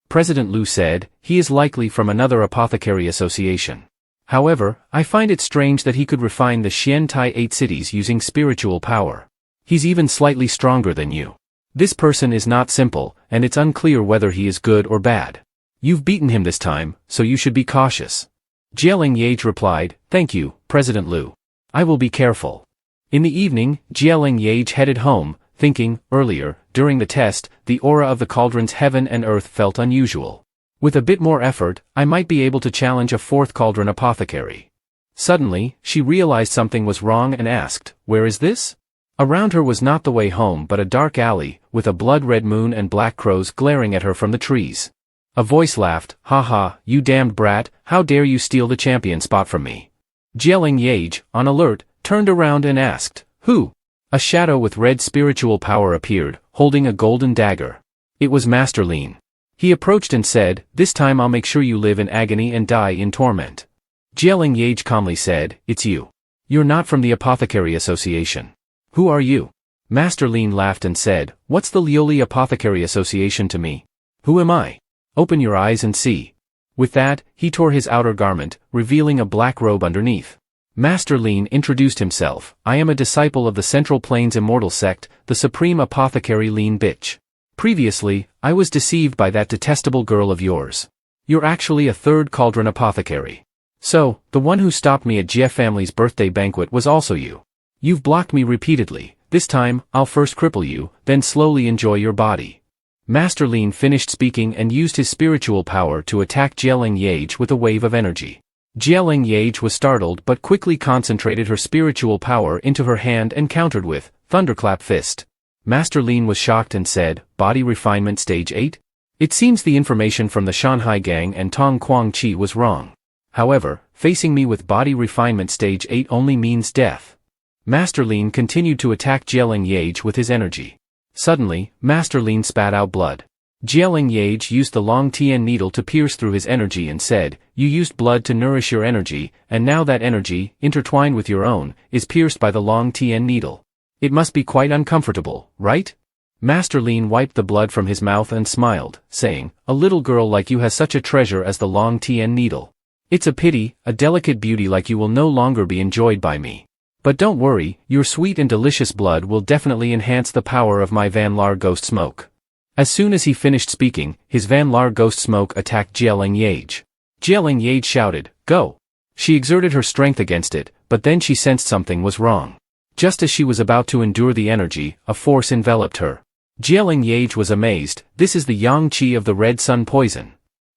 President Liu said, "He is likely from another apothecary association. However, I find it strange that he could refine the Xian Tai 8 cities using spiritual power. He's even slightly stronger than you. This person is not simple, and it's unclear whether he is good or bad. You've beaten him this time, so you should be cautious." Leng Yeaj replied, "Thank you, President Liu. I will be careful." In the evening, Leng Yeaj headed home, thinking, earlier, during the test, the aura of the cauldrons heaven and earth felt unusual. With a bit more effort, I might be able to challenge a 4th cauldron apothecary. Suddenly, she realized something was wrong and asked, "Where is this?" Around her was not the way home but a dark alley, with a blood-red moon and black crows glaring at her from the trees. A voice laughed, "Ha ha, you damned brat, how dare you steal the champion spot from me?" Leng Yeaj, on alert, turned around and asked, "Who?" A shadow with red spiritual power appeared, holding a golden dagger. It was Master Lin. He approached and said, "This time I'll make sure you live in agony and die in torment." Leng Yeaj calmly said, "It's you. You're not from the Apothecary Association. Who are you?" Master Lin laughed and said, "What's the Lioli Apothecary Association to me? Who am I? Open your eyes and see." With that, he tore his outer garment, revealing a black robe underneath. Master Lin introduced himself, "I am a disciple of the Central Plains Immortal Sect, the Supreme Apothecary Lin Bitch. Previously, I was deceived by that detestable girl of yours. You're actually a 3rd cauldron apothecary. So, the one who stopped me at Jia family's birthday banquet was also you. You've blocked me repeatedly. This time, I'll first cripple you, then slowly enjoy your body." Master Lin finished speaking and used his spiritual power to attack Leng Yeaj with a wave of energy. Leng Yeaj was startled but quickly concentrated her spiritual power into her hand and countered with, "Thunderclap Fist." Master Lin was shocked and said, "Body Refinement Stage 8? It seems the information from the Shanghai Gang and Tong Guangqi was wrong. However, facing me with Body Refinement Stage 8 only means death." Master Lin continued to attack Leng Yeaj with his energy. Suddenly, Master Lin spat out blood. Leng Yeaj used the long Tian needle to pierce through his energy and said, "You used blood to nourish your energy, and now that energy, intertwined with your own, is pierced by the long Tian needle. It must be quite uncomfortable, right?" Master Lin wiped the blood from his mouth and smiled, saying, "A little girl like you has such a treasure as the long Tian needle. It's a pity, a delicate beauty like you will no longer be enjoyed by me. But don't worry, your sweet and delicious blood will definitely enhance the power of my Van Laar Ghost Smoke." As soon as he finished speaking, his Van Laar Ghost Smoke attacked Leng Yeaj. Leng Yeaj shouted, "Go!" She exerted her strength against it, but then she sensed something was wrong. Just as she was about to endure the energy, a force enveloped her. Leng Yeaj was amazed, "This is the Yang Qi of the Red Sun Poison."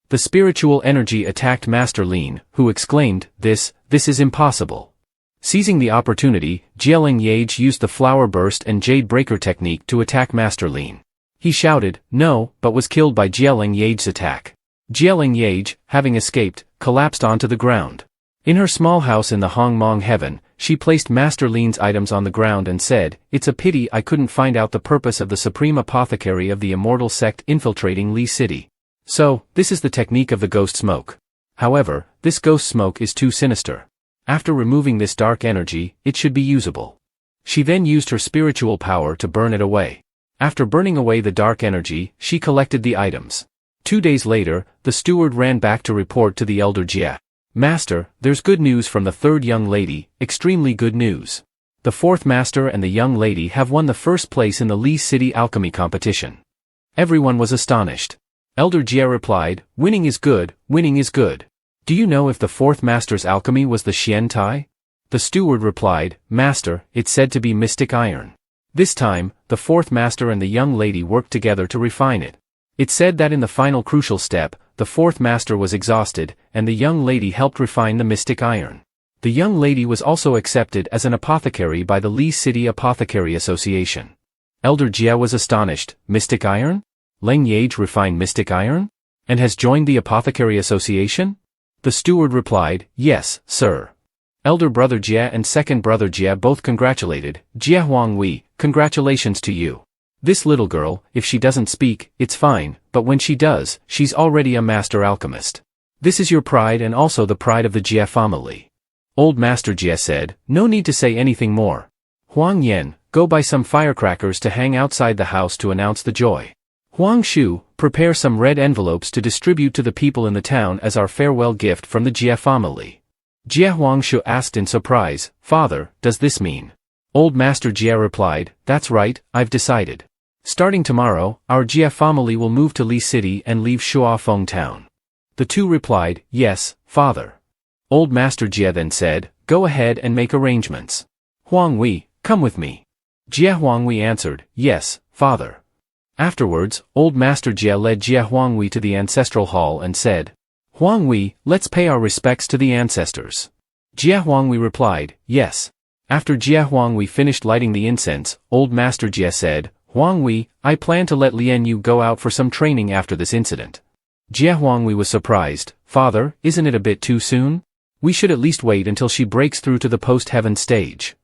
The spiritual energy attacked Master Lin, who exclaimed, This is impossible." Seizing the opportunity, Leng Yeaj used the Flower Burst and Jade Breaker technique to attack Master Lin. He shouted, "No," but was killed by Leng Yeaj's attack. Leng Yeaj, having escaped, collapsed onto the ground. In her small house in the Hongmong Heaven, she placed Master Lin's items on the ground and said, "It's a pity I couldn't find out the purpose of the Supreme Apothecary of the Immortal Sect infiltrating Li City. So, this is the technique of the Ghost Smoke. However, this Ghost Smoke is too sinister. After removing this dark energy, it should be usable." She then used her spiritual power to burn it away. After burning away the dark energy, she collected the items. 2 days later, the steward ran back to report to the elder Jie. Master, there's good news from the third young lady, extremely good news. The fourth master and the young lady have won the first place in the Li City alchemy competition. Everyone was astonished. Elder Jie replied, winning is good, winning is good. Do you know if the fourth master's alchemy was the Xian Tai? The steward replied, Master, it's said to be mystic iron. This time, the fourth master and the young lady worked together to refine it. It said that in the final crucial step, the fourth master was exhausted, and the young lady helped refine the mystic iron. The young lady was also accepted as an apothecary by the Li City Apothecary Association. Elder Jie was astonished, mystic iron? Leng Yeaj refined mystic iron? And has joined the Apothecary Association? The steward replied, yes, sir. Elder brother Jie and second brother Jie both congratulated, Jie Huangwei, congratulations to you. This little girl, if she doesn't speak, it's fine, but when she does, she's already a master alchemist. This is your pride and also the pride of the Jie family. Old Master Jie said, no need to say anything more. Huang Yan, go buy some firecrackers to hang outside the house to announce the joy. Huang Shu, prepare some red envelopes to distribute to the people in the town as our farewell gift from the Jie family. Jie Huangshu asked in surprise, Father, does this mean? Old Master Jie replied, that's right, I've decided. Starting tomorrow, our Jie family will move to Li City and leave Shuafeng town. The two replied, yes, Father. Old Master Jie then said, go ahead and make arrangements. Huangwei, come with me. Jie Huangwei answered, yes, Father. Afterwards, Old Master Jie led Jie Huangwei to the ancestral hall and said, Huangwei, let's pay our respects to the ancestors. Jie Huangwei replied, yes. After Jie Huangwei finished lighting the incense, Old Master Jie said, Huangwei, I plan to let Lien Yu go out for some training after this incident. Jie Huangwei was surprised, Father, isn't it a bit too soon? We should at least wait until she breaks through to the post-heaven stage.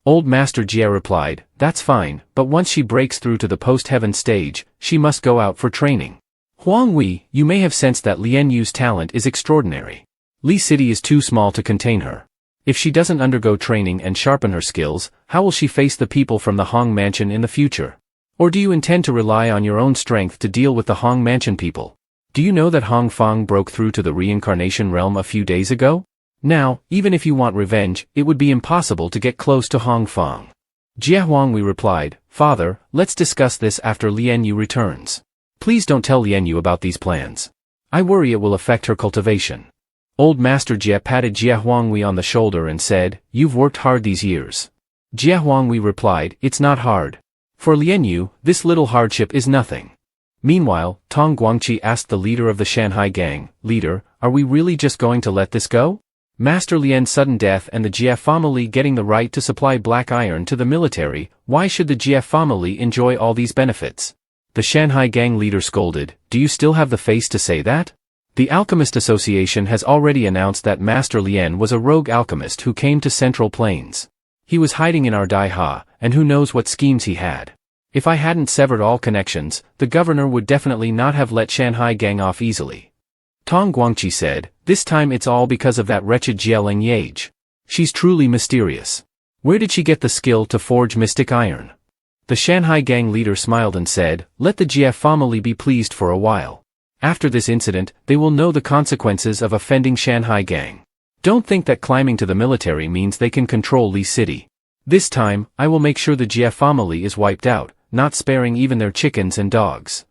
Old Master Jie replied, that's fine, but once she breaks through to the post-heaven stage, she must go out for training. Huangwei, you may have sensed that Lien Yu's talent is extraordinary. Li City is too small to contain her. If she doesn't undergo training and sharpen her skills, how will she face the people from the Hong Mansion in the future? Or do you intend to rely on your own strength to deal with the Hong Mansion people? Do you know that Hong Fang broke through to the reincarnation realm a few days ago? Now, even if you want revenge, it would be impossible to get close to Hong Fang. Jie Huangwei replied, Father, let's discuss this after Lien Yu returns. Please don't tell Lien Yu about these plans. I worry it will affect her cultivation. Old Master Jie patted Jie Huangwei on the shoulder and said, you've worked hard these years. Jie Huangwei replied, it's not hard. For Lien Yu, this little hardship is nothing. Meanwhile, Tong Guangqi asked the leader of the Shanghai gang, Leader, are we really just going to let this go? Master Lien's sudden death and the Jie family getting the right to supply black iron to the military, why should the Jie family enjoy all these benefits? The Shanghai gang leader scolded, do you still have the face to say that? The Alchemist Association has already announced that Master Lien was a rogue alchemist who came to Central Plains. He was hiding in our Daiha, and who knows what schemes he had. If I hadn't severed all connections, the governor would definitely not have let Shanghai gang off easily. Tong Guangqi said, this time it's all because of that wretched Leng Yeaj. She's truly mysterious. Where did she get the skill to forge mystic iron? The Shanghai gang leader smiled and said, let the Jie family be pleased for a while. After this incident, they will know the consequences of offending Shanghai gang. Don't think that climbing to the military means they can control Li City. This time, I will make sure the Jie family is wiped out, not sparing even their chickens and dogs.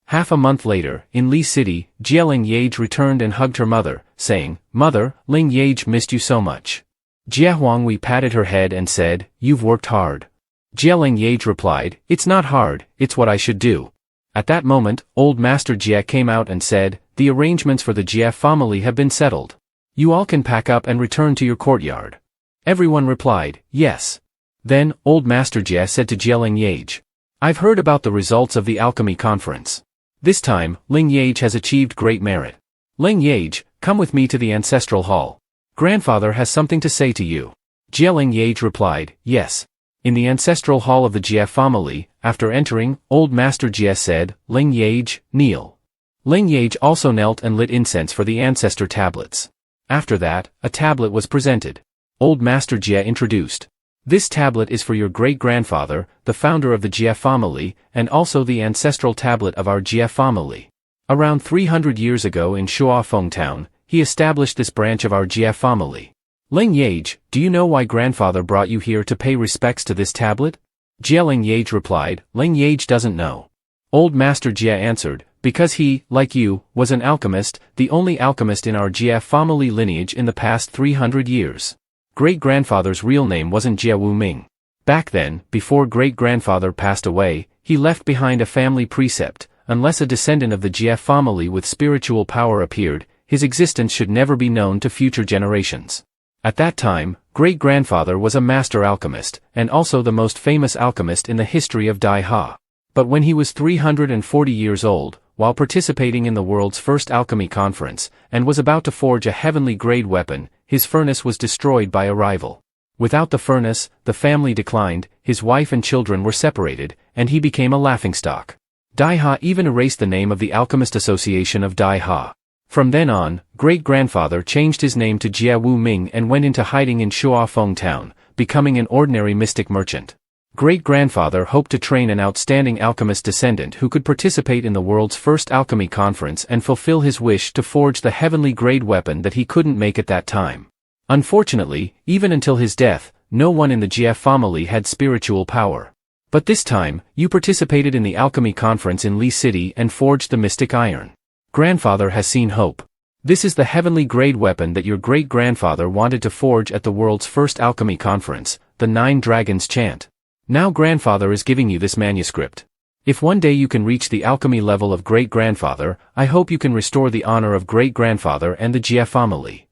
Half a month later, in Li City, Leng Yeaj returned and hugged her mother, saying, Mother, Leng Yeaj missed you so much. Jie Huangwei patted her head and said, you've worked hard. Leng Yeaj replied, it's not hard, it's what I should do. At that moment, Old Master Jie came out and said, the arrangements for the Jie family have been settled. You all can pack up and return to your courtyard. Everyone replied, yes. Then, Old Master Jie said to Leng Yeaj, I've heard about the results of the alchemy conference. This time, Leng Yeaj has achieved great merit. Leng Yeaj, come with me to the ancestral hall. Grandfather has something to say to you. Leng Yeaj replied, yes. In the ancestral hall of the Jie family, after entering, Old Master Jie said, Leng Yeaj, kneel. Leng Yeaj also knelt and lit incense for the ancestor tablets. After that, a tablet was presented. Old Master Jie introduced. This tablet is for your great-grandfather, the founder of the Jie family, and also the ancestral tablet of our Jie family. Around 300 years ago in Shuafeng town, he established this branch of our Jie family. Leng Yeaj, do you know why grandfather brought you here to pay respects to this tablet? Leng Yeaj replied, Leng Yeaj doesn't know. Old Master Jie answered, because he, like you, was an alchemist, the only alchemist in our Jie family lineage in the past 300 years. Great-grandfather's real name wasn't Jie Wuming. Back then, before great-grandfather passed away, he left behind a family precept: unless a descendant of the Jie family with spiritual power appeared, his existence should never be known to future generations. At that time, great-grandfather was a master alchemist, and also the most famous alchemist in the history of Dai Ha. But when he was 340 years old, while participating in the world's first alchemy conference, and was about to forge a heavenly-grade weapon, his furnace was destroyed by a rival. Without the furnace, the family declined, his wife and children were separated, and he became a laughingstock. Dai Ha even erased the name of the Alchemist Association of Dai Ha. From then on, great-grandfather changed his name to Jie Wuming and went into hiding in Shuafeng town, becoming an ordinary mystic merchant. Great-grandfather hoped to train an outstanding alchemist descendant who could participate in the world's first alchemy conference and fulfill his wish to forge the heavenly-grade weapon that he couldn't make at that time. Unfortunately, even until his death, no one in the Jie family had spiritual power. But this time, you participated in the alchemy conference in Li City and forged the mystic iron. Grandfather has seen hope. This is the heavenly-grade weapon that your great-grandfather wanted to forge at the world's first alchemy conference, the 9 Dragons chant. Now grandfather is giving you this manuscript. If one day you can reach the alchemy level of great-grandfather, I hope you can restore the honor of great-grandfather and the Jie family.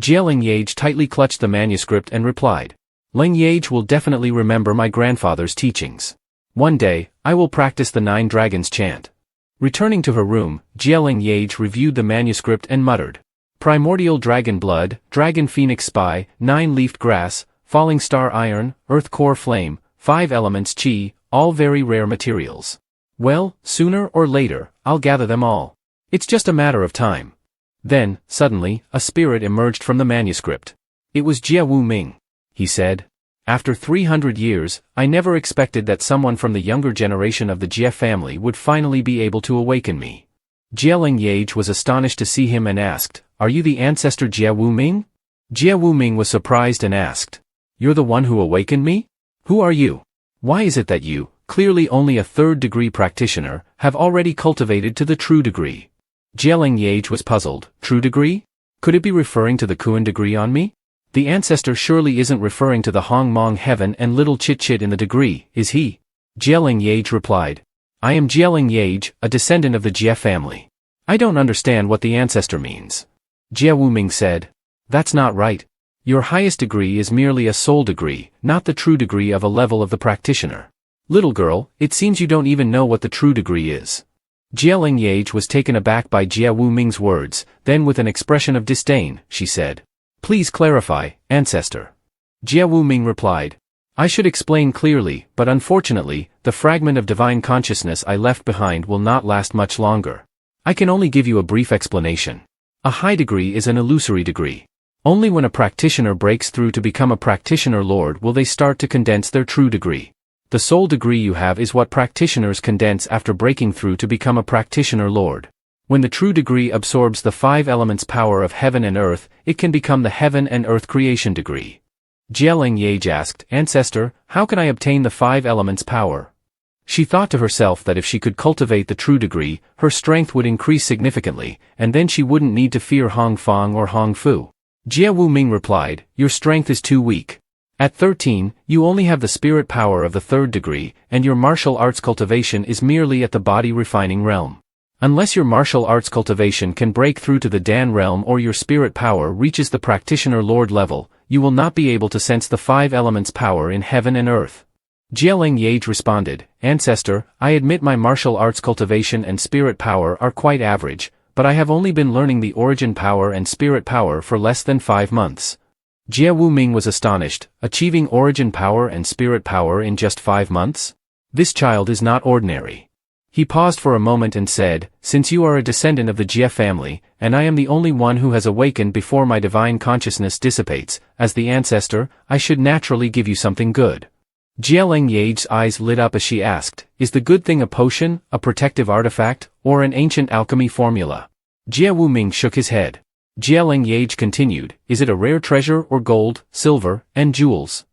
Leng Yeaj tightly clutched the manuscript and replied, Leng Yeaj will definitely remember my grandfather's teachings. One day, I will practice the 9 Dragons chant. Returning to her room, Leng Yeaj reviewed the manuscript and muttered, Primordial dragon blood, dragon phoenix spy, 9-leafed grass, falling star iron, earth core flame, 5 elements chi, all very rare materials. Well, sooner or later, I'll gather them all. It's just a matter of time. Then, suddenly, a spirit emerged from the manuscript. It was Jie Wuming. He said, After 300 years, I never expected that someone from the younger generation of the Jie family would finally be able to awaken me. Leng Yeaj was astonished to see him and asked, Are you the ancestor Jie Wuming? Jie Wuming was surprised and asked, You're the one who awakened me? Who are you? Why is it that you, clearly only a 3rd-degree practitioner, have already cultivated to the true degree? Leng Yeaj was puzzled. True degree? Could it be referring to the Kuan degree on me? The ancestor surely isn't referring to the Hong Mong heaven and little Chit-Chit in the degree, is he? Leng Yeaj replied, I am Leng Yeaj, a descendant of the Jie family. I don't understand what the ancestor means. Jie Wuming said, That's not right. Your highest degree is merely a soul degree, not the true degree of a level of the practitioner. Little girl, it seems you don't even know what the true degree is. Leng Yeaj was taken aback by Jie Wuming's words, then with an expression of disdain, she said, Please clarify, ancestor. Jie Wuming replied, I should explain clearly, but unfortunately, the fragment of divine consciousness I left behind will not last much longer. I can only give you a brief explanation. A high degree is an illusory degree. Only when a practitioner breaks through to become a practitioner lord will they start to condense their true degree. The soul degree you have is what practitioners condense after breaking through to become a practitioner lord. When the true degree absorbs the 5 elements power of heaven and earth, it can become the heaven and earth creation degree. Leng Yeaj asked, Ancestor, how can I obtain the 5 elements power? She thought to herself that if she could cultivate the true degree, her strength would increase significantly, and then she wouldn't need to fear Hong Fong or Hong Fu. Jie Wuming replied, Your strength is too weak. At 13, you only have the spirit power of the 3rd degree, and your martial arts cultivation is merely at the body refining realm. Unless your martial arts cultivation can break through to the Dan realm or your spirit power reaches the practitioner lord level, you will not be able to sense the 5 elements power in heaven and earth. Leng Yeaj responded, Ancestor, I admit my martial arts cultivation and spirit power are quite average, but I have only been learning the origin power and spirit power for less than 5 months. Jie Wuming was astonished, achieving origin power and spirit power in just 5 months? This child is not ordinary. He paused for a moment and said, since you are a descendant of the Jie family, and I am the only one who has awakened before my divine consciousness dissipates, as the ancestor, I should naturally give you something good. Leng Yeaj's eyes lit up as she asked, is the good thing a potion, a protective artifact, or an ancient alchemy formula? Jie Wuming shook his head. Leng Yeaj continued, is it a rare treasure or gold, silver, and jewels?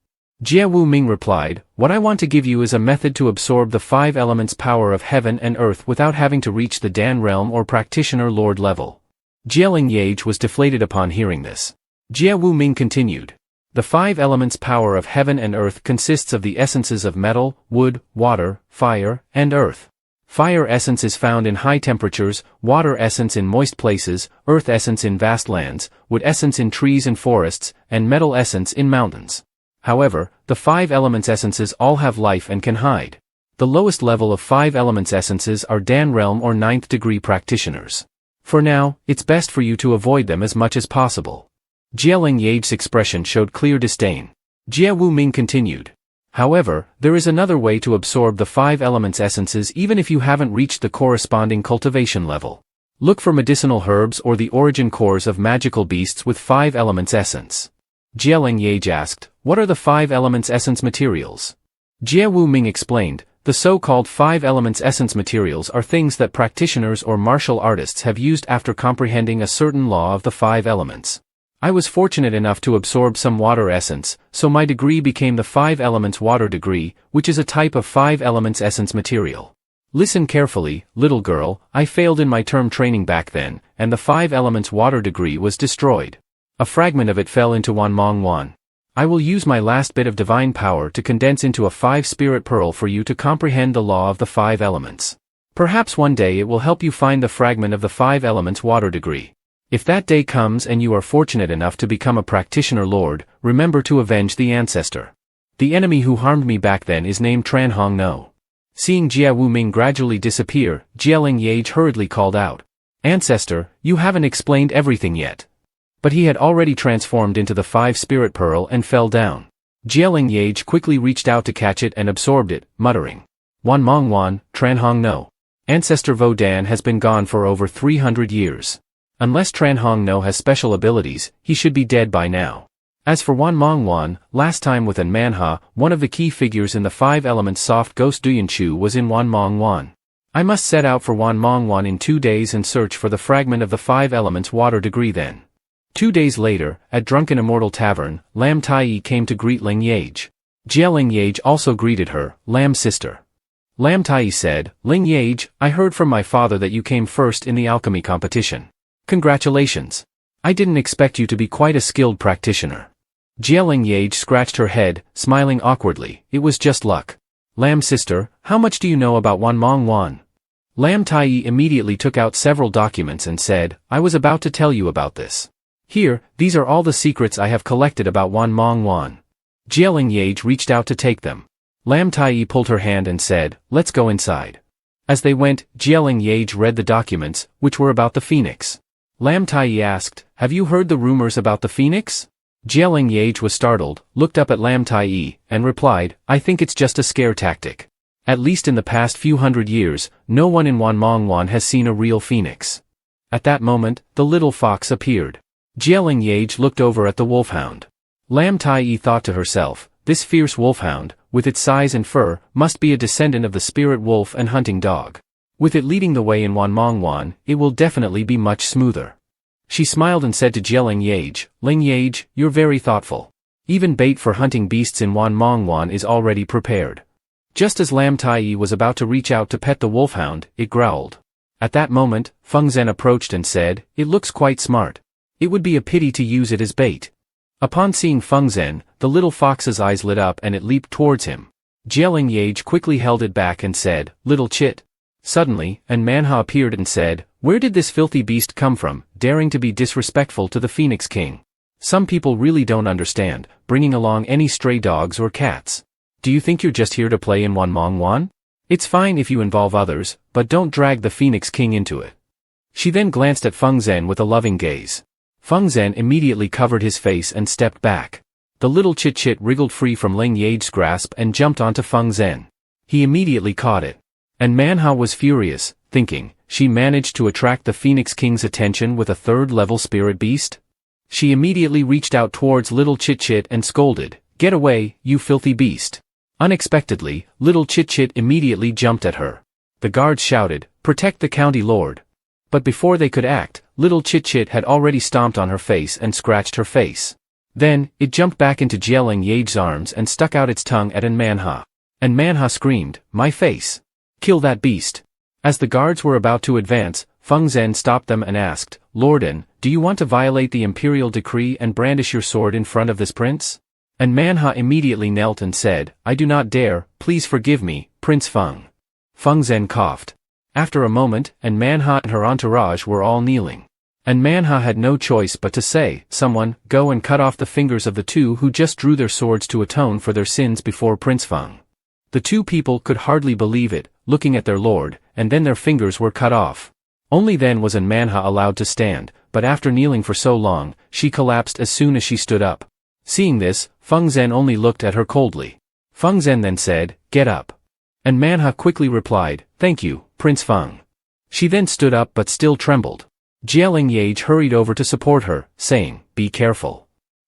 Jie Wuming replied, what I want to give you is a method to absorb the 5 elements power of heaven and earth without having to reach the Dan realm or practitioner lord level. Leng Yeaj was deflated upon hearing this. Jie Wuming continued. The 5 elements power of heaven and earth consists of the essences of metal, wood, water, fire, and earth. Fire essence is found in high temperatures, water essence in moist places, earth essence in vast lands, wood essence in trees and forests, and metal essence in mountains. However, the 5 elements essences all have life and can hide. The lowest level of 5 elements essences are Dan realm or 9th degree practitioners. For now, it's best for you to avoid them as much as possible. Leng Yeaj's expression showed clear disdain. Jie Wuming continued. However, there is another way to absorb the 5 elements essences even if you haven't reached the corresponding cultivation level. Look for medicinal herbs or the origin cores of magical beasts with 5 elements essence. Leng Yeaj asked, what are the 5 elements essence materials? Jie Wuming explained, the so-called 5 elements essence materials are things that practitioners or martial artists have used after comprehending a certain law of the 5 elements. I was fortunate enough to absorb some water essence, so my degree became the 5 elements water degree, which is a type of 5 elements essence material. Listen carefully, little girl, I failed in my term training back then, and the 5 elements water degree was destroyed. A fragment of it fell into Wanmong. I will use my last bit of divine power to condense into a 5 spirit pearl for you to comprehend the law of the 5 elements. Perhaps one day it will help you find the fragment of the 5 elements water degree. If that day comes and you are fortunate enough to become a practitioner lord, remember to avenge the ancestor. The enemy who harmed me back then is named Tranhong No. Seeing Jie Wuming gradually disappear, Leng Yeaj hurriedly called out. Ancestor, you haven't explained everything yet. But he had already transformed into the 5 spirit pearl and fell down. Leng Yeaj quickly reached out to catch it and absorbed it, muttering. Wanmong, Tranhong No. Ancestor Vodan has been gone for over 300 years. Unless Tranhong No has special abilities, he should be dead by now. As for Wanmong, last time with an Manhua, one of the key figures in the 5 elements soft ghost Duyanchu was in Wanmong. I must set out for Wanmong in 2 days and search for the fragment of the 5 elements water degree then. 2 days later, at Drunken Immortal Tavern, Lam Tai came to greet Leng Yeaj. Leng Yeaj also greeted her, Lam's sister. Lam Tai said, Leng Yeaj, I heard from my father that you came first in the alchemy competition. Congratulations. I didn't expect you to be quite a skilled practitioner. Leng Yeaj scratched her head, smiling awkwardly, it was just luck. Lam's sister, how much do you know about Wanmong? Lam Tai immediately took out several documents and said, I was about to tell you about this. Here, these are all the secrets I have collected about Wanmong. Leng Yeaj reached out to take them. Lam Tai pulled her hand and said, let's go inside. As they went, Leng Yeaj read the documents, which were about the phoenix. Lam Tai asked, have you heard the rumors about the phoenix? Leng Yeaj was startled, looked up at Lam Tai, and replied, I think it's just a scare tactic. At least in the past few hundred years, no one in Wanmong has seen a real phoenix. At that moment, the little fox appeared. Leng Yeaj looked over at the wolfhound. Lam Tai thought to herself, this fierce wolfhound, with its size and fur, must be a descendant of the spirit wolf and hunting dog. With it leading the way in Wanmong, it will definitely be much smoother. She smiled and said to Leng Yeaj, Leng Yeaj, you're very thoughtful. Even bait for hunting beasts in Wanmong is already prepared. Just as Lam Tai was about to reach out to pet the wolfhound, it growled. At that moment, Feng Zhen approached and said, it looks quite smart. It would be a pity to use it as bait. Upon seeing Feng Zhen, the little fox's eyes lit up and it leaped towards him. Leng Yeaj quickly held it back and said, little chit. Suddenly, an Manhua appeared and said, where did this filthy beast come from, daring to be disrespectful to the Phoenix King? Some people really don't understand, bringing along any stray dogs or cats. Do you think you're just here to play in Wanmong? It's fine if you involve others, but don't drag the Phoenix King into it. She then glanced at Feng Zhen with a loving gaze. Feng Zhen immediately covered his face and stepped back. The little chit-chit wriggled free from Leng Yeaj's grasp and jumped onto Feng Zhen. He immediately caught it. And Manhua was furious, thinking, she managed to attract the Phoenix King's attention with a third-level spirit beast? She immediately reached out towards little Chit-Chit and scolded, "Get away, you filthy beast." Unexpectedly, little Chit-Chit immediately jumped at her. The guards shouted, "Protect the county lord." But before they could act, little Chit-Chit had already stomped on her face and scratched her face. Then, it jumped back into Leng Yeaj's arms and stuck out its tongue at Manhua. And Manhua screamed, "My face! Kill that beast!" As the guards were about to advance, Feng Zhen stopped them and asked, "Lorden, do you want to violate the imperial decree and brandish your sword in front of this prince?" And Manhua immediately knelt and said, "I do not dare, please forgive me, Prince Feng." Feng Zhen coughed. After a moment, and Manhua and her entourage were all kneeling. And Manhua had no choice but to say, "Someone, go and cut off the fingers of the two who just drew their swords to atone for their sins before Prince Feng." The two people could hardly believe it, looking at their lord, and then their fingers were cut off. Only then was Manhua allowed to stand, but after kneeling for so long, she collapsed as soon as she stood up. Seeing this, Feng Zhen only looked at her coldly. Feng Zhen then said, "Get up." And Manhua quickly replied, "Thank you, Prince Feng." She then stood up but still trembled. Leng Yeaj hurried over to support her, saying, "Be careful."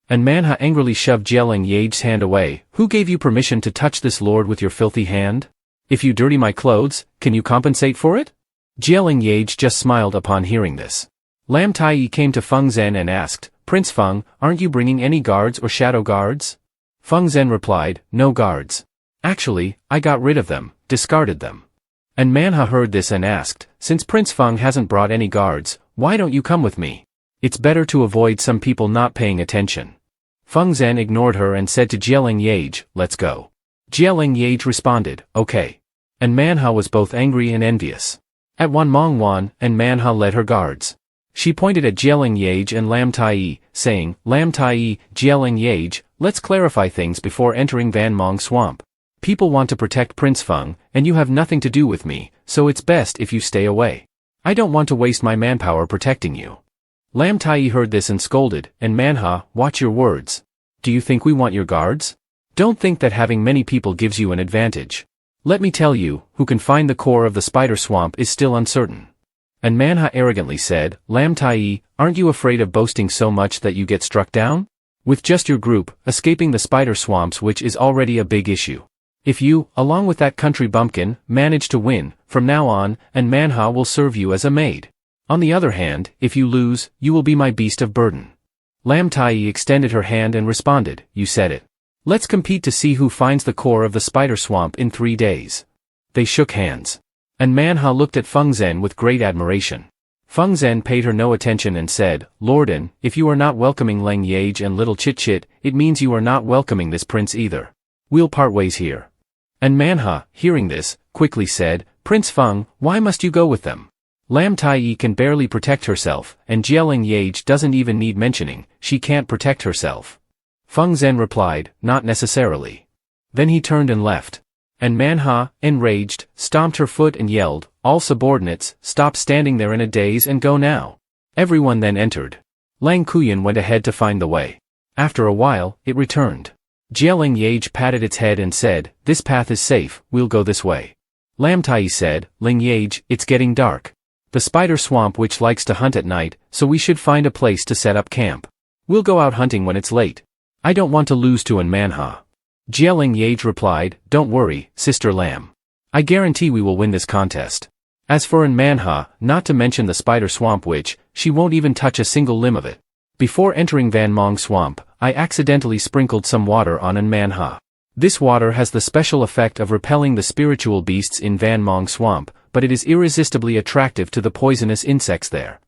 And Manhua angrily shoved Leng Yeaj's hand away. "Who gave you permission to touch this lord with your filthy hand? If you dirty my clothes, can you compensate for it?" Leng Yeaj just smiled upon hearing this. Lam Tai came to Feng Zhen and asked, "Prince Feng, aren't you bringing any guards or shadow guards?" Feng Zhen replied, "No guards. Actually, I got rid of them, discarded them." And Manhua heard this and asked, "Since Prince Feng hasn't brought any guards, why don't you come with me? It's better to avoid some people not paying attention." Feng Zhen ignored her and said to Leng Yeaj, "Let's go." Leng Yeaj responded, "Okay." And Manhua was both angry and envious. At Wanmongwan, and Manhua led her guards. She pointed at Leng Yeaj and Lam Tai, saying, "Lam Tai, Leng Yeaj, let's clarify things before entering Van Mong Swamp. People want to protect Prince Feng, and you have nothing to do with me, so it's best if you stay away. I don't want to waste my manpower protecting you." Lam Tai heard this and scolded, and Manhua, "Watch your words. Do you think we want your guards? Don't think that having many people gives you an advantage. Let me tell you, who can find the core of the spider swamp is still uncertain." And Manhua arrogantly said, "Lam Tai, aren't you afraid of boasting so much that you get struck down? With just your group, escaping the spider swamps which is already a big issue. If you, along with that country bumpkin, manage to win, from now on, and Manhua will serve you as a maid. On the other hand, if you lose, you will be my beast of burden." Lam Tai extended her hand and responded, "You said it. Let's compete to see who finds the core of the spider swamp in 3 days." They shook hands. And Manhua looked at Feng Zhen with great admiration. Feng Zhen paid her no attention and said, "Lorden, if you are not welcoming Leng Yeaj and little Chit-Chit, it means you are not welcoming this prince either. We'll part ways here." And Manhua, hearing this, quickly said, "Prince Feng, why must you go with them? Lam Tai can barely protect herself, and Leng Yeaj doesn't even need mentioning, she can't protect herself." Feng Zhen replied, "Not necessarily." Then he turned and left. And Manhua, enraged, stomped her foot and yelled, "All subordinates, stop standing there in a daze and go now." Everyone then entered. Lang Kuyan went ahead to find the way. After a while, it returned. Leng Yeaj patted its head and said, "This path is safe, we'll go this way." Lam Tai said, "Leng Yeaj, it's getting dark. The spider swamp which likes to hunt at night, so we should find a place to set up camp. We'll go out hunting when it's late. I don't want to lose to Manhua." Leng Yeaj replied, "Don't worry, Sister Lam. I guarantee we will win this contest. As for Manhua, not to mention the spider swamp witch, she won't even touch a single limb of it. Before entering Van Mong Swamp, I accidentally sprinkled some water on Manhua. This water has the special effect of repelling the spiritual beasts in Van Mong Swamp, but it is irresistibly attractive to the poisonous insects there."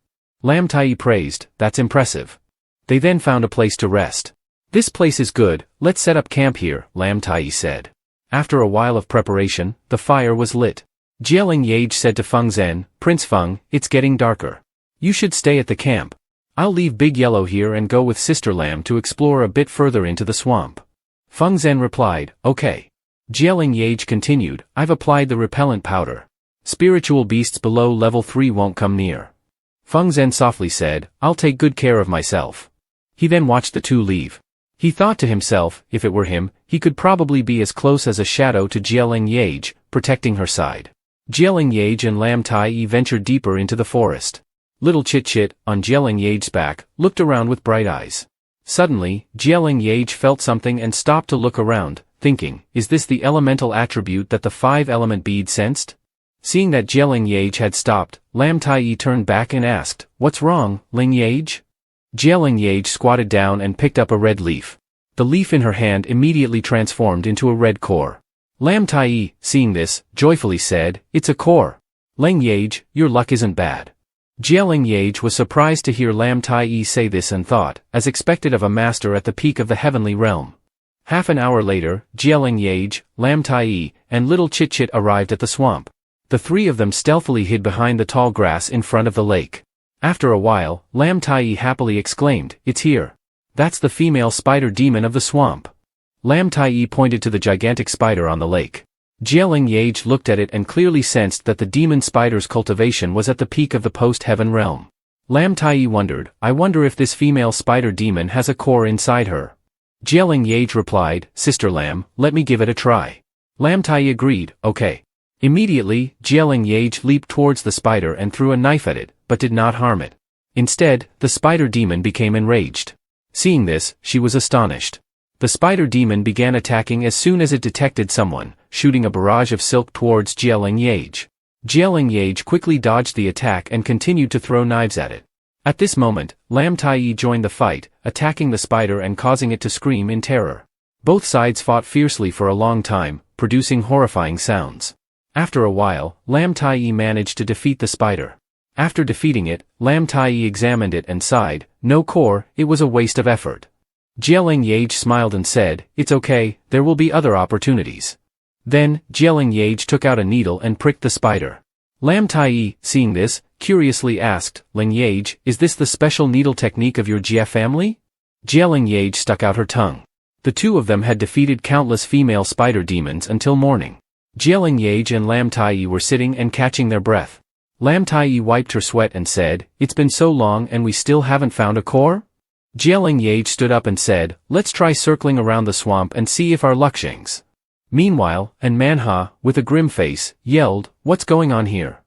Lam Tai praised, "That's impressive." They then found a place to rest. "This place is good, let's set up camp here," Lam Tai said. After a while of preparation, the fire was lit. Leng Yeaj said to Feng Zhen, "Prince Feng, it's getting darker. You should stay at the camp. I'll leave Big Yellow here and go with Sister Lam to explore a bit further into the swamp." Feng Zhen replied, "Okay." Leng Yeaj continued, "I've applied the repellent powder. Spiritual beasts below level 3 won't come near." Feng Zhen softly said, "I'll take good care of myself." He then watched the two leave. He thought to himself, if it were him, he could probably be as close as a shadow to Leng Yeaj, protecting her side. Leng Yeaj and Lam Tai ventured deeper into the forest. Little Chit-Chit, on Leng Yeaj's back, looked around with bright eyes. Suddenly, Leng Yeaj felt something and stopped to look around, thinking, is this the elemental attribute that the 5-element bead sensed? Seeing that Leng Yeaj had stopped, Lam Tai turned back and asked, "What's wrong, Leng Yeaj?" Leng Yeaj squatted down and picked up a red leaf. The leaf in her hand immediately transformed into a red core. Lam Tai, seeing this, joyfully said, "It's a core. Leng Yeaj, your luck isn't bad." Leng Yeaj was surprised to hear Lam Tai say this and thought, as expected of a master at the peak of the heavenly realm. Half an hour later, Leng Yeaj, Lam Tai, and little Chit-Chit arrived at the swamp. The three of them stealthily hid behind the tall grass in front of the lake. After a while, Lam Tai happily exclaimed, "It's here. That's the female spider demon of the swamp." Lam Tai pointed to the gigantic spider on the lake. Leng Yeaj looked at it and clearly sensed that the demon spider's cultivation was at the peak of the post-heaven realm. Lam Tai wondered, "I wonder if this female spider demon has a core inside her." Leng Yeaj replied, "Sister Lam, let me give it a try." Lam Tai agreed, "Okay." Immediately, Leng Yeaj leaped towards the spider and threw a knife at it, but did not harm it. Instead, the spider demon became enraged. Seeing this, she was astonished. The spider demon began attacking as soon as it detected someone, shooting a barrage of silk towards Leng Yeaj. Leng Yeaj quickly dodged the attack and continued to throw knives at it. At this moment, Lam Tai joined the fight, attacking the spider and causing it to scream in terror. Both sides fought fiercely for a long time, producing horrifying sounds. After a while, Lam Tai managed to defeat the spider. After defeating it, Lam Tai examined it and sighed, "No core, it was a waste of effort." Leng Yeaj smiled and said, "It's okay, there will be other opportunities." Then, Leng Yeaj took out a needle and pricked the spider. Lam Tai, seeing this, curiously asked, "Leng Yeaj, is this the special needle technique of your Jia family?" Leng Yeaj stuck out her tongue. The two of them had defeated countless female spider demons until morning. Leng Yeaj and Lam Tai were sitting and catching their breath. Lam Tai wiped her sweat and said, "It's been so long and we still haven't found a core?" Leng Yeaj stood up and said, "Let's try circling around the swamp and see if our luck shines." Meanwhile, and Manhua, with a grim face, yelled, "What's going on here?"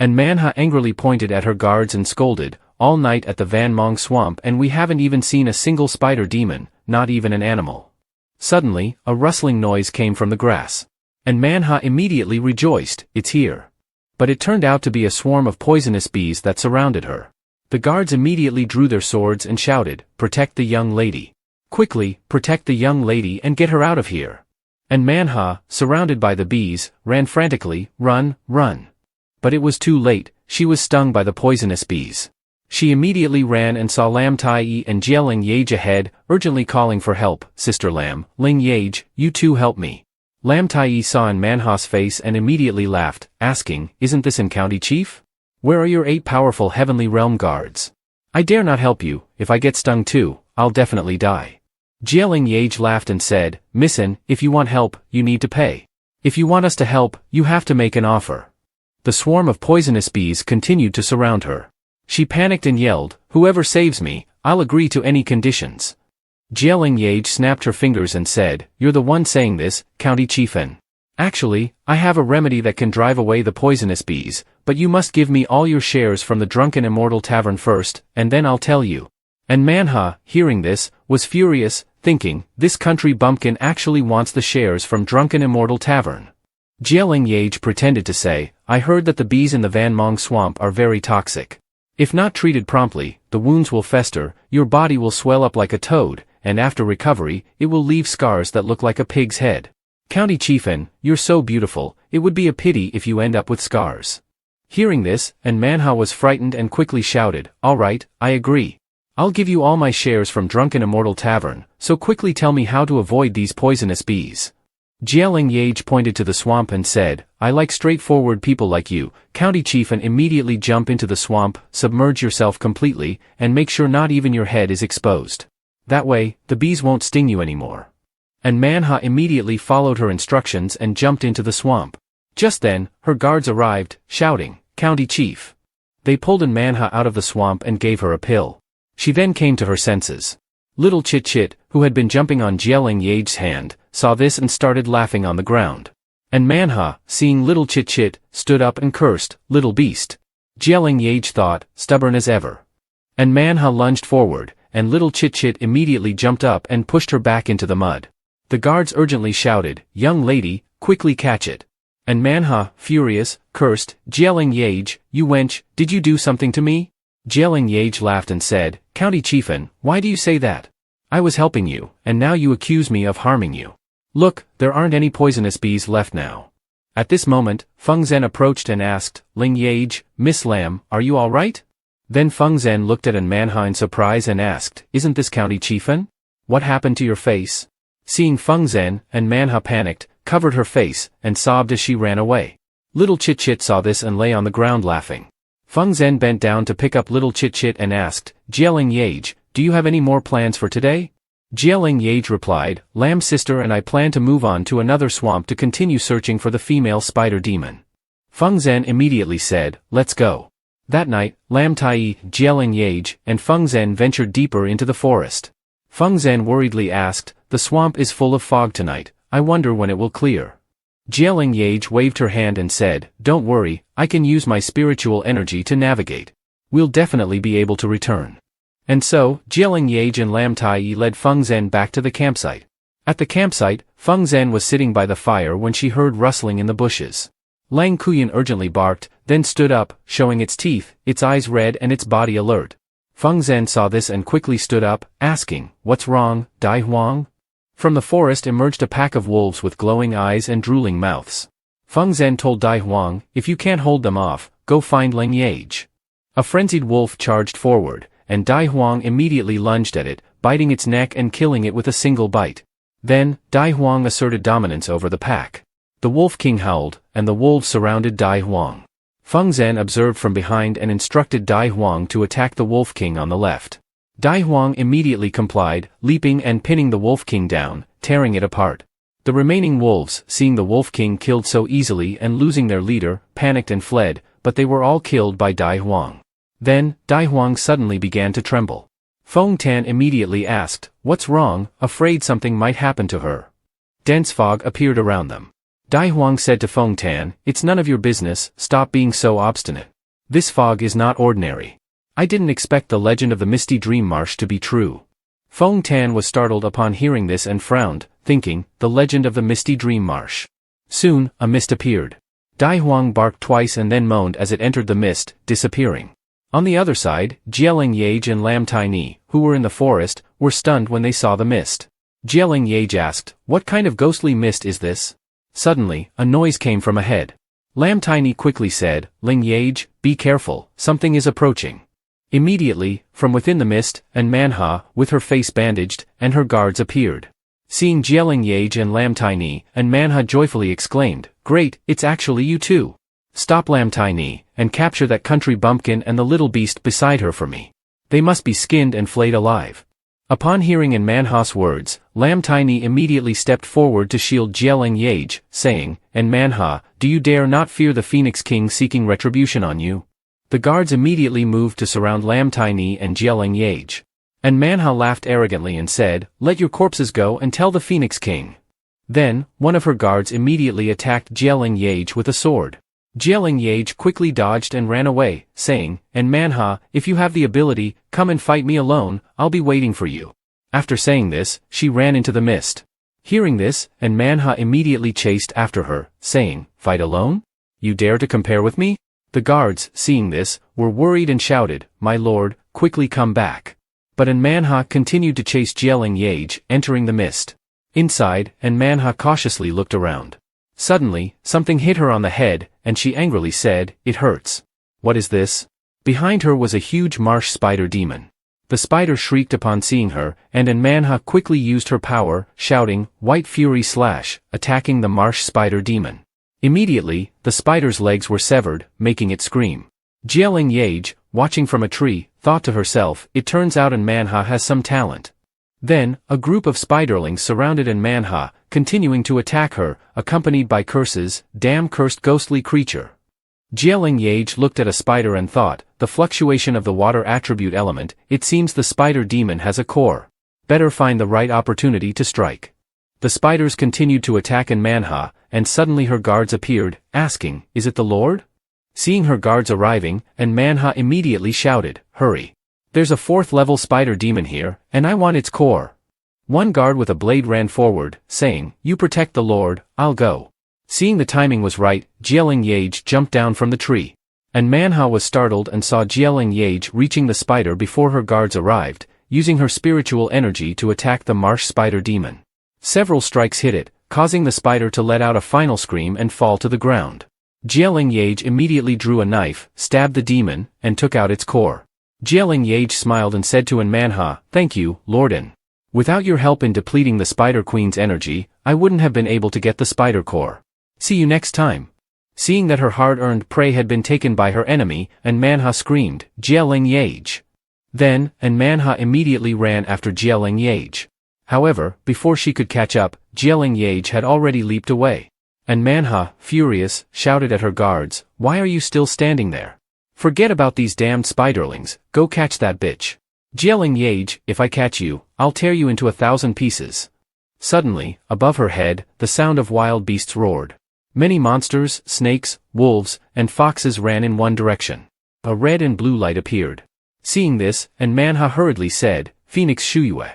And Manhua angrily pointed at her guards and scolded, "All night at the Van Mong swamp and we haven't even seen a single spider demon, not even an animal." Suddenly, a rustling noise came from the grass. And Manhua immediately rejoiced, "It's here." But it turned out to be a swarm of poisonous bees that surrounded her. The guards immediately drew their swords and shouted, "Protect the young lady. Quickly, protect the young lady and get her out of here." And Manhua, surrounded by the bees, ran frantically, "Run, run." But it was too late, she was stung by the poisonous bees. She immediately ran and saw Lam Tai and Leng Yeaj ahead, urgently calling for help, "Sister Lam, Leng Yeaj, you two help me." Lam Tai saw in Manhua's face and immediately laughed, asking, "Isn't this in County Chief? Where are your 8 powerful heavenly realm guards? I dare not help you, if I get stung too, I'll definitely die." Leng Yeaj laughed and said, "Missin, if you want help, you need to pay. If you want us to help, you have to make an offer." The swarm of poisonous bees continued to surround her. She panicked and yelled, "Whoever saves me, I'll agree to any conditions." Leng Yeaj snapped her fingers and said, "You're the one saying this, County Chiefin. Actually, I have a remedy that can drive away the poisonous bees, but you must give me all your shares from the Drunken Immortal Tavern first, and then I'll tell you." And Manhua, hearing this, was furious, thinking, "This country bumpkin actually wants the shares from Drunken Immortal Tavern." Leng Yeaj pretended to say, "I heard that the bees in the Van Mong swamp are very toxic. If not treated promptly, the wounds will fester, your body will swell up like a toad, and after recovery, it will leave scars that look like a pig's head. County Chiefin, you're so beautiful, it would be a pity if you end up with scars." Hearing this, and Manhua was frightened and quickly shouted, "All right, I agree. I'll give you all my shares from Drunken Immortal Tavern, so quickly tell me how to avoid these poisonous bees." Leng Yeaj pointed to the swamp and said, "I like straightforward people like you, County Chiefin. Immediately jump into the swamp, submerge yourself completely, and make sure not even your head is exposed. That way, the bees won't sting you anymore." And Manhua immediately followed her instructions and jumped into the swamp. Just then, her guards arrived, shouting, "County Chief." They pulled Manhua out of the swamp and gave her a pill. She then came to her senses. Little Chit-Chit, who had been jumping on Leng Yeaj's hand, saw this and started laughing on the ground. And Manhua, seeing little Chit-Chit, stood up and cursed, "Little beast." Leng Yeaj thought, stubborn as ever. And Manhua lunged forward, and little Chit-Chit immediately jumped up and pushed her back into the mud. The guards urgently shouted, "Young lady, quickly catch it." And Manhua, furious, cursed, "Leng Yeaj, you wench, did you do something to me?" Leng Yeaj laughed and said, "County Chiefin, why do you say that? I was helping you, and now you accuse me of harming you. Look, there aren't any poisonous bees left now." At this moment, Feng Zhen approached and asked, "Leng Yeaj, Miss Lam, are you all right?" Then Feng Zhen looked at Manhua in surprise and asked, "Isn't this County Chiefin? What happened to your face?" Seeing Feng Zhen, Manhua panicked, covered her face, and sobbed as she ran away. Little Chit-Chit saw this and lay on the ground laughing. Feng Zhen bent down to pick up little Chit-Chit and asked, "Leng Yeaj, do you have any more plans for today?" Leng Yeaj replied, "Lam's sister and I plan to move on to another swamp to continue searching for the female spider demon." Feng Zhen immediately said, "Let's go." That night, Lam Tai, Leng Yeaj, and Feng Zhen ventured deeper into the forest. Feng Zhen worriedly asked, "The swamp is full of fog tonight, I wonder when it will clear." Leng Yeaj waved her hand and said, "Don't worry, I can use my spiritual energy to navigate. We'll definitely be able to return." And so, Leng Yeaj and Lam Tai led Feng Zhen back to the campsite. At the campsite, Feng Zhen was sitting by the fire when she heard rustling in the bushes. Lang Kuyan urgently barked, then stood up, showing its teeth, its eyes red and its body alert. Feng Zhen saw this and quickly stood up, asking, "What's wrong, Dai Huang?" From the forest emerged a pack of wolves with glowing eyes and drooling mouths. Feng Zhen told Dai Huang, "If you can't hold them off, go find Leng Yeaj." A frenzied wolf charged forward, and Dai Huang immediately lunged at it, biting its neck and killing it with a single bite. Then, Dai Huang asserted dominance over the pack. The Wolf King howled, and the wolves surrounded Dai Huang. Feng Zhen observed from behind and instructed Dai Huang to attack the Wolf King on the left. Dai Huang immediately complied, leaping and pinning the Wolf King down, tearing it apart. The remaining wolves, seeing the Wolf King killed so easily and losing their leader, panicked and fled, but they were all killed by Dai Huang. Then, Dai Huang suddenly began to tremble. Feng Tan immediately asked, "What's wrong?" afraid something might happen to her. Dense fog appeared around them. Dai Huang said to Feng Tan, "It's none of your business, stop being so obstinate. This fog is not ordinary. I didn't expect the legend of the Misty Dream Marsh to be true." Feng Tan was startled upon hearing this and frowned, thinking, the legend of the Misty Dream Marsh. Soon, a mist appeared. Dai Huang barked twice and then moaned as it entered the mist, disappearing. On the other side, Leng Yeaj and Lam Tai, who were in the forest, were stunned when they saw the mist. Leng Yeaj asked, "What kind of ghostly mist is this?" Suddenly, a noise came from ahead. Lam Tai quickly said, "Leng Yeaj, be careful, something is approaching." Immediately, from within the mist, Manhua, with her face bandaged, and her guards appeared. Seeing Leng Yeaj and Lam Tai, Manhua joyfully exclaimed, "Great, it's actually you two. Stop Lam Tai, and capture that country bumpkin and the little beast beside her for me. They must be skinned and flayed alive." Upon hearing Manhua's words, Lam Tai immediately stepped forward to shield Leng Yeaj, saying, "Manhua, do you dare not fear the Phoenix King seeking retribution on you?" The guards immediately moved to surround Lam Tai and Leng Yeaj. Manhua laughed arrogantly and said, "Let your corpses go and tell the Phoenix King." Then, one of her guards immediately attacked Leng Yeaj with a sword. Leng Yeaj quickly dodged and ran away, saying, "Manhua, if you have the ability, come and fight me alone, I'll be waiting for you." After saying this, she ran into the mist. Hearing this, Manhua immediately chased after her, saying, "Fight alone? You dare to compare with me?" The guards, seeing this, were worried and shouted, "My lord, quickly come back." But Manhua continued to chase Leng Yeaj, entering the mist. Inside, Manhua cautiously looked around. Suddenly, something hit her on the head, and she angrily said, "It hurts." "What is this?" Behind her was a huge marsh spider demon. The spider shrieked upon seeing her, and Manhua quickly used her power, shouting, "White Fury Slash," attacking the marsh spider demon. Immediately, the spider's legs were severed, making it scream. Leng Yeaj, watching from a tree, thought to herself, "It turns out Manhua has some talent." Then, a group of spiderlings surrounded Manhua, continuing to attack her, accompanied by curses, "Damn cursed ghostly creature." Leng Yeaj looked at a spider and thought, the fluctuation of the water attribute element, it seems the spider demon has a core. Better find the right opportunity to strike. The spiders continued to attack Manhua, and suddenly her guards appeared, asking, "Is it the Lord?" Seeing her guards arriving, Manhua immediately shouted, "Hurry! There's a 4th level spider demon here, and I want its core." One guard with a blade ran forward, saying, "You protect the Lord, I'll go." Seeing the timing was right, Leng Yeaj jumped down from the tree. And Manhua was startled and saw Leng Yeaj reaching the spider before her guards arrived, using her spiritual energy to attack the marsh spider demon. Several strikes hit it, causing the spider to let out a final scream and fall to the ground. Leng Yeaj immediately drew a knife, stabbed the demon, and took out its core. Leng Yeaj smiled and said to Manhua, "Thank you, Lorden. Without your help in depleting the Spider Queen's energy, I wouldn't have been able to get the spider core. See you next time." Seeing that her hard-earned prey had been taken by her enemy, Manhua screamed, "Leng Yeaj!" Then, Manhua immediately ran after Leng Yeaj. However, before she could catch up, Leng Yeaj had already leaped away. Manhua, furious, shouted at her guards, "Why are you still standing there? Forget about these damned spiderlings, go catch that bitch. Leng Yeaj, if I catch you, I'll tear you into 1,000 pieces." Suddenly, above her head, the sound of wild beasts roared. Many monsters, snakes, wolves, and foxes ran in one direction. A red and blue light appeared. Seeing this, Manhua hurriedly said, "Phoenix Shuyue."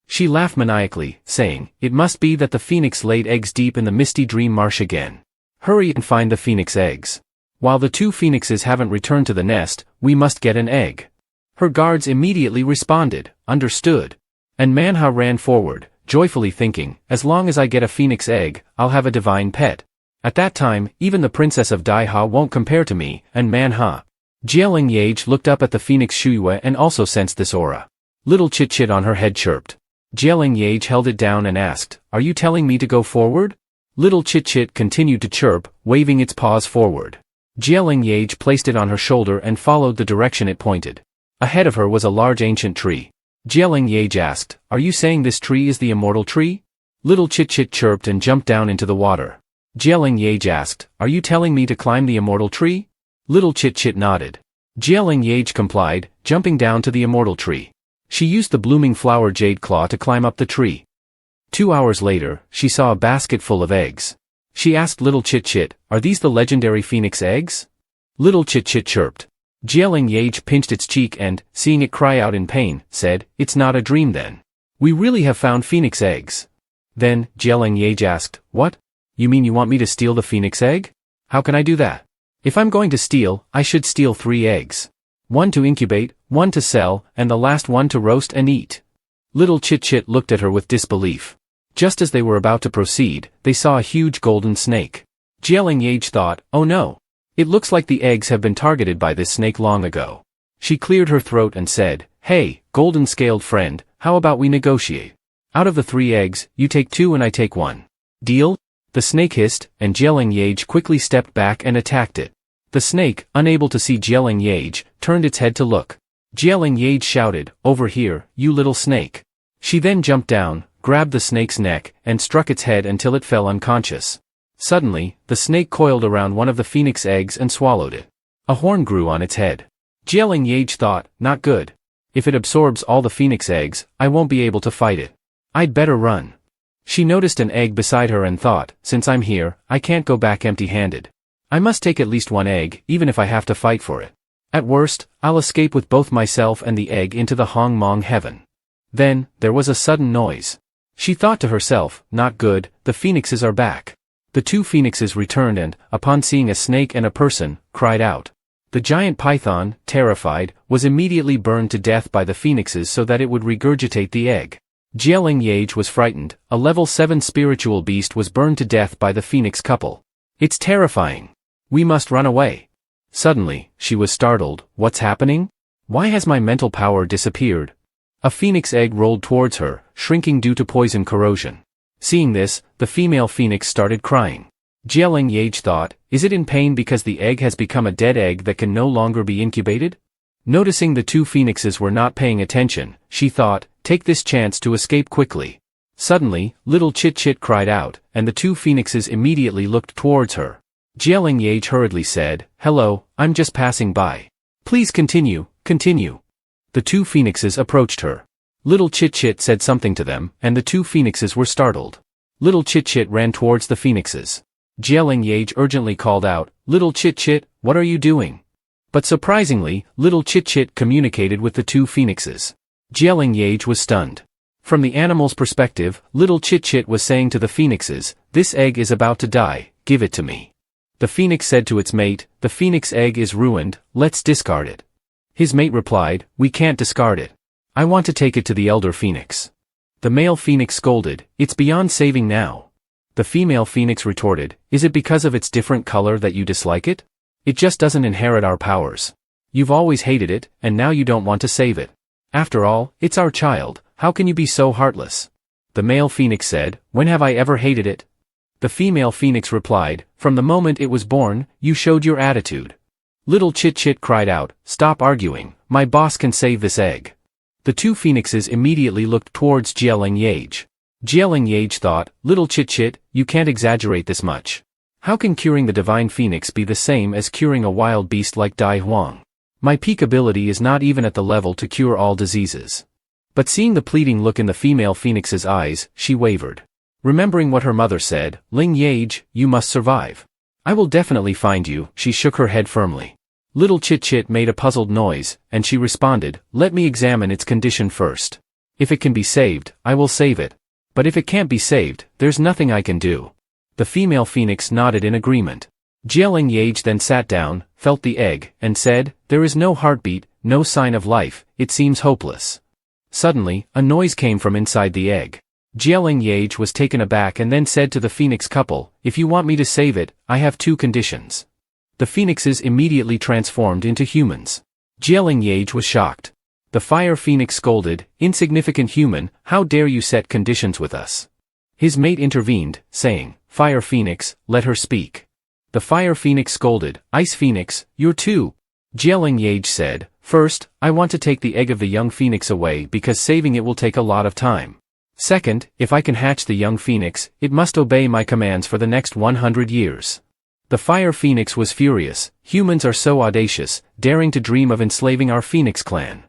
She laughed maniacally, saying, "It must be that the phoenix laid eggs deep in the misty dream marsh again. Hurry and find the phoenix eggs. While the 2 phoenixes haven't returned to the nest, we must get an egg." Her guards immediately responded, "Understood." Manhua ran forward, joyfully thinking, "As long as I get a phoenix egg, I'll have a divine pet. At that time, even the princess of Daiha won't compare to me." Manhua. Leng Yeaj looked up at the phoenix Shuyue and also sensed this aura. Little chit-chit on her head chirped. Leng Yeaj held it down and asked, "Are you telling me to go forward?" Little chit-chit continued to chirp, waving its paws forward. Leng Yeaj placed it on her shoulder and followed the direction it pointed. Ahead of her was a large ancient tree. Leng Yeaj asked, "Are you saying this tree is the immortal tree?" Little chit-chit chirped and jumped down into the water. Leng Yeaj asked, "Are you telling me to climb the immortal tree?" Little chit-chit nodded. Leng Yeaj complied, jumping down to the immortal tree. She used the blooming flower jade claw to climb up the tree. 2 hours later, she saw a basket full of eggs. She asked Little Chit-Chit, "Are these the legendary phoenix eggs?" Little Chit-Chit chirped. Leng Yeaj pinched its cheek and, seeing it cry out in pain, said, "It's not a dream then. We really have found phoenix eggs." Then, Leng Yeaj asked, "What? You mean you want me to steal the phoenix egg? How can I do that? If I'm going to steal, I should steal 3 eggs. 1 to incubate, 1 to sell, and the last 1 to roast and eat." Little Chit-Chit looked at her with disbelief. Just as they were about to proceed, they saw a huge golden snake. Leng Yeaj thought, "Oh no. It looks like the eggs have been targeted by this snake long ago." She cleared her throat and said, "Hey, golden-scaled friend, how about we negotiate? Out of the 3 eggs, you take 2 and I take 1. Deal?" The snake hissed, and Leng Yeaj quickly stepped back and attacked it. The snake, unable to see Leng Yeaj, turned its head to look. Leng Yeaj shouted, "Over here, you little snake." She then jumped down, grabbed the snake's neck, and struck its head until it fell unconscious. Suddenly, the snake coiled around one of the phoenix eggs and swallowed it. A horn grew on its head. Leng Yeaj thought, "Not good. If it absorbs all the phoenix eggs, I won't be able to fight it. I'd better run." She noticed an egg beside her and thought, "Since I'm here, I can't go back empty-handed. I must take at least 1 egg, even if I have to fight for it. At worst, I'll escape with both myself and the egg into the Hong Mong heaven." Then, there was a sudden noise. She thought to herself, "Not good, the phoenixes are back." The 2 phoenixes returned and, upon seeing a snake and a person, cried out. The giant python, terrified, was immediately burned to death by the phoenixes so that it would regurgitate the egg. Leng Yeaj was frightened. A level 7 spiritual beast was burned to death by the phoenix couple. "It's terrifying. We must run away." Suddenly, she was startled. "What's happening? Why has my mental power disappeared?" A phoenix egg rolled towards her, shrinking due to poison corrosion. Seeing this, the female phoenix started crying. Leng Yeaj thought, "Is it in pain because the egg has become a dead egg that can no longer be incubated?" Noticing the 2 phoenixes were not paying attention, she thought, "Take this chance to escape quickly." Suddenly, Little Chit-Chit cried out, and the 2 phoenixes immediately looked towards her. Leng Yeaj hurriedly said, "Hello, I'm just passing by. Please continue, continue." The 2 phoenixes approached her. Little Chit-Chit said something to them, and the 2 phoenixes were startled. Little Chit-Chit ran towards the phoenixes. Leng Yeaj urgently called out, "Little Chit-Chit, what are you doing?" But surprisingly, Little Chit-Chit communicated with the two phoenixes. Leng Yeaj was stunned. From the animal's perspective, Little Chit-Chit was saying to the phoenixes, "This egg is about to die, give it to me." The phoenix said to its mate, "The phoenix egg is ruined, let's discard it." His mate replied, "We can't discard it. I want to take it to the elder phoenix." The male phoenix scolded, "It's beyond saving now." The female phoenix retorted, "Is it because of its different color that you dislike it? It just doesn't inherit our powers. You've always hated it, and now you don't want to save it. After all, it's our child, how can you be so heartless?" The male phoenix said, "When have I ever hated it?" The female phoenix replied, "From the moment it was born, you showed your attitude." Little Chit-Chit cried out, "Stop arguing, my boss can save this egg." The two phoenixes immediately looked towards Leng Yeaj. Leng Yeaj thought, "Little Chit-Chit, you can't exaggerate this much. How can curing the divine phoenix be the same as curing a wild beast like Dai Huang? My peak ability is not even at the level to cure all diseases." But seeing the pleading look in the female phoenix's eyes, she wavered. Remembering what her mother said, "Leng Yeaj, you must survive. I will definitely find you," she shook her head firmly. Little Chit-Chit made a puzzled noise, and she responded, "Let me examine its condition first. If it can be saved, I will save it. But if it can't be saved, there's nothing I can do." The female phoenix nodded in agreement. Leng Yeaj then sat down, felt the egg, and said, "There is no heartbeat, no sign of life, it seems hopeless." Suddenly, a noise came from inside the egg. Leng Yeaj was taken aback and then said to the phoenix couple, "If you want me to save it, I have two conditions." The phoenixes immediately transformed into humans. Leng Yeaj was shocked. The fire phoenix scolded, "Insignificant human, how dare you set conditions with us?" His mate intervened, saying, "Fire phoenix, let her speak." The fire phoenix scolded, "Ice phoenix, you're too." Leng Yeaj said, "First, I want to take the egg of the young phoenix away because saving it will take a lot of time. Second, if I can hatch the young phoenix, it must obey my commands for the next 100 years. The fire phoenix was furious, "Humans are so audacious, daring to dream of enslaving our phoenix clan."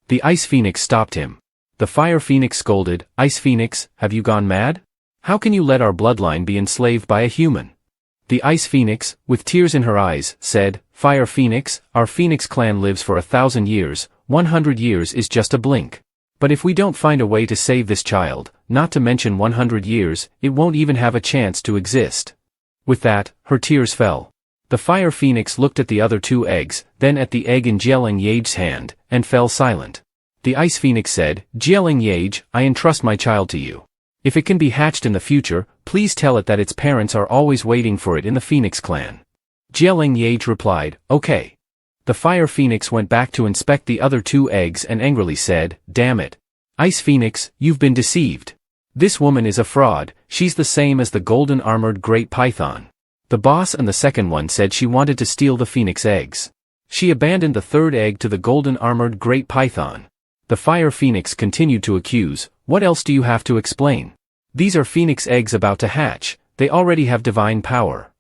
The ice phoenix stopped him. The fire phoenix scolded, "Ice phoenix, have you gone mad? How can you let our bloodline be enslaved by a human?" The ice phoenix, with tears in her eyes, said, "Fire phoenix, our phoenix clan lives for 1,000 years, 100 years is just a blink. But if we don't find a way to save this child, not to mention 100 years, it won't even have a chance to exist." With that, her tears fell. The fire phoenix looked at the other two eggs, then at the egg in Leng Yeaj's hand, and fell silent. The ice phoenix said, "Leng Yeaj, I entrust my child to you. If it can be hatched in the future, please tell it that its parents are always waiting for it in the phoenix clan." Leng Yeaj replied, "Okay." The fire phoenix went back to inspect the other two eggs and angrily said, "Damn it. Ice phoenix, you've been deceived. This woman is a fraud, she's the same as the golden armored great python." The boss and the second one said she wanted to steal the phoenix eggs. She abandoned the third egg to the golden armored great python. The fire phoenix continued to accuse, "What else do you have to explain? These are phoenix eggs about to hatch, they already have divine power."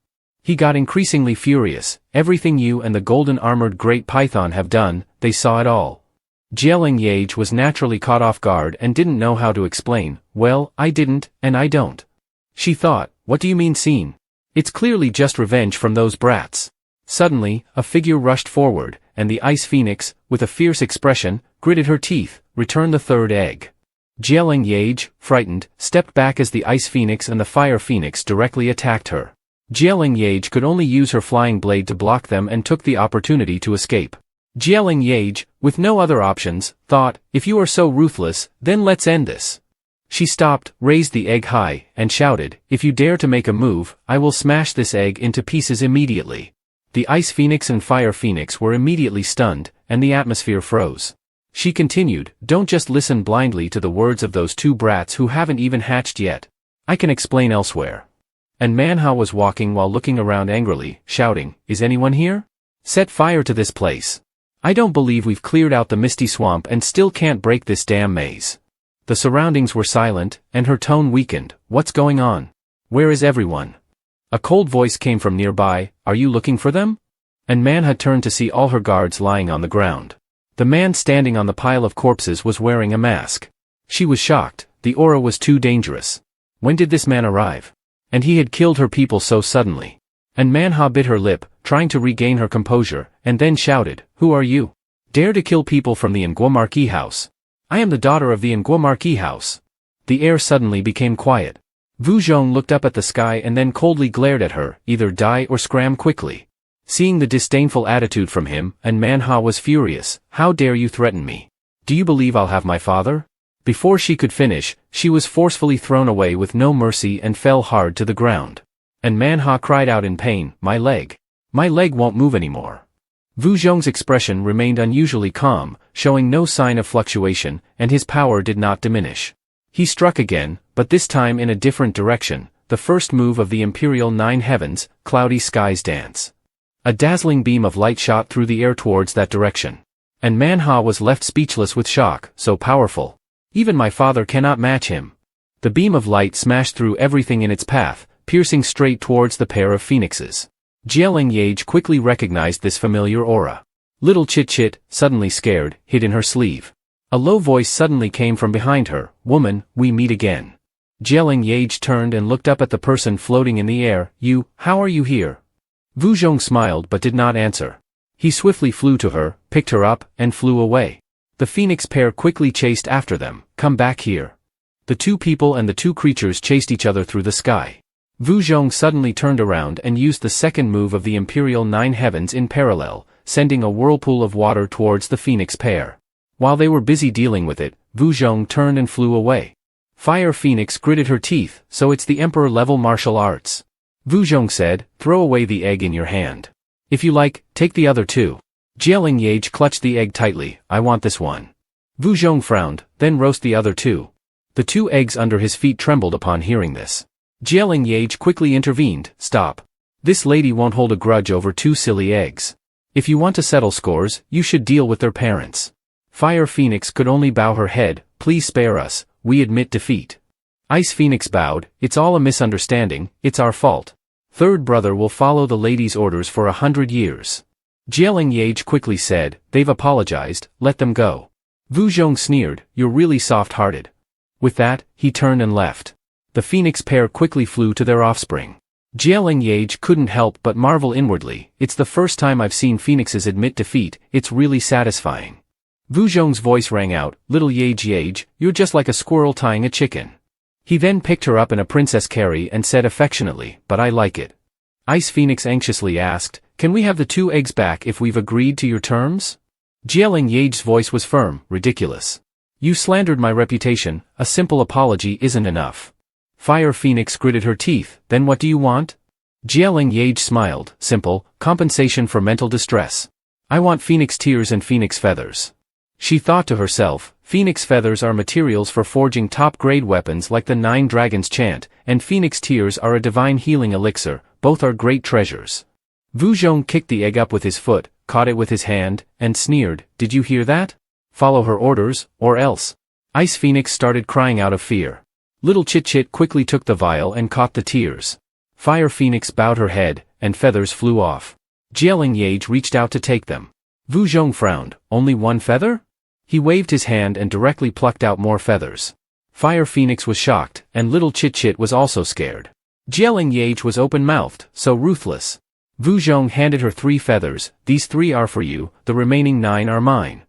He got increasingly furious, "Everything you and the golden armored great python have done, they saw it all." Leng Yeaj was naturally caught off guard and didn't know how to explain, "Well, I didn't, and I don't." She thought, "What do you mean seen? It's clearly just revenge from those brats." Suddenly, a figure rushed forward, and the ice phoenix, with a fierce expression, gritted her teeth, "Return the third egg." Leng Yeaj, frightened, stepped back as the ice phoenix and the fire phoenix directly attacked her. Leng Yeaj could only use her flying blade to block them and took the opportunity to escape. Leng Yeaj, with no other options, thought, "If you are so ruthless, then let's end this." She stopped, raised the egg high, and shouted, "If you dare to make a move, I will smash this egg into pieces immediately." The ice phoenix and fire phoenix were immediately stunned, and the atmosphere froze. She continued, "Don't just listen blindly to the words of those two brats who haven't even hatched yet. I can explain elsewhere." And Manhua was walking while looking around angrily, shouting, "Is anyone here? Set fire to this place. I don't believe we've cleared out the misty swamp and still can't break this damn maze." The surroundings were silent, and her tone weakened. "What's going on? Where is everyone?" A cold voice came from nearby, "Are you looking for them?" And Manhua turned to see all her guards lying on the ground. The man standing on the pile of corpses was wearing a mask. She was shocked, the aura was too dangerous. When did this man arrive? And he had killed her people so suddenly. And Manhua bit her lip, trying to regain her composure, and then shouted, "Who are you? Dare to kill people from the Nguo Marquis house? I am the daughter of the Nguo Marquis house." The air suddenly became quiet. Vu Zhong looked up at the sky and then coldly glared at her, either die or scram quickly. Seeing the disdainful attitude from him, and Manhua was furious. "How dare you threaten me? Do you believe I'll have my father?" Before she could finish, she was forcefully thrown away with no mercy and fell hard to the ground. And Manhua cried out in pain, "My leg! My leg won't move anymore." Vu Zhong's expression remained unusually calm, showing no sign of fluctuation, and his power did not diminish. He struck again, but this time in a different direction, the first move of the Imperial Nine Heavens, Cloudy Skies dance. A dazzling beam of light shot through the air towards that direction. And Manhua was left speechless with shock, so powerful. Even my father cannot match him. The beam of light smashed through everything in its path, piercing straight towards the pair of phoenixes. Leng Yeaj quickly recognized this familiar aura. Little Chit-Chit, suddenly scared, hid in her sleeve. A low voice suddenly came from behind her, "Woman, we meet again." Leng Yeaj turned and looked up at the person floating in the air. "You, how are you here?" Vu Zhong smiled but did not answer. He swiftly flew to her, picked her up, and flew away. The phoenix pair quickly chased after them. "Come back here." The two people and the two creatures chased each other through the sky. Vu Zhong suddenly turned around and used the second move of the Imperial Nine Heavens in parallel, sending a whirlpool of water towards the phoenix pair. While they were busy dealing with it, Vu Zhong turned and flew away. Fire Phoenix gritted her teeth, "So it's the Emperor-level martial arts." Vu Zhong said, "Throw away the egg in your hand. If you like, take the other two." Leng Yeaj clutched the egg tightly. "I want this one." Vu Zhong frowned, "Then roast the other two." The two eggs under his feet trembled upon hearing this. Leng Yeaj quickly intervened, "Stop. This lady won't hold a grudge over two silly eggs. If you want to settle scores, you should deal with their parents." Fire Phoenix could only bow her head. "Please spare us, we admit defeat." Ice Phoenix bowed, "It's all a misunderstanding, it's our fault. Third brother will follow the lady's orders for 100 years. Leng Yeaj quickly said, "They've apologized, let them go." Vu Zhong sneered, "You're really soft-hearted." With that, he turned and left. The phoenix pair quickly flew to their offspring. Leng Yeaj couldn't help but marvel inwardly, "It's the first time I've seen phoenixes admit defeat, it's really satisfying." Vu Zhong's voice rang out, "Little Yeaj, you're just like a squirrel tying a chicken." He then picked her up in a princess carry and said affectionately, "But I like it." Ice Phoenix anxiously asked, "Can we have the two eggs back if we've agreed to your terms?" Leng Yeaj's voice was firm, "Ridiculous. You slandered my reputation, a simple apology isn't enough." Fire Phoenix gritted her teeth, "Then what do you want?" Leng Yeaj smiled, "Simple, compensation for mental distress. I want phoenix tears and phoenix feathers." She thought to herself, phoenix feathers are materials for forging top-grade weapons like the Nine Dragons chant, and phoenix tears are a divine healing elixir, both are great treasures. Vu Zhong kicked the egg up with his foot, caught it with his hand, and sneered, "Did you hear that? Follow her orders, or else." Ice Phoenix started crying out of fear. Little Chit-Chit quickly took the vial and caught the tears. Fire Phoenix bowed her head, and feathers flew off. Leng Yeaj reached out to take them. Vu Zhong frowned, "Only one feather?" He waved his hand and directly plucked out more feathers. Fire Phoenix was shocked, and Little Chit-Chit was also scared. Leng Yeaj was open-mouthed, so ruthless. Vu Zhong handed her 3 feathers, "These 3 are for you, the remaining 9 are mine."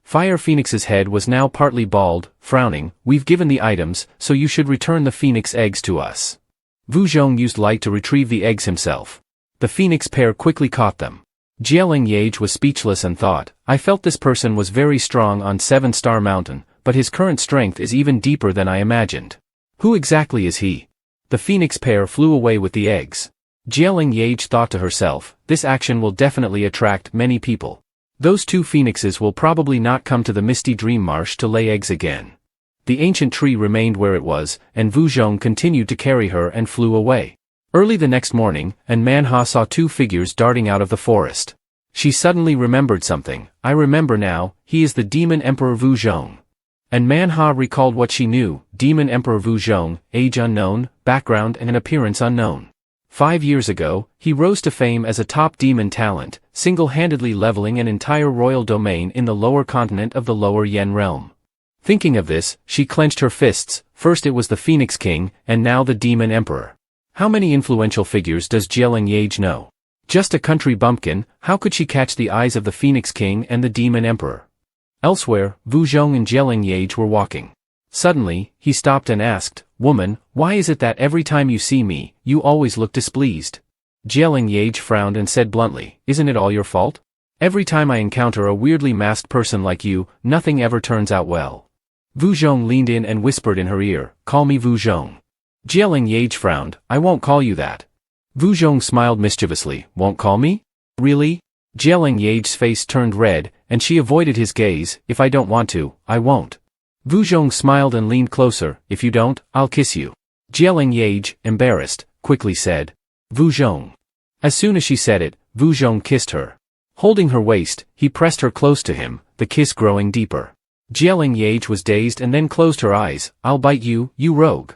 Fire Phoenix's head was now partly bald, frowning, "We've given the items, so you should return the phoenix eggs to us." Vu Zhong used light to retrieve the eggs himself. The phoenix pair quickly caught them. Leng Yeaj was speechless and thought, "I felt this person was very strong on 7-Star Mountain, but his current strength is even deeper than I imagined. Who exactly is he?" The phoenix pair flew away with the eggs. Leng Yeaj thought to herself, "This action will definitely attract many people. Those 2 phoenixes will probably not come to the Misty Dream Marsh to lay eggs again." The ancient tree remained where it was, and Vu Zhong continued to carry her and flew away. Early the next morning, and Manhua saw 2 figures darting out of the forest. She suddenly remembered something. "I remember now, he is the Demon Emperor Vu Zhong." And Manhua recalled what she knew, Demon Emperor Vu Zhong, age unknown, background and appearance unknown. 5 years ago, he rose to fame as a top demon talent, single-handedly leveling an entire royal domain in the lower continent of the Lower Yen realm. Thinking of this, she clenched her fists. First it was the Phoenix King, and now the Demon Emperor. How many influential figures does Leng Yeaj know? Just a country bumpkin, how could she catch the eyes of the Phoenix King and the Demon Emperor? Elsewhere, Vu Zhong and Leng Yeaj were walking. Suddenly, he stopped and asked, "Woman, why is it that every time you see me, you always look displeased?" Leng Yeaj frowned and said bluntly, "Isn't it all your fault? Every time I encounter a weirdly masked person like you, nothing ever turns out well." Vu Zhong leaned in and whispered in her ear, "Call me Vu Zhong." Leng Yeaj frowned, "I won't call you that." Vu Zhong smiled mischievously, "Won't call me? Really?" Leng Yeaj's face turned red, and she avoided his gaze. "If I don't want to, I won't." Vu Zhong smiled and leaned closer, "If you don't, I'll kiss you." Leng Yeaj, embarrassed, quickly said, "Vu Zhong." As soon as she said it, Vu Zhong kissed her. Holding her waist, he pressed her close to him, the kiss growing deeper. Leng Yeaj was dazed and then closed her eyes. "I'll bite you, you rogue."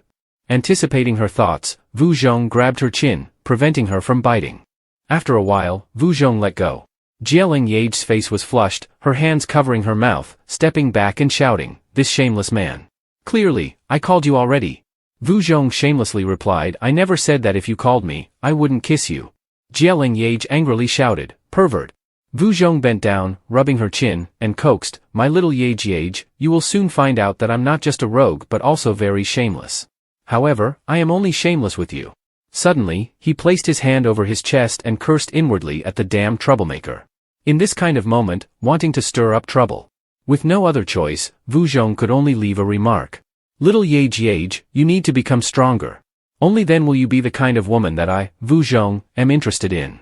Anticipating her thoughts, Vu Zhong grabbed her chin, preventing her from biting. After a while, Vu Zhong let go. Leng Yeaj's face was flushed, her hands covering her mouth, stepping back and shouting, "This shameless man. Clearly, I called you already." Vu Zhong shamelessly replied, "I never said that if you called me, I wouldn't kiss you." Leng Yeaj angrily shouted, "Pervert." Vu Zhong bent down, rubbing her chin, and coaxed, "My little Yeaj, you will soon find out that I'm not just a rogue but also very shameless. However, I am only shameless with you." Suddenly, he placed his hand over his chest and cursed inwardly at the damn troublemaker. In this kind of moment, wanting to stir up trouble. With no other choice, Vu Zhong could only leave a remark. "Little Yeaj, you need to become stronger. Only then will you be the kind of woman that I, Vu Zhong, am interested in."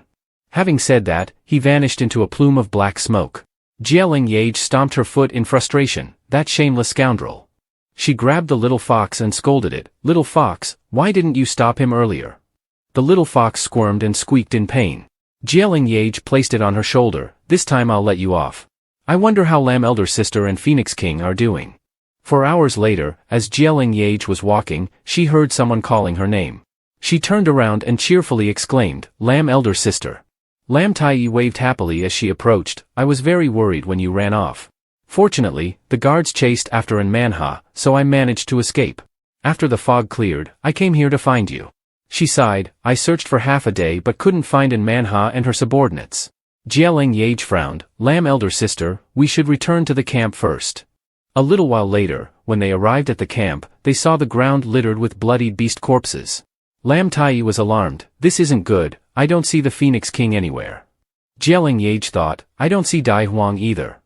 Having said that, he vanished into a plume of black smoke. Leng Yeaj stomped her foot in frustration, "That shameless scoundrel." She grabbed the little fox and scolded it, "Little fox, why didn't you stop him earlier?" The little fox squirmed and squeaked in pain. Leng Yeaj placed it on her shoulder, "This time I'll let you off. I wonder how Lam Elder Sister and Phoenix King are doing." For hours later, as Leng Yeaj was walking, she heard someone calling her name. She turned around and cheerfully exclaimed, "Lam Elder Sister." Lam Tai waved happily as she approached, "I was very worried when you ran off. Fortunately, the guards chased after in Manhua, so I managed to escape. After the fog cleared, I came here to find you." She sighed, "I searched for half a day but couldn't find in Manhua and her subordinates." Leng Yeaj frowned, "Lam Elder Sister, we should return to the camp first." A little while later, when they arrived at the camp, they saw the ground littered with bloodied beast corpses. Lam Tai was alarmed, "This isn't good, I don't see the Phoenix King anywhere." Leng Yeaj thought, "I don't see Dai Huang either."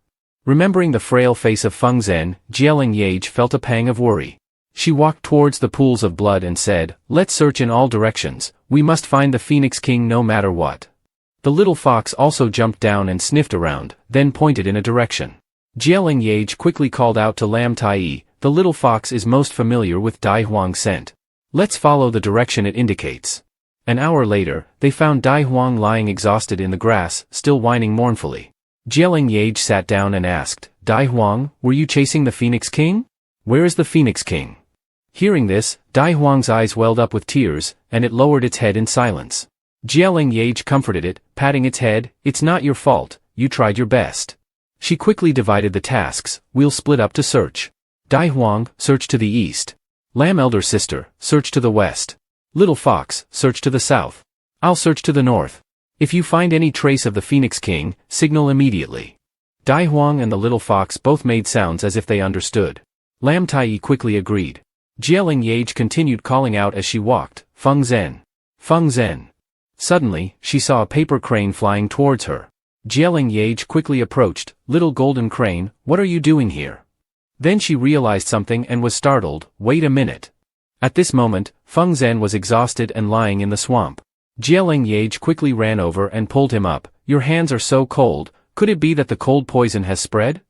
Remembering the frail face of Feng Zhen, Leng Yeaj felt a pang of worry. She walked towards the pools of blood and said, "Let's search in all directions, we must find the Phoenix King no matter what." The little fox also jumped down and sniffed around, then pointed in a direction. Leng Yeaj quickly called out to Lam Tai, "The little fox is most familiar with Dai Huang's scent. Let's follow the direction it indicates." An hour later, they found Dai Huang lying exhausted in the grass, still whining mournfully. Leng Yeaj sat down and asked, "Dai Huang, were you chasing the Phoenix King? Where is the Phoenix King?" Hearing this, Dai Huang's eyes welled up with tears, and it lowered its head in silence. Leng Yeaj comforted it, patting its head, "It's not your fault, you tried your best." She quickly divided the tasks, "We'll split up to search. Dai Huang, search to the east. Lam Elder Sister, search to the west. Little Fox, search to the south. I'll search to the north. If you find any trace of the Phoenix King, signal immediately." Dai Huang and the little fox both made sounds as if they understood. Lam Tai quickly agreed. Leng Yeaj continued calling out as she walked, "Feng Zhen. Feng Zhen." Suddenly, she saw a paper crane flying towards her. Leng Yeaj quickly approached, "Little golden crane, what are you doing here?" Then she realized something and was startled, "Wait a minute." At this moment, Feng Zhen was exhausted and lying in the swamp. Leng Yeaj quickly ran over and pulled him up, "Your hands are so cold, could it be that the cold poison has spread?"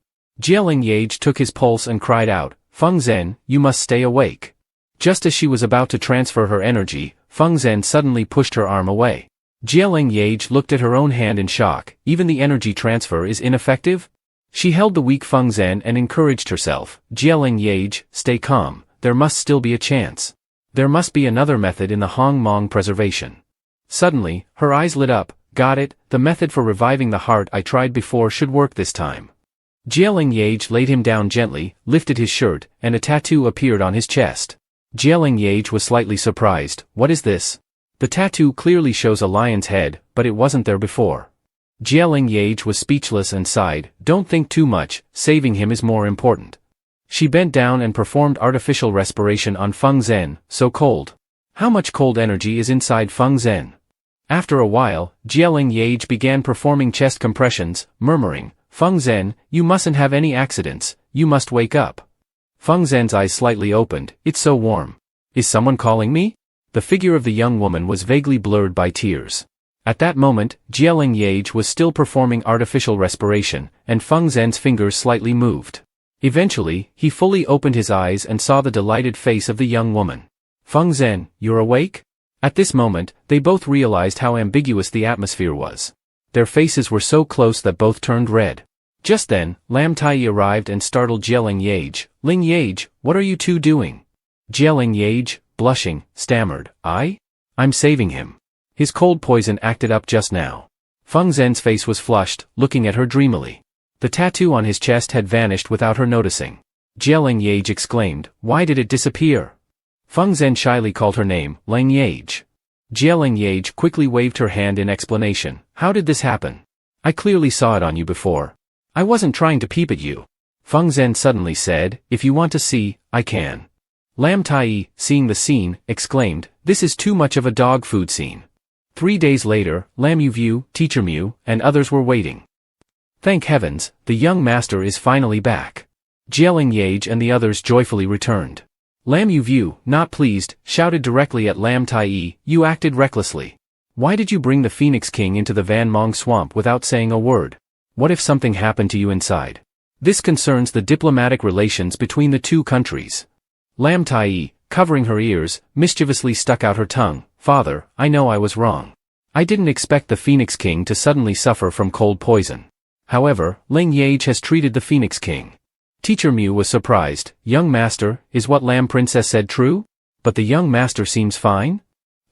Leng Yeaj took his pulse and cried out, "Feng Zhen, you must stay awake." Just as she was about to transfer her energy, Feng Zhen suddenly pushed her arm away. Leng Yeaj looked at her own hand in shock, even the energy transfer is ineffective? She held the weak Feng Zhen and encouraged herself, "Leng Yeaj, stay calm, there must still be a chance. There must be another method in the Hong Mong preservation." Suddenly, her eyes lit up, "Got it, the method for reviving the heart I tried before should work this time." Leng Yeaj laid him down gently, lifted his shirt, and a tattoo appeared on his chest. Leng Yeaj was slightly surprised. What is this? The tattoo clearly shows a lion's head, but it wasn't there before. Leng Yeaj was speechless and sighed. Don't think too much, saving him is more important. She bent down and performed artificial respiration on Feng Zhen. So cold. How much cold energy is inside Feng Zhen? After a while, Leng Yeaj began performing chest compressions, murmuring, Feng Zhen, you mustn't have any accidents, you must wake up. Feng Zhen's eyes slightly opened. It's so warm. Is someone calling me? The figure of the young woman was vaguely blurred by tears. At that moment, Leng Yeaj was still performing artificial respiration, and Feng Zhen's fingers slightly moved. Eventually, he fully opened his eyes and saw the delighted face of the young woman. Feng Zhen, you're awake? At this moment, they both realized how ambiguous the atmosphere was. Their faces were so close that both turned red. Just then, Lam Tai arrived and startled Leng Yeaj. Leng Yeaj, what are you two doing? Leng Yeaj, blushing, stammered, I'm saving him. His cold poison acted up just now. Feng Zhen's face was flushed, looking at her dreamily. The tattoo on his chest had vanished without her noticing. Leng Yeaj exclaimed, why did it disappear? Feng Zhen shyly called her name, Leng Yeaj. Leng Yeaj quickly waved her hand in explanation. How did this happen? I clearly saw it on you before. I wasn't trying to peep at you. Feng Zhen suddenly said, if you want to see, I can. Lam Tai, seeing the scene, exclaimed, this is too much of a dog food scene. 3 days later, Lam Yu, Teacher Mu, and others were waiting. Thank heavens, the young master is finally back. Leng Yeaj and the others joyfully returned. Lam Yu, not pleased, shouted directly at Lam Tai, you acted recklessly. Why did you bring the Phoenix King into the Van Mong swamp without saying a word? What if something happened to you inside? This concerns the diplomatic relations between the two countries. Lam Tai, covering her ears, mischievously stuck out her tongue. Father, I know I was wrong. I didn't expect the Phoenix King to suddenly suffer from cold poison. However, Leng Yeaj has treated the Phoenix King. Teacher Mu was surprised. Young master, is what Lam Princess said true? But the young master seems fine?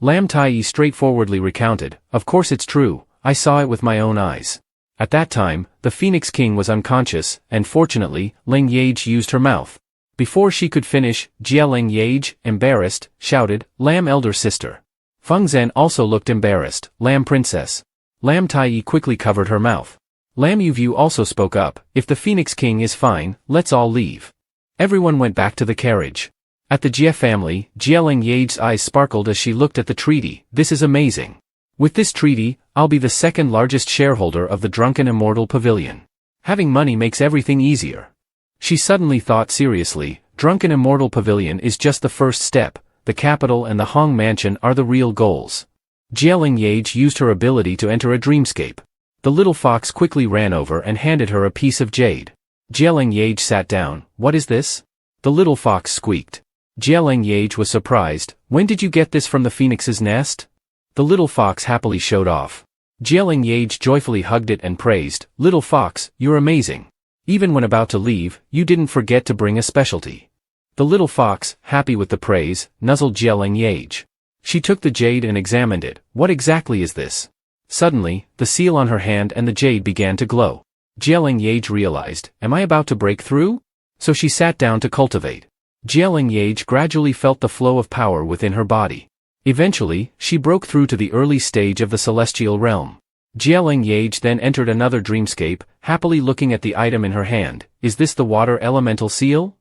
Lam Tai straightforwardly recounted, of course it's true, I saw it with my own eyes. At that time, the Phoenix King was unconscious, and fortunately, Leng Yeaj used her mouth. Before she could finish, Leng Yeaj, embarrassed, shouted, Lam elder sister. Feng Zhen also looked embarrassed. Lam Princess. Lam Tai quickly covered her mouth. Lam Yu also spoke up, if the Phoenix King is fine, let's all leave. Everyone went back to the carriage. At the Jie family, Leng Yeaj's eyes sparkled as she looked at the treaty. This is amazing. With this treaty, I'll be the second largest shareholder of the Drunken Immortal Pavilion. Having money makes everything easier. She suddenly thought seriously, Drunken Immortal Pavilion is just the first step, the capital and the Hong Mansion are the real goals. Leng Yeaj used her ability to enter a dreamscape. The little fox quickly ran over and handed her a piece of jade. Leng Yeaj sat down. What is this? The little fox squeaked. Leng Yeaj was surprised. When did you get this from the phoenix's nest? The little fox happily showed off. Leng Yeaj joyfully hugged it and praised, little fox, you're amazing. Even when about to leave, you didn't forget to bring a specialty. The little fox, happy with the praise, nuzzled Leng Yeaj. She took the jade and examined it. What exactly is this? Suddenly, the seal on her hand and the jade began to glow. Leng Yeaj realized, am I about to break through? So she sat down to cultivate. Leng Yeaj gradually felt the flow of power within her body. Eventually, she broke through to the early stage of the celestial realm. Leng Yeaj then entered another dreamscape, happily looking at the item in her hand. Is this the water elemental seal?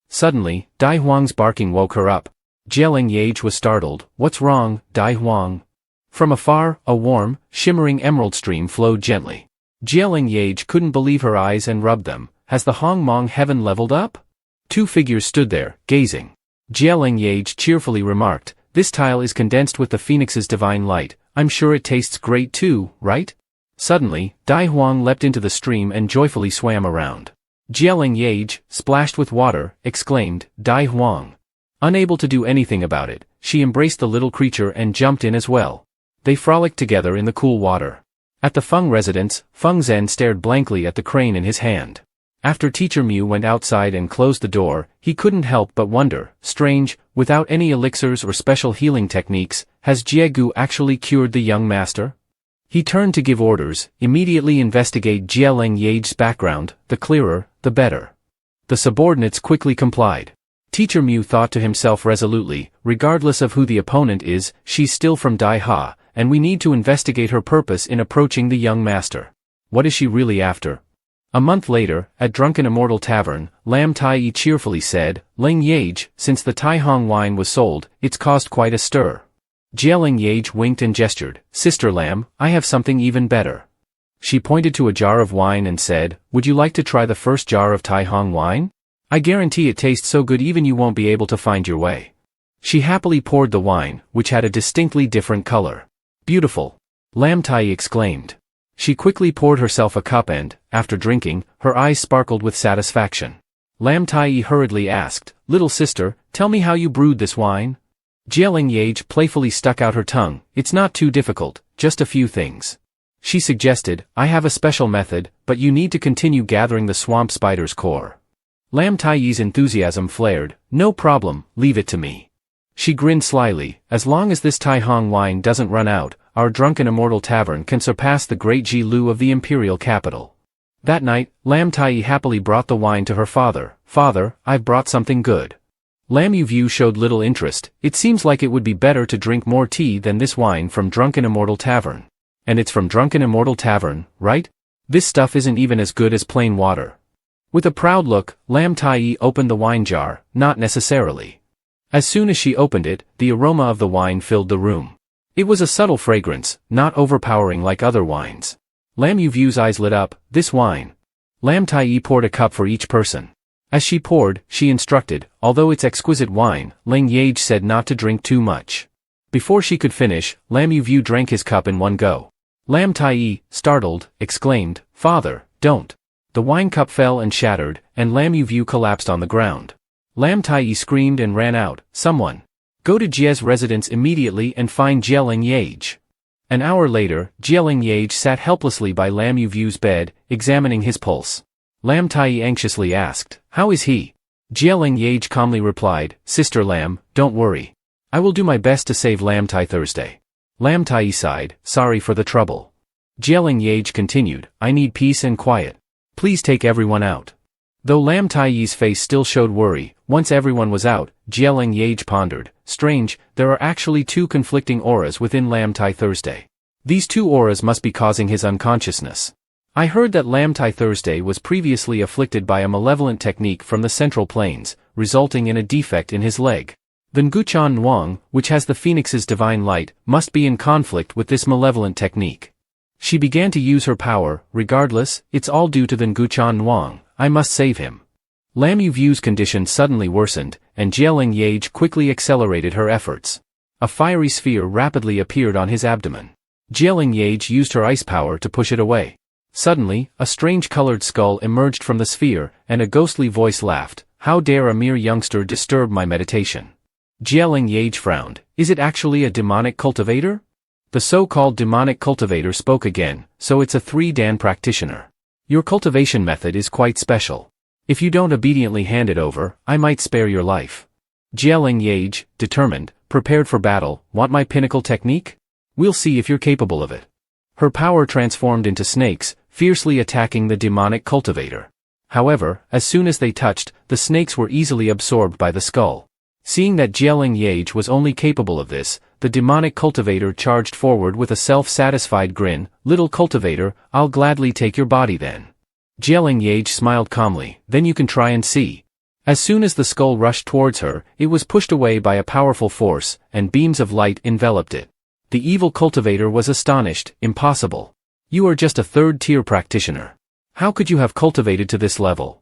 Suddenly, Dai Huang's barking woke her up. Leng Yeaj was startled. What's wrong, Dai Huang? From afar, a warm, shimmering emerald stream flowed gently. Leng Yeaj couldn't believe her eyes and rubbed them. Has the Hong Mong heaven leveled up? 2 figures stood there, gazing. Leng Yeaj cheerfully remarked, this tile is condensed with the phoenix's divine light. I'm sure it tastes great too, right? Suddenly, Dai Huang leapt into the stream and joyfully swam around. Leng Yeaj, splashed with water, exclaimed, Dai Huang. Unable to do anything about it, she embraced the little creature and jumped in as well. They frolicked together in the cool water. At the Feng residence, Feng Zhen stared blankly at the crane in his hand. After Teacher Mu went outside and closed the door, he couldn't help but wonder, strange, without any elixirs or special healing techniques, has Jie Gu actually cured the young master? He turned to give orders, immediately investigate Leng Yeaj's background, the clearer, the better. The subordinates quickly complied. Teacher Mu thought to himself resolutely, regardless of who the opponent is, she's still from Dai Ha, and we need to investigate her purpose in approaching the young master. What is she really after? A month later, at Drunken Immortal Tavern, Lam Tai cheerfully said, Leng Yeaj, since the Tai Hong wine was sold, it's caused quite a stir. Leng Yeaj winked and gestured, Sister Lam, I have something even better. She pointed to a jar of wine and said, would you like to try the first jar of Tai Hong wine? I guarantee it tastes so good even you won't be able to find your way. She happily poured the wine, which had a distinctly different color. Beautiful. Lam Tai exclaimed. She quickly poured herself a cup and, after drinking, her eyes sparkled with satisfaction. Lam Tai hurriedly asked, Little sister, tell me how you brewed this wine? Leng Yeaj playfully stuck out her tongue, it's not too difficult, just a few things. She suggested, I have a special method, but you need to continue gathering the swamp spider's core. Lam Tai's enthusiasm flared, no problem, leave it to me. She grinned slyly, as long as this Tai Hong wine doesn't run out, our Drunken Immortal Tavern can surpass the great Ji Lu of the imperial capital. That night, Lam Tai happily brought the wine to her father. Father, I've brought something good. Lam Yu showed little interest, it seems like it would be better to drink more tea than this wine from Drunken Immortal Tavern. And it's from Drunken Immortal Tavern, right? This stuff isn't even as good as plain water. With a proud look, Lam Tai opened the wine jar, not necessarily. As soon as she opened it, the aroma of the wine filled the room. It was a subtle fragrance, not overpowering like other wines. Lam Yu's eyes lit up, this wine. Lam Tai poured a cup for each person. As she poured, she instructed, although it's exquisite wine, Leng Yeaj said not to drink too much. Before she could finish, Lam Yu drank his cup in one go. Lam Tai, startled, exclaimed, Father, don't. The wine cup fell and shattered, and Lam Yu collapsed on the ground. Lam Tai screamed and ran out, someone. Go to Jie's residence immediately and find Leng Yeaj. An hour later, Leng Yeaj sat helplessly by Lam Yu's bed, examining his pulse. Lam Tai anxiously asked, how is he? Leng Yeaj calmly replied, Sister Lam, don't worry. I will do my best to save Lam Tai Thursday. Lam Tai sighed, sorry for the trouble. Leng Yeaj continued, I need peace and quiet. Please take everyone out. Though Lam Tai's face still showed worry, once everyone was out, Leng Yeaj pondered, strange, there are actually two conflicting auras within Lam Tai Thursday. These two auras must be causing his unconsciousness. I heard that Lam Tai Thursday was previously afflicted by a malevolent technique from the Central Plains, resulting in a defect in his leg. The Nguchan Nuang, which has the Phoenix's divine light, must be in conflict with this malevolent technique. She began to use her power, regardless, it's all due to the Nguchan Nuang, I must save him. Lam Yu's condition suddenly worsened, and Leng Yeaj quickly accelerated her efforts. A fiery sphere rapidly appeared on his abdomen. Leng Yeaj used her ice power to push it away. Suddenly, a strange colored skull emerged from the sphere, and a ghostly voice laughed, how dare a mere youngster disturb my meditation? Leng Yeaj frowned, is it actually a demonic cultivator? The so-called demonic cultivator spoke again, so it's a 3-Dan practitioner. Your cultivation method is quite special. If you don't obediently hand it over, I might spare your life. Leng Yeaj, determined, prepared for battle, want my pinnacle technique? We'll see if you're capable of it. Her power transformed into snakes, fiercely attacking the demonic cultivator. However, as soon as they touched, the snakes were easily absorbed by the skull. Seeing that Leng Yeaj was only capable of this, the demonic cultivator charged forward with a self-satisfied grin, little cultivator, I'll gladly take your body then. Leng Yeaj smiled calmly, then you can try and see. As soon as the skull rushed towards her, it was pushed away by a powerful force, and beams of light enveloped it. The evil cultivator was astonished, impossible. You are just a 3rd-tier practitioner. How could you have cultivated to this level?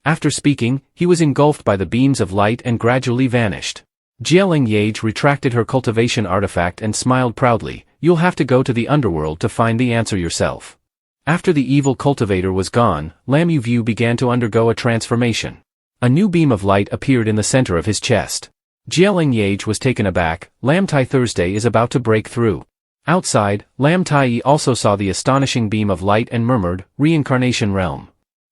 After speaking, he was engulfed by the beams of light and gradually vanished. Leng Yeaj retracted her cultivation artifact and smiled proudly, you'll have to go to the underworld to find the answer yourself. After the evil cultivator was gone, Lam Yu began to undergo a transformation. A new beam of light appeared in the center of his chest. Leng Yeaj was taken aback, Lam Tai Thursday is about to break through. Outside, Lam Tai also saw the astonishing beam of light and murmured, reincarnation realm.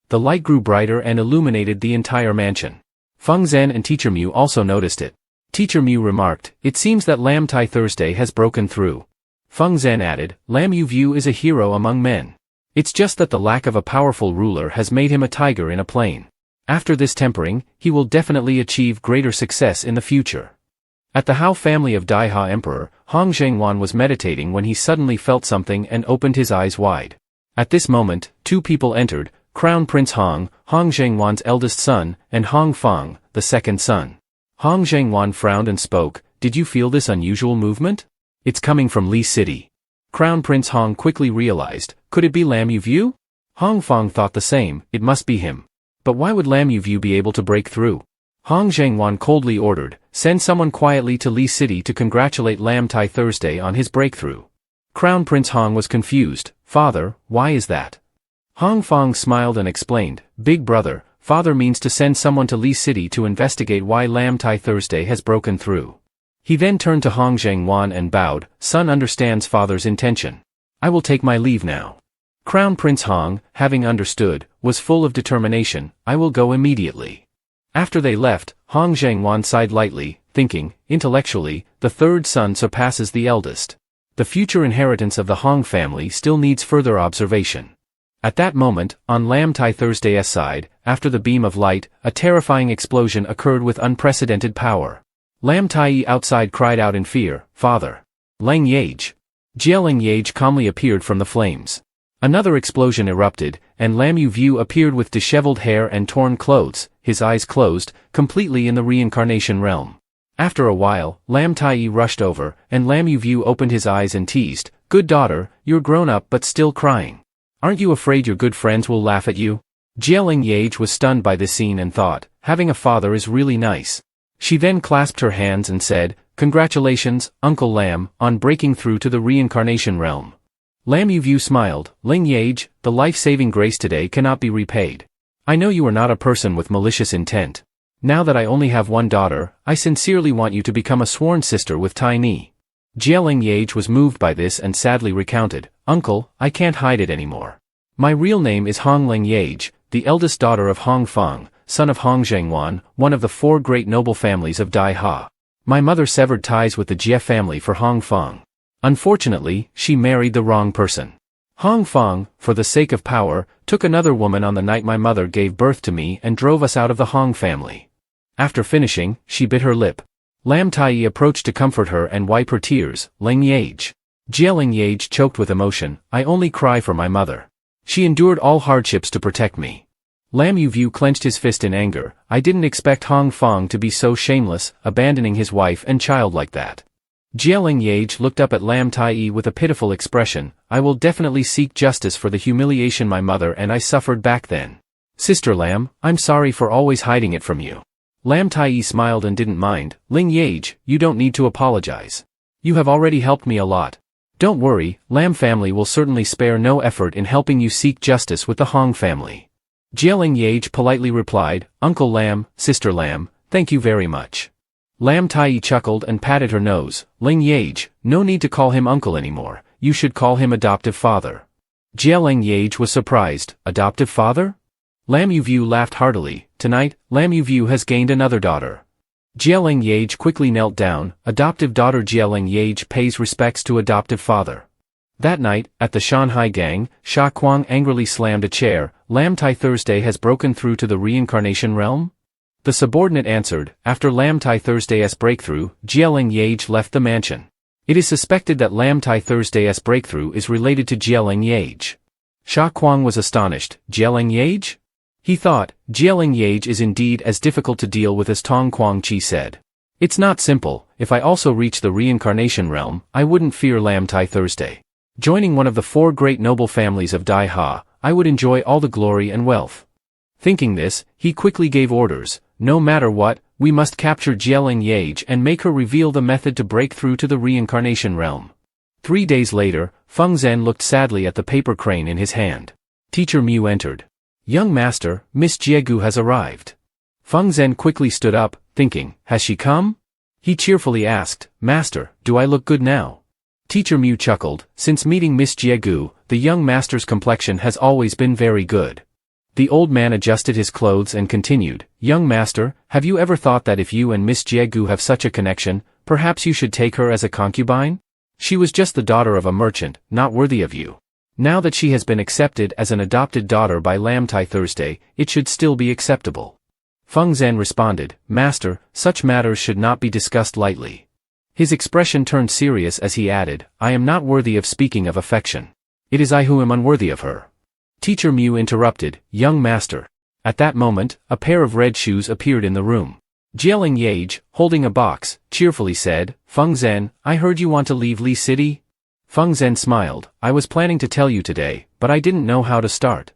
The light grew brighter and illuminated the entire mansion. Feng Zhen and Teacher Mu also noticed it. Teacher Mu remarked, it seems that Lam Tai Thursday has broken through. Feng Zhen added, Lam Yu is a hero among men. It's just that the lack of a powerful ruler has made him a tiger in a plain. After this tempering, he will definitely achieve greater success in the future. At the Hao family of Daiha Emperor, Hong Zhengwan was meditating when he suddenly felt something and opened his eyes wide. At this moment, two people entered, Crown Prince Hong Zhengwan's eldest son, and Hong Feng, the second son. Hong Zhengwan frowned and spoke, Did you feel this unusual movement? It's coming from Li City. Crown Prince Hong quickly realized, could it be Lam Yu? Hong Feng thought the same, it must be him. But why would Lam Yu be able to break through? Hong Zhengwan coldly ordered, send someone quietly to Li City to congratulate Lam Tai Thursday on his breakthrough. Crown Prince Hong was confused, Father, why is that? Hong Feng smiled and explained, Big brother, Father means to send someone to Li City to investigate why Lam Tai Thursday has broken through. He then turned to Hong Zhengwan and bowed, Son understands Father's intention. I will take my leave now. Crown Prince Hong, having understood, was full of determination, I will go immediately. After they left, Hong Zhengwan sighed lightly, thinking, intellectually, the third son surpasses the eldest. The future inheritance of the Hong family still needs further observation. At that moment, on Lam Tai Thursday's side, after the beam of light, a terrifying explosion occurred with unprecedented power. Lam Tai outside cried out in fear, Father. Leng Yeaj. Leng Yeaj calmly appeared from the flames. Another explosion erupted, and Lam Yu appeared with disheveled hair and torn clothes, his eyes closed, completely in the reincarnation realm. After a while, Lam Tai rushed over, and Lam Yu opened his eyes and teased, Good daughter, you're grown up but still crying. Aren't you afraid your good friends will laugh at you? Leng Yeaj was stunned by this scene and thought, having a father is really nice. She then clasped her hands and said, Congratulations, Uncle Lam, on breaking through to the reincarnation realm. Lam Yu smiled, Leng Yeaj, the life-saving grace today cannot be repaid. I know you are not a person with malicious intent. Now that I only have one daughter, I sincerely want you to become a sworn sister with Tai Ni. Leng Yeaj was moved by this and sadly recounted, Uncle, I can't hide it anymore. My real name is Hong Leng Yeaj, the eldest daughter of Hong Feng, son of Hong Zhengwan, one of the four great noble families of Daiha. My mother severed ties with the Jie family for Hong Feng. Unfortunately, she married the wrong person. Hong Feng, for the sake of power, took another woman on the night my mother gave birth to me and drove us out of the Hong family. After finishing, she bit her lip. Lam Tai approached to comfort her and wipe her tears, Leng Yeaj. Leng Yeaj choked with emotion, I only cry for my mother. She endured all hardships to protect me. Lam Yu clenched his fist in anger, I didn't expect Hong Feng to be so shameless, abandoning his wife and child like that. Leng Yeaj looked up at Lam Tai with a pitiful expression, I will definitely seek justice for the humiliation my mother and I suffered back then. Sister Lam, I'm sorry for always hiding it from you. Lam Tai smiled and didn't mind, Leng Yeaj, you don't need to apologize. You have already helped me a lot. Don't worry, Lam family will certainly spare no effort in helping you seek justice with the Hong family. Leng Yeaj politely replied, Uncle Lam, Sister Lam, thank you very much. Lam Tai chuckled and patted her nose, Leng Yeaj, no need to call him uncle anymore, you should call him adoptive father. Leng Yeaj was surprised, adoptive father? Lam Yu laughed heartily, tonight, Lam Yu has gained another daughter. Leng Yeaj quickly knelt down, adoptive daughter Leng Yeaj pays respects to adoptive father. That night, at the Shanhai gang, Sha Kuang angrily slammed a chair, Lam Tai Thursday has broken through to the reincarnation realm? The subordinate answered, after Lam Tai Thursday's breakthrough, Leng Yeaj left the mansion. It is suspected that Lam Tai Thursday's breakthrough is related to Leng Yeaj. Sha Kuang was astonished, Leng Yeaj? He thought, Leng Yeaj is indeed as difficult to deal with as Tong Kuang Chi said. It's not simple, if I also reach the reincarnation realm, I wouldn't fear Lam Tai Thursday. Joining one of the four great noble families of Daiha, I would enjoy all the glory and wealth. Thinking this, he quickly gave orders, no matter what, we must capture Leng Yeaj and make her reveal the method to break through to the reincarnation realm. 3 days later, Feng Zhen looked sadly at the paper crane in his hand. Teacher Mu entered. Young master, Miss Jiegu has arrived. Feng Zhen quickly stood up, thinking, has she come? He cheerfully asked, Master, do I look good now? Teacher Mu chuckled, since meeting Miss Jiegu, the young master's complexion has always been very good. The old man adjusted his clothes and continued, Young master, have you ever thought that if you and Miss Jiegu have such a connection, perhaps you should take her as a concubine? She was just the daughter of a merchant, not worthy of you. Now that she has been accepted as an adopted daughter by Lam Tai Thursday, it should still be acceptable. Feng Zhen responded, Master, such matters should not be discussed lightly. His expression turned serious as he added, I am not worthy of speaking of affection. It is I who am unworthy of her. Teacher Mu interrupted, Young master. At that moment, a pair of red shoes appeared in the room. Leng Yeaj, holding a box, cheerfully said, Feng Zhen, I heard you want to leave Li City? Feng Zhen smiled, I was planning to tell you today, but I didn't know how to start.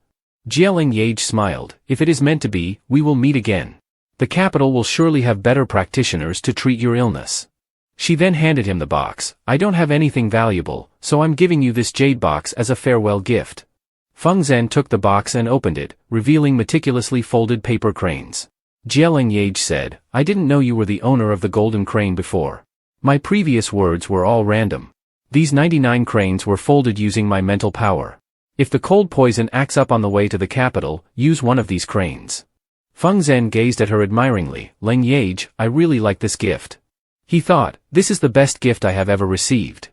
Leng Yeaj smiled, if it is meant to be, we will meet again. The capital will surely have better practitioners to treat your illness. She then handed him the box, I don't have anything valuable, so I'm giving you this jade box as a farewell gift. Feng Zhen took the box and opened it, revealing meticulously folded paper cranes. Leng Yeaj said, I didn't know you were the owner of the golden crane before. My previous words were all random. These 99 cranes were folded using my mental power. If the cold poison acts up on the way to the capital, use one of these cranes. Feng Zhen gazed at her admiringly, Leng Yeaj, I really like this gift. He thought, this is the best gift I have ever received.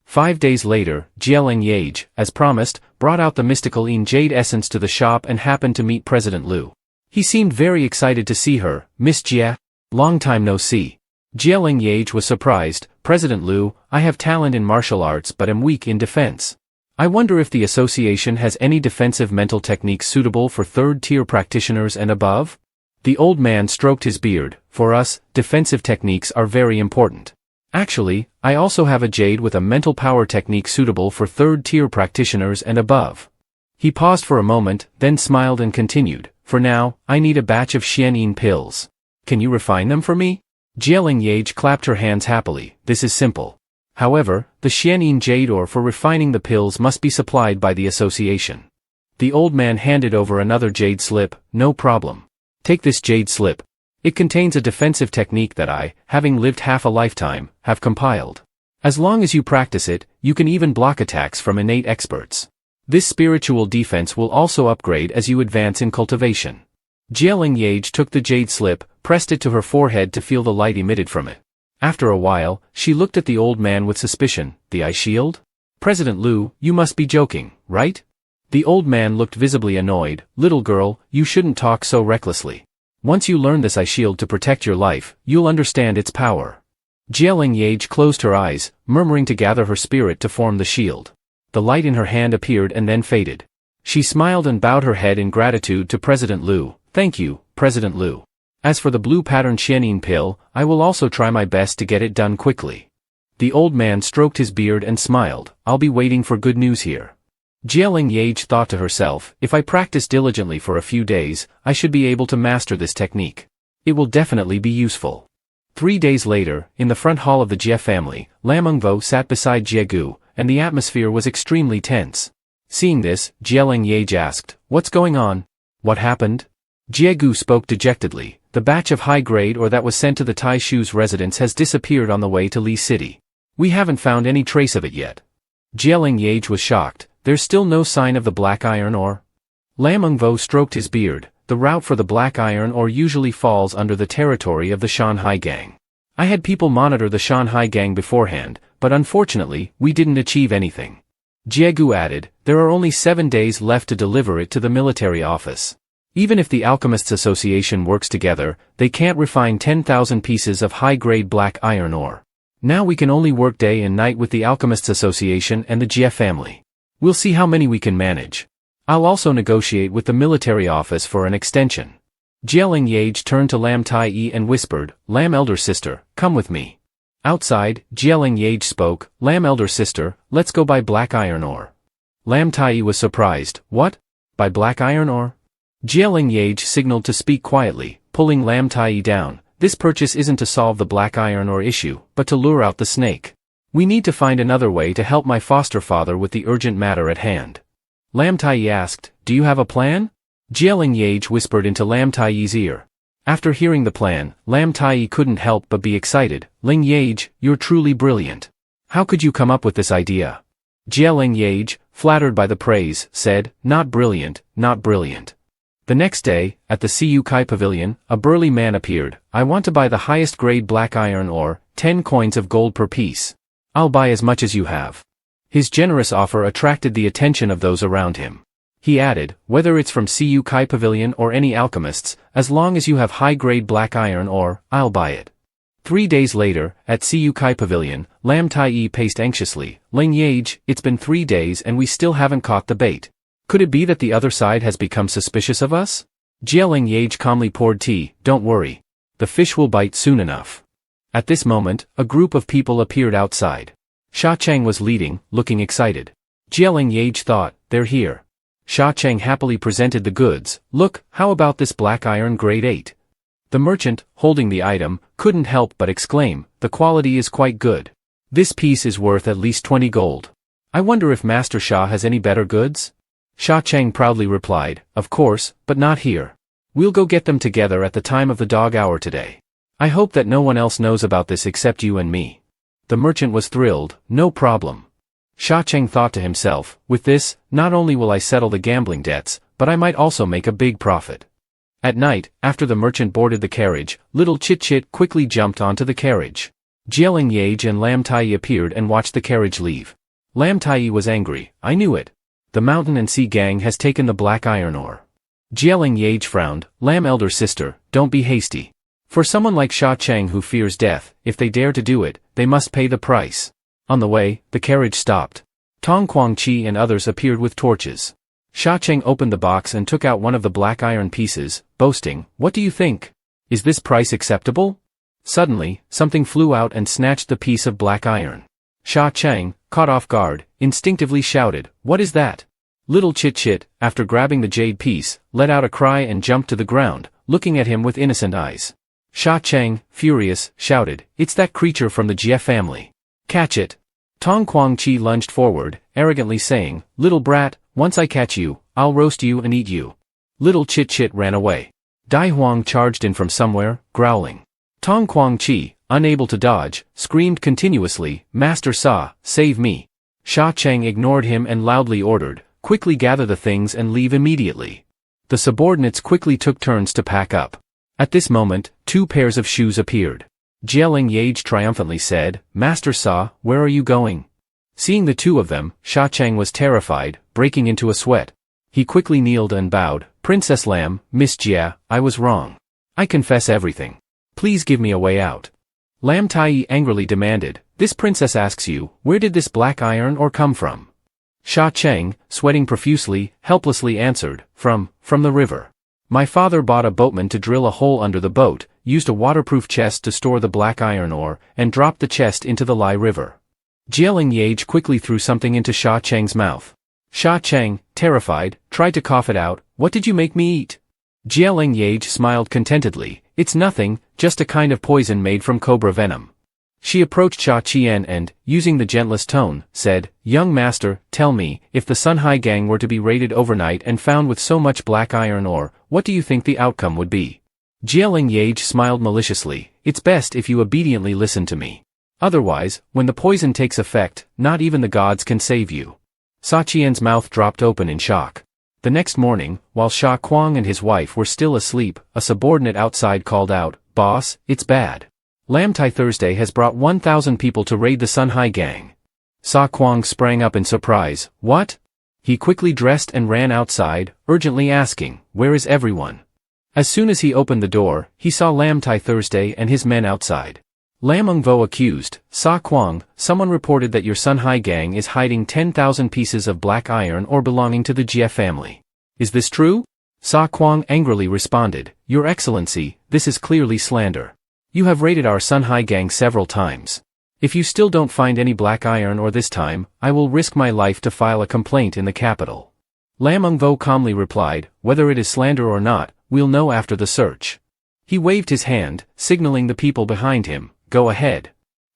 5 days later, Leng Yeaj, as promised, brought out the mystical jade essence to the shop and happened to meet President Liu. He seemed very excited to see her, Miss Jia. Long time no see. Leng Yeaj was surprised, President Liu, I have talent in martial arts but am weak in defense. I wonder if the association has any defensive mental techniques suitable for third-tier practitioners and above? The old man stroked his beard, for us, defensive techniques are very important. Actually, I also have a jade with a mental power technique suitable for third-tier practitioners and above. He paused for a moment, then smiled and continued, for now, I need a batch of Xianyin pills. Can you refine them for me? Leng Yeaj clapped her hands happily, this is simple. However, the Xianyin jade ore for refining the pills must be supplied by the association. The old man handed over another jade slip, no problem. Take this jade slip. It contains a defensive technique that I, having lived half a lifetime, have compiled. As long as you practice it, you can even block attacks from innate experts. This spiritual defense will also upgrade as you advance in cultivation. Leng Yeaj took the jade slip, pressed it to her forehead to feel the light emitted from it. After a while, she looked at the old man with suspicion, the eye shield? President Liu, you must be joking, right? The old man looked visibly annoyed, little girl, you shouldn't talk so recklessly. Once you learn this eye shield to protect your life, you'll understand its power. Leng Yeaj closed her eyes, murmuring to gather her spirit to form the shield. The light in her hand appeared and then faded. She smiled and bowed her head in gratitude to President Liu, thank you, President Liu. As for the blue pattern Xianyin pill, I will also try my best to get it done quickly. The old man stroked his beard and smiled, I'll be waiting for good news here. Leng Yeaj thought to herself, if I practice diligently for a few days, I should be able to master this technique. It will definitely be useful. 3 days later, in the front hall of the Jie family, Lam Engvo sat beside Jiegu, and the atmosphere was extremely tense. Seeing this, Leng Yeaj asked, what's going on? What happened? Jiegu spoke dejectedly, the batch of high grade ore that was sent to the Tai Shu's residence has disappeared on the way to Li City. We haven't found any trace of it yet. Leng Yeaj was shocked, there's still no sign of the black iron ore? Lam Engvo stroked his beard, the route for the black iron ore usually falls under the territory of the Shanhai gang. I had people monitor the Shanhai gang beforehand, but unfortunately, we didn't achieve anything. Jiegu added, there are only 7 days left to deliver it to the military office. Even if the Alchemists Association works together, they can't refine 10,000 pieces of high-grade black iron ore. Now we can only work day and night with the Alchemists Association and the Jie family. We'll see how many we can manage. I'll also negotiate with the military office for an extension. Leng Yeaj turned to Lam Tai and whispered, Lam elder sister, come with me. Outside, Leng Yeaj spoke, Lam elder sister, let's go buy black iron ore. Lam Tai was surprised, what? Buy black iron ore? Leng Yeaj signaled to speak quietly, pulling Lam Tai down, this purchase isn't to solve the black iron ore issue, but to lure out the snake. We need to find another way to help my foster father with the urgent matter at hand. Lam Tai asked, do you have a plan? Leng Yeaj whispered into Lam Tai's ear. After hearing the plan, Lam Tai couldn't help but be excited, Leng Yeaj, you're truly brilliant. How could you come up with this idea? Leng Yeaj, flattered by the praise, said, not brilliant, not brilliant. The next day, at the Cu Kai Pavilion, a burly man appeared, I want to buy the highest grade black iron ore, 10 coins of gold per piece. I'll buy as much as you have. His generous offer attracted the attention of those around him. He added, whether it's from Cu Kai Pavilion or any alchemists, as long as you have high-grade black iron ore, I'll buy it. 3 days later, at Cu Kai Pavilion, Lam Tai paced anxiously. Leng Yeaj, it's been 3 days and we still haven't caught the bait. Could it be that the other side has become suspicious of us? Leng Yeaj calmly poured tea. Don't worry. The fish will bite soon enough. At this moment, a group of people appeared outside. Sha Chang was leading, looking excited. Leng Yeaj thought, they're here. Sha Chang happily presented the goods. Look, how about this black iron grade 8? The merchant, holding the item, couldn't help but exclaim, the quality is quite good. This piece is worth at least 20 gold. I wonder if Master Sha has any better goods? Sha Chang proudly replied, of course, but not here. We'll go get them together at the time of the dog hour today. I hope that no one else knows about this except you and me. The merchant was thrilled. No problem. Sha Chang thought to himself, with this, not only will I settle the gambling debts, but I might also make a big profit. At night, after the merchant boarded the carriage, little Chit Chit quickly jumped onto the carriage. Leng Yeaj and Lam Tai appeared and watched the carriage leave. Lam Tai was angry. I knew it. The Mountain and Sea gang has taken the black iron ore. Leng Yeaj frowned. Lam elder sister, don't be hasty. For someone like Sha Chang who fears death, if they dare to do it, they must pay the price. On the way, the carriage stopped. Tong Quang Chi and others appeared with torches. Sha Chang opened the box and took out one of the black iron pieces, boasting, what do you think? Is this price acceptable? Suddenly, something flew out and snatched the piece of black iron. Sha Chang, caught off guard, instinctively shouted, what is that? Little Chit Chit, after grabbing the jade piece, let out a cry and jumped to the ground, looking at him with innocent eyes. Sha Chang, furious, shouted, it's that creature from the Jie family. Catch it. Tong Quang Chi lunged forward, arrogantly saying, little brat, once I catch you, I'll roast you and eat you. Little Chit Chit ran away. Dai Huang charged in from somewhere, growling. Tong Quang Chi, unable to dodge, screamed continuously, Master Sa, save me. Sha Chang ignored him and loudly ordered, quickly gather the things and leave immediately. The subordinates quickly took turns to pack up. At this moment, 2 pairs of shoes appeared. Leng Yeaj triumphantly said, Master Sa, where are you going? Seeing the 2 of them, Sha Chang was terrified, breaking into a sweat. He quickly kneeled and bowed, Princess Lam, Miss Jia, I was wrong. I confess everything. Please give me a way out. Lam Tai angrily demanded, this princess asks you, where did this black iron ore come from? Sha Chang, sweating profusely, helplessly answered, from the river. My father bought a boatman to drill a hole under the boat, used a waterproof chest to store the black iron ore, and dropped the chest into the Lai River. Leng Yeaj quickly threw something into Sha Chang's mouth. Sha Chang, terrified, tried to cough it out. What did you make me eat? Leng Yeaj smiled contentedly. It's nothing, just a kind of poison made from cobra venom. She approached Sha Qian and, using the gentlest tone, said, young master, tell me, if the Sunhai gang were to be raided overnight and found with so much black iron ore, what do you think the outcome would be? Leng Yeaj smiled maliciously, it's best if you obediently listen to me. Otherwise, when the poison takes effect, not even the gods can save you. Sa Qian's mouth dropped open in shock. The next morning, while Sha Kuang and his wife were still asleep, a subordinate outside called out, boss, it's bad. Lam Tai Thursday has brought 1,000 people to raid the Sunhai gang. Sa Kuang sprang up in surprise, what? He quickly dressed and ran outside, urgently asking, where is everyone? As soon as he opened the door, he saw Lam Tai Thursday and his men outside. Lam Ungvo accused, Sa Kuang, someone reported that your Sunhai gang is hiding 10,000 pieces of black iron ore belonging to the Jie family. Is this true? Sa Kuang angrily responded, Your Excellency, this is clearly slander. You have raided our Sunhai gang several times. If you still don't find any black iron ore this time, I will risk my life to file a complaint in the capital. Lam Ungvo calmly replied, whether it is slander or not, we'll know after the search. He waved his hand, signaling the people behind him, go ahead.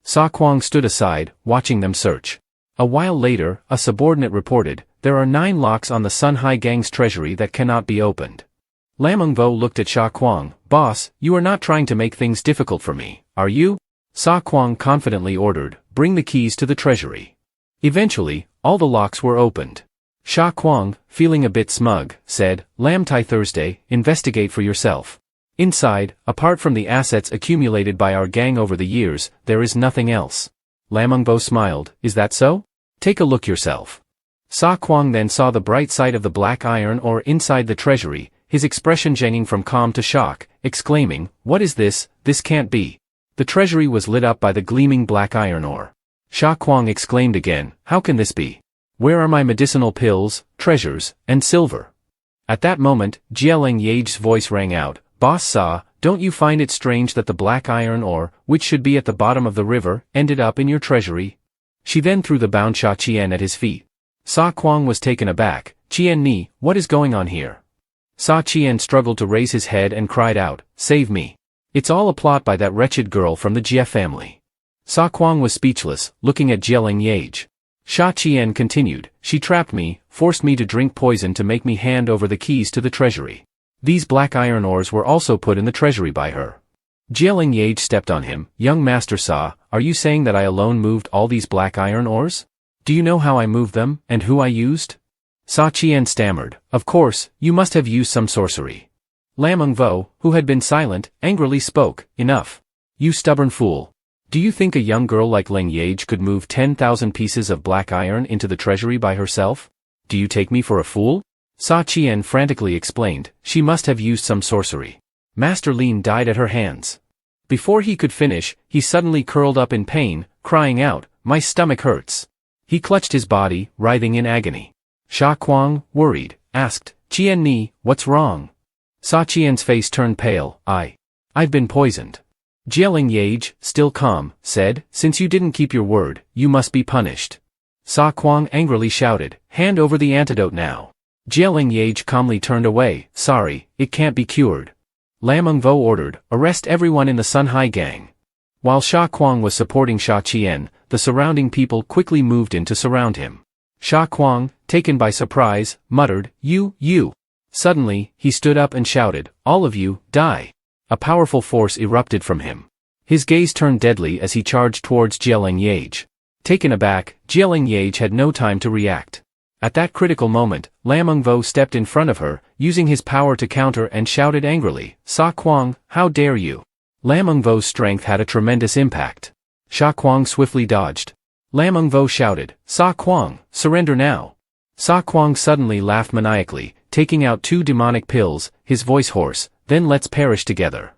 Sa Kuang stood aside, watching them search. A while later, a subordinate reported, there are 9 locks on the Sunhai gang's treasury that cannot be opened. Lam Ungvo looked at Sha Kuang, boss, you are not trying to make things difficult for me, are you? Sa Kuang confidently ordered, bring the keys to the treasury. Eventually, all the locks were opened. Sha Kuang, feeling a bit smug, said, Lam Tai Thursday, investigate for yourself. Inside, apart from the assets accumulated by our gang over the years, there is nothing else. Lam Engbo smiled, is that so? Take a look yourself. Sa Kuang then saw the bright side of the black iron ore inside the treasury, his expression changing from calm to shock, exclaiming, what is this? This can't be. The treasury was lit up by the gleaming black iron ore. Sa Kuang exclaimed again, how can this be? Where are my medicinal pills, treasures, and silver? At that moment, Leng Yeaj's voice rang out, Boss Sa, don't you find it strange that the black iron ore, which should be at the bottom of the river, ended up in your treasury? She then threw the bound Sha Qian at his feet. Sa Kuang was taken aback, Qian Ni, what is going on here? Sa Qian struggled to raise his head and cried out, save me. It's all a plot by that wretched girl from the Jie family. Sa Kuang was speechless, looking at Leng Yeaj. Sha Qian continued, she trapped me, forced me to drink poison to make me hand over the keys to the treasury. These black iron ores were also put in the treasury by her. Leng Yeaj stepped on him, young Master Sa, are you saying that I alone moved all these black iron ores? Do you know how I moved them, and who I used? Sa Qian stammered, of course, you must have used some sorcery. Lam Engbo, who had been silent, angrily spoke, enough. You stubborn fool. Do you think a young girl like Leng Yeaj could move 10,000 pieces of black iron into the treasury by herself? Do you take me for a fool? Sa Qian frantically explained, she must have used some sorcery. Master Lin died at her hands. Before he could finish, he suddenly curled up in pain, crying out, my stomach hurts. He clutched his body, writhing in agony. Sha Kuang, worried, asked, Qian Ni, what's wrong? Sa Qian's face turned pale, I've been poisoned. Leng Yeaj, still calm, said, since you didn't keep your word, you must be punished. Sa Kuang angrily shouted, hand over the antidote now. Leng Yeaj calmly turned away, sorry, it can't be cured. Lam Engbo ordered, arrest everyone in the Sunhai gang. While Sha Kuang was supporting Sha Qian, the surrounding people quickly moved in to surround him. Sha Kuang, taken by surprise, muttered, you. Suddenly, he stood up and shouted, all of you, die. A powerful force erupted from him. His gaze turned deadly as he charged towards Leng Yeaj. Taken aback, Leng Yeaj had no time to react. At that critical moment, Lam Engbo stepped in front of her, using his power to counter and shouted angrily, Sa Kuang, how dare you? Lam Engbo's strength had a tremendous impact. Sha Kuang swiftly dodged. Lam Engbo shouted, Sa Kuang, surrender now. Sa Kuang suddenly laughed maniacally, taking out 2 demonic pills, his voice hoarse, then let's perish together.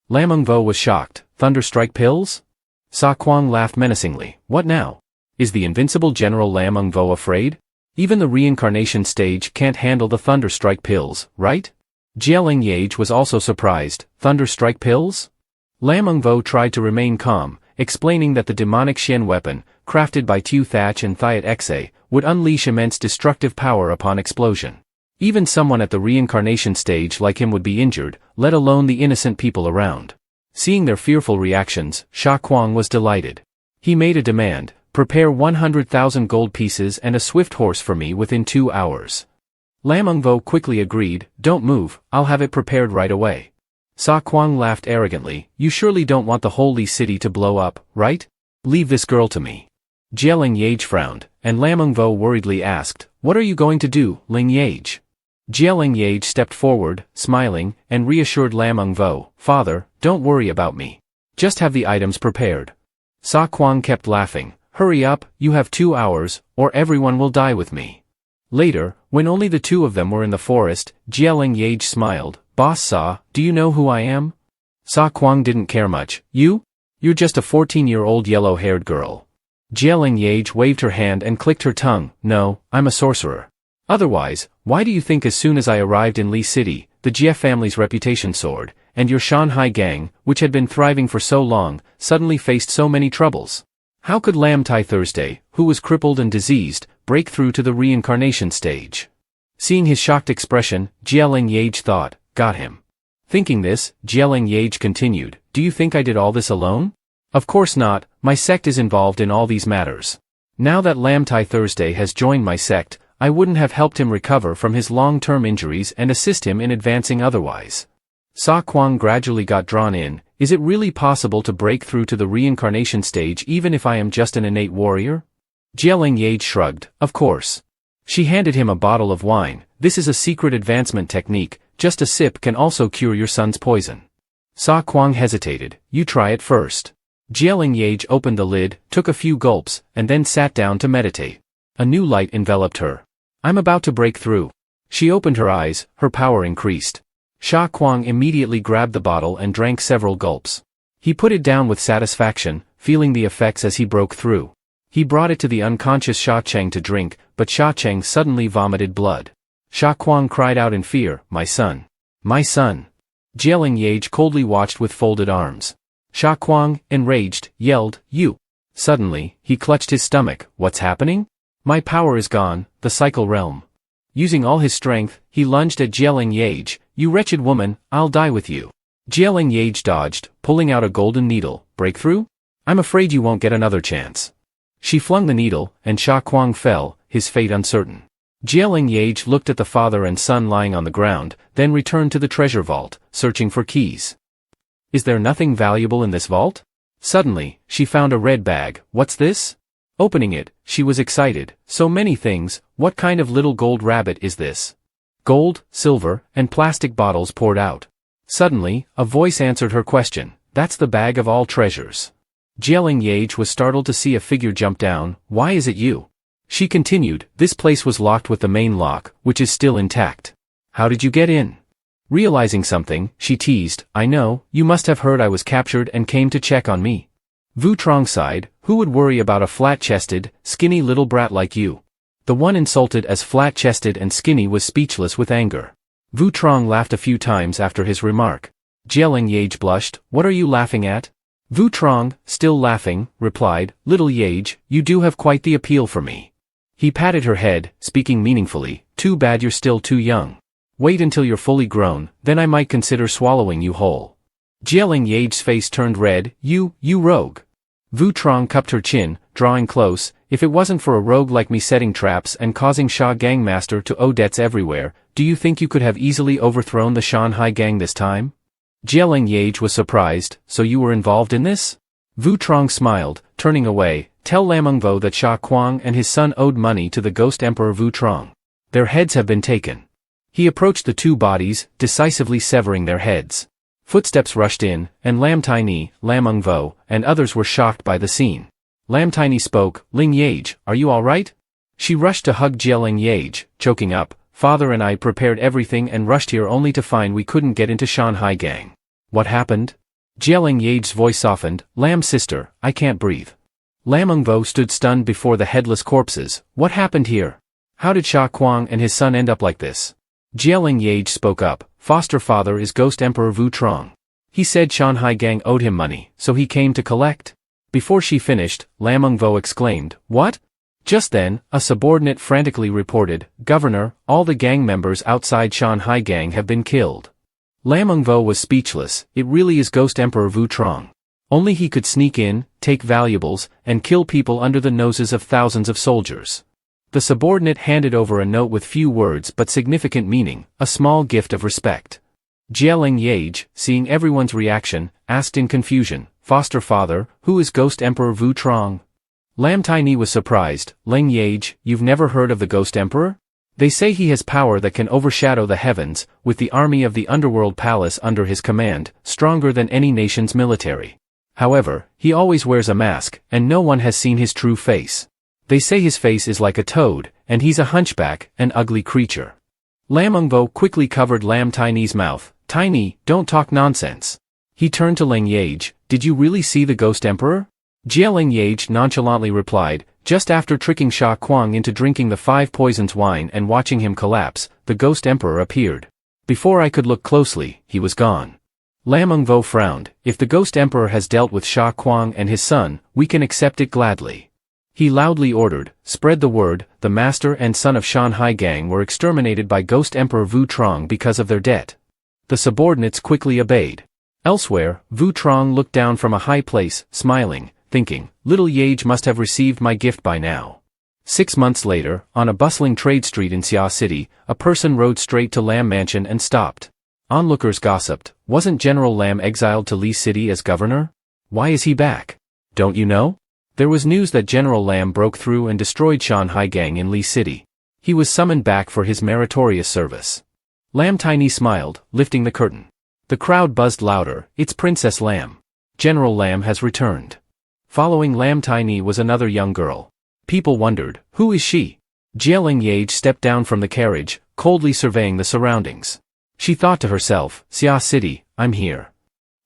Lam Engbo was shocked, Thunderstrike pills? Sa Kuang laughed menacingly, what now? Is the invincible General Lam Engbo afraid? Even the reincarnation stage can't handle the Thunderstrike pills, right? Leng Yeaj was also surprised, Thunderstrike pills? Lam Engbo tried to remain calm, explaining that the demonic Xian weapon, crafted by Tu Thatch and Thiat Exe, would unleash immense destructive power upon explosion. Even someone at the reincarnation stage like him would be injured, let alone the innocent people around. Seeing their fearful reactions, Sha Kuang was delighted. He made a demand, prepare 100,000 gold pieces and a swift horse for me within 2 hours. Lam Engbo quickly agreed, don't move, I'll have it prepared right away. Sa Kuang laughed arrogantly, you surely don't want the holy city to blow up, right? Leave this girl to me. Leng Yeaj frowned, and Lam Engbo worriedly asked, what are you going to do, Leng Yeaj? Leng Yeaj stepped forward, smiling, and reassured Lam Engbo, Father, don't worry about me. Just have the items prepared. Sa Kuang kept laughing, hurry up, you have 2 hours, or everyone will die with me. Later, when only the 2 of them were in the forest, Leng Yeaj smiled, Boss Sa, do you know who I am? Sa Kuang didn't care much, you're just a 14-year-old yellow-haired girl. Leng Yeaj waved her hand and clicked her tongue, no, I'm a sorcerer. Otherwise, why do you think as soon as I arrived in Li City, the Jie family's reputation soared, and your Shanhai gang, which had been thriving for so long, suddenly faced so many troubles? How could Lam Tai Thursday, who was crippled and diseased, break through to the reincarnation stage? Seeing his shocked expression, Leng Yeaj thought, got him. Thinking this, Leng Yeaj continued, do you think I did all this alone? Of course not, my sect is involved in all these matters. Now that Lam Tai Thursday has joined my sect, I wouldn't have helped him recover from his long-term injuries and assist him in advancing otherwise. Sa Kuang gradually got drawn in, is it really possible to break through to the reincarnation stage even if I am just an innate warrior? Leng Yeaj shrugged, of course. She handed him a bottle of wine, this is a secret advancement technique, just a sip can also cure your son's poison. Sa Kuang hesitated, you try it first. Leng Yeaj opened the lid, took a few gulps, and then sat down to meditate. A new light enveloped her. I'm about to break through. She opened her eyes, her power increased. Sha Kuang immediately grabbed the bottle and drank several gulps. He put it down with satisfaction, feeling the effects as he broke through. He brought it to the unconscious Sha Cheng to drink, but Sha Cheng suddenly vomited blood. Sha Kuang cried out in fear, My son! My son! Leng Yeaj coldly watched with folded arms. Sha Kuang, enraged, yelled, You! Suddenly, he clutched his stomach. What's happening? My power is gone, the cycle realm. Using all his strength, he lunged at Leng Yeaj. You wretched woman, I'll die with you. Leng Yeaj dodged, pulling out a golden needle. Breakthrough? I'm afraid you won't get another chance. She flung the needle, and Sha Kuang fell, his fate uncertain. Leng Yeaj looked at the father and son lying on the ground, then returned to the treasure vault, searching for keys. Is there nothing valuable in this vault? Suddenly, she found a red bag. What's this? Opening it, she was excited. So many things, what kind of little gold rabbit is this? Gold, silver, and plastic bottles poured out. Suddenly, a voice answered her question. That's the bag of all treasures. Leng Yeaj was startled to see a figure jump down. Why is it you? She continued, This place was locked with the main lock, which is still intact. How did you get in? Realizing something, she teased, I know, you must have heard I was captured and came to check on me. Vu Trong sighed, who would worry about a flat-chested, skinny little brat like you? The one insulted as flat-chested and skinny was speechless with anger. Vu Trong laughed a few times after his remark. Leng Yeaj blushed, What are you laughing at? Vu Trong, still laughing, replied, Little Yeaj, you do have quite the appeal for me. He patted her head, speaking meaningfully, Too bad you're still too young. Wait until you're fully grown, then I might consider swallowing you whole. Leng Yeaj's face turned red, You rogue. Vu Trong cupped her chin, drawing close, If it wasn't for a rogue like me setting traps and causing Sha Gang Master to owe debts everywhere, do you think you could have easily overthrown the Shanhai Gang this time? Leng Yeaj was surprised, So you were involved in this? Vu Trong smiled, turning away, Tell Lam Vo that Sha Kuang and his son owed money to the Ghost Emperor Vu Trong. Their heads have been taken. He approached the two bodies, decisively severing their heads. Footsteps rushed in, and Lam Tiny, Lam Vo, and others were shocked by the scene. Lam Tiny spoke, Leng Yeaj, are you all right? She rushed to hug Leng Yeaj, choking up, Father and I prepared everything and rushed here only to find we couldn't get into Shanhai Gang. What happened? Leng Yeaj's voice softened, Lam sister, I can't breathe. Lam Vo stood stunned before the headless corpses. What happened here? How did Sha Kuang and his son end up like this? Leng Yeaj spoke up, Foster father is Ghost Emperor Vu Trong. He said Shanhai Gang owed him money, so he came to collect. Before she finished, Lam Vo exclaimed, What? Just then, a subordinate frantically reported, Governor, all the gang members outside Shanhai Gang have been killed. Lam Vo was speechless, It really is Ghost Emperor Vu Trong. Only he could sneak in, take valuables, and kill people under the noses of thousands of soldiers. The subordinate handed over a note with few words but significant meaning, a small gift of respect. Leng Yeaj, seeing everyone's reaction, asked in confusion, Foster father, who is Ghost Emperor Vu Trong? Lam Tiny was surprised, Leng Yeaj, you've never heard of the Ghost Emperor? They say he has power that can overshadow the heavens, with the army of the Underworld Palace under his command, stronger than any nation's military. However, he always wears a mask, and no one has seen his true face. They say his face is like a toad, and he's a hunchback, an ugly creature. Lam Vo quickly covered Lam Tiny's mouth. Tiny, don't talk nonsense. He turned to Leng Yeaj, Did you really see the Ghost Emperor? Leng Yeaj nonchalantly replied, Just after tricking Sha Kuang into drinking the 5 poisons wine and watching him collapse, the Ghost Emperor appeared. Before I could look closely, he was gone. Lam Vo frowned, If the Ghost Emperor has dealt with Sha Kuang and his son, we can accept it gladly. He loudly ordered, Spread the word, the master and son of Shanhai Gang were exterminated by Ghost Emperor Vu Trong because of their debt. The subordinates quickly obeyed. Elsewhere, Vu Trong looked down from a high place, smiling, thinking, Little Yeaj must have received my gift by now. 6 months later, on a bustling trade street in Xia City, a person rode straight to Lam Mansion and stopped. Onlookers gossiped, Wasn't General Lam exiled to Li City as governor? Why is he back? Don't you know? There was news that General Lam broke through and destroyed Shanhai Gang in Li City. He was summoned back for his meritorious service. Lam Tiny smiled, lifting the curtain. The crowd buzzed louder, It's Princess Lam. General Lam has returned. Following Lam Tiny was another young girl. People wondered, who is she? Leng Yeaj stepped down from the carriage, coldly surveying the surroundings. She thought to herself, Xia City, I'm here.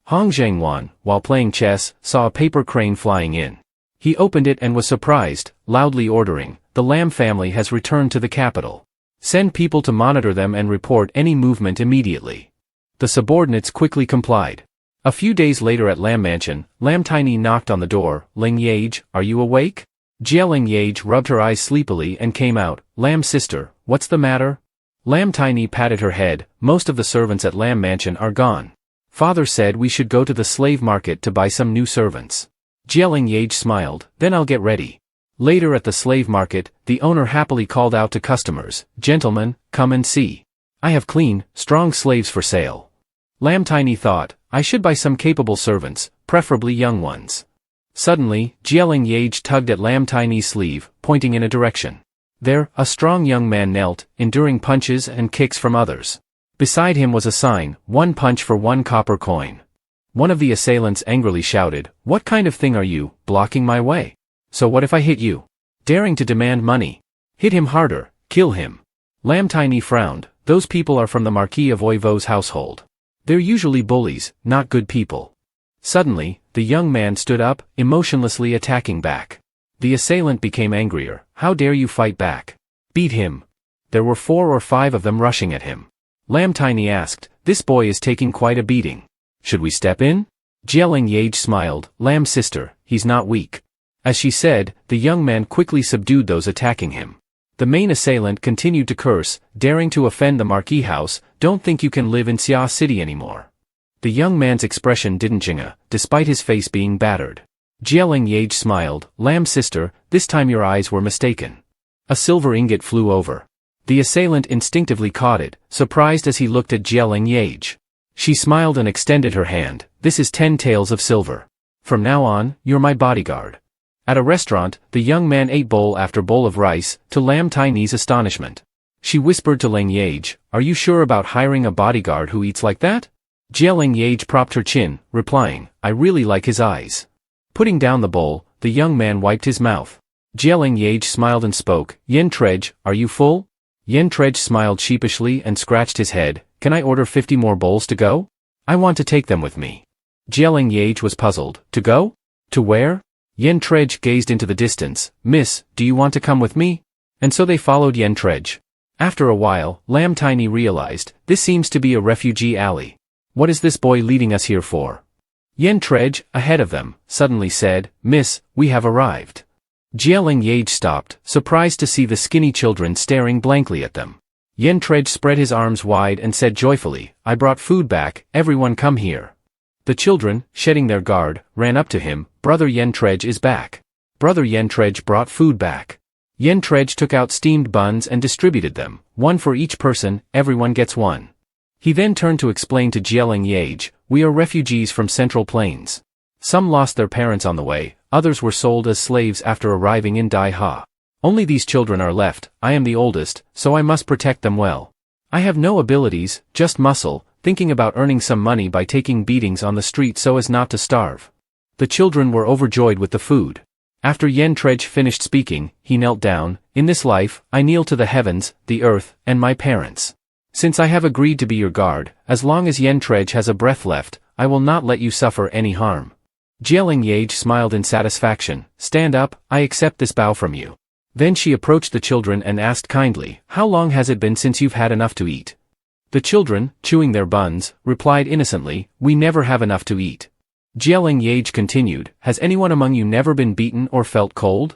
Hong Zhengwan, while playing chess, saw a paper crane flying in. He opened it and was surprised, loudly ordering, the Lam family has returned to the capital. Send people to monitor them and report any movement immediately. The subordinates quickly complied. A few days later at Lam Mansion, Lam Tiny knocked on the door. Leng Yeaj, are you awake? Leng Yeaj rubbed her eyes sleepily and came out. Lam sister, what's the matter? Lam Tiny patted her head. Most of the servants at Lam Mansion are gone. Father said we should go to the slave market to buy some new servants. Leng Yeaj smiled, then I'll get ready. Later at the slave market, the owner happily called out to customers, gentlemen, come and see. I have clean, strong slaves for sale. Lam Tiny thought, I should buy some capable servants, preferably young ones. Suddenly, Leng Yeaj tugged at Lam Tiny's sleeve, pointing in a direction. There, a strong young man knelt, enduring punches and kicks from others. Beside him was a sign, 1 punch for 1 copper coin. One of the assailants angrily shouted, what kind of thing are you, blocking my way? So what if I hit you? Daring to demand money. Hit him harder, kill him. Lam Tiny frowned, those people are from the Marquis of Oivo's household. They're usually bullies, not good people. Suddenly, the young man stood up, emotionlessly attacking back. The assailant became angrier, how dare you fight back? Beat him. There were 4 or 5 of them rushing at him. Lam Tiny asked, this boy is taking quite a beating. Should we step in? Leng Yeaj smiled, Lam sister, he's not weak. As she said, the young man quickly subdued those attacking him. The main assailant continued to curse, daring to offend the Marquis house, don't think you can live in Xia City anymore. The young man's expression didn't change, despite his face being battered. Leng Yeaj smiled, Lam sister, this time your eyes were mistaken. A silver ingot flew over. The assailant instinctively caught it, surprised as he looked at Leng Yeaj. She smiled and extended her hand, this is 10 taels of silver. From now on, you're my bodyguard. At a restaurant, the young man ate bowl after bowl of rice, to Lam Tiny's astonishment. She whispered to Leng Yeaj, are you sure about hiring a bodyguard who eats like that? Leng Yeaj propped her chin, replying, I really like his eyes. Putting down the bowl, the young man wiped his mouth. Leng Yeaj smiled and spoke, Yeaj, are you full? Yeaj smiled sheepishly and scratched his head, can I order 50 more bowls to go? I want to take them with me. Leng Yeaj was puzzled, to go? To where? Yeaj gazed into the distance, Miss, do you want to come with me? And so they followed Yeaj. After a while, Lam Tiny realized, this seems to be a refugee alley. What is this boy leading us here for? Yeaj, ahead of them, suddenly said, Miss, we have arrived. Leng Yeaj stopped, surprised to see the skinny children staring blankly at them. Yeaj spread his arms wide and said joyfully, I brought food back, everyone come here. The children, shedding their guard, ran up to him, Brother Yeaj is back. Brother Yeaj brought food back. Yeaj took out steamed buns and distributed them, 1 for each person, everyone gets 1. He then turned to explain to Leng Yeaj, we are refugees from Central Plains. Some lost their parents on the way, others were sold as slaves after arriving in Dai Ha. Only these children are left, I am the oldest, so I must protect them well. I have no abilities, just muscle, thinking about earning some money by taking beatings on the street so as not to starve. The children were overjoyed with the food. After Yeaj finished speaking, he knelt down, in this life, I kneel to the heavens, the earth, and my parents. Since I have agreed to be your guard, as long as Yeaj has a breath left, I will not let you suffer any harm. Leng Yeaj smiled in satisfaction, stand up, I accept this bow from you. Then she approached the children and asked kindly, how long has it been since you've had enough to eat? The children, chewing their buns, replied innocently, we never have enough to eat. Leng Yeaj continued, has anyone among you never been beaten or felt cold?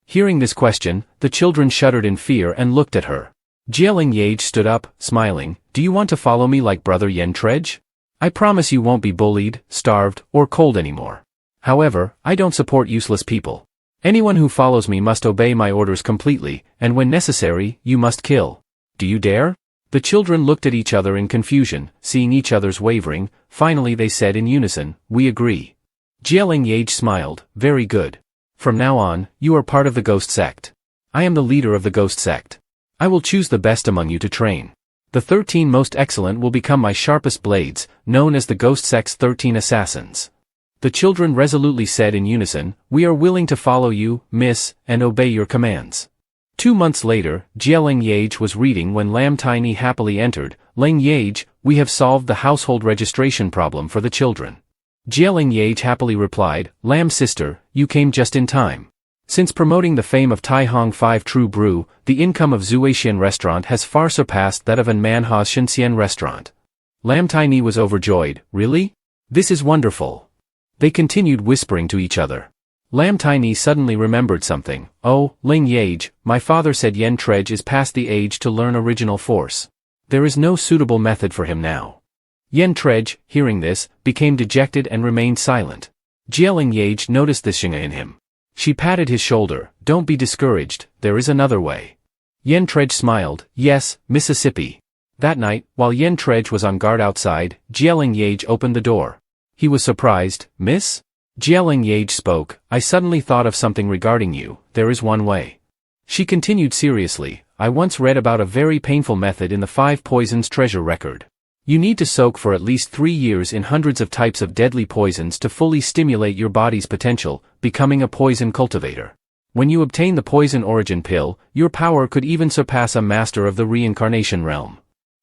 Hearing this question, the children shuddered in fear and looked at her. Leng Yeaj stood up, smiling, do you want to follow me like Brother Yeaj? I promise you won't be bullied, starved, or cold anymore. However, I don't support useless people. Anyone who follows me must obey my orders completely, and when necessary, you must kill. Do you dare? The children looked at each other in confusion, seeing each other's wavering, finally they said in unison, we agree. Leng Yeaj smiled, very good. From now on, you are part of the ghost sect. I am the leader of the ghost sect. I will choose the best among you to train. The 13 most excellent will become my sharpest blades, known as the ghost sect's 13 assassins. The children resolutely said in unison, "We are willing to follow you, miss, and obey your commands." 2 months later, Leng Yeaj was reading when Lam Tiny happily entered. "Leng Yeaj, we have solved the household registration problem for the children." Leng Yeaj happily replied, "Lam sister, you came just in time. Since promoting the fame of Tai Hong 5 True Brew, the income of Zuexian restaurant has far surpassed that of an Manhua Recap restaurant." Lam Tiny was overjoyed. "Really? This is wonderful." They continued whispering to each other. Lam Tiny suddenly remembered something. "Oh, Leng Yeaj, my father said Yen Trej is past the age to learn original force. There is no suitable method for him now." Yen Trej, hearing this, became dejected and remained silent. Leng Yeaj noticed this in him. She patted his shoulder. "Don't be discouraged, there is another way." Yen Trej smiled. "Yes, Mississippi." That night, while Yen Trej was on guard outside, Leng Yeaj opened the door. He was surprised. "Miss?" Leng Yeaj spoke. "I suddenly thought of something regarding you. There is one way." She continued seriously. "I once read about a very painful method in the 5 Poisons treasure record. You need to soak for at least 3 years in hundreds of types of deadly poisons to fully stimulate your body's potential, becoming a poison cultivator. When you obtain the poison origin pill, your power could even surpass a master of the reincarnation realm."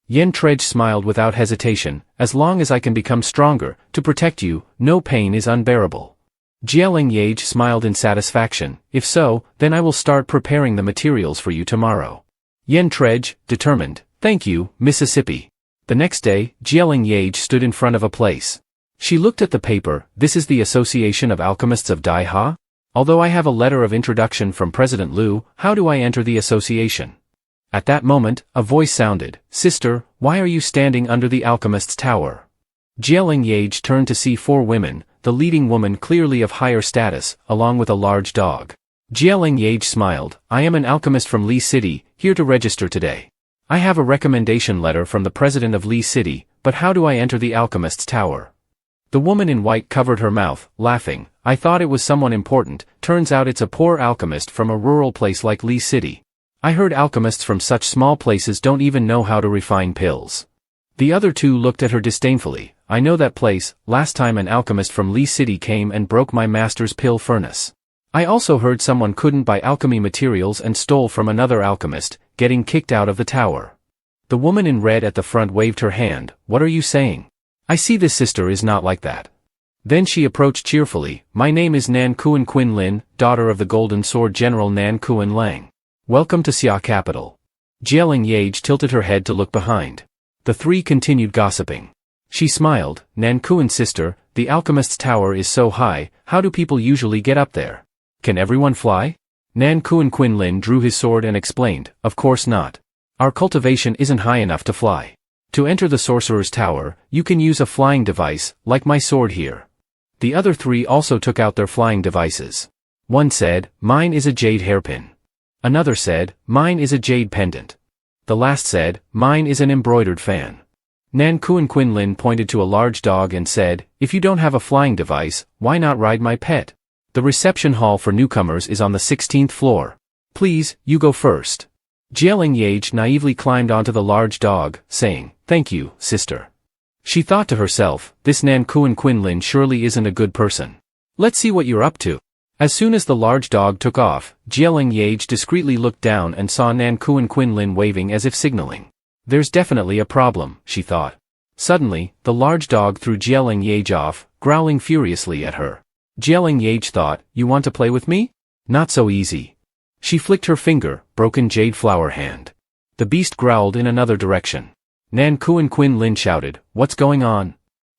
Yen Trej smiled without hesitation. "As long as I can become stronger, to protect you, no pain is unbearable." Leng Yeaj smiled in satisfaction. "If so, then I will start preparing the materials for you tomorrow." Yen Trej, determined. "Thank you, Mississippi." The next day, Leng Yeaj stood in front of a place. She looked at the paper. "This is the Association of Alchemists of Dai Ha? Although I have a letter of introduction from President Liu, how do I enter the association?" At that moment, a voice sounded. "Sister, why are you standing under the alchemist's tower?" Leng Yeaj turned to see 4 women, the leading woman clearly of higher status, along with a large dog. Leng Yeaj smiled. "I am an alchemist from Li City, here to register today. I have a recommendation letter from the president of Li City, but how do I enter the alchemist's tower?" The woman in white covered her mouth, laughing. "I thought it was someone important, turns out it's a poor alchemist from a rural place like Li City. I heard alchemists from such small places don't even know how to refine pills." The other 2 looked at her disdainfully. "I know that place, last time an alchemist from Li City came and broke my master's pill furnace. I also heard someone couldn't buy alchemy materials and stole from another alchemist, getting kicked out of the tower." The woman in red at the front waved her hand. "What are you saying? I see this sister is not like that." Then she approached cheerfully. "My name is Nan Kuan Quin Lin, daughter of the Golden Sword General Nan Kuan Lang. Welcome to Xia capital." Leng Yeaj tilted her head to look behind. The 3 continued gossiping. She smiled. "Nan Kuan's sister, the alchemist's tower is so high, how do people usually get up there? Can everyone fly?" Nan Kuan Quin Lin drew his sword and explained, "Of course not. Our cultivation isn't high enough to fly. To enter the sorcerer's tower, you can use a flying device, like my sword here." The other 3 also took out their flying devices. One said, "Mine is a jade hairpin." Another said, "Mine is a jade pendant." The last said, "Mine is an embroidered fan." Nan Kuan Quin Lin pointed to a large dog and said, "If you don't have a flying device, why not ride my pet? The reception hall for newcomers is on the 16th floor. Please, you go first." Leng Yeaj naively climbed onto the large dog, saying, "Thank you, sister." She thought to herself, "This Nan Kuan Quin Lin surely isn't a good person. Let's see what you're up to." As soon as the large dog took off, Leng Yeaj discreetly looked down and saw Nan Kuan Quin Lin waving as if signaling. "There's definitely a problem," she thought. Suddenly, the large dog threw Leng Yeaj off, growling furiously at her. Leng Yeaj thought, "You want to play with me? Not so easy." She flicked her finger, broken jade flower hand. The beast growled in another direction. Nan Kuan Quin Lin shouted, "What's going on?"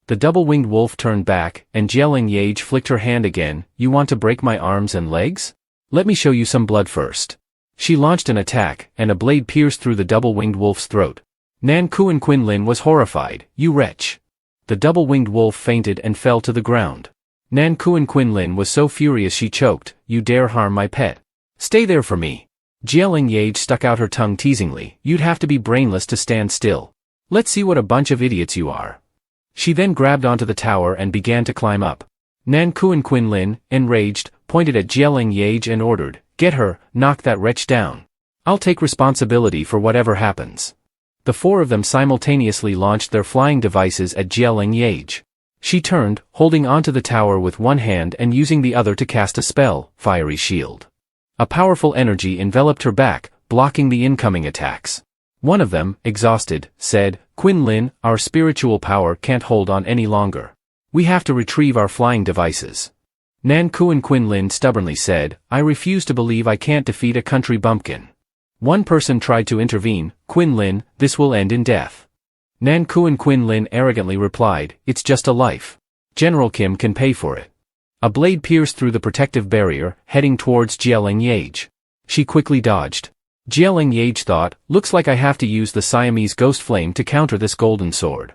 The double-winged wolf turned back, and Leng Yeaj flicked her hand again. "You want to break my arms and legs? Let me show you some blood first." She launched an attack, and a blade pierced through the double-winged wolf's throat. Nan Kuan Quin Lin was horrified. "You wretch!" The double-winged wolf fainted and fell to the ground. Nan Kuan Quin Lin was so furious she choked. "You dare harm my pet? Stay there for me." Leng Yeaj stuck out her tongue teasingly. "You'd have to be brainless to stand still. Let's see what a bunch of idiots you are." She then grabbed onto the tower and began to climb up. Nan Kuan Quin Lin, enraged, pointed at Leng Yeaj and ordered, "Get her, knock that wretch down. I'll take responsibility for whatever happens." The 4 of them simultaneously launched their flying devices at Leng Yeaj. She turned, holding onto the tower with one hand and using the other to cast a spell, Fiery Shield. A powerful energy enveloped her back, blocking the incoming attacks. One of them, exhausted, said, "Quinlin, our spiritual power can't hold on any longer. We have to retrieve our flying devices." Nankuan Quinlin stubbornly said, "I refuse to believe I can't defeat a country bumpkin." One person tried to intervene, "Quinlin, this will end in death." Nankuan Quinlin arrogantly replied, "It's just a life. General Kim can pay for it." A blade pierced through the protective barrier, heading towards Leng Yeaj. She quickly dodged. Leng Yeaj thought, "Looks like I have to use the Siamese ghost flame to counter this golden sword."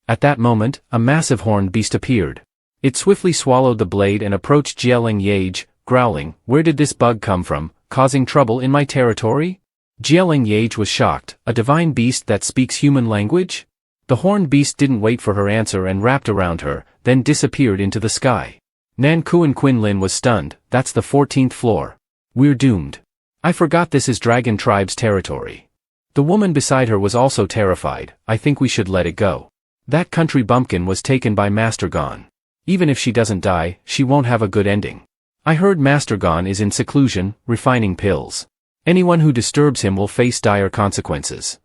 At that moment, a massive horned beast appeared. It swiftly swallowed the blade and approached Leng Yeaj, growling, "Where did this bug come from, causing trouble in my territory?" Leng Yeaj was shocked, "A divine beast that speaks human language?" The horned beast didn't wait for her answer and wrapped around her, then disappeared into the sky. Nankuan Quinlin was stunned, "That's the 14th floor. We're doomed. I forgot this is Dragon Tribe's territory." The woman beside her was also terrified, "I think we should let it go. That country bumpkin was taken by Master Gon. Even if she doesn't die, she won't have a good ending. I heard Master Gon is in seclusion, refining pills. Anyone who disturbs him will face dire consequences."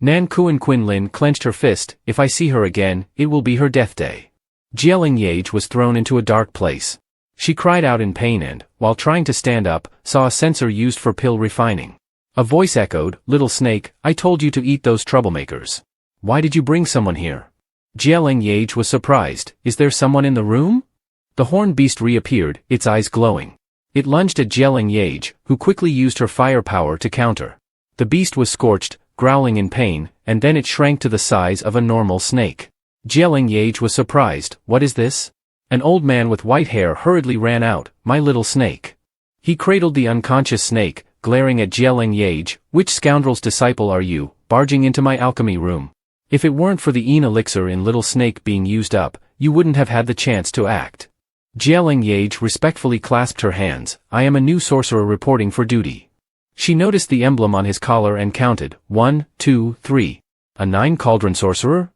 Nankuan Quinlin clenched her fist, "If I see her again, it will be her death day." Leng Yeaj was thrown into a dark place. She cried out in pain and, while trying to stand up, saw a sensor used for pill refining. A voice echoed, "Little snake, I told you to eat those troublemakers. Why did you bring someone here?" Leng Yeaj was surprised, "Is there someone in the room?" The horned beast reappeared, its eyes glowing. It lunged at Leng Yeaj, who quickly used her fire power to counter. The beast was scorched, growling in pain, and then it shrank to the size of a normal snake. Leng Yeaj was surprised, "What is this?" An old man with white hair hurriedly ran out, "My little snake." He cradled the unconscious snake, glaring at Leng Yeaj, "Which scoundrel's disciple are you, barging into my alchemy room? If it weren't for the elixir in Little Snake being used up, you wouldn't have had the chance to act." Leng Yeaj respectfully clasped her hands, "I am a new sorcerer reporting for duty." She noticed the emblem on his collar and counted, 1, 2, 3. "A 9-cauldron sorcerer?"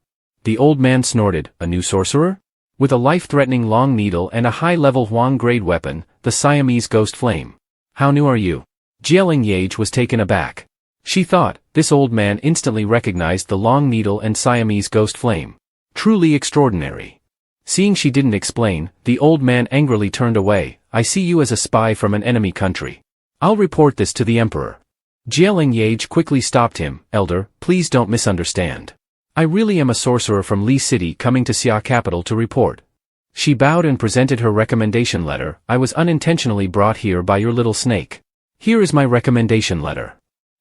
The old man snorted, "A new sorcerer? With a life-threatening long needle and a high-level Huang-grade weapon, the Siamese ghost flame. How new are you?" Leng Yeaj was taken aback. She thought, this old man instantly recognized the long needle and Siamese ghost flame. Truly extraordinary. Seeing she didn't explain, the old man angrily turned away, "I see you as a spy from an enemy country. I'll report this to the emperor." Leng Yeaj quickly stopped him, "Elder, please don't misunderstand. I really am a sorcerer from Li City coming to Xia capital to report." She bowed and presented her recommendation letter, "I was unintentionally brought here by your little snake. Here is my recommendation letter."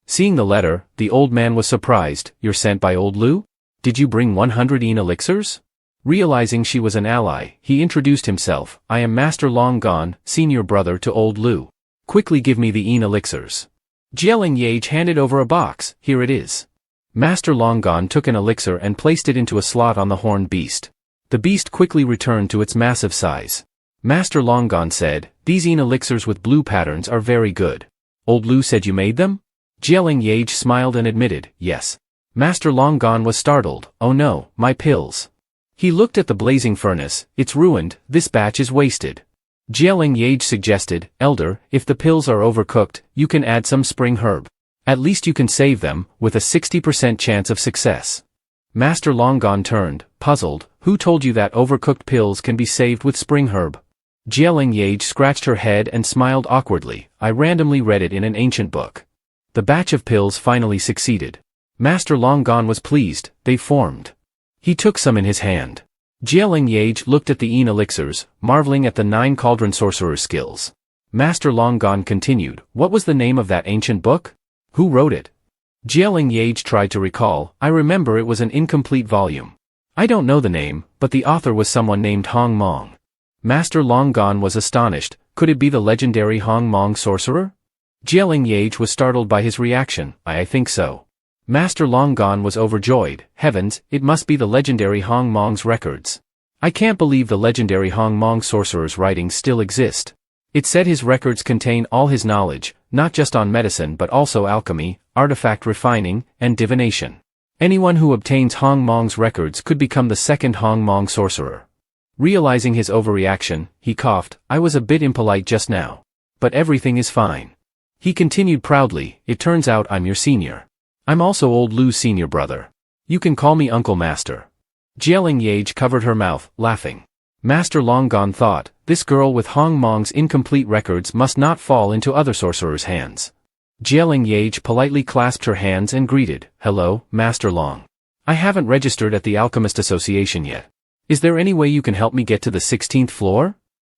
Seeing the letter, the old man was surprised, "You're sent by old Lu? Did you bring 100 elixirs?" Realizing she was an ally, he introduced himself, "I am Master Long Gon, senior brother to old Lu. Quickly give me the elixirs." Leng Yeaj handed over a box, "Here it is." Master Long Gon took an elixir and placed it into a slot on the horned beast. The beast quickly returned to its massive size. Master Long Gon said, "These elixirs with blue patterns are very good. Old Lu said you made them?" Leng Yeaj smiled and admitted, "Yes." Master Long Gon was startled, "Oh no, my pills." He looked at the blazing furnace, "It's ruined, this batch is wasted." Leng Yeaj suggested, "Elder, if the pills are overcooked, you can add some spring herb. At least you can save them, with a 60% chance of success." Master Long Gon turned, puzzled, "Who told you that overcooked pills can be saved with spring herb?" Leng Yeaj scratched her head and smiled awkwardly, "I randomly read it in an ancient book." The batch of pills finally succeeded. Master Long Gon was pleased, they formed. He took some in his hand. Leng Yeaj looked at the elixirs, marveling at the 9-cauldron sorcerer's skills. Master Long Gon continued, "What was the name of that ancient book? Who wrote it?" Leng Yeaj tried to recall, "I remember it was an incomplete volume. I don't know the name, but the author was someone named Hong Mong." Master Long Gon was astonished, could it be the legendary Hong Mong sorcerer? Leng Yeaj was startled by his reaction, I think so." Master Long Gon was overjoyed, "Heavens, it must be the legendary Hong Mong's records. I can't believe the legendary Hong Mong sorcerer's writings still exist. It said his records contain all his knowledge, not just on medicine but also alchemy, artifact refining, and divination. Anyone who obtains Hong Mong's records could become the second Hong Mong sorcerer." Realizing his overreaction, he coughed, I was a bit impolite just now. But everything is fine. He continued proudly, it turns out I'm your senior. I'm also old Lu's senior brother. You can call me Uncle Master. Leng Yeaj covered her mouth, laughing. Master Long Gone thought, this girl with Hong Mong's incomplete records must not fall into other sorcerers' hands. Leng Yeaj politely clasped her hands and greeted, hello, Master Long. I haven't registered at the Alchemist Association yet. Is there any way you can help me get to the 16th floor?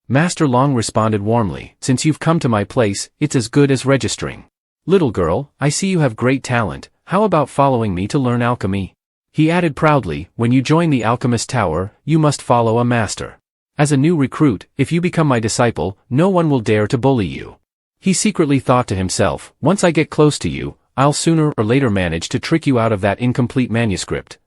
Master Long responded warmly, since you've come to my place, it's as good as registering. Little girl, I see you have great talent, how about following me to learn alchemy? He added proudly, when you join the Alchemist Tower, you must follow a master. As a new recruit, if you become my disciple, no one will dare to bully you. He secretly thought to himself, once I get close to you, I'll sooner or later manage to trick you out of that incomplete manuscript.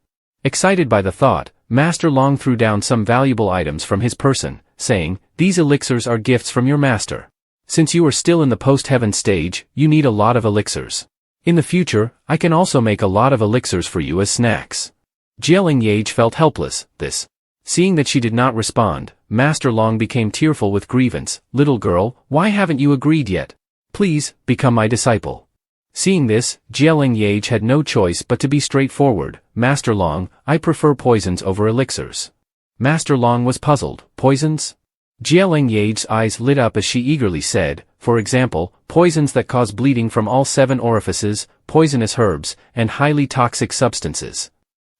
Excited by the thought, Master Long threw down some valuable items from his person, saying, these elixirs are gifts from your master. Since you are still in the post-heaven stage, you need a lot of elixirs. In the future, I can also make a lot of elixirs for you as snacks. Leng Yeaj felt helpless, Seeing that she did not respond, Master Long became tearful with grievance, little girl, why haven't you agreed yet? Please, become my disciple. Seeing this, Leng Yeaj had no choice but to be straightforward, Master Long, I prefer poisons over elixirs. Master Long was puzzled, poisons? Leng Yeaj's eyes lit up as she eagerly said, for example, poisons that cause bleeding from all 7 orifices, poisonous herbs, and highly toxic substances.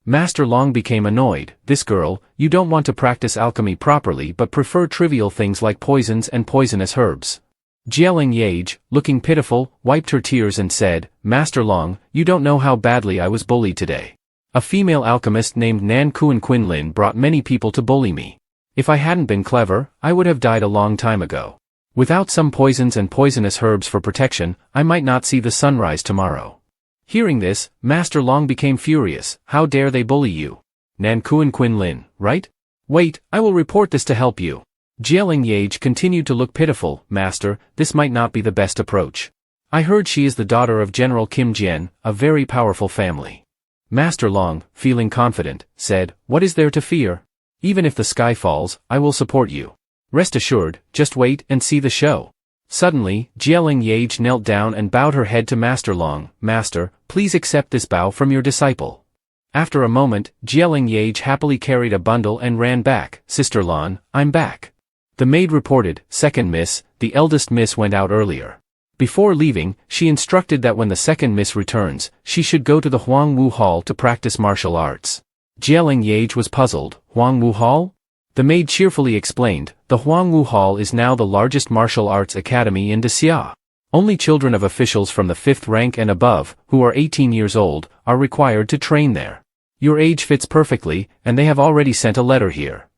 Master Long became annoyed, this girl, you don't want to practice alchemy properly but prefer trivial things like poisons and poisonous herbs. Leng Yeaj, looking pitiful, wiped her tears and said, Master Long, you don't know how badly I was bullied today. A female alchemist named Nan Kuan Quinlin brought many people to bully me. If I hadn't been clever, I would have died a long time ago. Without some poisons and poisonous herbs for protection, I might not see the sunrise tomorrow. Hearing this, Master Long became furious, how dare they bully you? Nan Kuan Quinlin, right? Wait, I will report this to help you. Leng Yeaj continued to look pitiful, Master, this might not be the best approach. I heard she is the daughter of General Kim Jian, a very powerful family. Master Long, feeling confident, said, what is there to fear? Even if the sky falls, I will support you. Rest assured, just wait and see the show. Suddenly, Leng Yeaj knelt down and bowed her head to Master Long, Master, please accept this bow from your disciple. After a moment, Leng Yeaj happily carried a bundle and ran back, Sister Lan, I'm back. The maid reported, second miss, the eldest miss went out earlier. Before leaving, she instructed that when the second miss returns, she should go to the Huangwu Hall to practice martial arts. Leng Yeaj was puzzled, Huangwu Hall? The maid cheerfully explained, the Huangwu Hall is now the largest martial arts academy in Xia. Only children of officials from the 5th rank and above, who are 18 years old, are required to train there. Your age fits perfectly, and they have already sent a letter here.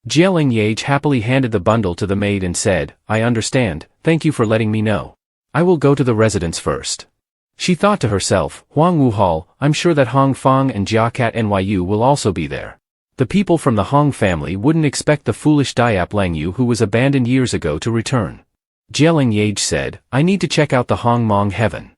Leng Yeaj happily handed the bundle to the maid and said, I understand, thank you for letting me know. I will go to the residence first. She thought to herself, Huangwu Hall, I'm sure that Hong Fong and Jiakat Nyu will also be there. The people from the Hong family wouldn't expect the foolish Diap Lang Yu who was abandoned years ago to return. Leng Yeaj said, I need to check out the Hong Mong Heaven.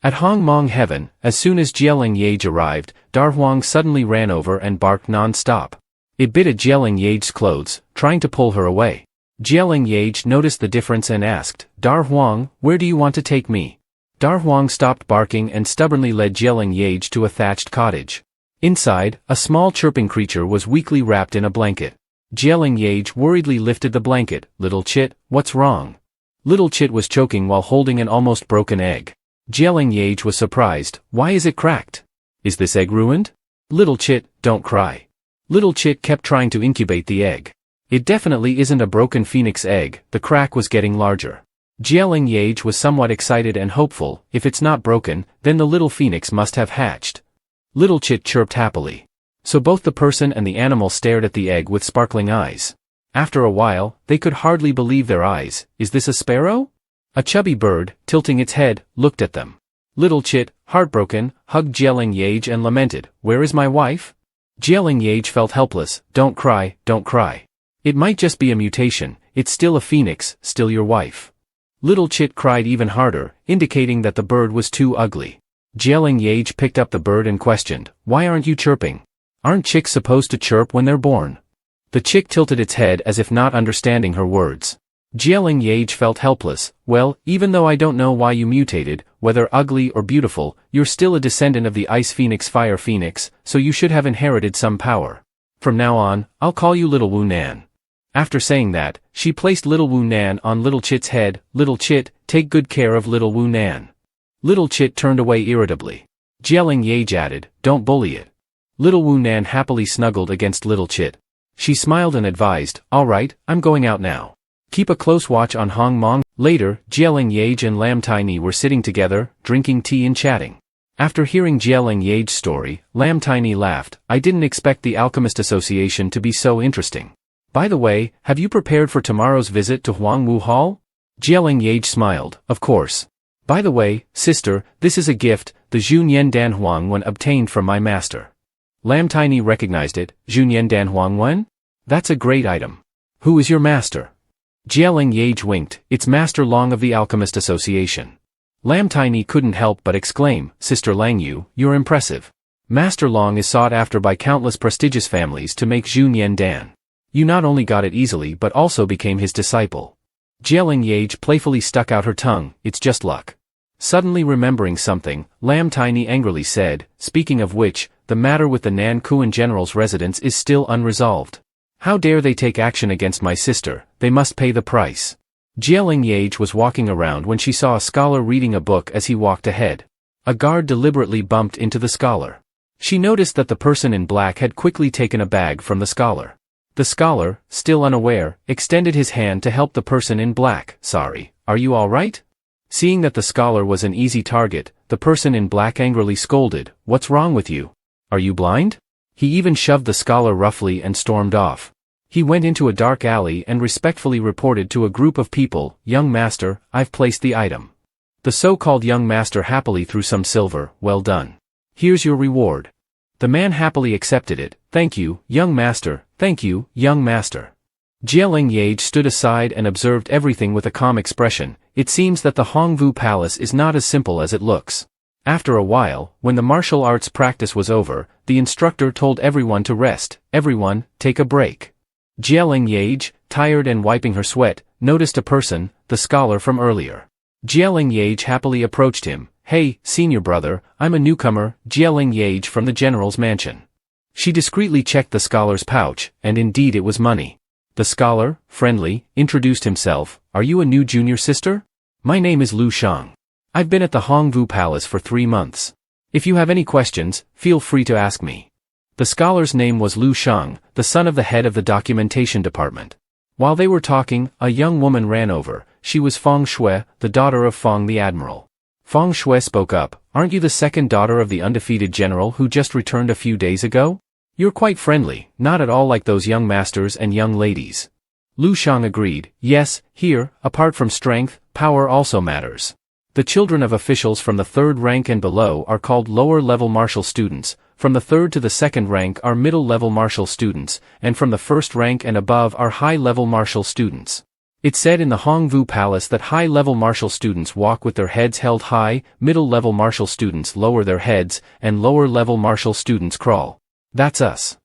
At Hong Mong Heaven, as soon as Leng Yeaj arrived, Dar Huang suddenly ran over and barked non-stop. It bit at Leng Yeaj's clothes, trying to pull her away. Leng Yeaj noticed the difference and asked, Dar Huang, where do you want to take me? Dar Huang stopped barking and stubbornly led Leng Yeaj to a thatched cottage. Inside, a small chirping creature was weakly wrapped in a blanket. Leng Yeaj worriedly lifted the blanket, Little Chit, what's wrong? Little Chit was choking while holding an almost broken egg. Leng Yeaj was surprised, why is it cracked? Is this egg ruined? Little Chit, don't cry. Little Chit kept trying to incubate the egg. It definitely isn't a broken phoenix egg, the crack was getting larger. Leng Yeaj was somewhat excited and hopeful, if it's not broken, then the little phoenix must have hatched. Little Chit chirped happily. So both the person and the animal stared at the egg with sparkling eyes. After a while, they could hardly believe their eyes, is this a sparrow? A chubby bird, tilting its head, looked at them. Little Chit, heartbroken, hugged Leng Yeaj and lamented, where is my wife? Leng Yeaj felt helpless, don't cry, don't cry. It might just be a mutation, it's still a phoenix, still your wife. Little Chit cried even harder, indicating that the bird was too ugly. Leng Yeaj picked up the bird and questioned, why aren't you chirping? Aren't chicks supposed to chirp when they're born? The chick tilted its head as if not understanding her words. Leng Yeaj felt helpless. Well, even though I don't know why you mutated, whether ugly or beautiful, you're still a descendant of the Ice Phoenix Fire Phoenix, so you should have inherited some power. From now on, I'll call you Little Wu Nan. After saying that, she placed Little Wu Nan on Little Chit's head. Little Chit, take good care of Little Wu Nan. Little Chit turned away irritably. Leng Yeaj added, don't bully it. Little Wu Nan happily snuggled against Little Chit. She smiled and advised, all right, I'm going out now. Keep a close watch on Hong Mong. Later, Leng Yeaj and Lam Tiny were sitting together, drinking tea and chatting. After hearing Leng Yeaj's story, Lam Tiny laughed. I didn't expect the Alchemist Association to be so interesting. By the way, have you prepared for tomorrow's visit to Huangwu Hall? Leng Yeaj smiled, of course. By the way, sister, this is a gift, the Zhunyan Dan Huang Wen obtained from my master. Lam Tiny recognized it. Zhunyan Dan Huang Wen? That's a great item. Who is your master? Leng Yeaj winked. It's Master Long of the Alchemist Association. Lam Tiny couldn't help but exclaim, Sister Lang Yu, you're impressive. Master Long is sought after by countless prestigious families to make Zhunyan Dan. You not only got it easily but also became his disciple. Leng Yeaj playfully stuck out her tongue, it's just luck. Suddenly remembering something, Lam Tiny angrily said, speaking of which, the matter with the Nan Kuan General's residence is still unresolved. How dare they take action against my sister, they must pay the price. Leng Yeaj was walking around when she saw a scholar reading a book as he walked ahead. A guard deliberately bumped into the scholar. She noticed that the person in black had quickly taken a bag from the scholar. The scholar, still unaware, extended his hand to help the person in black. Sorry, are you all right? Seeing that the scholar was an easy target, the person in black angrily scolded, what's wrong with you? Are you blind? He even shoved the scholar roughly and stormed off. He went into a dark alley and respectfully reported to a group of people, young master, I've placed the item. The so-called young master happily threw some silver, well done. Here's your reward. The man happily accepted it, thank you, young master, thank you, young master. Leng Yeaj stood aside and observed everything with a calm expression. It seems that the Hongvu Palace is not as simple as it looks. After a while, when the martial arts practice was over, the instructor told everyone to rest. Everyone, take a break. Leng Yeaj, tired and wiping her sweat, noticed a person, the scholar from earlier. Leng Yeaj happily approached him. Hey, senior brother, I'm a newcomer, Leng Yeaj from the general's mansion. She discreetly checked the scholar's pouch, and indeed it was money. The scholar, friendly, introduced himself. Are you a new junior sister? My name is Lu Shang. I've been at the Hongvu Palace for 3 months. If you have any questions, feel free to ask me. The scholar's name was Lu Shang, the son of the head of the documentation department. While they were talking, a young woman ran over. She was Feng Shui, the daughter of Feng the Admiral. Feng Shui spoke up, aren't you the second daughter of the undefeated general who just returned a few days ago? You're quite friendly, not at all like those young masters and young ladies. Lu Shang agreed, yes, here, apart from strength, power also matters. The children of officials from the 3rd rank and below are called lower-level martial students, from the 3rd to the 2nd rank are middle-level martial students, and from the 1st rank and above are high-level martial students. It's said in the Hongvu Palace that high-level martial students walk with their heads held high, middle-level martial students lower their heads, and lower-level martial students crawl. That's us.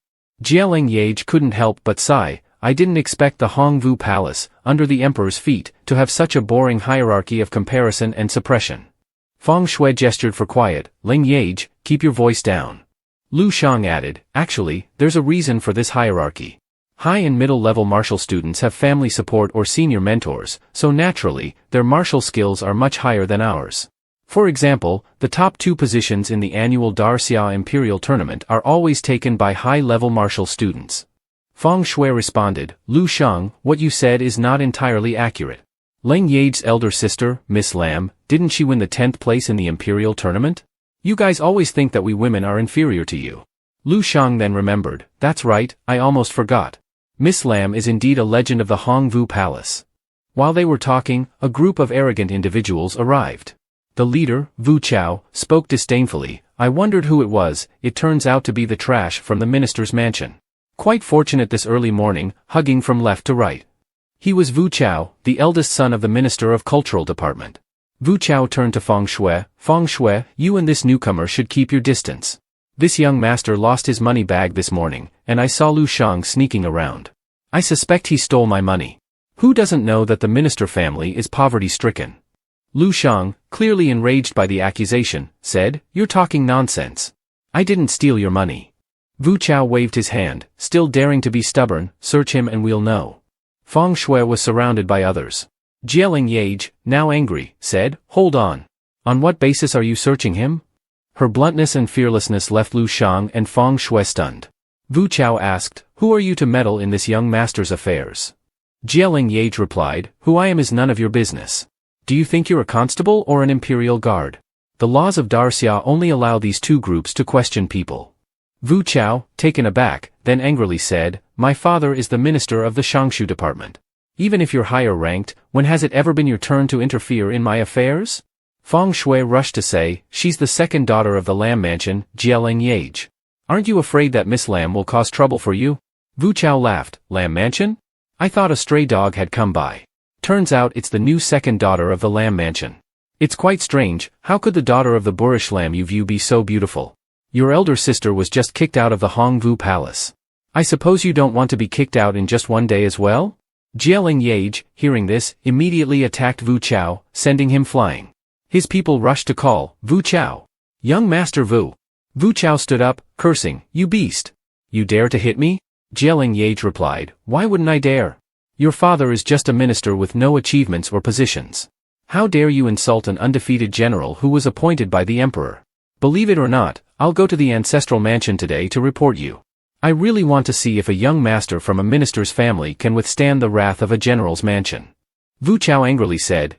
Leng Yeaj couldn't help but sigh. I didn't expect the Hongvu Palace, under the emperor's feet, to have such a boring hierarchy of comparison and suppression. Feng Shui gestured for quiet. Leng Yeaj, keep your voice down. Lu Shang added, actually, there's a reason for this hierarchy. High and middle-level martial students have family support or senior mentors, so naturally, their martial skills are much higher than ours. For example, the top 2 positions in the annual Darxia Imperial Tournament are always taken by high-level martial students. Feng Shui responded, Lu Shang, what you said is not entirely accurate. Leng Yeaj's elder sister, Miss Lam, didn't she win the 10th place in the Imperial Tournament? You guys always think that we women are inferior to you. Lu Shang then remembered, that's right, I almost forgot. Miss Lam is indeed a legend of the Hongvu Palace. While they were talking, a group of arrogant individuals arrived. The leader, Wu Chao, spoke disdainfully. I wondered who it was. It turns out to be the trash from the minister's mansion. Quite fortunate this early morning, hugging from left to right. He was Wu Chao, the eldest son of the Minister of Cultural Department. Wu Chao turned to Feng Shui. Feng Shui, you and this newcomer should keep your distance. This young master lost his money bag this morning, and I saw Lu Shang sneaking around. I suspect he stole my money. Who doesn't know that the minister family is poverty-stricken? Lu Shang, clearly enraged by the accusation, said, "You're talking nonsense. I didn't steal your money." Wu Chao waved his hand, still daring to be stubborn. "Search him and we'll know." Feng Shui was surrounded by others. Leng Yeaj, now angry, said, "Hold on. On what basis are you searching him?" Her bluntness and fearlessness left Lu Shang and Feng Shui stunned. Wu Chao asked, "Who are you to meddle in this young master's affairs?" Leng Yeaj replied, "Who I am is none of your business. Do you think you're a constable or an imperial guard? The laws of Darxia only allow these two groups to question people." Wu Chao, taken aback, then angrily said, "My father is the minister of the Shangshu department. Even if you're higher ranked, when has it ever been your turn to interfere in my affairs?" Feng Shui rushed to say, "She's the second daughter of the Lam Mansion, Leng Yeaj. Aren't you afraid that Miss Lam will cause trouble for you?" Wu Chao laughed. "Lam Mansion? I thought a stray dog had come by. Turns out it's the new second daughter of the Lam Mansion. It's quite strange, how could the daughter of the boorish Lam you view be so beautiful? Your elder sister was just kicked out of the Hongvu Palace. I suppose you don't want to be kicked out in just one day as well?" Leng Yeaj, hearing this, immediately attacked Wu Chao, sending him flying. His people rushed to call, "Wu Chao! Young Master Wu!" Wu Chao stood up, cursing, "You beast! You dare to hit me?" Leng Yeaj replied, "Why wouldn't I dare? Your father is just a minister with no achievements or positions. How dare you insult an undefeated general who was appointed by the emperor? Believe it or not, I'll go to the ancestral mansion today to report you. I really want to see if a young master from a minister's family can withstand the wrath of a general's mansion." Wu Chao angrily said,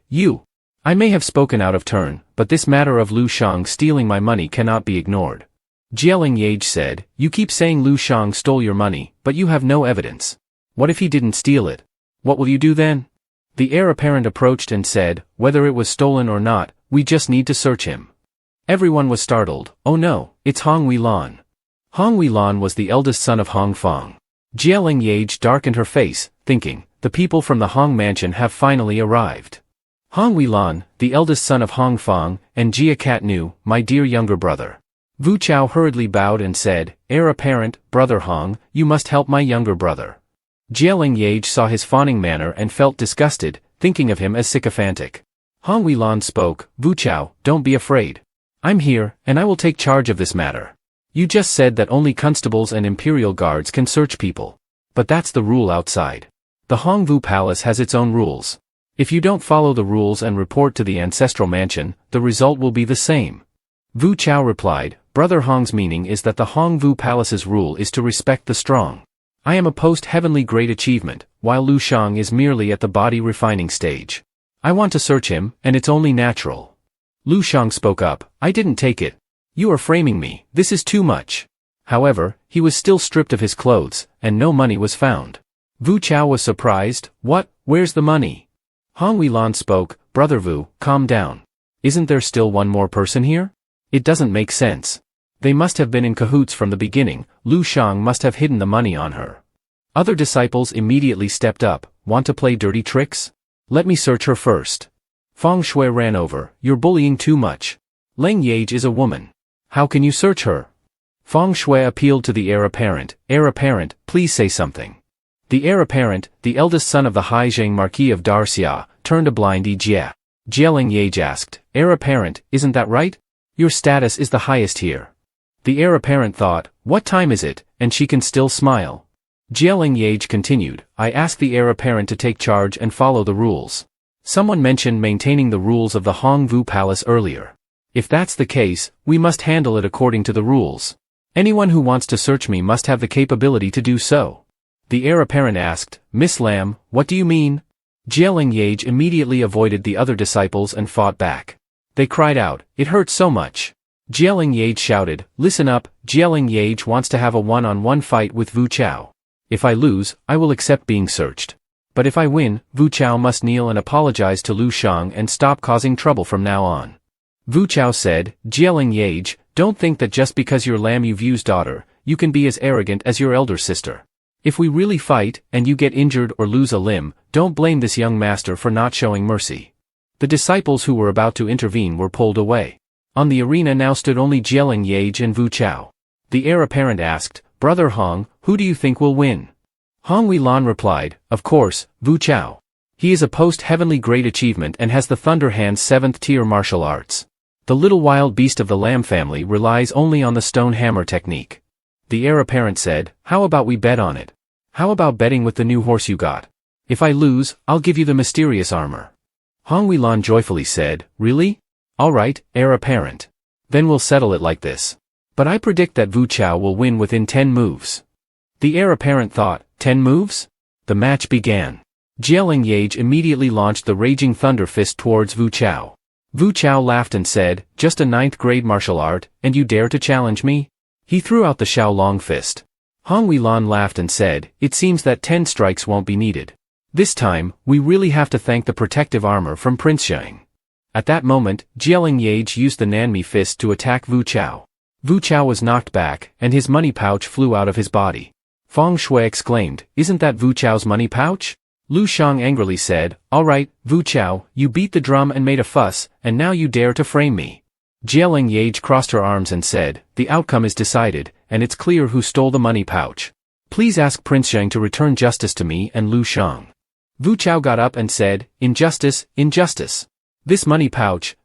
I may have spoken out of turn, but this matter of Lu Shang stealing my money cannot be ignored." Leng Yeaj said, "You keep saying Lu Shang stole your money, but you have no evidence. What if he didn't steal it? What will you do then?" The heir apparent approached and said, "Whether it was stolen or not, we just need to search him." Everyone was startled. "Oh no, it's Hong Weilan." Hong Weilan was the eldest son of Hong Feng. Leng Yeaj darkened her face, thinking, the people from the Hong mansion have finally arrived. Hong Weilan, the eldest son of Hong Feng, and Jia Cat knew, "My dear younger brother." Wu Chao hurriedly bowed and said, "Heir apparent, brother Hong, you must help my younger brother." Leng Yeaj saw his fawning manner and felt disgusted, thinking of him as sycophantic. Hong Weilan spoke, "Wu Chao, don't be afraid. I'm here, and I will take charge of this matter. You just said that only constables and imperial guards can search people. But that's the rule outside. The Hongvu Palace has its own rules. If you don't follow the rules and report to the ancestral mansion, the result will be the same." Wu Chao replied, "Brother Hong's meaning is that the Hongvu Palace's rule is to respect the strong. I am a post-heavenly great achievement, while Lu Shang is merely at the body refining stage. I want to search him, and it's only natural." Lu Shang spoke up, "I didn't take it. You are framing me, this is too much." However, he was still stripped of his clothes, and no money was found. Wu Chao was surprised. "What? Where's the money?" Hong Weilan spoke, "Brother Wu, calm down. Isn't there still one more person here? It doesn't make sense. They must have been in cahoots from the beginning. Lu Shang must have hidden the money on her." Other disciples immediately stepped up. "Want to play dirty tricks? Let me search her first." Feng Shui ran over, "You're bullying too much. Leng Yeaj is a woman. How can you search her?" Feng Shui appealed to the heir apparent. "Heir apparent, please say something." The heir apparent, the eldest son of the Haizheng Marquis of Darxia, turned a blind eye. Leng Yeaj asked, "Heir apparent, isn't that right? Your status is the highest here." The heir apparent thought, "What time is it?" and she can still smile. Leng Yeaj continued, "I asked the heir apparent to take charge and follow the rules. Someone mentioned maintaining the rules of the Hongvu Palace earlier. If that's the case, we must handle it according to the rules. Anyone who wants to search me must have the capability to do so." The heir apparent asked, "Miss Lam, what do you mean?" Leng Yeaj immediately avoided the other disciples and fought back. They cried out, "It hurts so much." Leng Yeaj shouted, "Listen up, Leng Yeaj wants to have a one-on-one fight with Wu Chao. If I lose, I will accept being searched. But if I win, Wu Chao must kneel and apologize to Lu Shang and stop causing trouble from now on." Wu Chao said, "Leng Yeaj, don't think that just because you're Lam Yuvu's daughter, you can be as arrogant as your elder sister. If we really fight, and you get injured or lose a limb, don't blame this young master for not showing mercy." The disciples who were about to intervene were pulled away. On the arena now stood only Leng Yeaj and Wu Chao. The heir apparent asked, "Brother Hong, who do you think will win?" Hong Wei-lan replied, of course, Wu Chao. He is a post-heavenly great achievement and has the Thunder Hand's 7th tier martial arts. The little wild beast of the Lamb family relies only on the stone hammer technique. The heir apparent said, how about we bet on it? How about betting with the new horse you got? If I lose, I'll give you the mysterious armor. Hong Wei-lan joyfully said, really? Alright, heir apparent. Then we'll settle it like this. But I predict that Wu Chao will win within 10 moves. The heir apparent thought, 10 moves? The match began. Leng Yeaj immediately launched the Raging Thunder Fist towards Wu Chao. Wu Chao laughed and said, just a 9th grade martial art, and you dare to challenge me? He threw out the Shaolong Fist. Hong Wei-lan laughed and said, it seems that 10 strikes won't be needed. This time, we really have to thank the protective armor from Prince Zheng. At that moment, Leng Yeaj used the Nanmi Fist to attack Wu Chao. Wu Chao was knocked back, and his money pouch flew out of his body. Feng Shui exclaimed, isn't that Wu Chao's money pouch? Lu Shang angrily said, alright, Wu Chao, you beat the drum and made a fuss, and now you dare to frame me. Leng Yeaj crossed her arms and said, the outcome is decided, and it's clear who stole the money pouch. Please ask Prince Zheng to return justice to me and Lu Shang. Wu Chao got up and said, injustice, injustice. This money pouch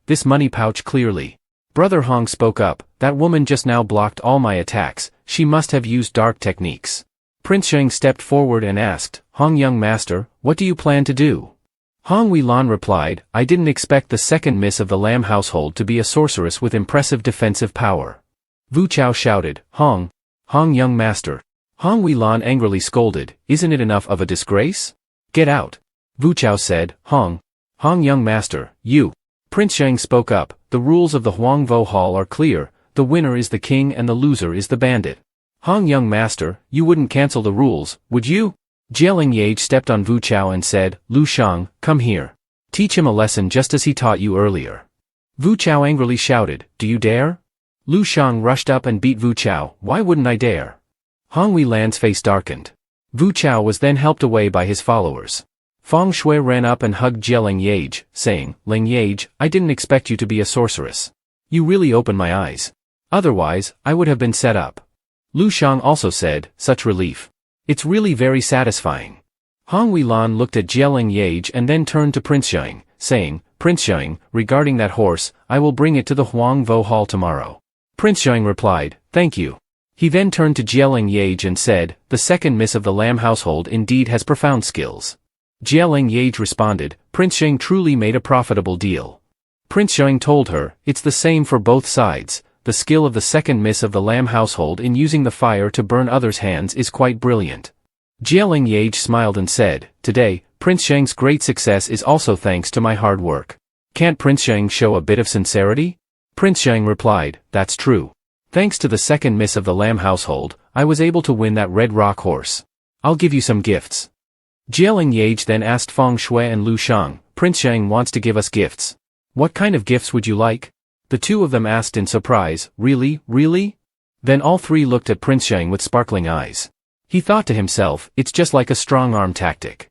clearly. Brother Hong spoke up, that woman just now blocked all my attacks, she must have used dark techniques. Prince Zheng stepped forward and asked, Hong young master, what do you plan to do? Hong Wei-lan replied, I didn't expect the second miss of the Lamb household to be a sorceress with impressive defensive power. Wu Chao shouted, Hong young master. Hong Wei-lan angrily scolded, isn't it enough of a disgrace? Get out. Wu Chao said, Hong young master, you. Prince Zheng spoke up, the rules of the Huangvo Hall are clear, the winner is the king and the loser is the bandit. Hong young master, you wouldn't cancel the rules, would you? Leng Yeaj stepped on Wu Chao and said, Lu Shang, come here. Teach him a lesson just as he taught you earlier. Wu Chao angrily shouted, do you dare? Lu Shang rushed up and beat Wu Chao, why wouldn't I dare? Hong Wei-lan's face darkened. Wu Chao was then helped away by his followers. Feng Shui ran up and hugged Leng Yeaj, saying, Leng Yeaj, I didn't expect you to be a sorceress. You really opened my eyes. Otherwise, I would have been set up. Lu Shang also said, such relief. It's really very satisfying. Hong Wei-lan looked at Leng Yeaj and then turned to Prince Zheng, saying, Prince Zheng, regarding that horse, I will bring it to the Huangvo Hall tomorrow. Prince Zheng replied, thank you. He then turned to Leng Yeaj and said, the second miss of the Lamb household indeed has profound skills. Leng Yeaj responded, Prince Zheng truly made a profitable deal. Prince Zheng told her, it's the same for both sides. The skill of the second miss of the Lamb household in using the fire to burn others' hands is quite brilliant. Leng Yeaj smiled and said, today, Prince Zheng's great success is also thanks to my hard work. Can't Prince Zheng show a bit of sincerity? Prince Zheng replied, that's true. Thanks to the second miss of the Lamb household, I was able to win that red rock horse. I'll give you some gifts. Leng Yeaj then asked Feng Shui and Lu Shang, Prince Zheng wants to give us gifts. What kind of gifts would you like? The two of them asked in surprise, really, really? Then all three looked at Prince Zheng with sparkling eyes. He thought to himself, it's just like a strong-arm tactic.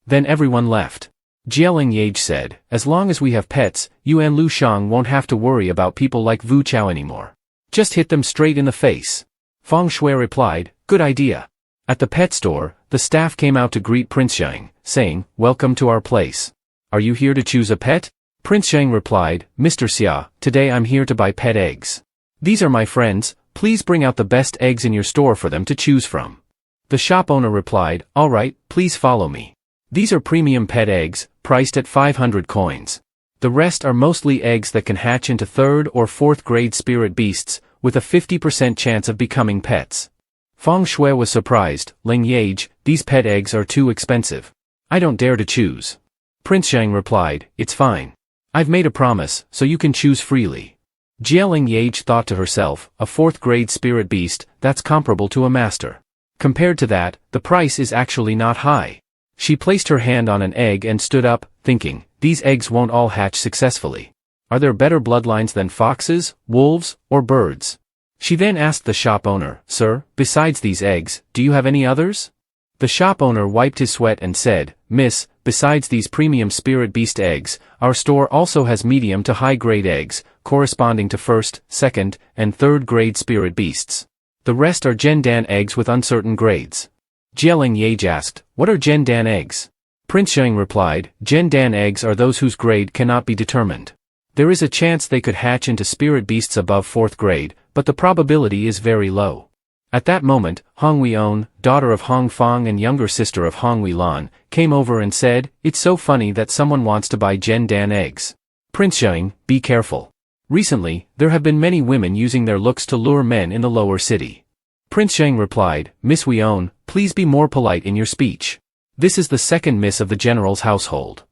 Then everyone left. Leng Yeaj said, as long as we have pets, you and Lu Shang won't have to worry about people like Wu Chao anymore. Just hit them straight in the face. Feng Shui replied, good idea. At the pet store, the staff came out to greet Prince Zheng, saying, welcome to our place. Are you here to choose a pet? Prince Zheng replied, Mr. Xia, today I'm here to buy pet eggs. These are my friends, please bring out the best eggs in your store for them to choose from. The shop owner replied, alright, please follow me. These are premium pet eggs, priced at 500 coins. The rest are mostly eggs that can hatch into 3rd or 4th grade spirit beasts, with a 50% chance of becoming pets. Feng Shui was surprised, Leng Yeaj, these pet eggs are too expensive. I don't dare to choose. Prince Zheng replied, it's fine. I've made a promise, so you can choose freely. Leng Yeaj thought to herself, a 4th grade spirit beast, that's comparable to a master. Compared to that, the price is actually not high. She placed her hand on an egg and stood up, thinking, these eggs won't all hatch successfully. Are there better bloodlines than foxes, wolves, or birds? She then asked the shop owner, sir, besides these eggs, do you have any others? The shop owner wiped his sweat and said, Miss, besides these premium spirit beast eggs, our store also has medium to high grade eggs, corresponding to 1st, 2nd, and 3rd grade spirit beasts. The rest are Gendan eggs with uncertain grades. Leng Yeaj asked, what are Gendan eggs? Prince Xiang replied, Gendan eggs are those whose grade cannot be determined. There is a chance they could hatch into spirit beasts above 4th grade, but the probability is very low. At that moment, Hong Weon, daughter of Hong Fong and younger sister of Hong Welan, came over and said, it's so funny that someone wants to buy Gendan eggs. Prince Xiang, be careful. Recently, there have been many women using their looks to lure men in the lower city. Prince Xiang replied, Miss Weon, please be more polite in your speech. This is the second miss of the general's household.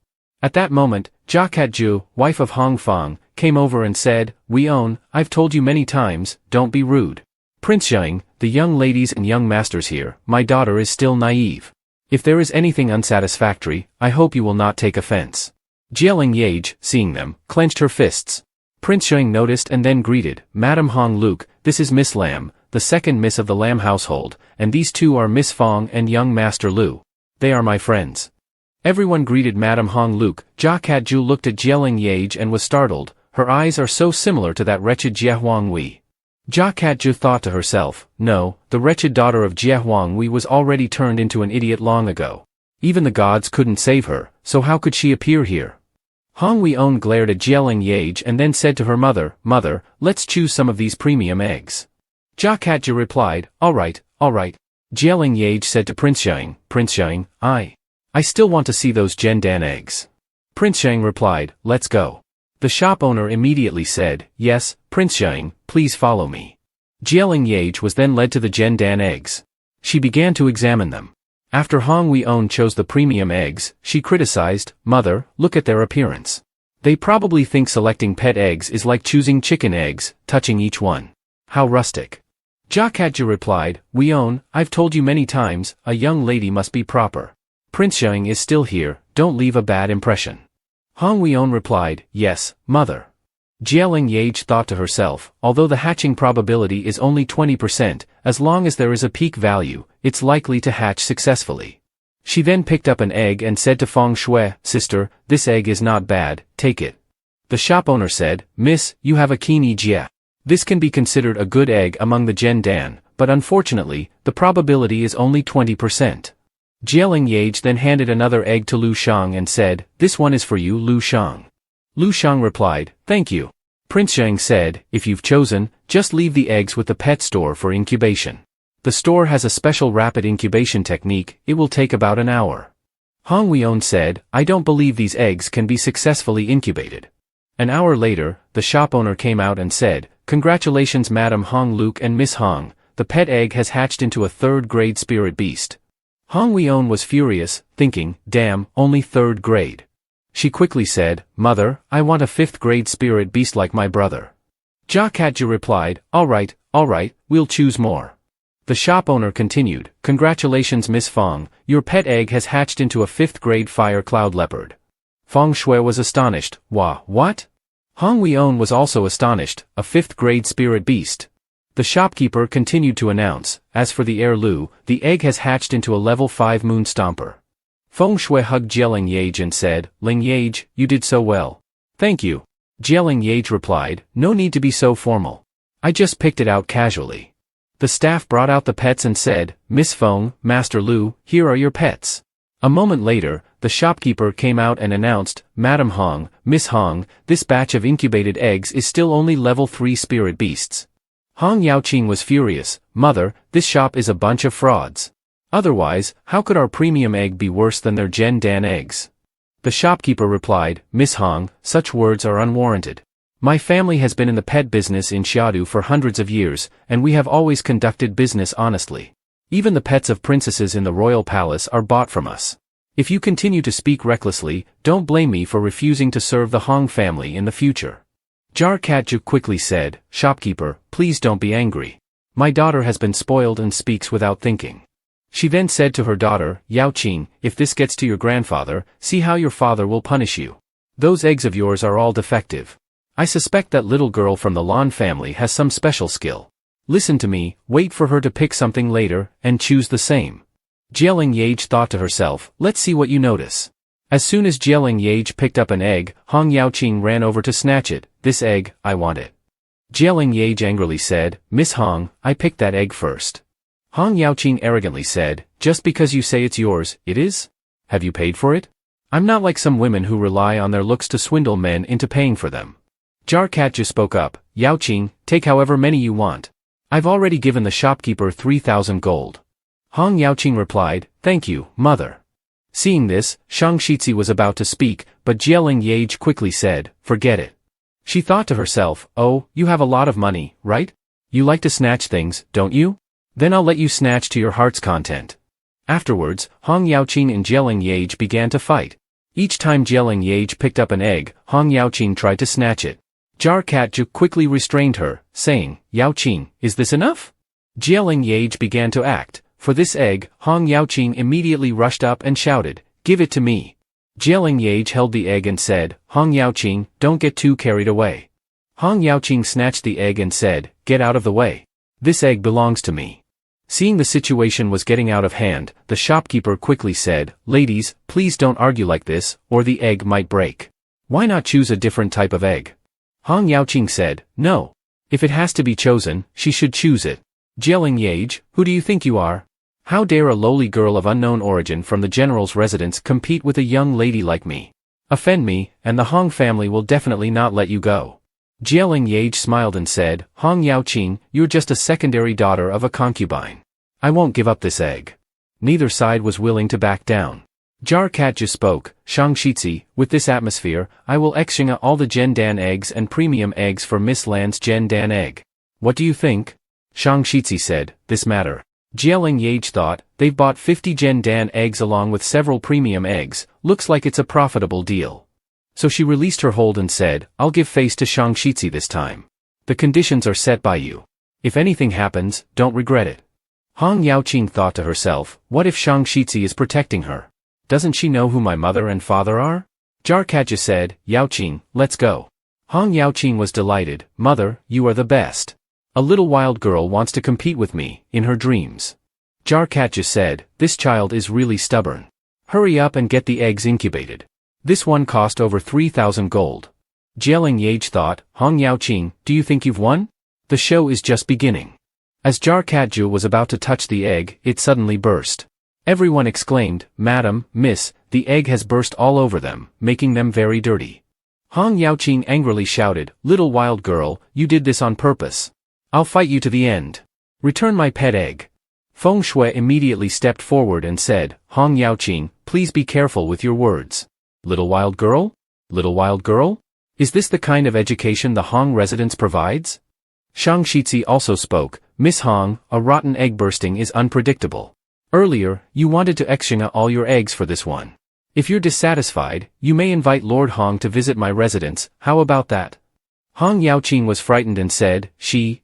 At that moment, Jia Catju, wife of Hong Fong, came over and said, Weon, I've told you many times, don't be rude. Prince Xiang, the young ladies and young masters here, my daughter is still naive. If there is anything unsatisfactory, I hope you will not take offense. Leng Yeaj, seeing them, clenched her fists. Prince Xiang noticed and then greeted, Madam Hong Luke, this is Miss Lam, the second miss of the Lam household, and these two are Miss Fong and young Master Lu. They are my friends. Everyone greeted Madam Hong Luke. Jia Catju looked at Leng Yeaj and was startled, her eyes are so similar to that wretched Jia Huangwei. Jia Catju thought to herself, no, the wretched daughter of Jia Huangwei was already turned into an idiot long ago. Even the gods couldn't save her, so how could she appear here? Hong Weon glared at Leng Yeaj and then said to her mother, Mother, let's choose some of these premium eggs. Jia Catju replied, all right. Leng Yeaj said to Prince Xiang, I still want to see those Gendan eggs. Prince Xiang replied, let's go. The shop owner immediately said, yes, Prince Xiang, please follow me. Leng Yeaj was then led to the Gendan eggs. She began to examine them. After Hong Weon chose the premium eggs, she criticized, Mother, look at their appearance. They probably think selecting pet eggs is like choosing chicken eggs, touching each one. How rustic. Jia Catju replied, Weon, I've told you many times, a young lady must be proper. Prince Xiang is still here, don't leave a bad impression. Hong Weon replied, yes, Mother. Leng Yeaj thought to herself, although the hatching probability is only 20%, as long as there is a peak value, it's likely to hatch successfully. She then picked up an egg and said to Feng Shui, Sister, this egg is not bad, take it. The shop owner said, Miss, you have a keen jia. This can be considered a good egg among the Gendan, but unfortunately, the probability is only 20%. Leng Yeaj then handed another egg to Lu Shang and said, this one is for you, Lu Shang. Lu Shang replied, thank you. Prince Xiang said, if you've chosen, just leave the eggs with the pet store for incubation. The store has a special rapid incubation technique, it will take about an hour. Hong Weon said, I don't believe these eggs can be successfully incubated. An hour later, the shop owner came out and said, congratulations Madam Hong Luke and Miss Hong, the pet egg has hatched into a 3rd grade spirit beast. Hong Weon was furious, thinking, damn, only 3rd grade. She quickly said, Mother, I want a 5th grade spirit beast like my brother. Jia Catju replied, all right, we'll choose more. The shop owner continued, congratulations Miss Fong, your pet egg has hatched into a 5th grade fire cloud leopard. Feng Shui was astonished, what? Hong Weon was also astonished, a 5th grade spirit beast. The shopkeeper continued to announce, as for the heir Lu, the egg has hatched into a level 5 moon stomper. Feng Shui hugged Leng Yeaj and said, Leng Yeaj, you did so well. Thank you. Leng Yeaj replied, no need to be so formal. I just picked it out casually. The staff brought out the pets and said, Miss Feng, Master Lu, here are your pets. A moment later, the shopkeeper came out and announced, Madam Hong, Miss Hong, this batch of incubated eggs is still only level 3 spirit beasts. Hong Yaoqing was furious, Mother, this shop is a bunch of frauds. Otherwise, how could our premium egg be worse than their Gendan eggs? The shopkeeper replied, Miss Hong, such words are unwarranted. My family has been in the pet business in Xiadu for hundreds of years, and we have always conducted business honestly. Even the pets of princesses in the royal palace are bought from us. If you continue to speak recklessly, don't blame me for refusing to serve the Hong family in the future. Jia Catju quickly said, Shopkeeper, please don't be angry. My daughter has been spoiled and speaks without thinking. She then said to her daughter, Yaoqing, if this gets to your grandfather, see how your father will punish you. Those eggs of yours are all defective. I suspect that little girl from the Lan family has some special skill. Listen to me, wait for her to pick something later, and choose the same. Leng Yeaj thought to herself, let's see what you notice. As soon as Leng Yeaj picked up an egg, Hong Yaoqing ran over to snatch it. This egg, I want it. Leng Yeaj angrily said, Miss Hong, I picked that egg first. Hong Yaoqing arrogantly said, just because you say it's yours, it is? Have you paid for it? I'm not like some women who rely on their looks to swindle men into paying for them. Jar Katju spoke up, Yaoqing, take however many you want. I've already given the shopkeeper 3,000 gold. Hong Yaoqing replied, thank you, mother. Seeing this, Shang Shizi was about to speak, but Leng Yeaj quickly said, forget it. She thought to herself, oh, you have a lot of money, right? You like to snatch things, don't you? Then I'll let you snatch to your heart's content. Afterwards, Hong Yaoqing and Leng Yeaj began to fight. Each time Leng Yeaj picked up an egg, Hong Yaoqing tried to snatch it. Jar Katju quickly restrained her, saying, Yaoqing, is this enough? Leng Yeaj began to act. For this egg, Hong Yaoqing immediately rushed up and shouted, give it to me. Leng Yeaj held the egg and said, Hong Yaoqing, don't get too carried away. Hong Yaoqing snatched the egg and said, get out of the way. This egg belongs to me. Seeing the situation was getting out of hand, the shopkeeper quickly said, ladies, please don't argue like this, or the egg might break. Why not choose a different type of egg? Hong Yaoqing said, no. If it has to be chosen, she should choose it. Leng Yeaj, who do you think you are? How dare a lowly girl of unknown origin from the general's residence compete with a young lady like me? Offend me, and the Hong family will definitely not let you go. Leng Yeaj smiled and said, Hong Yaoqing, you're just a secondary daughter of a concubine. I won't give up this egg. Neither side was willing to back down. Jar Katju spoke, Shang Shizi, with this atmosphere, I will exchange all the Gendan eggs and premium eggs for Miss Lan's Gendan egg. What do you think? Shang Shizi said, this matter. Leng Yeaj thought, they've bought 50 Gendan eggs along with several premium eggs, looks like it's a profitable deal. So she released her hold and said, I'll give face to Shang Shizi this time. The conditions are set by you. If anything happens, don't regret it. Hong Yaoqing thought to herself, what if Shang Shizi is protecting her? Doesn't she know who my mother and father are? Jar Katju said, Yaoqing, let's go. Hong Yaoqing was delighted, mother, you are the best. A little wild girl wants to compete with me, in her dreams. Jar Katju said, this child is really stubborn. Hurry up and get the eggs incubated. This one cost over 3,000 gold. Leng Yeaj thought, Hong Yaoqing, do you think you've won? The show is just beginning. As Jar Katju was about to touch the egg, it suddenly burst. Everyone exclaimed, Madam, Miss, the egg has burst all over them, making them very dirty. Hong Yaoqing angrily shouted, little wild girl, you did this on purpose. I'll fight you to the end. Return my pet egg. Feng Shui immediately stepped forward and said, Hong Yaoqing, please be careful with your words. Little wild girl? Little wild girl? Is this the kind of education the Hong residence provides? Shang Shizi also spoke, Miss Hong, a rotten egg bursting is unpredictable. Earlier, you wanted to exchange all your eggs for this one. If you're dissatisfied, you may invite Lord Hong to visit my residence, how about that? Hong Yaoqing was frightened and said, she.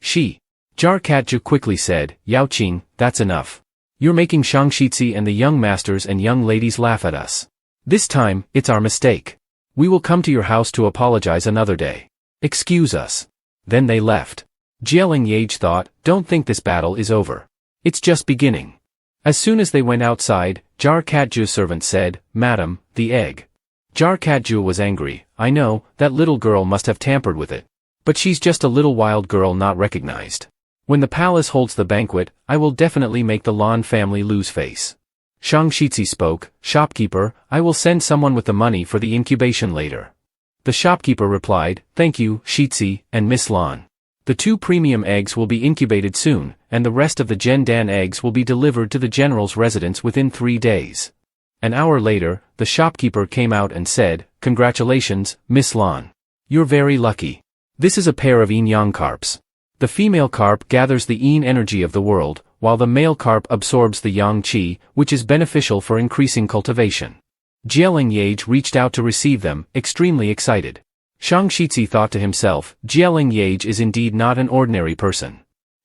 Jar Katju quickly said, Yaoqing, that's enough. You're making Shang Shizi and the young masters and young ladies laugh at us. This time, it's our mistake. We will come to your house to apologize another day. Excuse us. Then they left. Leng Yeaj thought, don't think this battle is over. It's just beginning. As soon as they went outside, Jar Katju's servant said, Madam, the egg. Jar Katju was angry, I know, that little girl must have tampered with it. But she's just a little wild girl not recognized. When the palace holds the banquet, I will definitely make the Lan family lose face. Shang Shizi spoke, Shopkeeper, I will send someone with the money for the incubation later. The shopkeeper replied, Thank you, Shizi, and Miss Lan. The 2 premium eggs will be incubated soon, and the rest of the Gendan eggs will be delivered to the general's residence within 3 days. An hour later, the shopkeeper came out and said, Congratulations, Miss Lan. You're very lucky. This is a pair of yin-yang carps. The female carp gathers the yin energy of the world, while the male carp absorbs the yang qi, which is beneficial for increasing cultivation. Leng Yeaj reached out to receive them, extremely excited. Shang Shizi thought to himself, Leng Yeaj is indeed not an ordinary person.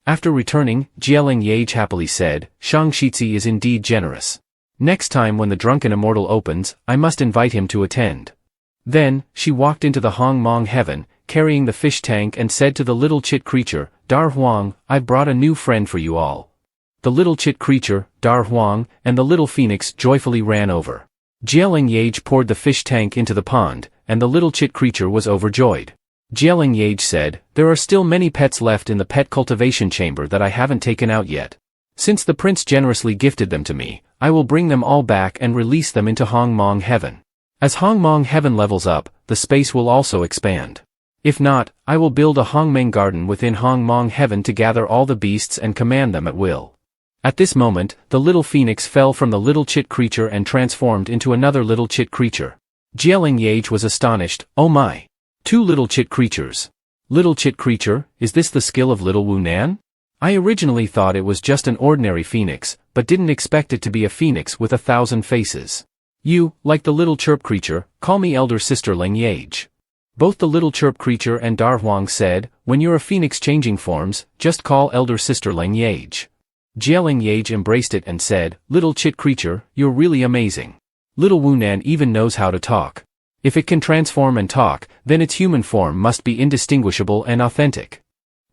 After returning, Leng Yeaj happily said, Shang Shizi is indeed generous. Next time when the drunken immortal opens, I must invite him to attend. Then, she walked into the Hong Mong heaven, carrying the fish tank and said to the little chit creature, Dar Huang, I've brought a new friend for you all. The little chit creature, Dar Huang, and the little phoenix joyfully ran over. Leng Yeaj poured the fish tank into the pond, and the little chit creature was overjoyed. Leng Yeaj said, There are still many pets left in the pet cultivation chamber that I haven't taken out yet. Since the prince generously gifted them to me, I will bring them all back and release them into Hongmong Heaven. As Hongmong Heaven levels up, the space will also expand. If not, I will build a Hongmeng garden within Hongmong Heaven to gather all the beasts and command them at will. At this moment, the little phoenix fell from the little chit creature and transformed into another little chit creature. Leng Yeaj was astonished. Oh my! 2 little chit creatures. Little chit creature, is this the skill of little Wu Nan? I originally thought it was just an ordinary phoenix, but didn't expect it to be a phoenix with 1,000 faces. You, like the little chirp creature, call me elder sister Leng Yeaj. Both the little chirp creature and Dar Huang said, when you're a phoenix changing forms, just call elder sister Leng Yeaj. Leng Yeaj embraced it and said, little chit creature, you're really amazing. Little Wu Nan even knows how to talk. If it can transform and talk, then its human form must be indistinguishable and authentic.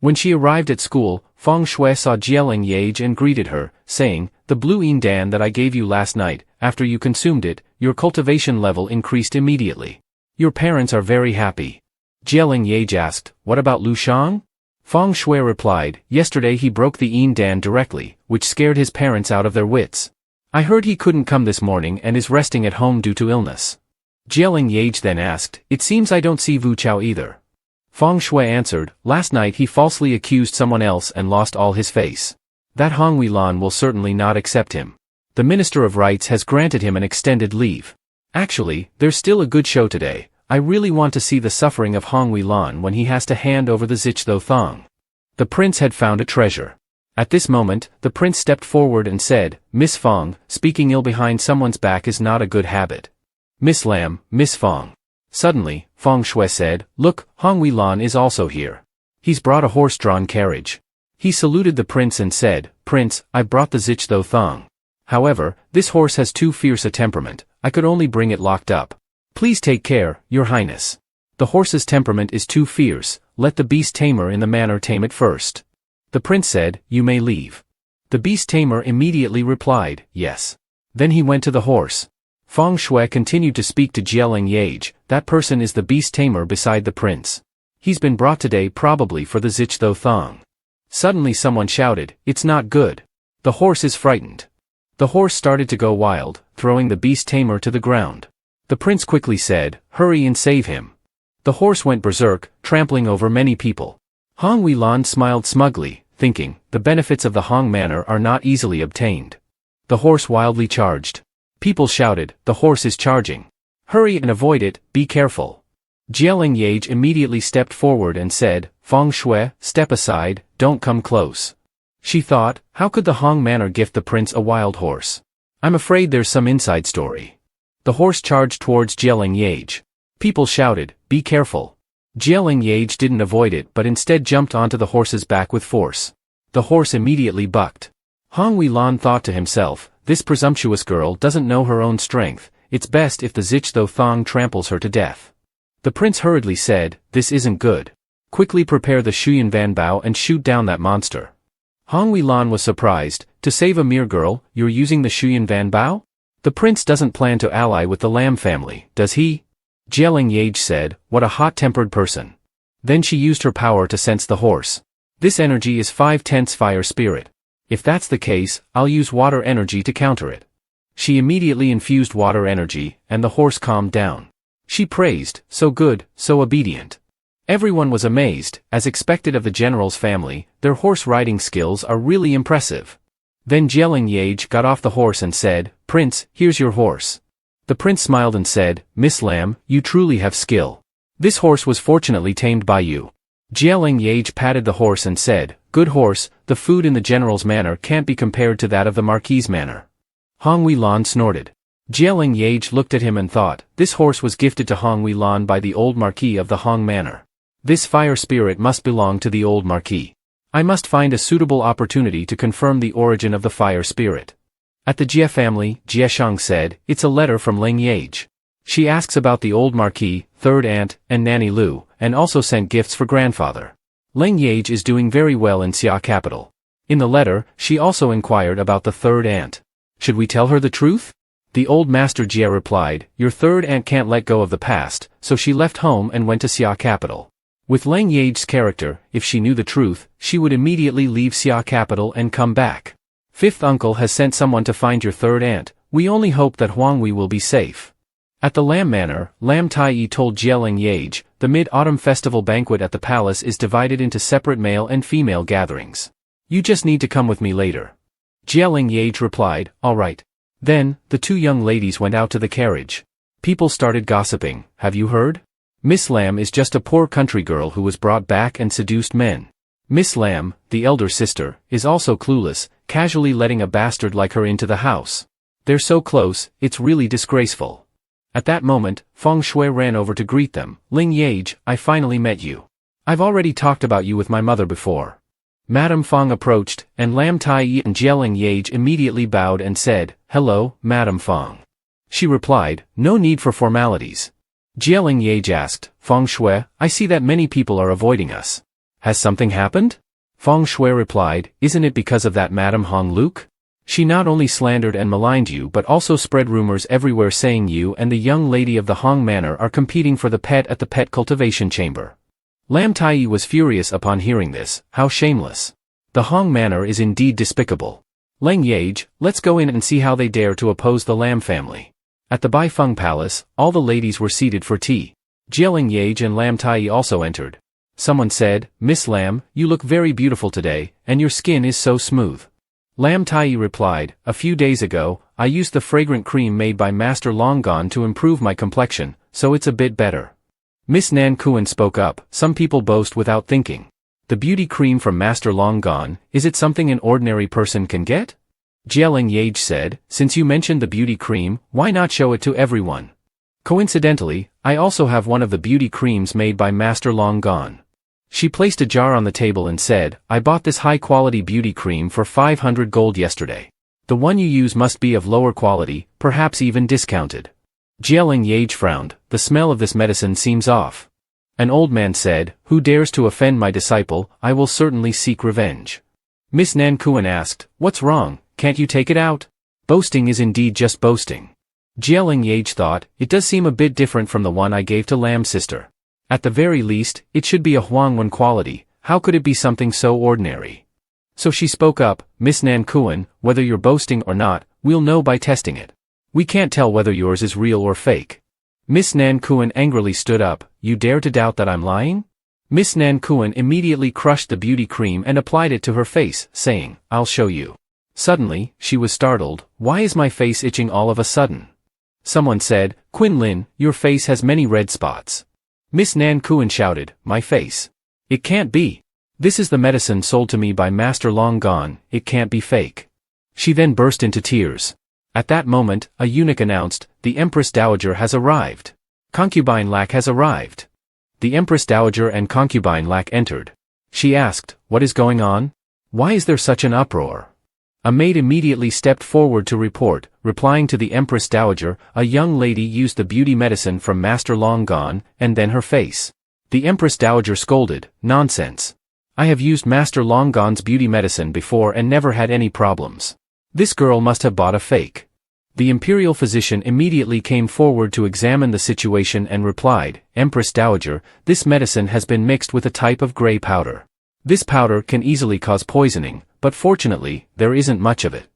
When she arrived at school, Feng Shui saw Leng Yeaj and greeted her, saying, the blue yin dan that I gave you last night, after you consumed it, your cultivation level increased immediately. Your parents are very happy. Leng Yeaj asked, what about Lu Shang? Feng Shui replied, yesterday he broke the yin dan directly, which scared his parents out of their wits. I heard he couldn't come this morning and is resting at home due to illness. Leng Yeaj then asked, it seems I don't see Wu Chao either. Feng Shui answered, last night he falsely accused someone else and lost all his face. That Hong Huilan will certainly not accept him. The Minister of Rights has granted him an extended leave. Actually, there's still a good show today. I really want to see the suffering of Hong Huilan when he has to hand over the Zichtho Thong. The prince had found a treasure. At this moment, the prince stepped forward and said, Miss Fong, speaking ill behind someone's back is not a good habit. Miss Lam, Miss Fong. Suddenly, Feng Shui said, look, Hong Huilan is also here. He's brought a horse-drawn carriage. He saluted the prince and said, Prince, I brought the Zichtho Thong. However, this horse has too fierce a temperament, I could only bring it locked up. Please take care, your highness. The horse's temperament is too fierce, let the beast tamer in the manor tame it first. The prince said, you may leave. The beast tamer immediately replied, yes. Then he went to the horse. Feng Shui continued to speak to Leng Yeaj, that person is the beast tamer beside the prince. He's been brought today probably for the Zichtho Thong. Suddenly someone shouted, it's not good. The horse is frightened. The horse started to go wild, throwing the beast tamer to the ground. The prince quickly said, hurry and save him. The horse went berserk, trampling over many people. Hong Huilan smiled smugly, thinking, the benefits of the Hong Manor are not easily obtained. The horse wildly charged. People shouted, the horse is charging. Hurry and avoid it, be careful. Leng Yeaj immediately stepped forward and said, Feng Shui, step aside, don't come close. She thought, how could the Hong Manor gift the prince a wild horse? I'm afraid there's some inside story. The horse charged towards Leng Yeaj. People shouted, be careful. Leng Yeaj didn't avoid it but instead jumped onto the horse's back with force. The horse immediately bucked. Hong Huilan thought to himself, this presumptuous girl doesn't know her own strength, it's best if the Zichtho Thong tramples her to death. The prince hurriedly said, this isn't good. Quickly prepare the Shuyan Van Bao and shoot down that monster. Hong Huilan was surprised, to save a mere girl, you're using the Shuyan Van Bao? The prince doesn't plan to ally with the Lam family, does he? Leng Yeaj said, what a hot-tempered person. Then she used her power to sense the horse. This energy is 5/10 fire spirit. If that's the case, I'll use water energy to counter it. She immediately infused water energy, and the horse calmed down. She praised, so good, so obedient. Everyone was amazed, as expected of the general's family, their horse riding skills are really impressive. Then Leng Yeaj got off the horse and said, Prince, here's your horse. The prince smiled and said, Miss Lam, you truly have skill. This horse was fortunately tamed by you. Leng Yeaj patted the horse and said, good horse, the food in the general's manor can't be compared to that of the marquis's manor. Hong Huilan snorted. Leng Yeaj looked at him and thought, this horse was gifted to Hong Huilan by the old marquis of the Hong Manor. This fire spirit must belong to the old marquis. I must find a suitable opportunity to confirm the origin of the fire spirit. At the Jie family, Jie Shang said, it's a letter from Leng Yeaj. She asks about the old marquis, third aunt, and Nanny Lu, and also sent gifts for grandfather. Leng Yeaj is doing very well in Xia capital. In the letter, she also inquired about the third aunt. Should we tell her the truth? The old master Jie replied, your third aunt can't let go of the past, so she left home and went to Xia capital. With Leng Yeaj's character, if she knew the truth, she would immediately leave Xia capital and come back. Fifth uncle has sent someone to find your third aunt. We only hope that Huanghui will be safe. At the Lam Manor, Lam Tai told Leng Yeaj, the mid-autumn festival banquet at the palace is divided into separate male and female gatherings. You just need to come with me later. Leng Yeaj replied, all right. Then, the two young ladies went out to the carriage. People started gossiping. Have you heard? Miss Lam is just a poor country girl who was brought back and seduced men. Miss Lam, the elder sister, is also clueless, casually letting a bastard like her into the house. They're so close, it's really disgraceful. At that moment, Feng Shui ran over to greet them. Leng Yeaj, I finally met you. I've already talked about you with my mother before. Madame Feng approached, and Lam Tai and Leng Yeaj immediately bowed and said, hello, Madame Feng. She replied, no need for formalities. Leng Yeaj asked, Feng Shui, I see that many people are avoiding us. Has something happened? Feng Shui replied, isn't it because of that Madame Hong Luke? She not only slandered and maligned you but also spread rumors everywhere saying you and the young lady of the Hong Manor are competing for the pet at the pet cultivation chamber. Lam Tai was furious upon hearing this. How shameless. The Hong Manor is indeed despicable. Leng Yeaj, let's go in and see how they dare to oppose the Lam family. At the Bai Feng Palace, all the ladies were seated for tea. Leng Yeaj and Lam Tai also entered. Someone said, Miss Lam, you look very beautiful today, and your skin is so smooth. Lam Tai replied, a few days ago, I used the fragrant cream made by Master Longgon to improve my complexion, so it's a bit better. Miss Nan Kuan spoke up, some people boast without thinking. The beauty cream from Master Longgon, is it something an ordinary person can get? Leng Yeaj said, since you mentioned the beauty cream, why not show it to everyone? Coincidentally, I also have one of the beauty creams made by Master Longgon. She placed a jar on the table and said, I bought this high-quality beauty cream for 500 gold yesterday. The one you use must be of lower quality, perhaps even discounted. Leng Yeaj frowned, the smell of this medicine seems off. An old man said, who dares to offend my disciple, I will certainly seek revenge. Miss Nan Kuan asked, what's wrong, can't you take it out? Boasting is indeed just boasting. Leng Yeaj thought, it does seem a bit different from the one I gave to Lam's sister. At the very least, it should be a Huangwen quality, how could it be something so ordinary? So she spoke up, Miss Nan Kuan, whether you're boasting or not, we'll know by testing it. We can't tell whether yours is real or fake. Miss Nan Kuan angrily stood up, you dare to doubt that I'm lying? Miss Nan Kuan immediately crushed the beauty cream and applied it to her face, saying, I'll show you. Suddenly, she was startled, why is my face itching all of a sudden? Someone said, Quin Lin, your face has many red spots. Miss Nan Kuan shouted, my face. It can't be. This is the medicine sold to me by Master Longgon, it can't be fake. She then burst into tears. At that moment, a eunuch announced, the Empress Dowager has arrived. Concubine Lac has arrived. The Empress Dowager and Concubine Lac entered. She asked, what is going on? Why is there such an uproar? A maid immediately stepped forward to report, replying to the Empress Dowager, a young lady used the beauty medicine from Master Longgon, and then her face. The Empress Dowager scolded, nonsense. I have used Master Longgon's beauty medicine before and never had any problems. This girl must have bought a fake. The imperial physician immediately came forward to examine the situation and replied, Empress Dowager, this medicine has been mixed with a type of gray powder. This powder can easily cause poisoning, but fortunately, there isn't much of it.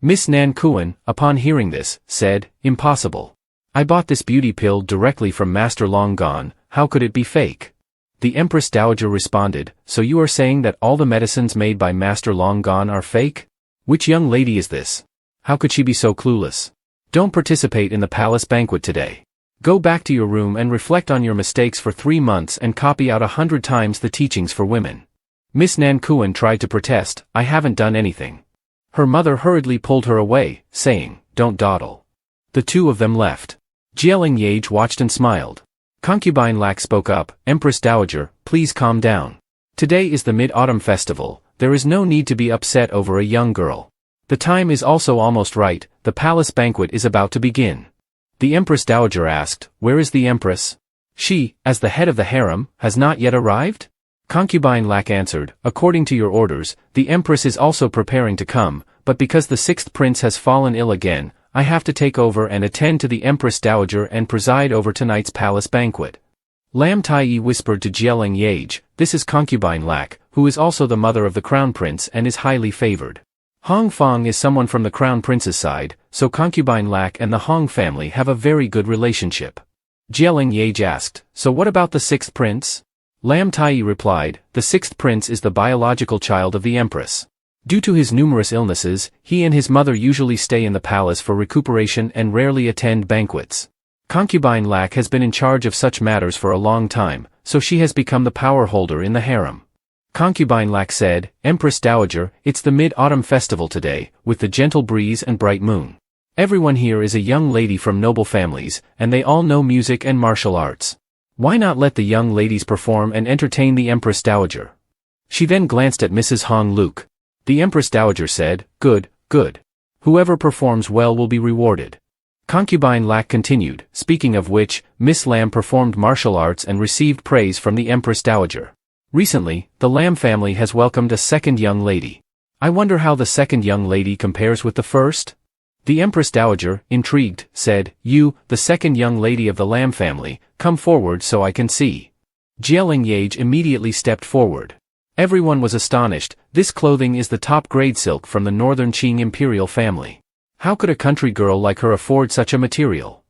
Miss Nan Kuan, upon hearing this, said, impossible. I bought this beauty pill directly from Master Longgon, how could it be fake? The Empress Dowager responded, so you are saying that all the medicines made by Master Longgon are fake? Which young lady is this? How could she be so clueless? Don't participate in the palace banquet today. Go back to your room and reflect on your mistakes for 3 months and copy out 100 times the teachings for women. Miss Nan Kuan tried to protest, I haven't done anything. Her mother hurriedly pulled her away, saying, don't dawdle. The two of them left. Leng Yeaj watched and smiled. Concubine Lac spoke up, Empress Dowager, please calm down. Today is the Mid-Autumn Festival, there is no need to be upset over a young girl. The time is also almost right, the palace banquet is about to begin. The Empress Dowager asked, where is the Empress? She, as the head of the harem, has not yet arrived? Concubine Lac answered, according to your orders, the Empress is also preparing to come, but because the 6th prince has fallen ill again, I have to take over and attend to the Empress Dowager and preside over tonight's palace banquet. Lam Tai whispered to Leng Yeaj, this is Concubine Lac, who is also the mother of the crown prince and is highly favored. Hong Fong is someone from the crown prince's side, so concubine Lak and the Hong family have a very good relationship. Leng Yeaj asked, so what about the sixth prince? Lam Tai replied, the sixth prince is the biological child of the empress. Due to his numerous illnesses, he and his mother usually stay in the palace for recuperation and rarely attend banquets. Concubine Lak has been in charge of such matters for a long time, so she has become the power holder in the harem. Concubine Lak said, Empress Dowager, it's the Mid-Autumn Festival today, with the gentle breeze and bright moon. Everyone here is a young lady from noble families, and they all know music and martial arts. Why not let the young ladies perform and entertain the Empress Dowager? She then glanced at Mrs. Hong Luke. The Empress Dowager said, good, good. Whoever performs well will be rewarded. Concubine Lak continued, speaking of which, Miss Lam performed martial arts and received praise from the Empress Dowager. Recently, the Lam family has welcomed a second young lady. I wonder how the second young lady compares with the first? The Empress Dowager, intrigued, said, you, the second young lady of the Lam family, come forward so I can see. Leng Yeaj immediately stepped forward. Everyone was astonished. This clothing is the top-grade silk from the northern Qing imperial family. How could a country girl like her afford such a material?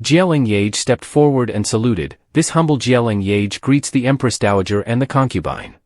Leng Yeaj stepped forward and saluted. This humble Leng Yeaj greets the Empress Dowager and the concubine.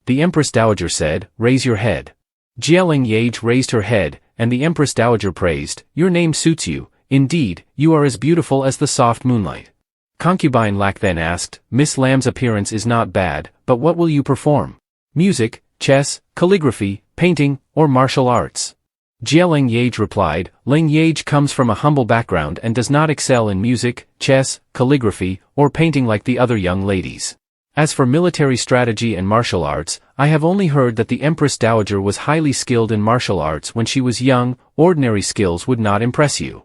The Empress Dowager said, raise your head. Leng Yeaj raised her head, and the Empress Dowager praised, your name suits you, indeed, you are as beautiful as the soft moonlight. Concubine Lak then asked, Miss Lam's appearance is not bad, but what will you perform? Music, chess, calligraphy, painting, or martial arts? Leng Yeaj replied, Leng Yeaj comes from a humble background and does not excel in music, chess, calligraphy, or painting like the other young ladies. As for military strategy and martial arts, I have only heard that the Empress Dowager was highly skilled in martial arts when she was young. Ordinary skills would not impress you.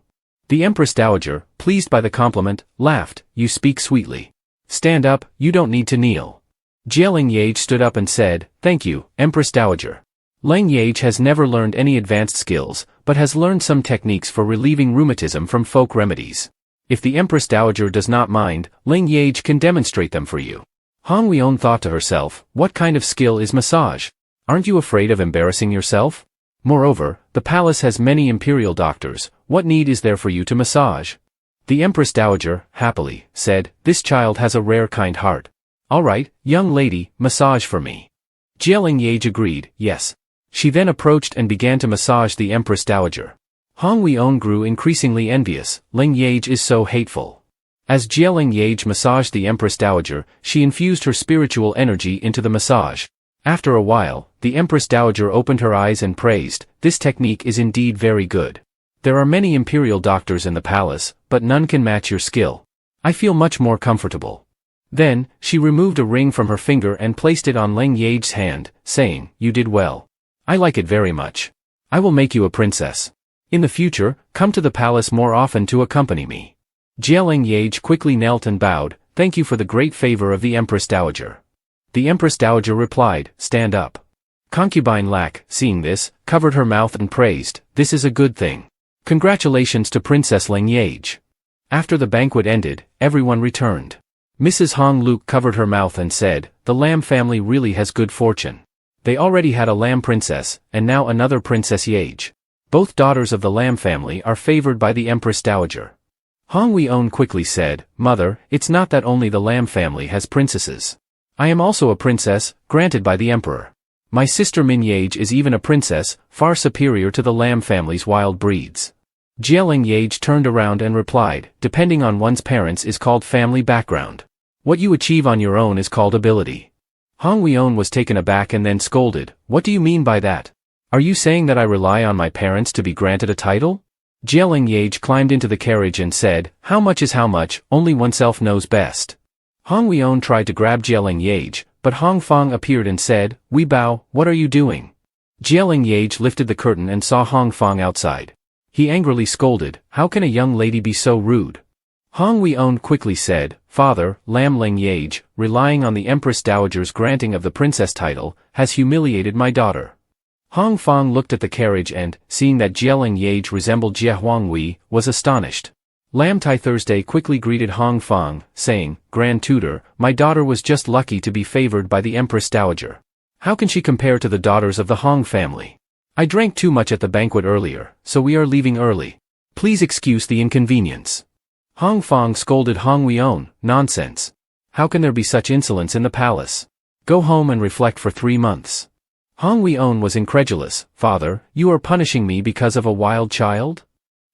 The Empress Dowager, pleased by the compliment, laughed, you speak sweetly. Stand up, you don't need to kneel. Leng Yeaj stood up and said, thank you, Empress Dowager. Leng Yeaj has never learned any advanced skills, but has learned some techniques for relieving rheumatism from folk remedies. If the Empress Dowager does not mind, Leng Yeaj can demonstrate them for you. Hong Weon thought to herself, what kind of skill is massage? Aren't you afraid of embarrassing yourself? Moreover, the palace has many imperial doctors, what need is there for you to massage? The Empress Dowager, happily, said, this child has a rare kind heart. All right, young lady, massage for me. Leng Yeaj agreed, yes. She then approached and began to massage the Empress Dowager. Hong Weon grew increasingly envious, Leng Yeaj is so hateful. As Leng Yeaj massaged the Empress Dowager, she infused her spiritual energy into the massage. After a while, the Empress Dowager opened her eyes and praised, this technique is indeed very good. There are many imperial doctors in the palace, but none can match your skill. I feel much more comfortable. Then, she removed a ring from her finger and placed it on Leng Yeaj's hand, saying, you did well. I like it very much. I will make you a princess. In the future, come to the palace more often to accompany me. Leng Yeaj quickly knelt and bowed, thank you for the great favor of the Empress Dowager. The Empress Dowager replied, stand up. Concubine Lak, seeing this, covered her mouth and praised, this is a good thing. Congratulations to Princess Leng Yeaj. After the banquet ended, everyone returned. Mrs. Hong Luke covered her mouth and said, the Lam family really has good fortune. They already had a Lam princess, and now another Princess Yeaj. Both daughters of the Lam family are favored by the Empress Dowager. Hong Weon quickly said, Mother, it's not that only the Lam family has princesses. I am also a princess, granted by the Emperor. My sister Min Yeaj is even a princess, far superior to the Lam family's wild breeds. Leng Yeaj turned around and replied, depending on one's parents is called family background. What you achieve on your own is called ability. Hong Weon was taken aback and then scolded, what do you mean by that? Are you saying that I rely on my parents to be granted a title? Leng Yeaj climbed into the carriage and said, how much is how much, only oneself knows best. Hong Weon tried to grab Leng Yeaj, but Hong Fong appeared and said, we bow, what are you doing? Leng Yeaj lifted the curtain and saw Hong Fong outside. He angrily scolded, how can a young lady be so rude? Hong Weon quickly said, Father, Lam Leng Yeaj, relying on the Empress Dowager's granting of the princess title, has humiliated my daughter. Hong Fong looked at the carriage and, seeing that Leng Yeaj resembled Jie Huanghui, was astonished. Lam Tai Thursday quickly greeted Hong Fong, saying, Grand Tutor, my daughter was just lucky to be favored by the Empress Dowager. How can she compare to the daughters of the Hong family? I drank too much at the banquet earlier, so we are leaving early. Please excuse the inconvenience. Hong Fong scolded Hong Weon, nonsense. How can there be such insolence in the palace? Go home and reflect for 3 months. Hong Weon was incredulous. Father, you are punishing me because of a wild child?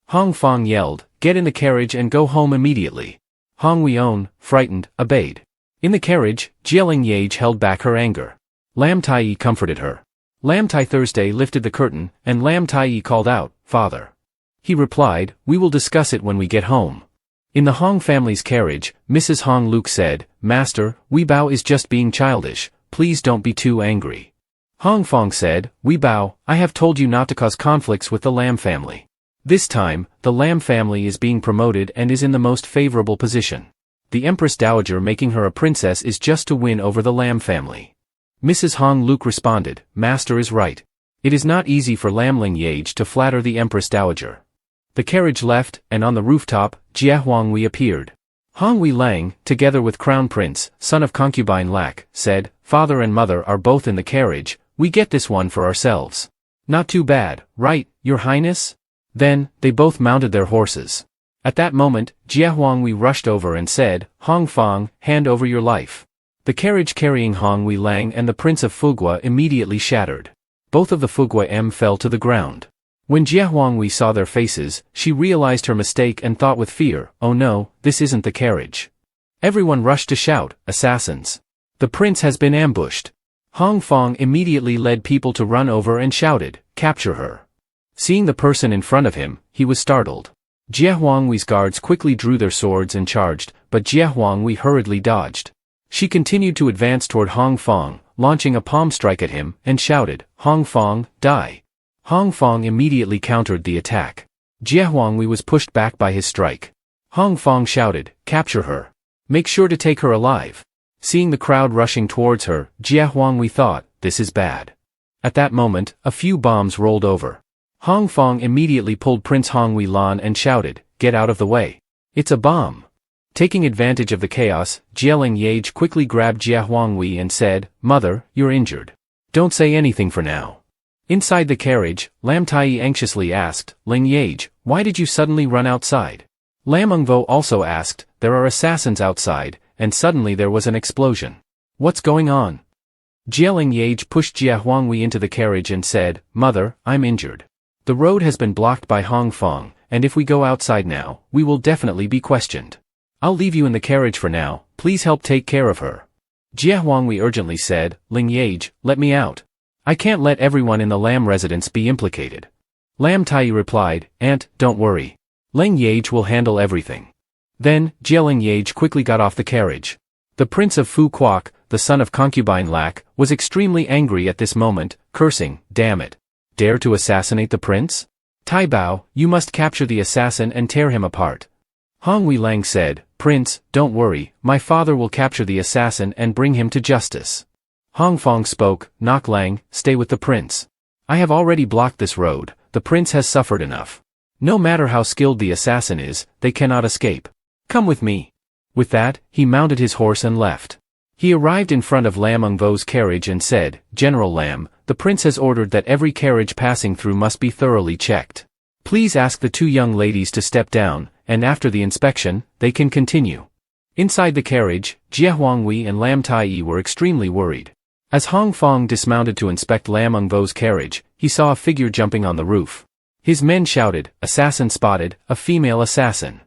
Hong Fong yelled, get in the carriage and go home immediately. Hong Weon, frightened, obeyed. In the carriage, Leng Yeaj held back her anger. Lam Tai comforted her. Lam Tai Thursday lifted the curtain, and Lam Tai called out, Father. He replied, we will discuss it when we get home. In the Hong family's carriage, Mrs. Hong Luke said, Master, Wei Bao is just being childish, please don't be too angry. Hong Fong said, Wei Bao, I have told you not to cause conflicts with the Lam family. This time, the Lam family is being promoted and is in the most favorable position. The Empress Dowager making her a princess is just to win over the Lam family. Mrs. Hong Luke responded, Master is right. It is not easy for Leng Yeaj to flatter the Empress Dowager. The carriage left, and on the rooftop, Jia Huangwei appeared. Hong Wei Lang, together with Crown Prince, son of concubine Lac, said, Father and Mother are both in the carriage, we get this one for ourselves. Not too bad, right, Your Highness? Then, they both mounted their horses. At that moment, Jia Huangwei rushed over and said, Hong Fong, hand over your life. The carriage carrying Hong Wei Lang and the Prince of Fugua immediately shattered. Both of the Fugua fell to the ground. When Jia Huangwei saw their faces, she realized her mistake and thought with fear, oh no, this isn't the carriage. Everyone rushed to shout, assassins. The prince has been ambushed. Hong Fong immediately led people to run over and shouted, capture her. Seeing the person in front of him, he was startled. Jia Huangwei's guards quickly drew their swords and charged, but Jia Huangwei hurriedly dodged. She continued to advance toward Hong Fong, launching a palm strike at him, and shouted, Hong Fong, die. Hong Fong immediately countered the attack. Jia Huangwei was pushed back by his strike. Hong Fong shouted, capture her. Make sure to take her alive. Seeing the crowd rushing towards her, Jia Huangwei thought, this is bad. At that moment, a few bombs rolled over. Hong Fong immediately pulled Prince Hong Wei Lan and shouted, get out of the way. It's a bomb. Taking advantage of the chaos, Leng Yeaj quickly grabbed Jia Huangwei and said, Mother, you're injured. Don't say anything for now. Inside the carriage, Lam Tai anxiously asked, Leng Yeaj, why did you suddenly run outside? Lam Ungvo also asked, there are assassins outside, and suddenly there was an explosion. What's going on? Leng Yeaj pushed Jia Huangwei into the carriage and said, Mother, I'm injured. The road has been blocked by Hong Fong, and if we go outside now, we will definitely be questioned. I'll leave you in the carriage for now, please help take care of her. Jia Huangwei urgently said, Leng Yeaj, let me out. I can't let everyone in the Lam residence be implicated. Lam Tai replied, Aunt, don't worry. Leng Yeaj will handle everything. Then, Leng Yeaj quickly got off the carriage. The Prince of Fu Quoc, the son of concubine Lac, was extremely angry at this moment, cursing, damn it. Dare to assassinate the prince? Tai Bao, you must capture the assassin and tear him apart. Hong Wei Lang said, Prince, don't worry, my father will capture the assassin and bring him to justice. Hong Fong spoke, Nok Lang, stay with the prince. I have already blocked this road, the prince has suffered enough. No matter how skilled the assassin is, they cannot escape. Come with me. With that, he mounted his horse and left. He arrived in front of Lam Ungvo's carriage and said, General Lam, the prince has ordered that every carriage passing through must be thoroughly checked. Please ask the 2 young ladies to step down, and after the inspection, they can continue. Inside the carriage, Jia Huangwei and Lam Tai were extremely worried. As Hong Fong dismounted to inspect Lam Ungvo's carriage, he saw a figure jumping on the roof. His men shouted, assassin spotted, a female assassin.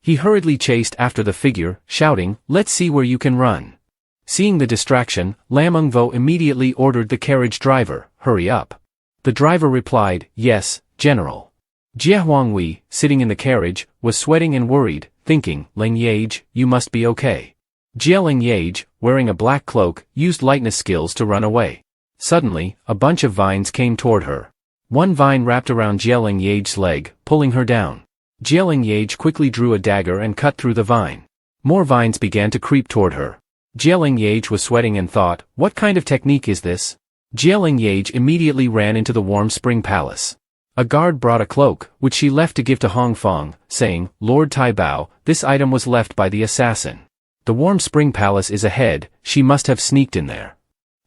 He hurriedly chased after the figure, shouting, let's see where you can run. Seeing the distraction, Lam Ungvo immediately ordered the carriage driver, hurry up. The driver replied, yes, General. Jia Huangwei, sitting in the carriage, was sweating and worried, thinking, Leng Yeaj, you must be okay. Leng Yeaj, wearing a black cloak, used lightness skills to run away. Suddenly, a bunch of vines came toward her. One vine wrapped around Leng Yeaj's leg, pulling her down. Leng Yeaj quickly drew a dagger and cut through the vine. More vines began to creep toward her. Leng Yeaj was sweating and thought, what kind of technique is this? Leng Yeaj immediately ran into the warm spring palace. A guard brought a cloak, which she left to give to Hong Fong, saying, Lord Tai Bao, this item was left by the assassin. The warm spring palace is ahead, she must have sneaked in there.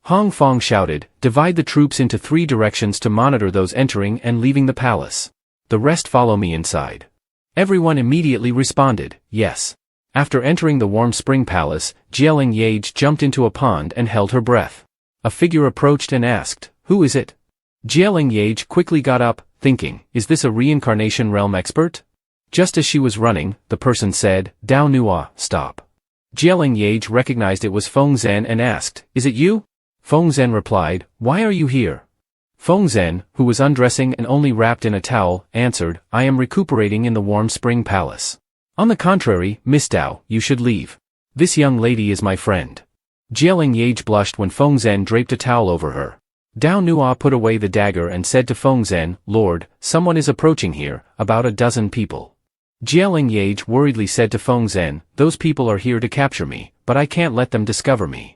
Hong Fong shouted, divide the troops into 3 directions to monitor those entering and leaving the palace. The rest follow me inside. Everyone immediately responded, yes. After entering the warm spring palace, Leng Yeaj jumped into a pond and held her breath. A figure approached and asked, who is it? Leng Yeaj quickly got up, thinking, is this a reincarnation realm expert? Just as she was running, the person said, Dao Nua, stop. Leng Yeaj recognized it was Feng Zhen and asked, is it you? Feng Zhen replied, why are you here? Feng Zhen, who was undressing and only wrapped in a towel, answered, I am recuperating in the warm spring palace. On the contrary, Miss Dao, you should leave. This young lady is my friend. Leng Yeaj blushed when Feng Zhen draped a towel over her. Dao Nua put away the dagger and said to Feng Zhen, Lord, someone is approaching here, about a dozen people. Leng Yeaj worriedly said to Feng Zhen, those people are here to capture me, but I can't let them discover me.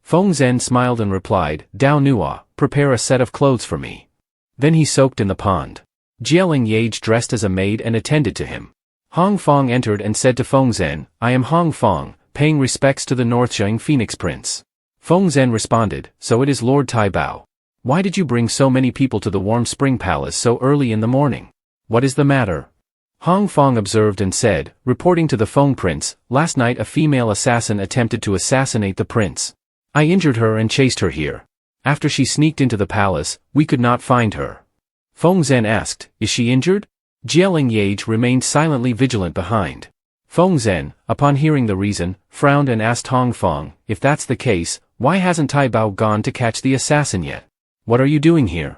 Feng Zhen smiled and replied, Dao Nua, prepare a set of clothes for me. Then he soaked in the pond. Leng Yeaj dressed as a maid and attended to him. Hong Fong entered and said to Feng Zhen, I am Hong Fong, paying respects to the Northsheng Phoenix Prince. Feng Zhen responded, so it is Lord Tai Bao. Why did you bring so many people to the warm spring palace so early in the morning? What is the matter? Hong Fong observed and said, reporting to the Feng Prince, last night a female assassin attempted to assassinate the prince. I injured her and chased her here. After she sneaked into the palace, we could not find her. Feng Zhen asked, is she injured? Leng Yeaj remained silently vigilant behind. Feng Zhen, upon hearing the reason, frowned and asked Hong Fong, if that's the case, why hasn't Tai Bao gone to catch the assassin yet? What are you doing here?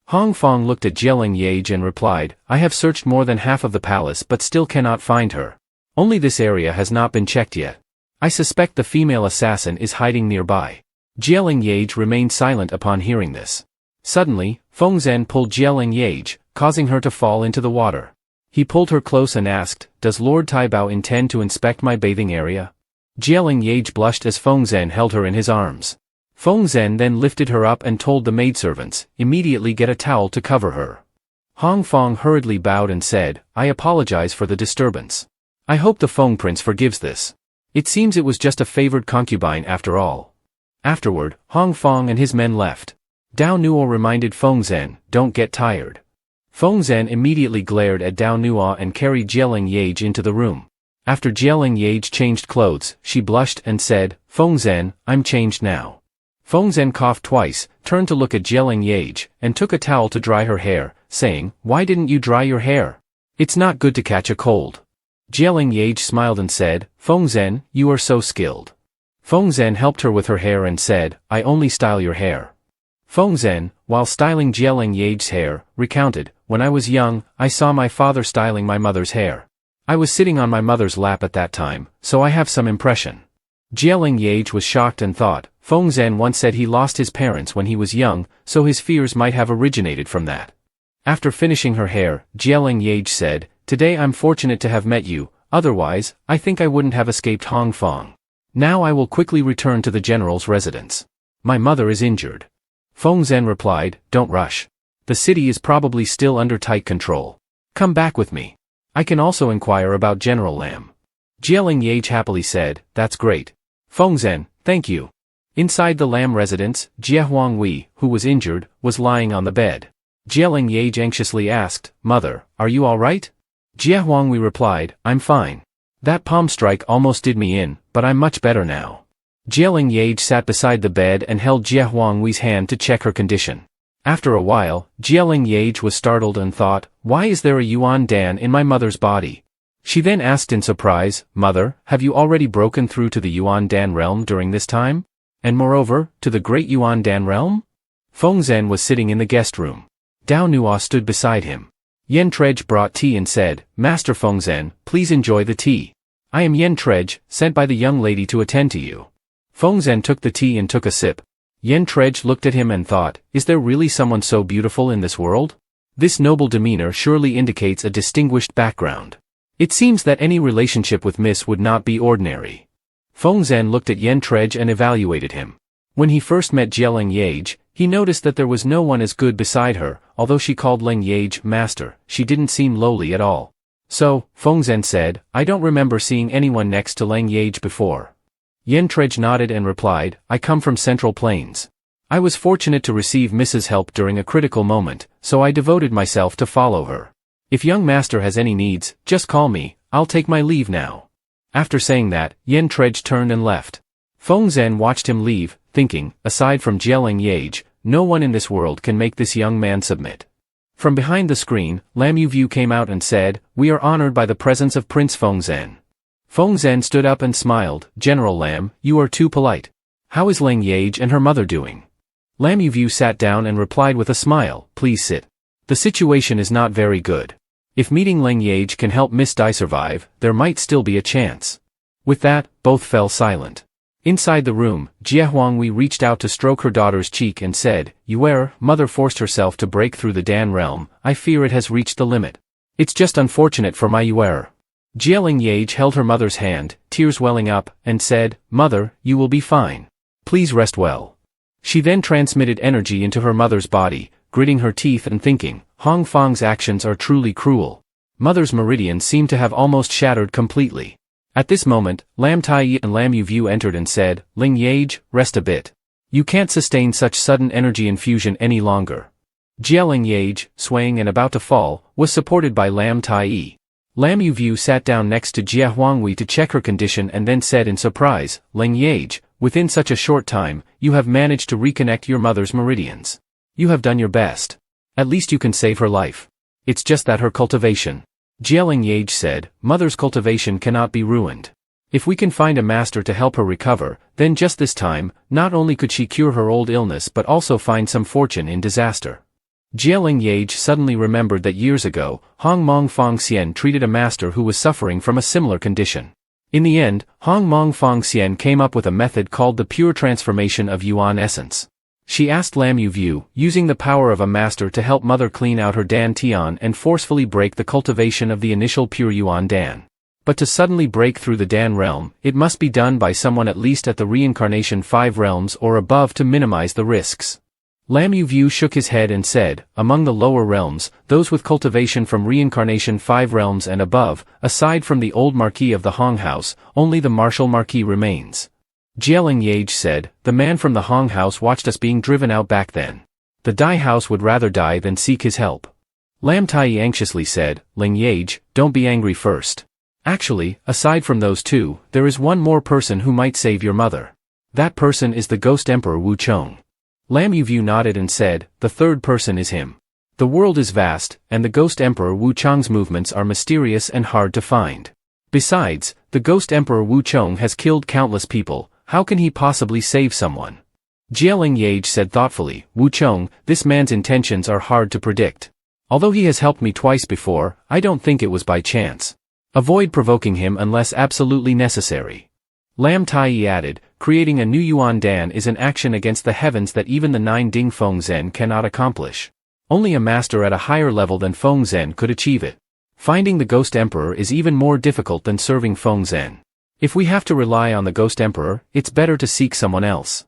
Hong Fong looked at Leng Yeaj and replied, I have searched more than half of the palace but still cannot find her. Only this area has not been checked yet. I suspect the female assassin is hiding nearby. Leng Yeaj remained silent upon hearing this. Suddenly, Feng Zhen pulled Leng Yeaj, causing her to fall into the water. He pulled her close and asked, does Lord Tai Bao intend to inspect my bathing area? Leng Yeaj blushed as Feng Zhen held her in his arms. Feng Zhen then lifted her up and told the maidservants, immediately get a towel to cover her. Hong Fong hurriedly bowed and said, I apologize for the disturbance. I hope the Feng Prince forgives this. It seems it was just a favored concubine after all. Afterward, Hong Fong and his men left. Dao Nua reminded Feng Zhen, don't get tired. Feng Zhen immediately glared at Dao Nua and carried Leng Yeaj into the room. After Leng Yeaj changed clothes, she blushed and said, Feng Zhen, I'm changed now. Feng Zhen coughed twice, turned to look at Leng Yeaj, and took a towel to dry her hair, saying, why didn't you dry your hair? It's not good to catch a cold. Leng Yeaj smiled and said, Feng Zhen, you are so skilled. Feng Zhen helped her with her hair and said, I only style your hair. Feng Zhen, while styling Leng Yeaj's hair, recounted, when I was young, I saw my father styling my mother's hair. I was sitting on my mother's lap at that time, so I have some impression. Leng Yeaj was shocked and thought, Feng Zhen once said he lost his parents when he was young, so his fears might have originated from that. After finishing her hair, Leng Yeaj said, today I'm fortunate to have met you, otherwise, I think I wouldn't have escaped Hong Fong. Now I will quickly return to the general's residence. My mother is injured. Feng Zhen replied, don't rush. The city is probably still under tight control. Come back with me. I can also inquire about General Lam. Leng Yeaj happily said, that's great. Feng Zhen, thank you. Inside the Lam residence, Jie Huanghui, who was injured, was lying on the bed. Leng Yeaj anxiously asked, Mother, are you all right? Jie Huanghui replied, I'm fine. That palm strike almost did me in, but I'm much better now. Leng Yeaj sat beside the bed and held Jie Huanghui's hand to check her condition. After a while, Leng Yeaj was startled and thought, why is there a Yuan Dan in my mother's body? She then asked in surprise, Mother, have you already broken through to the Yuan Dan realm during this time? And moreover, to the great Yuan Dan realm? Feng Zhen was sitting in the guest room. Dao Nua stood beside him. Yen Trej brought tea and said, Master Feng Zhen, please enjoy the tea. I am Yen Trej, sent by the young lady to attend to you. Feng Zhen took the tea and took a sip. Yen Trej looked at him and thought, is there really someone so beautiful in this world? This noble demeanor surely indicates a distinguished background. It seems that any relationship with Miss would not be ordinary. Feng Zhen looked at Yen Trej and evaluated him. When he first met Leng Yeaj, he noticed that there was no one as good beside her, although she called Leng Yeaj master, she didn't seem lowly at all. So, Feng Zhen said, I don't remember seeing anyone next to Leng Yeaj before. Yen Trej nodded and replied, I come from Central Plains. I was fortunate to receive Mrs. help during a critical moment, so I devoted myself to follow her. If young master has any needs, just call me, I'll take my leave now. After saying that, Yen Yeaj turned and left. Feng Zhen watched him leave, thinking, aside from Leng Yeaj, no one in this world can make this young man submit. From behind the screen, Lam Yuvu came out and said, "We are honored by the presence of Prince Feng Zhen." Feng Zhen stood up and smiled, "General Lam, you are too polite. How is Leng Yeaj and her mother doing?" Lam Yuvu sat down and replied with a smile, "Please sit. The situation is not very good. If meeting Leng Yeaj can help Miss Dai survive, there might still be a chance." With that, both fell silent. Inside the room, Jie Huanghui reached out to stroke her daughter's cheek and said, "Yuer, mother forced herself to break through the Dan realm. I fear it has reached the limit. It's just unfortunate for my Yuer." Leng Yeaj held her mother's hand, tears welling up, and said, "Mother, you will be fine. Please rest well." She then transmitted energy into her mother's body, gritting her teeth and thinking, Hong Fang's actions are truly cruel. Mother's meridian seemed to have almost shattered completely. At this moment, Lam Tai and Lam Yuvu entered and said, "Leng Yeaj, rest a bit. You can't sustain such sudden energy infusion any longer." Leng Yeaj, swaying and about to fall, was supported by Lam Tai. Lam Yuvu sat down next to Jie Huanghui to check her condition and then said in surprise, "Leng Yeaj, within such a short time, you have managed to reconnect your mother's meridians. You have done your best. At least you can save her life. It's just that her cultivation." Leng Yeaj said, "Mother's cultivation cannot be ruined. If we can find a master to help her recover, then just this time, not only could she cure her old illness but also find some fortune in disaster." Leng Yeaj suddenly remembered that years ago, Hong Mong Fong Xian treated a master who was suffering from a similar condition. In the end, Hong Mong Fong Xian came up with a method called the pure transformation of Yuan essence. She asked Lam Yuvu, using the power of a master to help mother clean out her Dan Tian and forcefully break the cultivation of the initial pure Yuan Dan. But to suddenly break through the Dan realm, it must be done by someone at least at the reincarnation 5 realms or above to minimize the risks. Lam Yuvu shook his head and said, "Among the lower realms, those with cultivation from reincarnation 5 realms and above, aside from the old Marquis of the Hong House, only the Martial Marquis remains." Leng Yeaj said, "The man from the Hong House watched us being driven out back then. The Dai House would rather die than seek his help." Lam Tai anxiously said, "Leng Yeaj, don't be angry first. Actually, aside from those two, there is one more person who might save your mother. That person is the Ghost Emperor Wu Chong." Lam Yuvu nodded and said, "The third person is him. The world is vast, and the Ghost Emperor Wu Chong's movements are mysterious and hard to find. Besides, the Ghost Emperor Wu Chong has killed countless people. How can he possibly save someone?" Leng Yeaj said thoughtfully, "Wu Chong, this man's intentions are hard to predict. Although he has helped me twice before, I don't think it was by chance. Avoid provoking him unless absolutely necessary." Lam Tai added, "Creating a new Yuan Dan is an action against the heavens that even the 9 Ding Feng Zhen cannot accomplish. Only a master at a higher level than Feng Zhen could achieve it. Finding the Ghost Emperor is even more difficult than serving Feng Zhen. If we have to rely on the Ghost Emperor, it's better to seek someone else."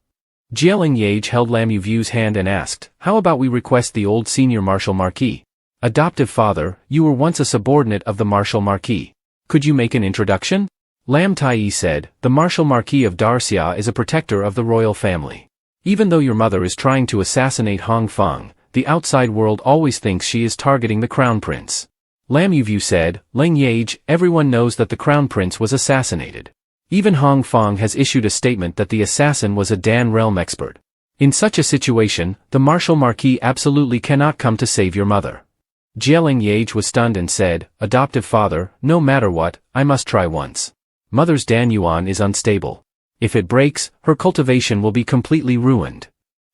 Leng Yeaj held Lam Yuvu's hand and asked, "How about we request the old senior Martial Marquis? Adoptive father, you were once a subordinate of the Martial Marquis. Could you make an introduction?" Lam Tai said, "The Martial Marquis of Darxia is a protector of the royal family. Even though your mother is trying to assassinate Hong Fang, the outside world always thinks she is targeting the Crown Prince." Lam Yuvu said, "Leng Yeaj, everyone knows that the Crown Prince was assassinated. Even Hong Fang has issued a statement that the assassin was a Dan realm expert. In such a situation, the Martial Marquis absolutely cannot come to save your mother." Leng Yeaj was stunned and said, "Adoptive father, no matter what, I must try once. Mother's Dan Yuan is unstable. If it breaks, her cultivation will be completely ruined."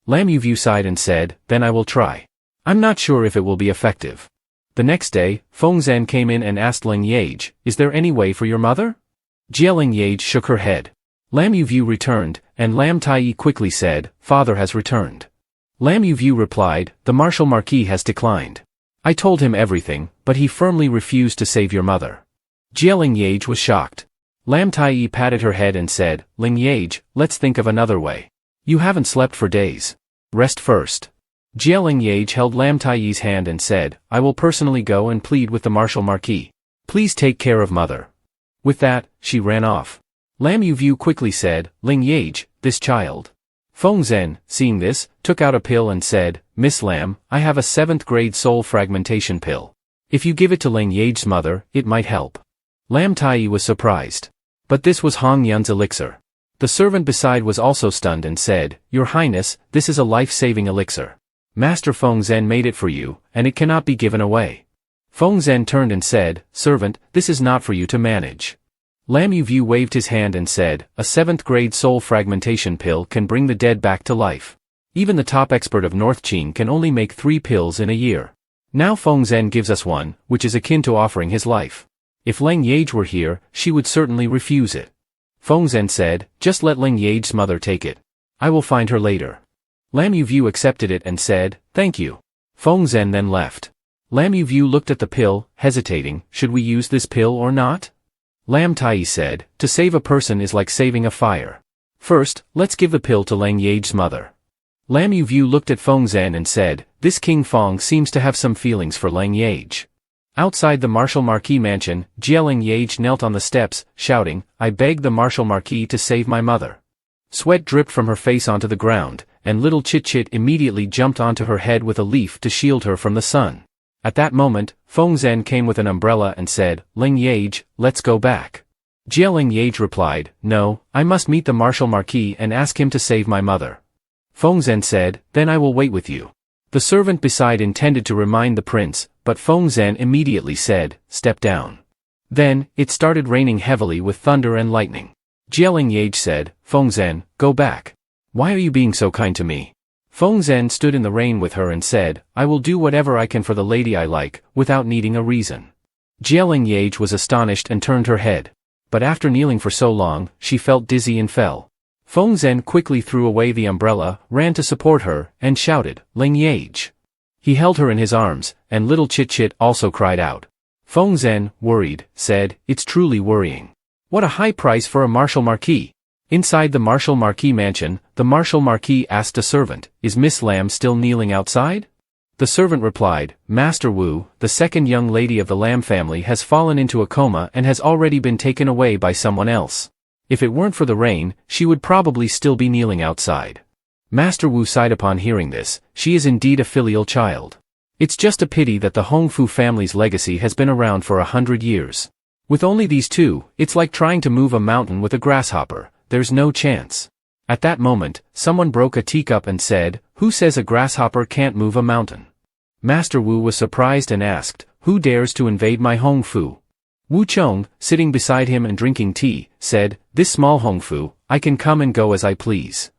Lam Yuvu sighed and said, "Then I will try. I'm not sure if it will be effective." The next day, Feng Zhen came in and asked Leng Yeaj, "Is there any way for your mother?" Leng Yeaj shook her head. Lam Yuvu returned, and Lam Tai quickly said, "Father has returned." Lam Yuvu replied, "The Martial Marquis has declined. I told him everything, but he firmly refused to save your mother." Leng Yeaj was shocked. Lam Tai patted her head and said, "Leng Yeaj, let's think of another way. You haven't slept for days. Rest first." Leng Yeaj held Lam Tai's hand and said, "I will personally go and plead with the Martial Marquis. Please take care of mother." With that, she ran off. Lam Yuvu quickly said, "Leng Yeaj, this child." Feng Zhen, seeing this, took out a pill and said, Miss Lam, I have a 7th grade soul fragmentation pill. If you give it to Leng Yeaj's mother, it might help. Lam Tai was surprised. But this was Hong Yun's elixir. The servant beside was also stunned and said, Your Highness, this is a life-saving elixir. Master Feng Zhen made it for you, and it cannot be given away. Feng Zhen turned and said, Servant, this is not for you to manage. Lam Yu waved his hand and said, A 7th grade soul fragmentation pill can bring the dead back to life. Even the top expert of North Qing can only make 3 pills in a year. Now Feng Zhen gives us one, which is akin to offering his life. If Leng Yeaj were here, she would certainly refuse it. Feng Zhen said, Just let Leng Yeaj's mother take it. I will find her later. Lam Yu accepted it and said, Thank you. Feng Zhen then left. Lam Yu looked at the pill, hesitating, should we use this pill or not? Lam Tai said, To save a person is like saving a fire. First, let's give the pill to Leng Yeaj's mother. Lam Yu looked at Feng Zhen and said, This King Feng seems to have some feelings for Leng Yeaj. Outside the Marshal Marquis mansion, Leng Yeaj knelt on the steps, shouting, I beg the Marshal Marquis to save my mother. Sweat dripped from her face onto the ground, and little Chit-Chit immediately jumped onto her head with a leaf to shield her from the sun. At that moment, Feng Zhen came with an umbrella and said, Leng Yeaj, let's go back. Leng Yeaj replied, No, I must meet the Marshal Marquis and ask him to save my mother. Feng Zhen said, Then I will wait with you. The servant beside intended to remind the prince, but Feng Zhen immediately said, Step down. Then, it started raining heavily with thunder and lightning. Leng Yeaj said, Feng Zhen, go back. Why are you being so kind to me? Feng Zhen stood in the rain with her and said, I will do whatever I can for the lady I like, without needing a reason. Leng Yeaj was astonished and turned her head. But after kneeling for so long, she felt dizzy and fell. Feng Zhen quickly threw away the umbrella, ran to support her, and shouted, Leng Yeaj. He held her in his arms, and little Chit-Chit also cried out. Feng Zhen, worried, said, It's truly worrying. What a high price for a Marshal Marquis. Inside the Marshal Marquis mansion, the Marshal Marquis asked a servant, Is Miss Lam still kneeling outside? The servant replied, Master Wu, the second young lady of the Lam family has fallen into a coma and has already been taken away by someone else. If it weren't for the rain, she would probably still be kneeling outside. Master Wu sighed upon hearing this, she is indeed a filial child. It's just a pity that the Hongfu family's legacy has been around for 100 years. With only these two, it's like trying to move a mountain with a grasshopper. There's no chance. At that moment, someone broke a teacup and said, Who says a grasshopper can't move a mountain? Master Wu was surprised and asked, Who dares to invade my Hongfu? Wu Chong, sitting beside him and drinking tea, said, This small Hongfu, I can come and go as I please.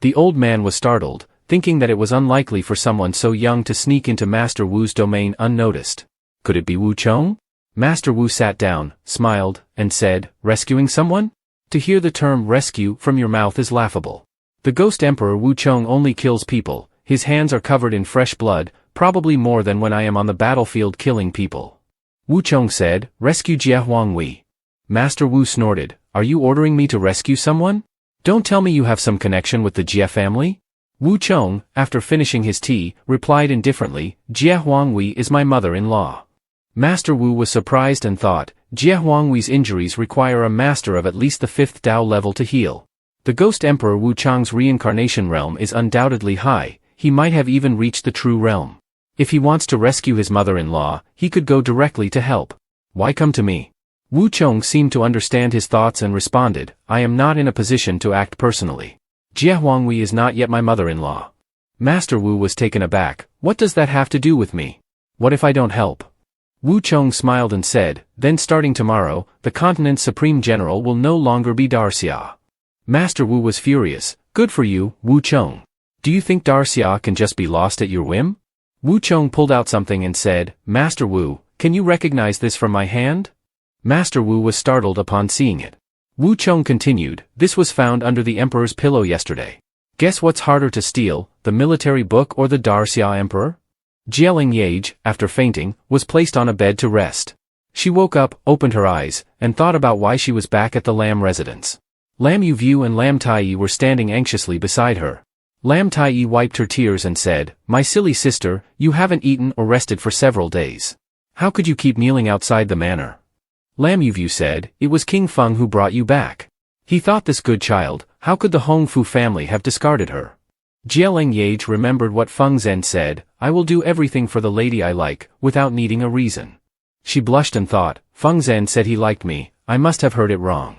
The old man was startled, thinking that it was unlikely for someone so young to sneak into Master Wu's domain unnoticed. Could it be Wu Chong? Master Wu sat down, smiled, and said, Rescuing someone? To hear the term rescue from your mouth is laughable. The ghost emperor Wu Chong only kills people, his hands are covered in fresh blood, probably more than when I am on the battlefield killing people. Wu Chong said, Rescue Jie Huangwei. Master Wu snorted, Are you ordering me to rescue someone? Don't tell me you have some connection with the Jie family? Wu Chong, after finishing his tea, replied indifferently, Jie Huangwei is my mother-in-law. Master Wu was surprised and thought, Jie Huangwei's injuries require a master of at least the 5th Dao level to heal. The ghost emperor Wu Chang's reincarnation realm is undoubtedly high, he might have even reached the true realm. If he wants to rescue his mother-in-law, he could go directly to help. Why come to me? Wu Chong seemed to understand his thoughts and responded, I am not in a position to act personally. Jie Huangwei is not yet my mother-in-law. Master Wu was taken aback, What does that have to do with me? What if I don't help? Wu Chong smiled and said, Then starting tomorrow, the continent's supreme general will no longer be Darxia. Master Wu was furious, Good for you, Wu Chong. Do you think Darxia can just be lost at your whim? Wu Chong pulled out something and said, Master Wu, can you recognize this from my hand? Master Wu was startled upon seeing it. Wu Chong continued, This was found under the emperor's pillow yesterday. Guess what's harder to steal, the military book or the Darxia emperor? Leng Yeaj, after fainting, was placed on a bed to rest. She woke up, opened her eyes, and thought about why she was back at the Lam residence. Lam Yu and Lam Tai were standing anxiously beside her. Lam Tai wiped her tears and said, My silly sister, you haven't eaten or rested for several days. How could you keep kneeling outside the manor? Lam Yu said, It was King Feng who brought you back. He thought this good child, how could the Hongfu family have discarded her? Leng Yeaj remembered what Feng Zhen said, I will do everything for the lady I like, without needing a reason. She blushed and thought, Feng Zhen said he liked me, I must have heard it wrong.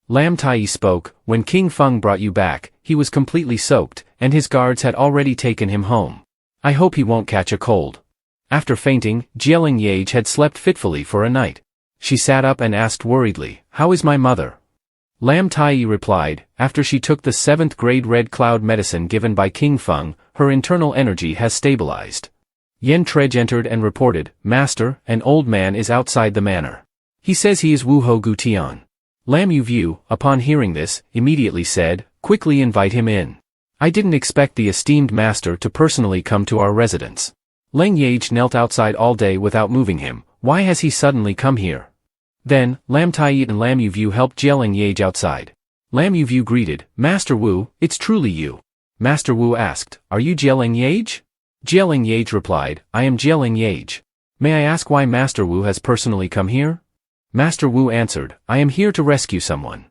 Lam Tai spoke, when King Feng brought you back, he was completely soaked, and his guards had already taken him home. I hope he won't catch a cold. After fainting, Leng Yeaj had slept fitfully for a night. She sat up and asked worriedly, how is my mother? Lam Tai replied, after she took the 7th grade red cloud medicine given by King Feng, her internal energy has stabilized. Yen Trej entered and reported, Master, an old man is outside the manor. He says he is Wu Ho Gu Tian. Lam Yu, upon hearing this, immediately said, quickly invite him in. I didn't expect the esteemed master to personally come to our residence. Leng Yeaj knelt outside all day without moving him, why has he suddenly come here? Then, Lam Tai and Lam Yu helped Leng Yeaj outside. Lam Yu greeted, Master Wu, it's truly you. Master Wu asked, are you Leng Yeaj? Leng Yeaj replied, I am Leng Yeaj. May I ask why Master Wu has personally come here? Master Wu answered, I am here to rescue someone.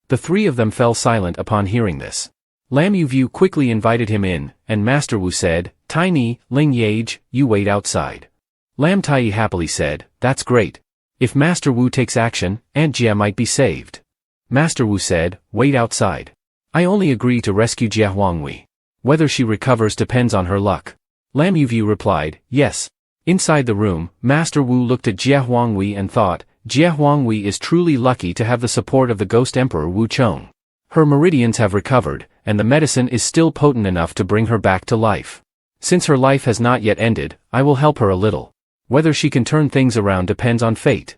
The three of them fell silent upon hearing this. Lam Yu quickly invited him in, and Master Wu said, Tiny, Leng Yeaj, you wait outside. Lam Tai happily said, that's great. If Master Wu takes action, Aunt Jia might be saved. Master Wu said, wait outside. I only agree to rescue Jia Huanghui. Whether she recovers depends on her luck. Lam Yu replied, yes. Inside the room, Master Wu looked at Jia Huanghui and thought, Jia Huanghui is truly lucky to have the support of the Ghost Emperor Wu Chong. Her meridians have recovered, and the medicine is still potent enough to bring her back to life. Since her life has not yet ended, I will help her a little. Whether she can turn things around depends on fate.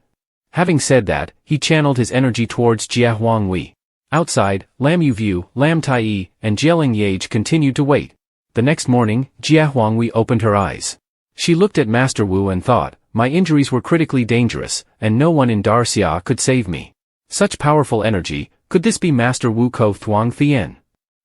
Having said that, he channeled his energy towards Jia Huanghui. Outside, Lam Yu, Lam Tai, and Leng Yeaj continued to wait. The next morning, Jia Huanghui opened her eyes. She looked at Master Wu and thought, my injuries were critically dangerous, and no one in Darxia could save me. Such powerful energy, could this be Master Wu Ko Thuong Thien?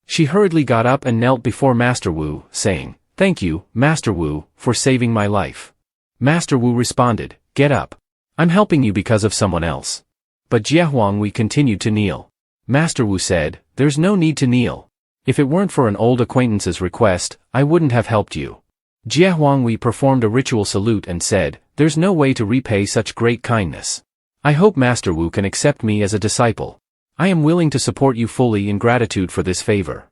She hurriedly got up and knelt before Master Wu, saying, thank you, Master Wu, for saving my life. Master Wu responded, get up. I'm helping you because of someone else. But Jia Huanghui continued to kneel. Master Wu said, there's no need to kneel. If it weren't for an old acquaintance's request, I wouldn't have helped you. Jia Huanghui performed a ritual salute and said, there's no way to repay such great kindness. I hope Master Wu can accept me as a disciple. I am willing to support you fully in gratitude for this favor.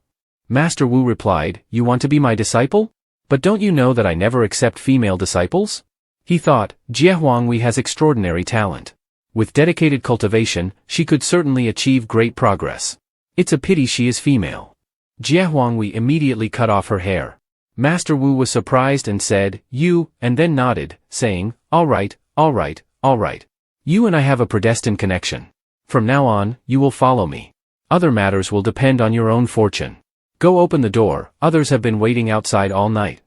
Master Wu replied, you want to be my disciple? But don't you know that I never accept female disciples? He thought, Jia Huanghui has extraordinary talent. With dedicated cultivation, she could certainly achieve great progress. It's a pity she is female. Jia Huanghui immediately cut off her hair. Master Wu was surprised and said, you, and then nodded, saying, all right. You and I have a predestined connection. From now on, you will follow me. Other matters will depend on your own fortune. Go open the door, others have been waiting outside all night.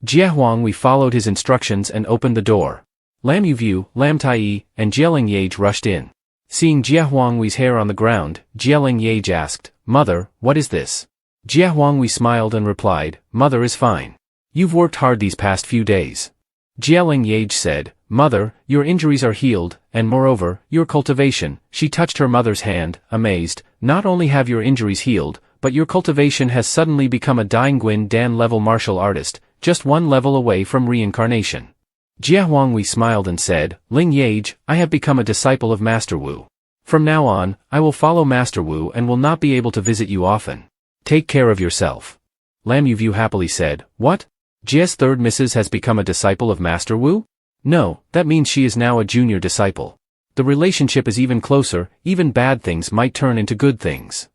Jia Huanghui followed his instructions and opened the door. Lam Yu, Lam Tai, and Leng Yeaj rushed in. Seeing Jia Huanghui's hair on the ground, Leng Yeaj asked, Mother, what is this? Jia Huanghui smiled and replied, Mother is fine. You've worked hard these past few days. Leng Yeaj said, Mother, your injuries are healed, and moreover, your cultivation. She touched her mother's hand, amazed, not only have your injuries healed, but your cultivation has suddenly become a Daingguin Dan level martial artist, just one level away from reincarnation. Jia Huanghui smiled and said, Leng Yeaj, I have become a disciple of Master Wu. From now on, I will follow Master Wu and will not be able to visit you often. Take care of yourself. Lam Yu happily said, What? Jia's third missus has become a disciple of Master Wu? No, that means she is now a junior disciple. The relationship is even closer, even bad things might turn into good things.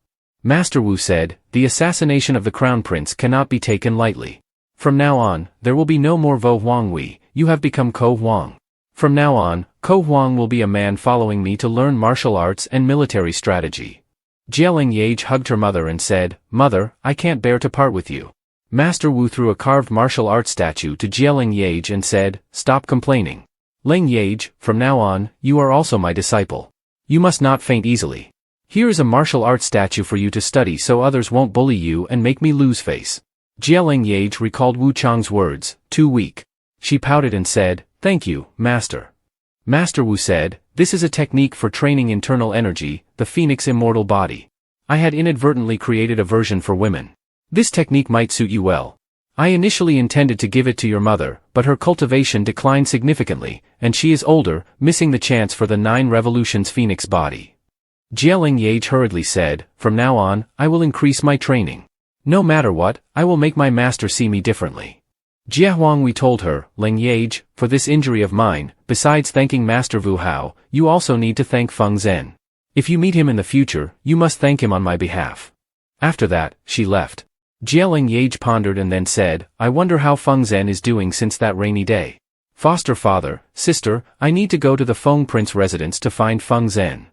Master Wu said, the assassination of the Crown Prince cannot be taken lightly. From now on, there will be no more Vo Huanghui, you have become Ko Huang. From now on, Ko Huang will be a man following me to learn martial arts and military strategy. Leng Yeaj hugged her mother and said, Mother, I can't bear to part with you. Master Wu threw a carved martial arts statue to Leng Yeaj and said, Stop complaining. Leng Yeaj, from now on, you are also my disciple. You must not faint easily. Here is a martial arts statue for you to study so others won't bully you and make me lose face. Leng Yeaj recalled Wu Chang's words, too weak. She pouted and said, Thank you, Master. Master Wu said, This is a technique for training internal energy, the phoenix immortal body. I had inadvertently created a version for women. This technique might suit you well. I initially intended to give it to your mother, but her cultivation declined significantly, and she is older, missing the chance for the 9 revolutions phoenix body. Leng Yeaj hurriedly said, from now on, I will increase my training. No matter what, I will make my master see me differently. We told her, Leng Yeaj, for this injury of mine, besides thanking Master Wu Hao, you also need to thank Feng Zhen. If you meet him in the future, you must thank him on my behalf. After that, she left. Leng Yeaj pondered and then said, I wonder how Feng Zhen is doing since that rainy day. Foster father, sister, I need to go to the Feng Prince residence to find Feng Zhen.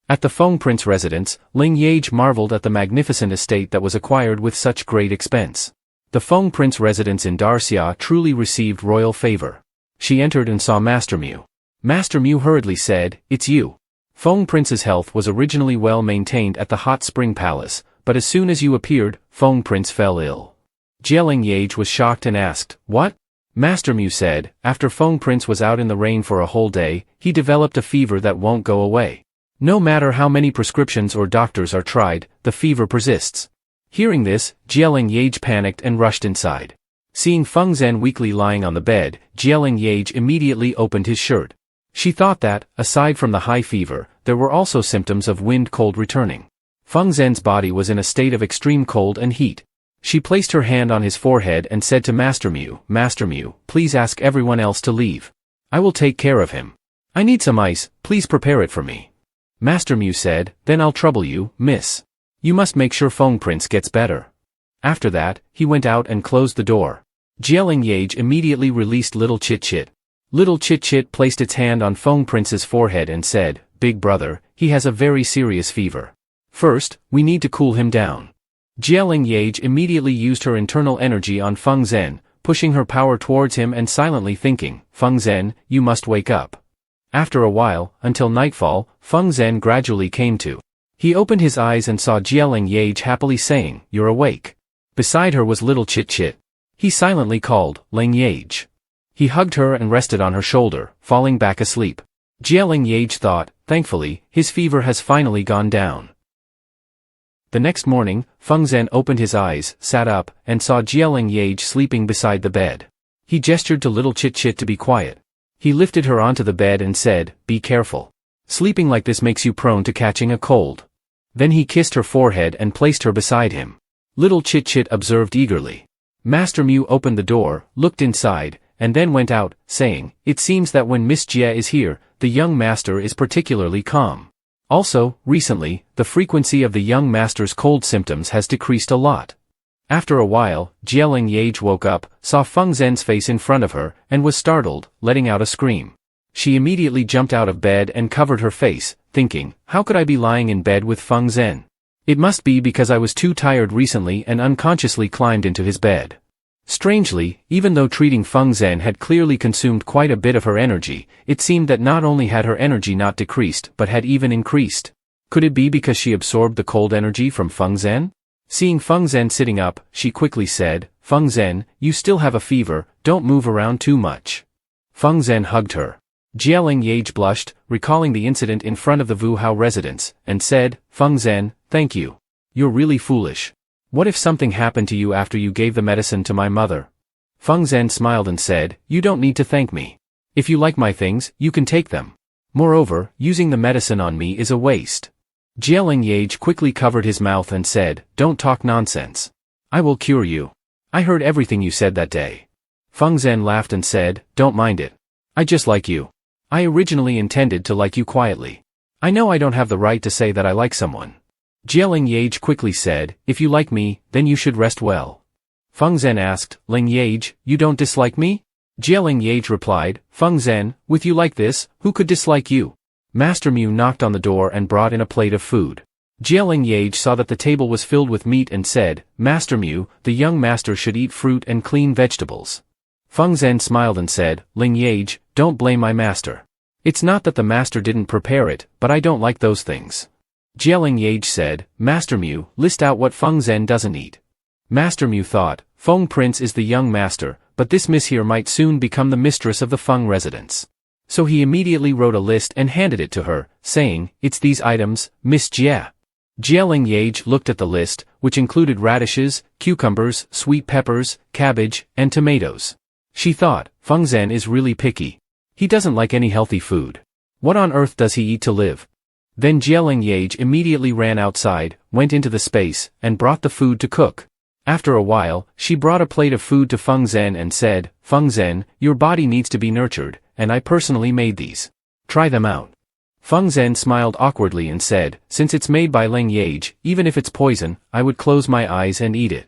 At the Feng Prince residence, Leng Yeaj marveled at the magnificent estate that was acquired with such great expense. The Feng Prince residence in Darxia truly received royal favor. She entered and saw Master Mu. Master Mu hurriedly said, it's you. Feng Prince's health was originally well maintained at the hot spring palace, but as soon as you appeared, Feng Prince fell ill. Leng Yeaj was shocked and asked, what? Master Mu said, after Feng Prince was out in the rain for a whole day, he developed a fever that won't go away. No matter how many prescriptions or doctors are tried, the fever persists. Hearing this, Leng Yeaj panicked and rushed inside. Seeing Feng Zhen weakly lying on the bed, Leng Yeaj immediately opened his shirt. She thought that, aside from the high fever, there were also symptoms of wind cold returning. Feng Zhen's body was in a state of extreme cold and heat. She placed her hand on his forehead and said to Master Mu, please ask everyone else to leave. I will take care of him. I need some ice, please prepare it for me. Master Mu said, then I'll trouble you, miss. You must make sure Feng Prince gets better. After that, he went out and closed the door. Leng Yeaj immediately released Little Chit Chit. Little Chit Chit placed its hand on Feng Prince's forehead and said, big brother, he has a very serious fever. First, we need to cool him down. Leng Yeaj immediately used her internal energy on Feng Zhen, pushing her power towards him and silently thinking, Feng Zhen, you must wake up. After a while, until nightfall, Feng Zhen gradually came to. He opened his eyes and saw Leng Yeaj happily saying, you're awake. Beside her was Little Chit Chit. He silently called, Leng Yeaj. He hugged her and rested on her shoulder, falling back asleep. Leng Yeaj thought, thankfully, his fever has finally gone down. The next morning, Feng Zhen opened his eyes, sat up, and saw Leng Yeaj sleeping beside the bed. He gestured to Little Chit Chit to be quiet. He lifted her onto the bed and said, be careful. Sleeping like this makes you prone to catching a cold. Then he kissed her forehead and placed her beside him. Little Chit Chit observed eagerly. Master Mu opened the door, looked inside, and then went out, saying, it seems that when Miss Jie is here, the young master is particularly calm. Also, recently, the frequency of the young master's cold symptoms has decreased a lot. After a while, Leng Yeaj woke up, saw Feng Zhen's face in front of her, and was startled, letting out a scream. She immediately jumped out of bed and covered her face, thinking, how could I be lying in bed with Feng Zhen? It must be because I was too tired recently and unconsciously climbed into his bed. Strangely, even though treating Feng Zhen had clearly consumed quite a bit of her energy, it seemed that not only had her energy not decreased but had even increased. Could it be because she absorbed the cold energy from Feng Zhen? Seeing Feng Zhen sitting up, she quickly said, Feng Zhen, you still have a fever, don't move around too much. Feng Zhen hugged her. Leng Yeaj blushed, recalling the incident in front of the Wu Hao residence, and said, Feng Zhen, thank you. You're really foolish. What if something happened to you after you gave the medicine to my mother? Feng Zhen smiled and said, you don't need to thank me. If you like my things, you can take them. Moreover, using the medicine on me is a waste. Leng Yeaj quickly covered his mouth and said, don't talk nonsense. I will cure you. I heard everything you said that day. Feng Zhen laughed and said, don't mind it. I just like you. I originally intended to like you quietly. I know I don't have the right to say that I like someone. Leng Yeaj quickly said, if you like me, then you should rest well. Feng Zhen asked, Leng Yeaj, you don't dislike me? Leng Yeaj replied, Feng Zhen, with you like this, who could dislike you? Master Mu knocked on the door and brought in a plate of food. Leng Yeaj saw that the table was filled with meat and said, Master Mu, the young master should eat fruit and clean vegetables. Feng Zhen smiled and said, Leng Yeaj, don't blame my master. It's not that the master didn't prepare it, but I don't like those things. Leng Yeaj said, Master Mu, list out what Feng Zhen doesn't eat. Master Mu thought, Feng Prince is the young master, but this miss here might soon become the mistress of the Feng residence. So he immediately wrote a list and handed it to her, saying, it's these items, Miss Jie. Leng Yeaj looked at the list, which included radishes, cucumbers, sweet peppers, cabbage, and tomatoes. She thought, Feng Zhen is really picky. He doesn't like any healthy food. What on earth does he eat to live? Then Leng Yeaj immediately ran outside, went into the space, and brought the food to cook. After a while, she brought a plate of food to Feng Zhen and said, Feng Zhen, your body needs to be nurtured, and I personally made these. Try them out. Feng Zhen smiled awkwardly and said, since it's made by Leng Yeaj, even if it's poison, I would close my eyes and eat it.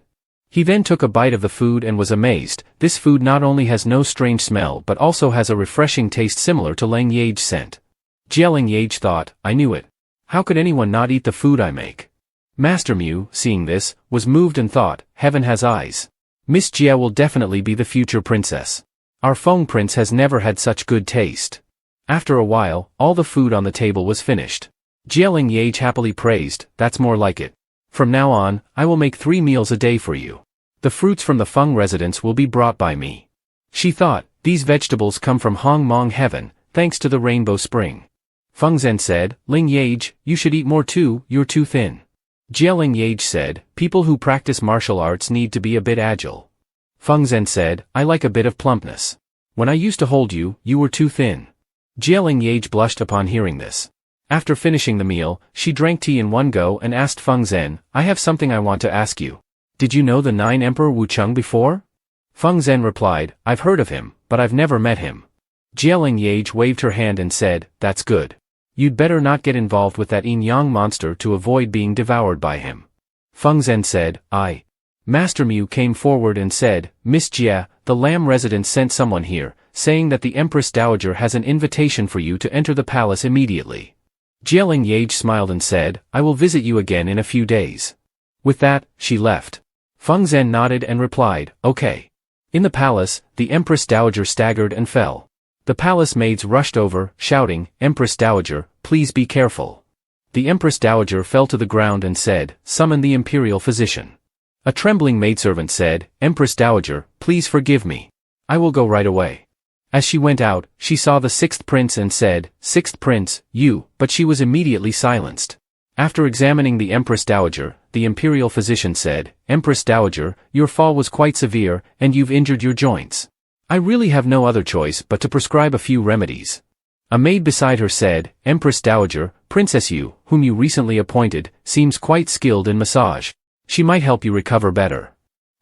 He then took a bite of the food and was amazed. This food not only has no strange smell but also has a refreshing taste similar to Leng Yeaj's scent. Leng Yeaj thought, I knew it. How could anyone not eat the food I make? Master Mu, seeing this, was moved and thought, heaven has eyes. Miss Jia will definitely be the future princess. Our Feng prince has never had such good taste. After a while, all the food on the table was finished. Leng Yeaj happily praised, that's more like it. From now on, I will make 3 meals a day for you. The fruits from the Feng residence will be brought by me. She thought, these vegetables come from Hong Mong heaven, thanks to the rainbow spring. Feng Zhen said, Leng Yeaj, you should eat more too, you're too thin. Leng Yeaj said, people who practice martial arts need to be a bit agile. Feng Zhen said, I like a bit of plumpness. When I used to hold you, you were too thin. Leng Yeaj blushed upon hearing this. After finishing the meal, she drank tea in one go and asked Feng Zhen, I have something I want to ask you. Did you know the 9 Emperor Wucheng before? Feng Zhen replied, I've heard of him, but I've never met him. Leng Yeaj waved her hand and said, that's good. You'd better not get involved with that yin-yang monster to avoid being devoured by him. Feng Zhen said, Master Mu came forward and said, Miss Jia, the Lam residence sent someone here, saying that the Empress Dowager has an invitation for you to enter the palace immediately. Leng Yeaj smiled and said, I will visit you again in a few days. With that, she left. Feng Zhen nodded and replied, okay. In the palace, the Empress Dowager staggered and fell. The palace maids rushed over, shouting, Empress Dowager, please be careful. The Empress Dowager fell to the ground and said, summon the imperial physician. A trembling maidservant said, Empress Dowager, please forgive me. I will go right away. As she went out, she saw the 6th prince and said, 6th prince, you, but she was immediately silenced. After examining the Empress Dowager, the imperial physician said, Empress Dowager, your fall was quite severe, and you've injured your joints. I really have no other choice but to prescribe a few remedies. A maid beside her said, Empress Dowager, Princess Yu, whom you recently appointed, seems quite skilled in massage. She might help you recover better.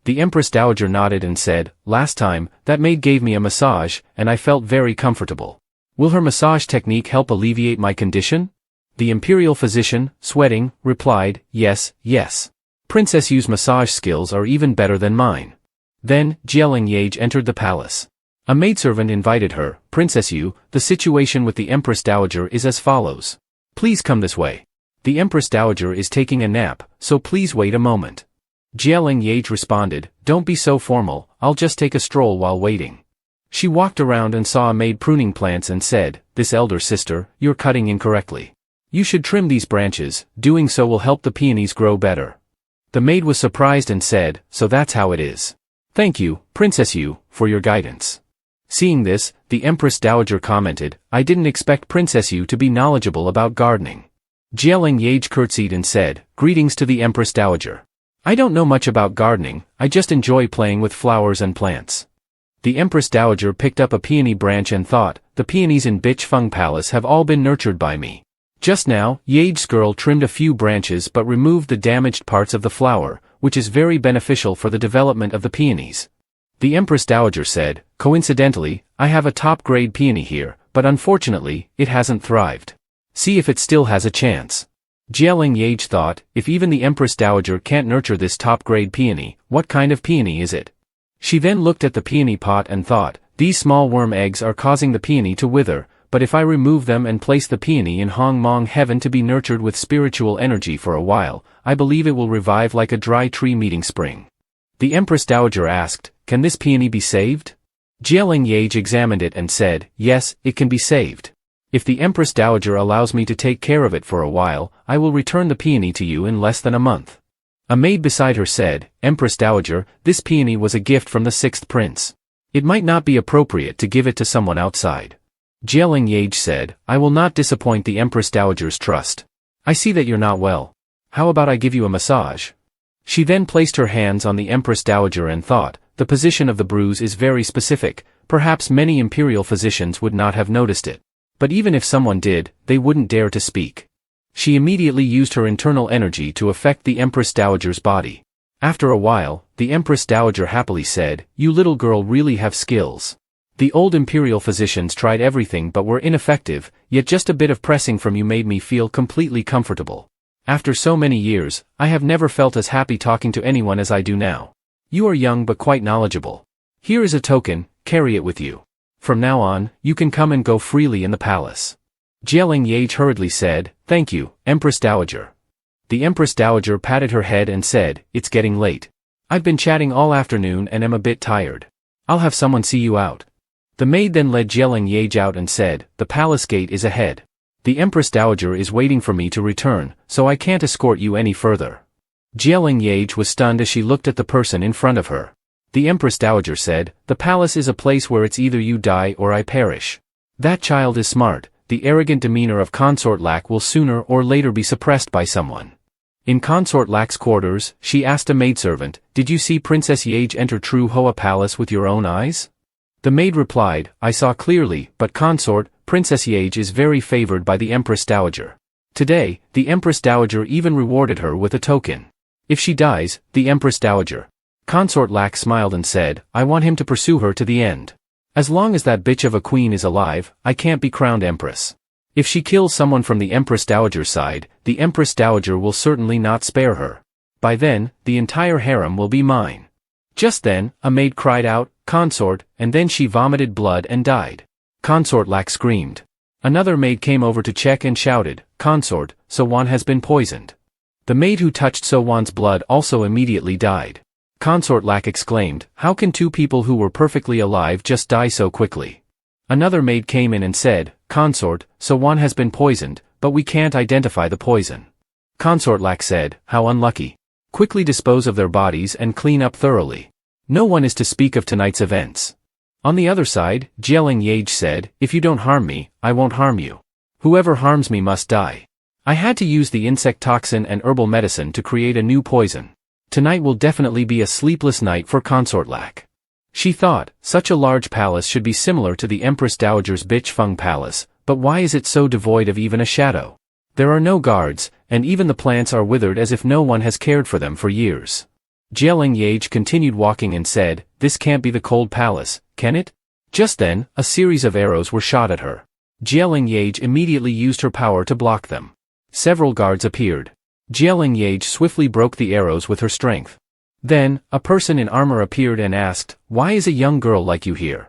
The Empress Dowager nodded and said, last time, that maid gave me a massage, and I felt very comfortable. Will her massage technique help alleviate my condition? The imperial physician, sweating, replied, yes, yes. Princess Yu's massage skills are even better than mine. Then, Leng Yeaj entered the palace. A maidservant invited her, Princess Yu, the situation with the Empress Dowager is as follows. Please come this way. The Empress Dowager is taking a nap, so please wait a moment. Leng Yeaj responded, don't be so formal, I'll just take a stroll while waiting. She walked around and saw a maid pruning plants and said, this elder sister, you're cutting incorrectly. You should trim these branches, doing so will help the peonies grow better. The maid was surprised and said, so that's how it is. Thank you, Princess Yu, for your guidance. Seeing this, the Empress Dowager commented, I didn't expect Princess Yu to be knowledgeable about gardening. Leng Yeaj curtsied and said, greetings to the Empress Dowager. I don't know much about gardening, I just enjoy playing with flowers and plants. The Empress Dowager picked up a peony branch and thought, the peonies in Bitch Feng Palace have all been nurtured by me. Just now, Yeaj's girl trimmed a few branches but removed the damaged parts of the flower, which is very beneficial for the development of the peonies. The Empress Dowager said, coincidentally, I have a top-grade peony here, but unfortunately, it hasn't thrived. See if it still has a chance. Leng Yeaj thought, if even the Empress Dowager can't nurture this top-grade peony, what kind of peony is it? She then looked at the peony pot and thought, these small worm eggs are causing the peony to wither, but if I remove them and place the peony in Hong Mong heaven to be nurtured with spiritual energy for a while, I believe it will revive like a dry tree meeting spring. The Empress Dowager asked, can this peony be saved? Leng Yeaj examined it and said, yes, it can be saved. If the Empress Dowager allows me to take care of it for a while, I will return the peony to you in less than a month. A maid beside her said, Empress Dowager, this peony was a gift from the 6th prince. It might not be appropriate to give it to someone outside. Leng Yeaj said, I will not disappoint the Empress Dowager's trust. I see that you're not well. How about I give you a massage? She then placed her hands on the Empress Dowager and thought, the position of the bruise is very specific, perhaps many imperial physicians would not have noticed it. But even if someone did, they wouldn't dare to speak. She immediately used her internal energy to affect the Empress Dowager's body. After a while, the Empress Dowager happily said, "You little girl really have skills. The old imperial physicians tried everything but were ineffective, yet just a bit of pressing from you made me feel completely comfortable. After so many years, I have never felt as happy talking to anyone as I do now. You are young but quite knowledgeable. Here is a token, carry it with you. From now on, you can come and go freely in the palace." Leng Yeaj hurriedly said, "Thank you, Empress Dowager." The Empress Dowager patted her head and said, "It's getting late. I've been chatting all afternoon and am a bit tired. I'll have someone see you out." The maid then led Leng Yeaj out and said, "The palace gate is ahead. The Empress Dowager is waiting for me to return, so I can't escort you any further." Leng Yeaj was stunned as she looked at the person in front of her. The Empress Dowager said, "The palace is a place where it's either you die or I perish. That child is smart. The arrogant demeanor of Consort Lak will sooner or later be suppressed by someone." In Consort Lak's quarters, she asked a maidservant, "Did you see Princess Yeaj enter True Hoa Palace with your own eyes?" The maid replied, "I saw clearly, but consort, Princess Yeaj is very favored by the Empress Dowager. Today, the Empress Dowager even rewarded her with a token. If she dies, the Empress Dowager." Consort Lak smiled and said, "I want him to pursue her to the end. As long as that bitch of a queen is alive, I can't be crowned Empress. If she kills someone from the Empress Dowager's side, the Empress Dowager will certainly not spare her. By then, the entire harem will be mine." Just then, a maid cried out, "Consort," and then she vomited blood and died. Consort Lak screamed. Another maid came over to check and shouted, "Consort, So-wan has been poisoned." The maid who touched So-wan's blood also immediately died. Consort Lak exclaimed, "How can two people who were perfectly alive just die so quickly?" Another maid came in and said, "Consort, So-wan has been poisoned, but we can't identify the poison." Consort Lak said, "How unlucky. Quickly dispose of their bodies and clean up thoroughly. No one is to speak of tonight's events." On the other side, Leng Yeaj said, "If you don't harm me, I won't harm you. Whoever harms me must die. I had to use the insect toxin and herbal medicine to create a new poison. Tonight will definitely be a sleepless night for Consort Lak." She thought, such a large palace should be similar to the Empress Dowager's Bitch Feng Palace, but why is it so devoid of even a shadow? There are no guards, and even the plants are withered as if no one has cared for them for years. Leng Yeaj continued walking and said, "This can't be the cold palace, can it?" Just then, a series of arrows were shot at her. Leng Yeaj immediately used her power to block them. Several guards appeared. Leng Yeaj swiftly broke the arrows with her strength. Then, a person in armor appeared and asked, "Why is a young girl like you here?"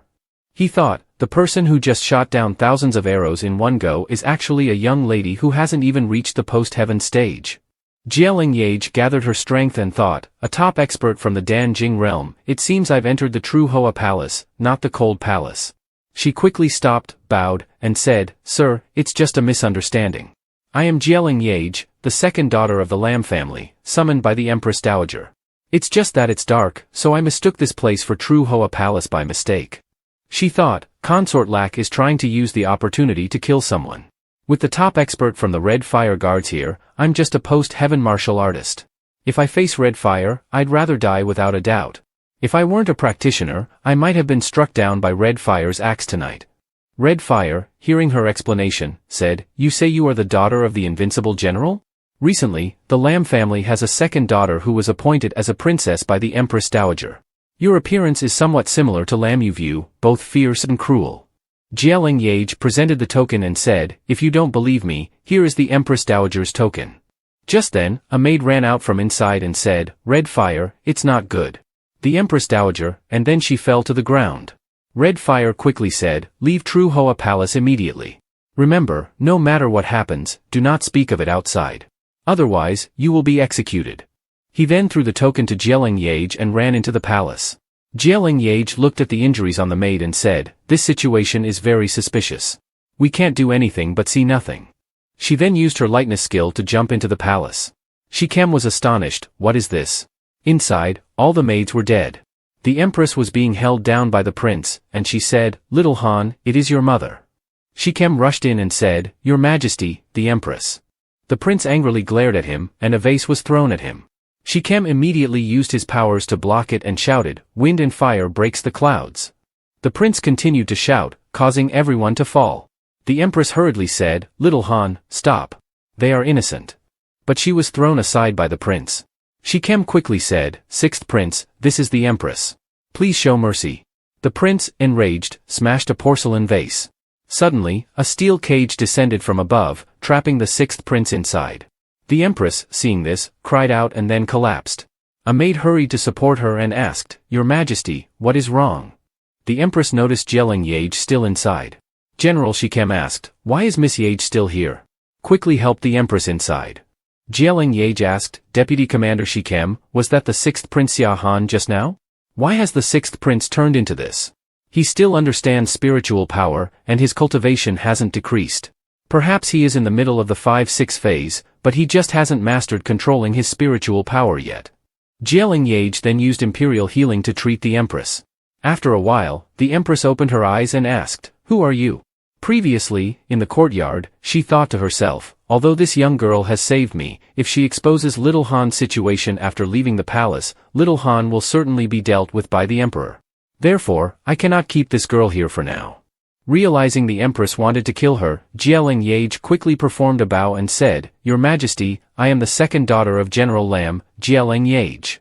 He thought, the person who just shot down thousands of arrows in one go is actually a young lady who hasn't even reached the post-heaven stage. Leng Yeaj gathered her strength and thought, "A top expert from the Dan Jing realm, it seems I've entered the True Hoa Palace, not the Cold Palace." She quickly stopped, bowed, and said, "Sir, it's just a misunderstanding. I am Leng Yeaj, the second daughter of the Lam family, summoned by the Empress Dowager. It's just that it's dark, so I mistook this place for True Hoa Palace by mistake." She thought, Consort Lak is trying to use the opportunity to kill someone. With the top expert from the Red Fire Guards here, I'm just a post-heaven martial artist. If I face Red Fire, I'd rather die without a doubt. If I weren't a practitioner, I might have been struck down by Red Fire's axe tonight. Red Fire, hearing her explanation, said, "You say you are the daughter of the invincible general? Recently, the Lam family has a second daughter who was appointed as a princess by the Empress Dowager. Your appearance is somewhat similar to Lam you view, both fierce and cruel." Leng Yeaj presented the token and said, "If you don't believe me, here is the Empress Dowager's token." Just then, a maid ran out from inside and said, "Red Fire, it's not good." The Empress Dowager, and then she fell to the ground. Red Fire quickly said, "Leave True Hoa Palace immediately. Remember, no matter what happens, do not speak of it outside. Otherwise, you will be executed." He then threw the token to Leng Yeaj and ran into the palace. Leng Yeaj looked at the injuries on the maid and said, "This situation is very suspicious. We can't do anything but see nothing." She then used her lightness skill to jump into the palace. Shikem was astonished, "What is this?" Inside, all the maids were dead. The Empress was being held down by the prince, and she said, "Little Han, it is your mother." Shikem rushed in and said, "Your Majesty, the Empress." The prince angrily glared at him, and a vase was thrown at him. Shikem immediately used his powers to block it and shouted, "Wind and fire breaks the clouds." The prince continued to shout, causing everyone to fall. The empress hurriedly said, "Little Han, stop. They are innocent." But she was thrown aside by the prince. Shikem quickly said, "Sixth prince, this is the empress. Please show mercy." The prince, enraged, smashed a porcelain vase. Suddenly, a steel cage descended from above, trapping the sixth prince inside. The empress, seeing this, cried out and then collapsed. A maid hurried to support her and asked, "Your Majesty, what is wrong?" The empress noticed Leng Yeaj still inside. General Shikem asked, "Why is Miss Yeaj still here? Quickly help the empress inside." Leng Yeaj asked, "Deputy Commander Shikem, was that the sixth Prince Han just now? Why has the sixth prince turned into this? He still understands spiritual power, and his cultivation hasn't decreased. Perhaps he is in the middle of the 5-6 phase, but he just hasn't mastered controlling his spiritual power yet." Leng Yeaj then used imperial healing to treat the empress. After a while, the empress opened her eyes and asked, "Who are you?" Previously, in the courtyard, she thought to herself, "Although this young girl has saved me, if she exposes little Han's situation after leaving the palace, little Han will certainly be dealt with by the emperor. Therefore, I cannot keep this girl here for now." Realizing the empress wanted to kill her, Leng Yeaj quickly performed a bow and said, "Your Majesty, I am the second daughter of General Lam, Leng Yeaj."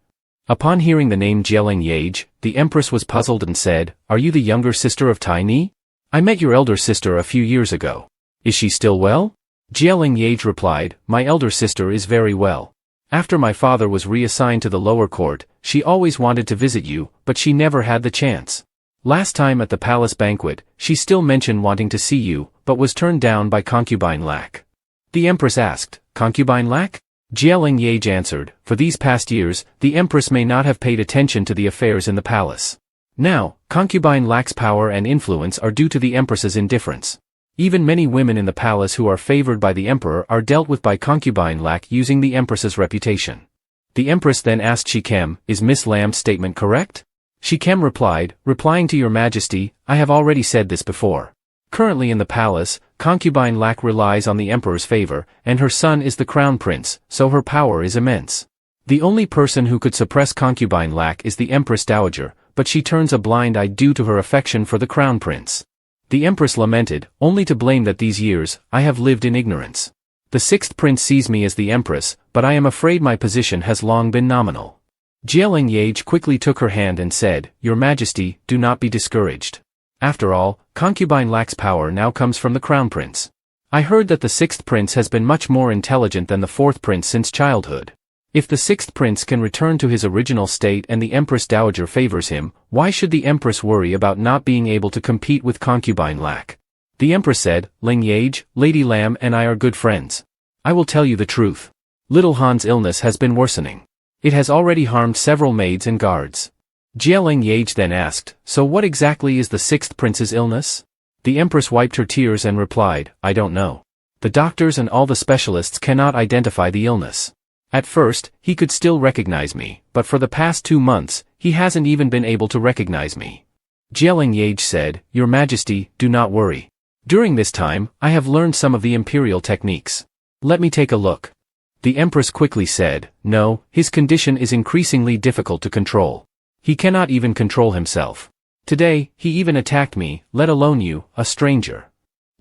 Upon hearing the name Leng Yeaj, the empress was puzzled and said, "Are you the younger sister of Tai Ni? I met your elder sister a few years ago. Is she still well?" Leng Yeaj replied, "My elder sister is very well. After my father was reassigned to the lower court, she always wanted to visit you, but she never had the chance. Last time at the palace banquet, she still mentioned wanting to see you, but was turned down by concubine Lack." The empress asked, "Concubine Lack?" Leng Yeaj answered, "For these past years, the empress may not have paid attention to the affairs in the palace. Now, concubine Lack's power and influence are due to the empress's indifference. Even many women in the palace who are favored by the emperor are dealt with by concubine Lack using the empress's reputation." The empress then asked Shikem, "Is Miss Lam's statement correct?" Shikem replied, "Replying to your Majesty, I have already said this before. Currently in the palace, concubine Lack relies on the emperor's favor, and her son is the crown prince, so her power is immense. The only person who could suppress concubine Lack is the empress dowager, but she turns a blind eye due to her affection for the crown prince." The empress lamented, only to blame that these years, I have lived in ignorance. The sixth prince sees me as the empress, but I am afraid my position has long been nominal. Leng Yeaj quickly took her hand and said, "Your Majesty, do not be discouraged. After all, concubine Lack's power now comes from the crown prince. I heard that the sixth prince has been much more intelligent than the fourth prince since childhood. If the sixth prince can return to his original state and the empress dowager favors him, why should the empress worry about not being able to compete with concubine Lack?" The empress said, "Leng Yeaj, Lady Lam and I are good friends. I will tell you the truth. Little Han's illness has been worsening. It has already harmed several maids and guards." Leng Yeaj then asked, "So what exactly is the sixth prince's illness?" The empress wiped her tears and replied, "I don't know. The doctors and all the specialists cannot identify the illness. At first, he could still recognize me, but for the past 2 months, he hasn't even been able to recognize me." Leng Yeaj said, "Your Majesty, do not worry. During this time, I have learned some of the imperial techniques. Let me take a look." The empress quickly said, "No, his condition is increasingly difficult to control. He cannot even control himself. Today, he even attacked me, let alone you, a stranger."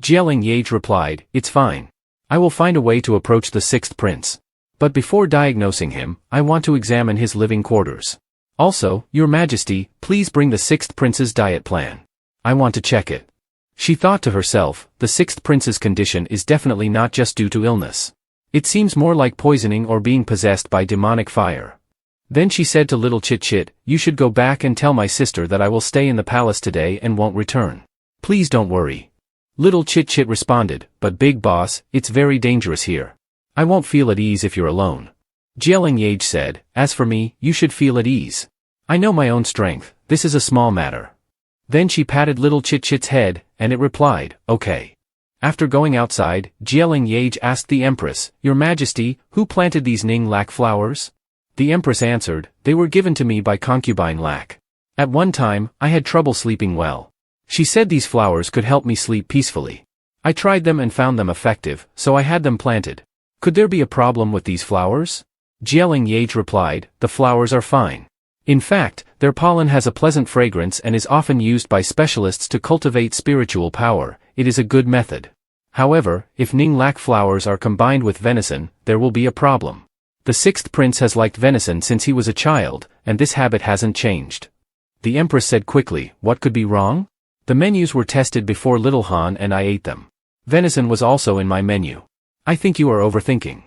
Leng Yeaj replied, "It's fine. I will find a way to approach the sixth prince. But before diagnosing him, I want to examine his living quarters. Also, Your Majesty, please bring the sixth prince's diet plan. I want to check it." She thought to herself, the sixth prince's condition is definitely not just due to illness. It seems more like poisoning or being possessed by demonic fire. Then she said to little Chit Chit, "You should go back and tell my sister that I will stay in the palace today and won't return. Please don't worry." Little Chit Chit responded, "But big boss, it's very dangerous here. I won't feel at ease if you're alone." Leng Yeaj said, "As for me, you should feel at ease. I know my own strength, this is a small matter." Then she patted little Chit Chit's head, and it replied, "Okay." After going outside, Leng Yeaj asked the empress, "Your Majesty, who planted these Ning Lack flowers?" The empress answered, "They were given to me by concubine Lack. At one time, I had trouble sleeping well. She said these flowers could help me sleep peacefully. I tried them and found them effective, so I had them planted." Could there be a problem with these flowers? Leng Yeaj replied, the flowers are fine. In fact, their pollen has a pleasant fragrance and is often used by specialists to cultivate spiritual power. It is a good method. However, if Ning Lak flowers are combined with venison, there will be a problem. The sixth prince has liked venison since he was a child, and this habit hasn't changed. The empress said quickly, what could be wrong? The menus were tested before Little Han and I ate them. Venison was also in my menu. I think you are overthinking.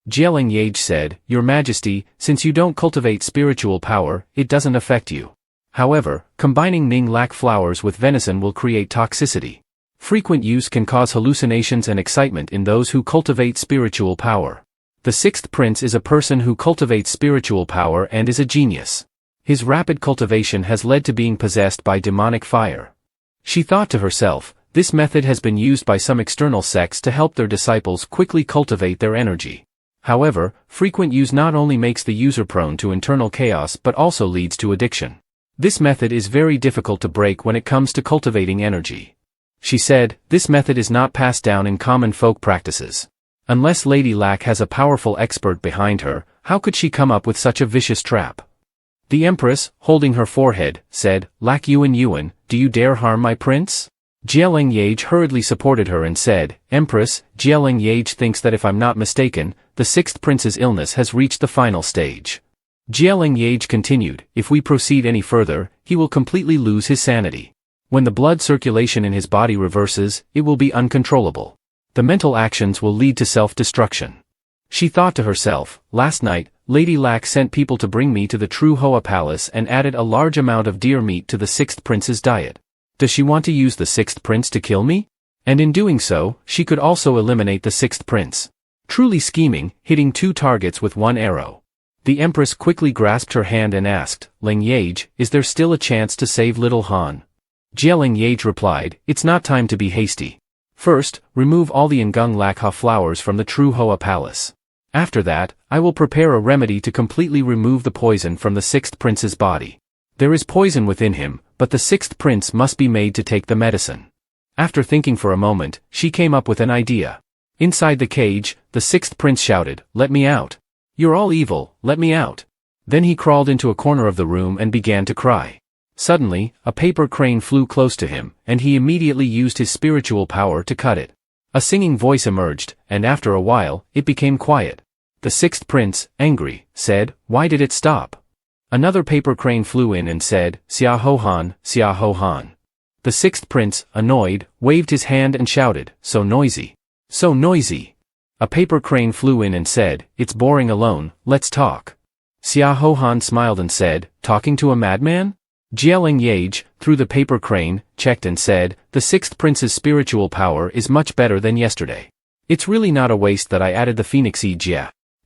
Leng Yeaj said, Your Majesty, since you don't cultivate spiritual power, it doesn't affect you. However, combining Ning Lak flowers with venison will create toxicity. Frequent use can cause hallucinations and excitement in those who cultivate spiritual power. The sixth prince is a person who cultivates spiritual power and is a genius. His rapid cultivation has led to being possessed by demonic fire. She thought to herself, this method has been used by some external sects to help their disciples quickly cultivate their energy. However, frequent use not only makes the user prone to internal chaos but also leads to addiction. This method is very difficult to break when it comes to cultivating energy. She said, this method is not passed down in common folk practices. Unless Lady Lak has a powerful expert behind her, how could she come up with such a vicious trap? The empress, holding her forehead, said, Lak Yuan, do you dare harm my prince? Leng Yeaj hurriedly supported her and said, Empress, Leng Yeaj thinks that if I'm not mistaken, the sixth prince's illness has reached the final stage. Leng Yeaj continued, if we proceed any further, he will completely lose his sanity. When the blood circulation in his body reverses, it will be uncontrollable. The mental actions will lead to self-destruction. She thought to herself, last night, Lady Lak sent people to bring me to the True Hoa Palace and added a large amount of deer meat to the sixth prince's diet. Does she want to use the sixth prince to kill me? And in doing so, she could also eliminate the sixth prince. Truly scheming, hitting two targets with one arrow. The empress quickly grasped her hand and asked, Leng Yeaj, is there still a chance to save Little Han? Leng Yeaj replied, it's not time to be hasty. First, remove all the Ngung Lakha flowers from the True Hoa Palace. After that, I will prepare a remedy to completely remove the poison from the sixth prince's body. There is poison within him, but the sixth prince must be made to take the medicine. After thinking for a moment, she came up with an idea. Inside the cage, the sixth prince shouted, let me out. You're all evil, let me out. Then he crawled into a corner of the room and began to cry. Suddenly, a paper crane flew close to him, and he immediately used his spiritual power to cut it. A singing voice emerged, and after a while, it became quiet. The sixth prince, angry, said, why did it stop? Another paper crane flew in and said, Xia Ho Han, Xia Ho Han. The sixth prince, annoyed, waved his hand and shouted, so noisy. So noisy. A paper crane flew in and said, it's boring alone, let's talk. Xia Ho Han smiled and said, talking to a madman? Leng Yeaj, through the paper crane, checked and said, the sixth prince's spiritual power is much better than yesterday. It's really not a waste that I added the phoenix seed.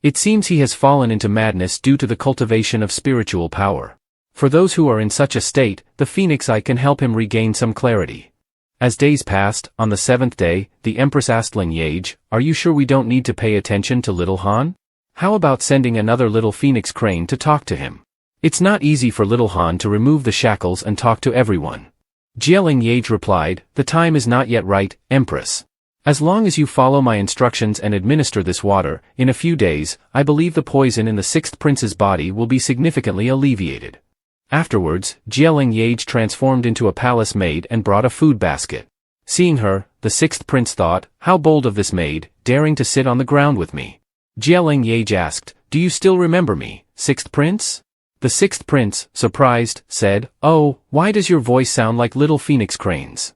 It seems he has fallen into madness due to the cultivation of spiritual power. For those who are in such a state, the phoenix eye can help him regain some clarity. As days passed, on the seventh day, the empress asked Leng Yeaj, are you sure we don't need to pay attention to Little Han? How about sending another little phoenix crane to talk to him? It's not easy for Little Han to remove the shackles and talk to everyone. Leng Yeaj replied, the time is not yet right, Empress. As long as you follow my instructions and administer this water, in a few days, I believe the poison in the sixth prince's body will be significantly alleviated. Afterwards, Leng Yeaj transformed into a palace maid and brought a food basket. Seeing her, the sixth prince thought, how bold of this maid, daring to sit on the ground with me. Leng Yeaj asked, do you still remember me, sixth prince? The sixth prince, surprised, said, oh, why does your voice sound like little phoenix cranes?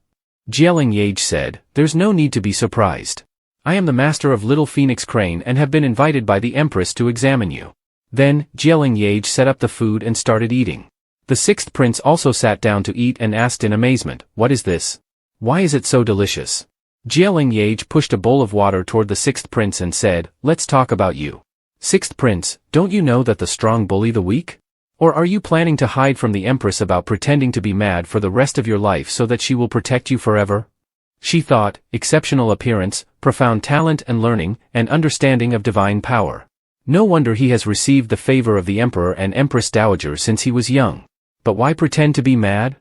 Leng Yeaj said, there's no need to be surprised. I am the master of Little Phoenix Crane and have been invited by the Empress to examine you. Then, Leng Yeaj set up the food and started eating. The sixth prince also sat down to eat and asked in amazement, what is this? Why is it so delicious? Leng Yeaj pushed a bowl of water toward the sixth prince and said, let's talk about you. Sixth prince, don't you know that the strong bully the weak? Or are you planning to hide from the Empress about pretending to be mad for the rest of your life so that she will protect you forever? She thought, exceptional appearance, profound talent and learning, and understanding of divine power. No wonder he has received the favor of the Emperor and Empress Dowager since he was young. But why pretend to be mad?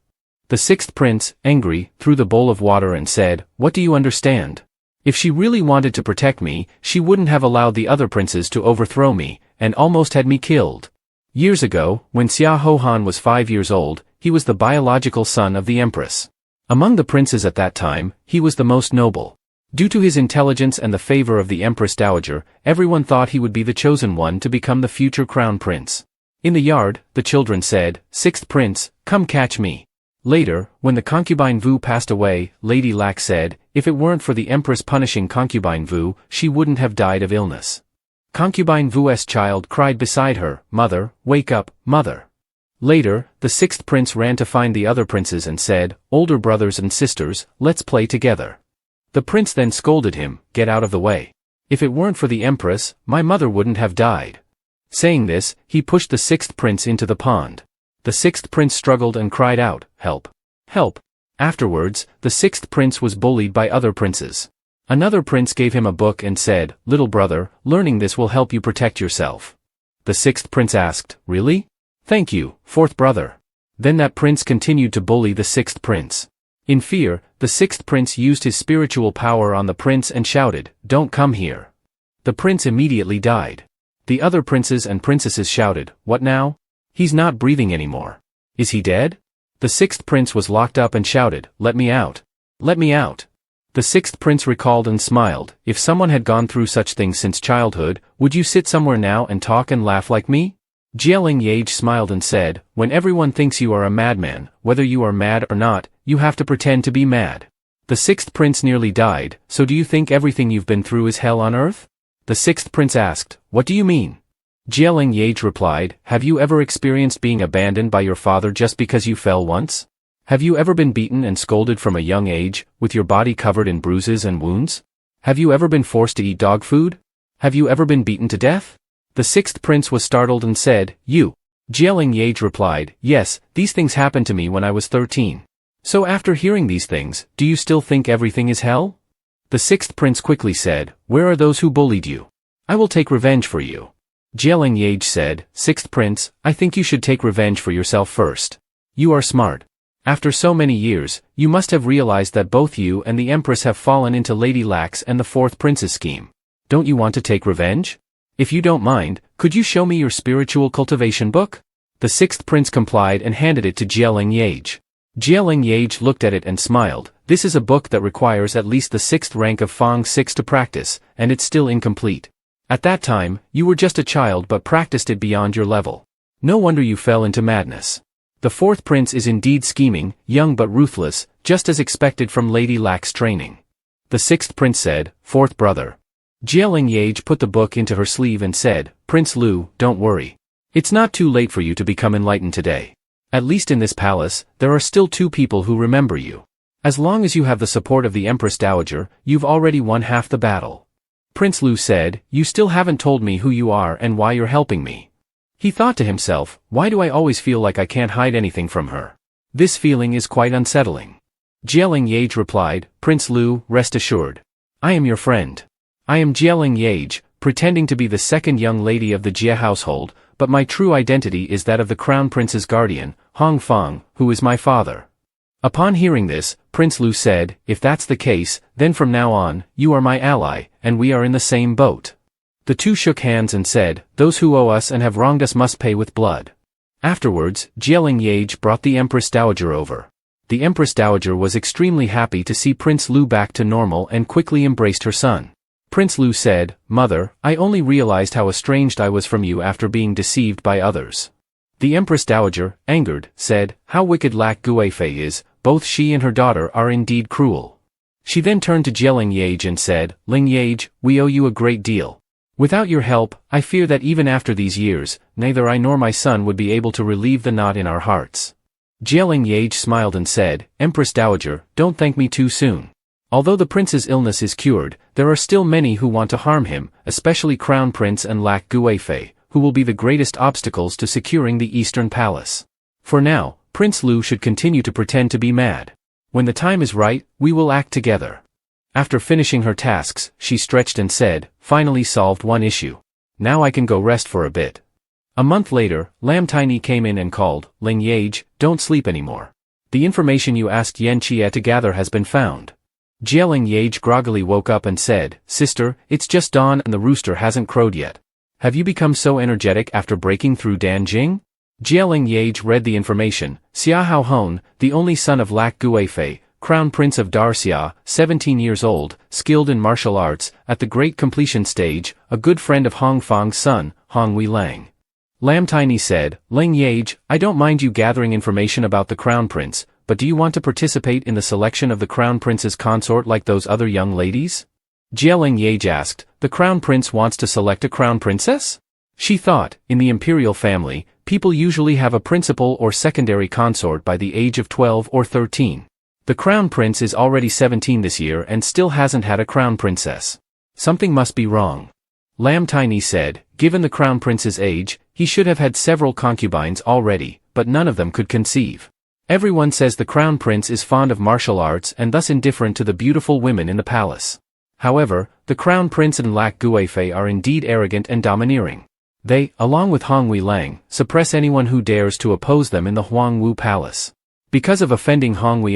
The sixth prince, angry, threw the bowl of water and said, what do you understand? If she really wanted to protect me, she wouldn't have allowed the other princes to overthrow me, and almost had me killed. Years ago, when Xia Hohan was 5 years old, he was the biological son of the empress. Among the princes at that time, he was the most noble. Due to his intelligence and the favor of the Empress Dowager, everyone thought he would be the chosen one to become the future crown prince. In the yard, the children said, "Sixth prince, come catch me." Later, when the concubine Vu passed away, Lady Lac said, if it weren't for the empress punishing concubine Vu, she wouldn't have died of illness. Concubine Vu's child cried beside her, "Mother, wake up, mother." Later, the sixth prince ran to find the other princes and said, "Older brothers and sisters, let's play together." The prince then scolded him, "Get out of the way. If it weren't for the empress, my mother wouldn't have died." Saying this, he pushed the sixth prince into the pond. The sixth prince struggled and cried out, "Help! Help!" Afterwards, the sixth prince was bullied by other princes. Another prince gave him a book and said, "Little brother, learning this will help you protect yourself." The sixth prince asked, "Really? Thank you, fourth brother." Then that prince continued to bully the sixth prince. In fear, the sixth prince used his spiritual power on the prince and shouted, "Don't come here." The prince immediately died. The other princes and princesses shouted, "What now? He's not breathing anymore. Is he dead?" The sixth prince was locked up and shouted, "Let me out. Let me out." The sixth prince recalled and smiled, "If someone had gone through such things since childhood, would you sit somewhere now and talk and laugh like me?" Leng Yeaj smiled and said, "When everyone thinks you are a madman, whether you are mad or not, you have to pretend to be mad." The sixth prince nearly died, "So do you think everything you've been through is hell on earth?" The sixth prince asked, "What do you mean?" Leng Yeaj replied, "Have you ever experienced being abandoned by your father just because you fell once? Have you ever been beaten and scolded from a young age, with your body covered in bruises and wounds? Have you ever been forced to eat dog food? Have you ever been beaten to death?" The sixth prince was startled and said, "You." Leng Yeaj replied, "Yes, these things happened to me when I was 13. So after hearing these things, do you still think everything is hell?" The sixth prince quickly said, "Where are those who bullied you? I will take revenge for you." Leng Yeaj said, "Sixth prince, I think you should take revenge for yourself first. You are smart. After so many years, you must have realized that both you and the empress have fallen into Lady Lac's and the fourth prince's scheme. Don't you want to take revenge? If you don't mind, could you show me your spiritual cultivation book?" The sixth prince complied and handed it to Leng Yeaj. Leng Yeaj looked at it and smiled. "This is a book that requires at least the 6th rank of Fang 6 to practice, and it's still incomplete. At that time, you were just a child but practiced it beyond your level. No wonder you fell into madness. The fourth prince is indeed scheming, young but ruthless, just as expected from Lady Lac's training." The sixth prince said, "Fourth brother." Leng Yeaj put the book into her sleeve and said, "Prince Lu, don't worry. It's not too late for you to become enlightened today. At least in this palace, there are still 2 people who remember you. As long as you have the support of the Empress Dowager, you've already won half the battle." Prince Lu said, "You still haven't told me who you are and why you're helping me." He thought to himself, "Why do I always feel like I can't hide anything from her? This feeling is quite unsettling." Leng Yeaj replied, "Prince Lu, rest assured. I am your friend. I am Leng Yeaj, pretending to be the second young lady of the Jie household, but my true identity is that of the crown prince's guardian, Hong Fang, who is my father." Upon hearing this, Prince Lu said, "If that's the case, then from now on, you are my ally, and we are in the same boat." The two shook hands and said, "Those who owe us and have wronged us must pay with blood." Afterwards, Leng Yeaj brought the Empress Dowager over. The Empress Dowager was extremely happy to see Prince Lu back to normal and quickly embraced her son. Prince Lu said, "Mother, I only realized how estranged I was from you after being deceived by others." The Empress Dowager, angered, said, "How wicked Lac Guifei is, both she and her daughter are indeed cruel." She then turned to Leng Yeaj and said, "Leng Yeaj, we owe you a great deal. Without your help, I fear that even after these years, neither I nor my son would be able to relieve the knot in our hearts." Leng Yeaj smiled and said, "Empress Dowager, don't thank me too soon. Although the prince's illness is cured, there are still many who want to harm him, especially Crown Prince and Lac Guifei, who will be the greatest obstacles to securing the Eastern Palace. For now, Prince Lu should continue to pretend to be mad. When the time is right, we will act together." After finishing her tasks, she stretched and said, "Finally solved one issue. Now I can go rest for a bit." A month later, Lam Tiny came in and called, "Leng Yeaj, don't sleep anymore. The information you asked Yen Qie to gather has been found. Leng Yeaj groggily woke up and said, "Sister, it's just dawn and the rooster hasn't crowed yet. Have you become so energetic after breaking through Danjing?" Leng Yeaj read the information. Xiahao Hon, the only son of Lak Guifei, Crown Prince of Darxia, 17 years old, skilled in martial arts, at the great completion stage, a good friend of Hong Fang's son, Hong Wei Lang. Lam Tiny said, "Leng Yeaj, I don't mind you gathering information about the Crown Prince, but do you want to participate in the selection of the Crown Prince's consort like those other young ladies?" Leng Yeaj asked, "The Crown Prince wants to select a Crown Princess?" She thought, in the imperial family, people usually have a principal or secondary consort by the age of 12 or 13. The Crown Prince is already 17 this year and still hasn't had a Crown Princess. Something must be wrong. Lam Tiny said, given the Crown Prince's age, he should have had several concubines already, but none of them could conceive. Everyone says the Crown Prince is fond of martial arts and thus indifferent to the beautiful women in the palace. However, the Crown Prince and Lak Guifei are indeed arrogant and domineering. They, along with Hong Wei Lang, suppress anyone who dares to oppose them in the Huangwu Palace. Because of offending Hong Wei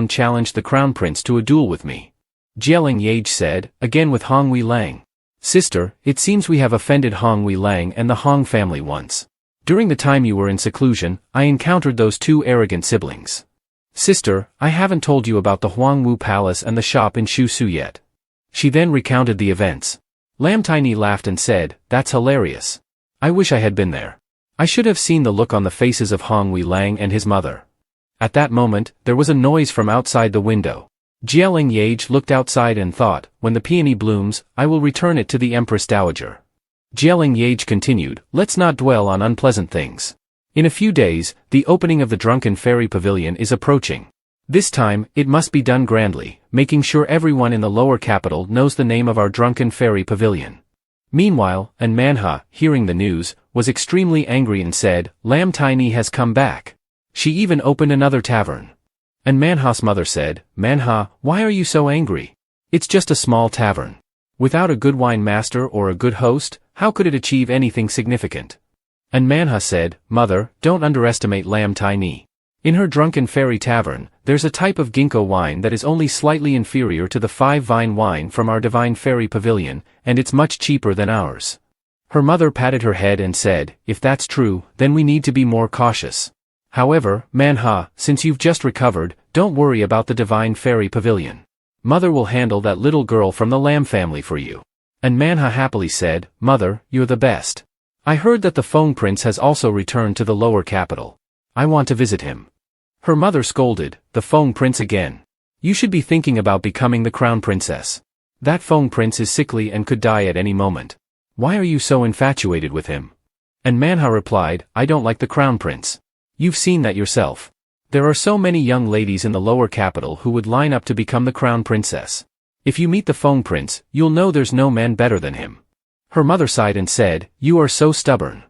challenged the Crown Prince to a duel with me. Leng Yeaj said, again with Hong Wei Lang. "Sister, it seems we have offended Hong Wei Lang and the Hong family once. During the time you were in seclusion, I encountered those two arrogant siblings. Sister, I haven't told you about the Huangwu Palace and the shop in Shusu yet." She then recounted the events. Lam Tiny laughed and said, "That's hilarious. I wish I had been there. I should have seen the look on the faces of Hong Wei Lang and his mother." At that moment, there was a noise from outside the window. Leng Yeaj looked outside and thought, when the peony blooms, I will return it to the Empress Dowager. Leng Yeaj continued, let's not dwell on unpleasant things. In a few days, the opening of the Drunken Fairy Pavilion is approaching. This time, it must be done grandly, making sure everyone in the lower capital knows the name of our Drunken Fairy Pavilion. Meanwhile, Manhua, hearing the news, was extremely angry and said, Lam Tiny has come back. She even opened another tavern. Manhua's mother said, Manhua, why are you so angry? It's just a small tavern. Without a good wine master or a good host, how could it achieve anything significant? Manhua said, Mother, don't underestimate Lam Tiny. In her Drunken Fairy Tavern, there's a type of ginkgo wine that is only slightly inferior to the 5-vine wine from our Divine Fairy Pavilion, and it's much cheaper than ours. Her mother patted her head and said, if that's true, then we need to be more cautious. However, Manhua, since you've just recovered, don't worry about the Divine Fairy Pavilion. Mother will handle that little girl from the Lam family for you. Manhua happily said, Mother, you're the best. I heard that the Feng Prince has also returned to the lower capital. I want to visit him. Her mother scolded, the Feng Prince again. You should be thinking about becoming the Crown Princess. That Feng Prince is sickly and could die at any moment. Why are you so infatuated with him? Manhua replied, I don't like the Crown Prince. You've seen that yourself. There are so many young ladies in the lower capital who would line up to become the Crown Princess. If you meet the Feng Prince, you'll know there's no man better than him. Her mother sighed and said, you are so stubborn.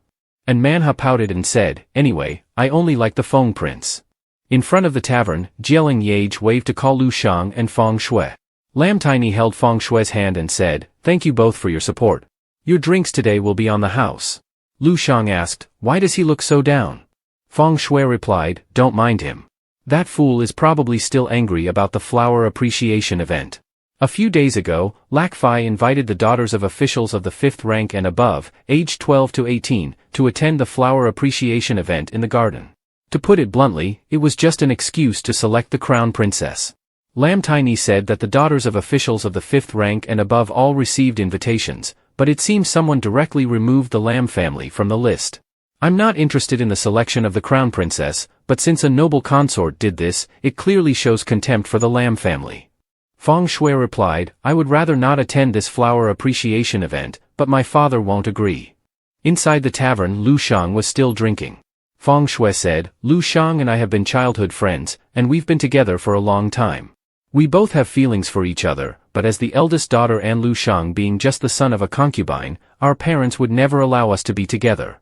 Manhua pouted and said, anyway, I only like the Feng Prince. In front of the tavern, Leng Yeaj waved to call Lu Shang and Feng Shui. Lam Tiny held Feng Shui's hand and said, thank you both for your support. Your drinks today will be on the house. Lu Shang asked, why does he look so down? Feng Shui replied, don't mind him. That fool is probably still angry about the flower appreciation event. A few days ago, Lak Fai invited the daughters of officials of the 5th rank and above, aged 12 to 18, to attend the flower appreciation event in the garden. To put it bluntly, it was just an excuse to select the Crown Princess. Lam Tiny said that the daughters of officials of the 5th rank and above all received invitations, but it seems someone directly removed the Lam family from the list. I'm not interested in the selection of the Crown Princess, but since a noble consort did this, it clearly shows contempt for the Lam family. Feng Shui replied, I would rather not attend this flower appreciation event, but my father won't agree. Inside the tavern, Lu Shang was still drinking. Feng Shui said, Lu Shang and I have been childhood friends, and we've been together for a long time. We both have feelings for each other, but as the eldest daughter and Lu Shang being just the son of a concubine, our parents would never allow us to be together.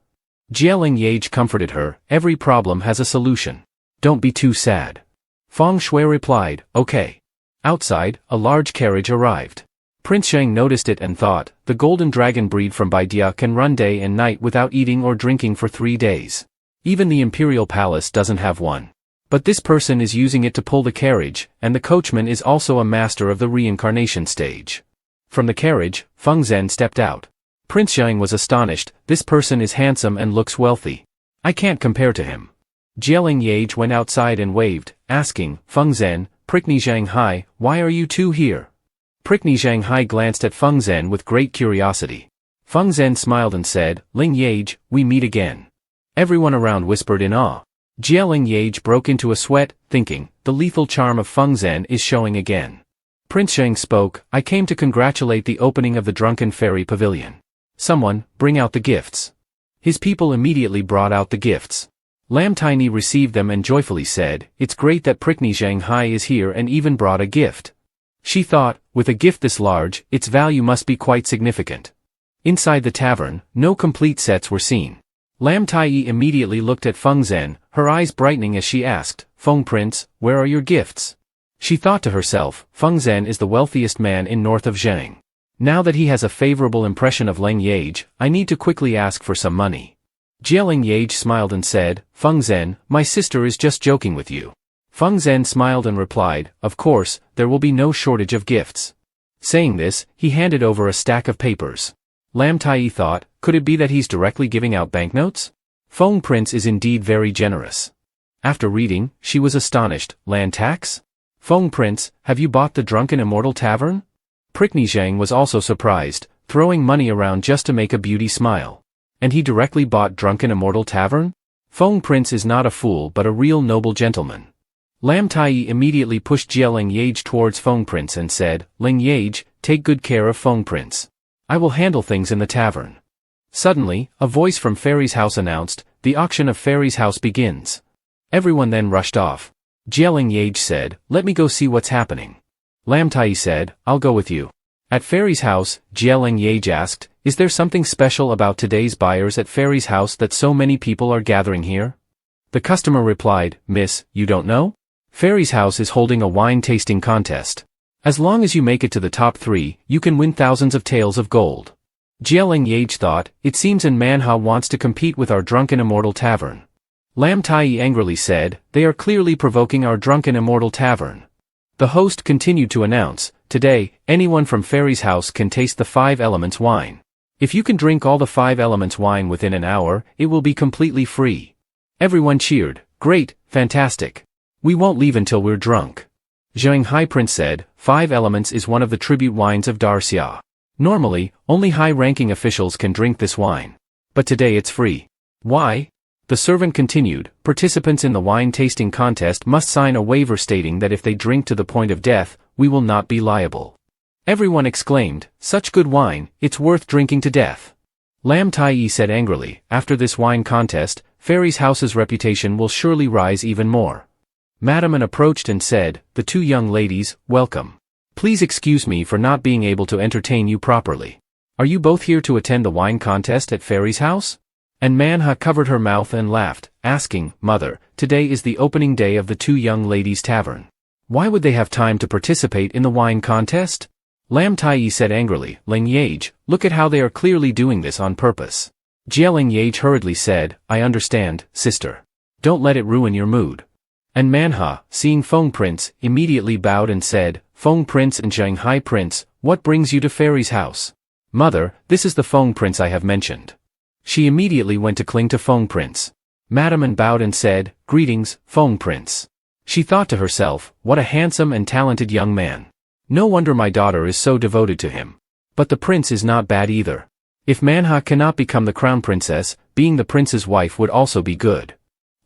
Leng Yeaj comforted her, every problem has a solution. Don't be too sad. Feng Shui replied, okay. Outside, a large carriage arrived. Prince Sheng noticed it and thought, the golden dragon breed from Baidia can run day and night without eating or drinking for 3 days. Even the imperial palace doesn't have one. But this person is using it to pull the carriage, and the coachman is also a master of the reincarnation stage. From the carriage, Feng Zhen stepped out. Prince Zheng was astonished. This person is handsome and looks wealthy. I can't compare to him. Leng Yeaj went outside and waved, asking, Feng Zhen, Prickney Shanghai, why are you two here? Prickney Shanghai glanced at Feng Zhen with great curiosity. Feng Zhen smiled and said, Leng Yeaj, we meet again. Everyone around whispered in awe. Leng Yeaj broke into a sweat, thinking, the lethal charm of Feng Zhen is showing again. Prince Zheng spoke, I came to congratulate the opening of the Drunken Fairy Pavilion. Someone, bring out the gifts. His people immediately brought out the gifts. Lam Tiny received them and joyfully said, it's great that Prickney Shanghai is here and even brought a gift. She thought, with a gift this large, its value must be quite significant. Inside the tavern, no complete sets were seen. Lam Tai immediately looked at Feng Zhen, her eyes brightening as she asked, Feng Prince, where are your gifts? She thought to herself, Feng Zhen is the wealthiest man in north of Zhang. Now that he has a favorable impression of Leng Yeaj, I need to quickly ask for some money. Leng Yeaj smiled and said, Feng Zhen, my sister is just joking with you. Feng Zhen smiled and replied, of course, there will be no shortage of gifts. Saying this, he handed over a stack of papers. Lam Tai thought, could it be that he's directly giving out banknotes? Feng Prince is indeed very generous. After reading, she was astonished, land tax? Feng Prince, have you bought the Drunken Immortal Tavern? Prickney Zhang was also surprised, throwing money around just to make a beauty smile. And he directly bought Drunken Immortal Tavern? Feng Prince is not a fool but a real noble gentleman. Lam Tai immediately pushed Leng Yeaj towards Feng Prince and said, Leng Yeaj, take good care of Feng Prince. I will handle things in the tavern. Suddenly, a voice from Fairy's house announced, the auction of Fairy's house begins. Everyone then rushed off. Leng Yeaj said, let me go see what's happening. Lam Tai said, I'll go with you. At Fairy's house, Leng Yeaj asked, is there something special about today's buyers at Fairy's house that so many people are gathering here? The customer replied, Miss, you don't know? Fairy's house is holding a wine tasting contest. As long as you make it to the top 3, you can win thousands of taels of gold. Leng Yeaj thought, it seems Manhua wants to compete with our Drunken Immortal Tavern. Lam Tai angrily said, they are clearly provoking our Drunken Immortal Tavern. The host continued to announce, today, anyone from Fairy's house can taste the 5 elements wine. If you can drink all the 5 elements wine within an hour, it will be completely free. Everyone cheered, great, fantastic. We won't leave until we're drunk. Zhang Hai Prince said, 5 elements is one of the tribute wines of Darxia. Normally, only high-ranking officials can drink this wine. But today it's free. Why? The servant continued, participants in the wine tasting contest must sign a waiver stating that if they drink to the point of death, we will not be liable. Everyone exclaimed, such good wine, it's worth drinking to death. Lam Tai said angrily, after this wine contest, Fairy's house's reputation will surely rise even more. Madame approached and said, the 2 young ladies, welcome. Please excuse me for not being able to entertain you properly. Are you both here to attend the wine contest at Fairy's house? And Manhua covered her mouth and laughed, asking, Mother, today is the opening day of the 2 young ladies' tavern. Why would they have time to participate in the wine contest? Lam Tai said angrily, Leng Yeaj, look at how they are clearly doing this on purpose. Leng Yeaj hurriedly said, I understand, sister. Don't let it ruin your mood. And Manhua, seeing Feng Prince, immediately bowed and said, Feng Prince and Zhang Hai Prince, what brings you to Fairy's house? Mother, this is the Feng Prince I have mentioned. She immediately went to cling to Feng Prince. Madame bowed and said, greetings, Feng Prince. She thought to herself, what a handsome and talented young man. No wonder my daughter is so devoted to him. But the prince is not bad either. If Manhua cannot become the crown princess, being the prince's wife would also be good.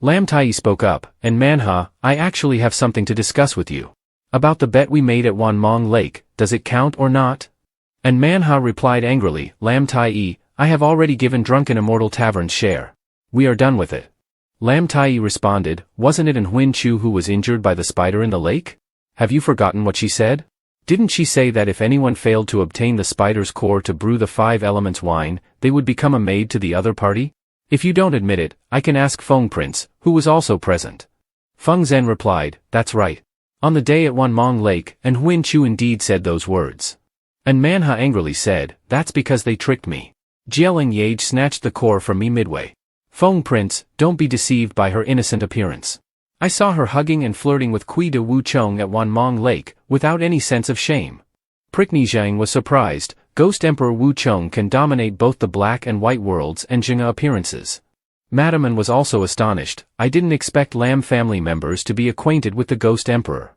Lam Tai spoke up, and Manhua, I actually have something to discuss with you. About the bet we made at Wanmong Lake, does it count or not? And Manhua replied angrily, Lam Tai, I have already given Drunken Immortal Tavern's share. We are done with it. Lam Tai responded, wasn't it Huin Chu who was injured by the spider in the lake? Have you forgotten what she said? Didn't she say that if anyone failed to obtain the spider's core to brew the 5 elements wine, they would become a maid to the other party? If you don't admit it, I can ask Feng Prince, who was also present. Feng Zhen replied, that's right. On the day at Wanmong Lake, and Huin Chu indeed said those words. And Manhua angrily said, that's because they tricked me. Leng Yeaj snatched the core from me midway. Feng Prince, don't be deceived by her innocent appearance. I saw her hugging and flirting with Kui de Wu Chong at Wanmong Lake, without any sense of shame. Prickney Zhang was surprised. Ghost Emperor Wu Chong can dominate both the black and white worlds and Jing'a appearances. Madaman was also astonished. I didn't expect Lam family members to be acquainted with the Ghost Emperor.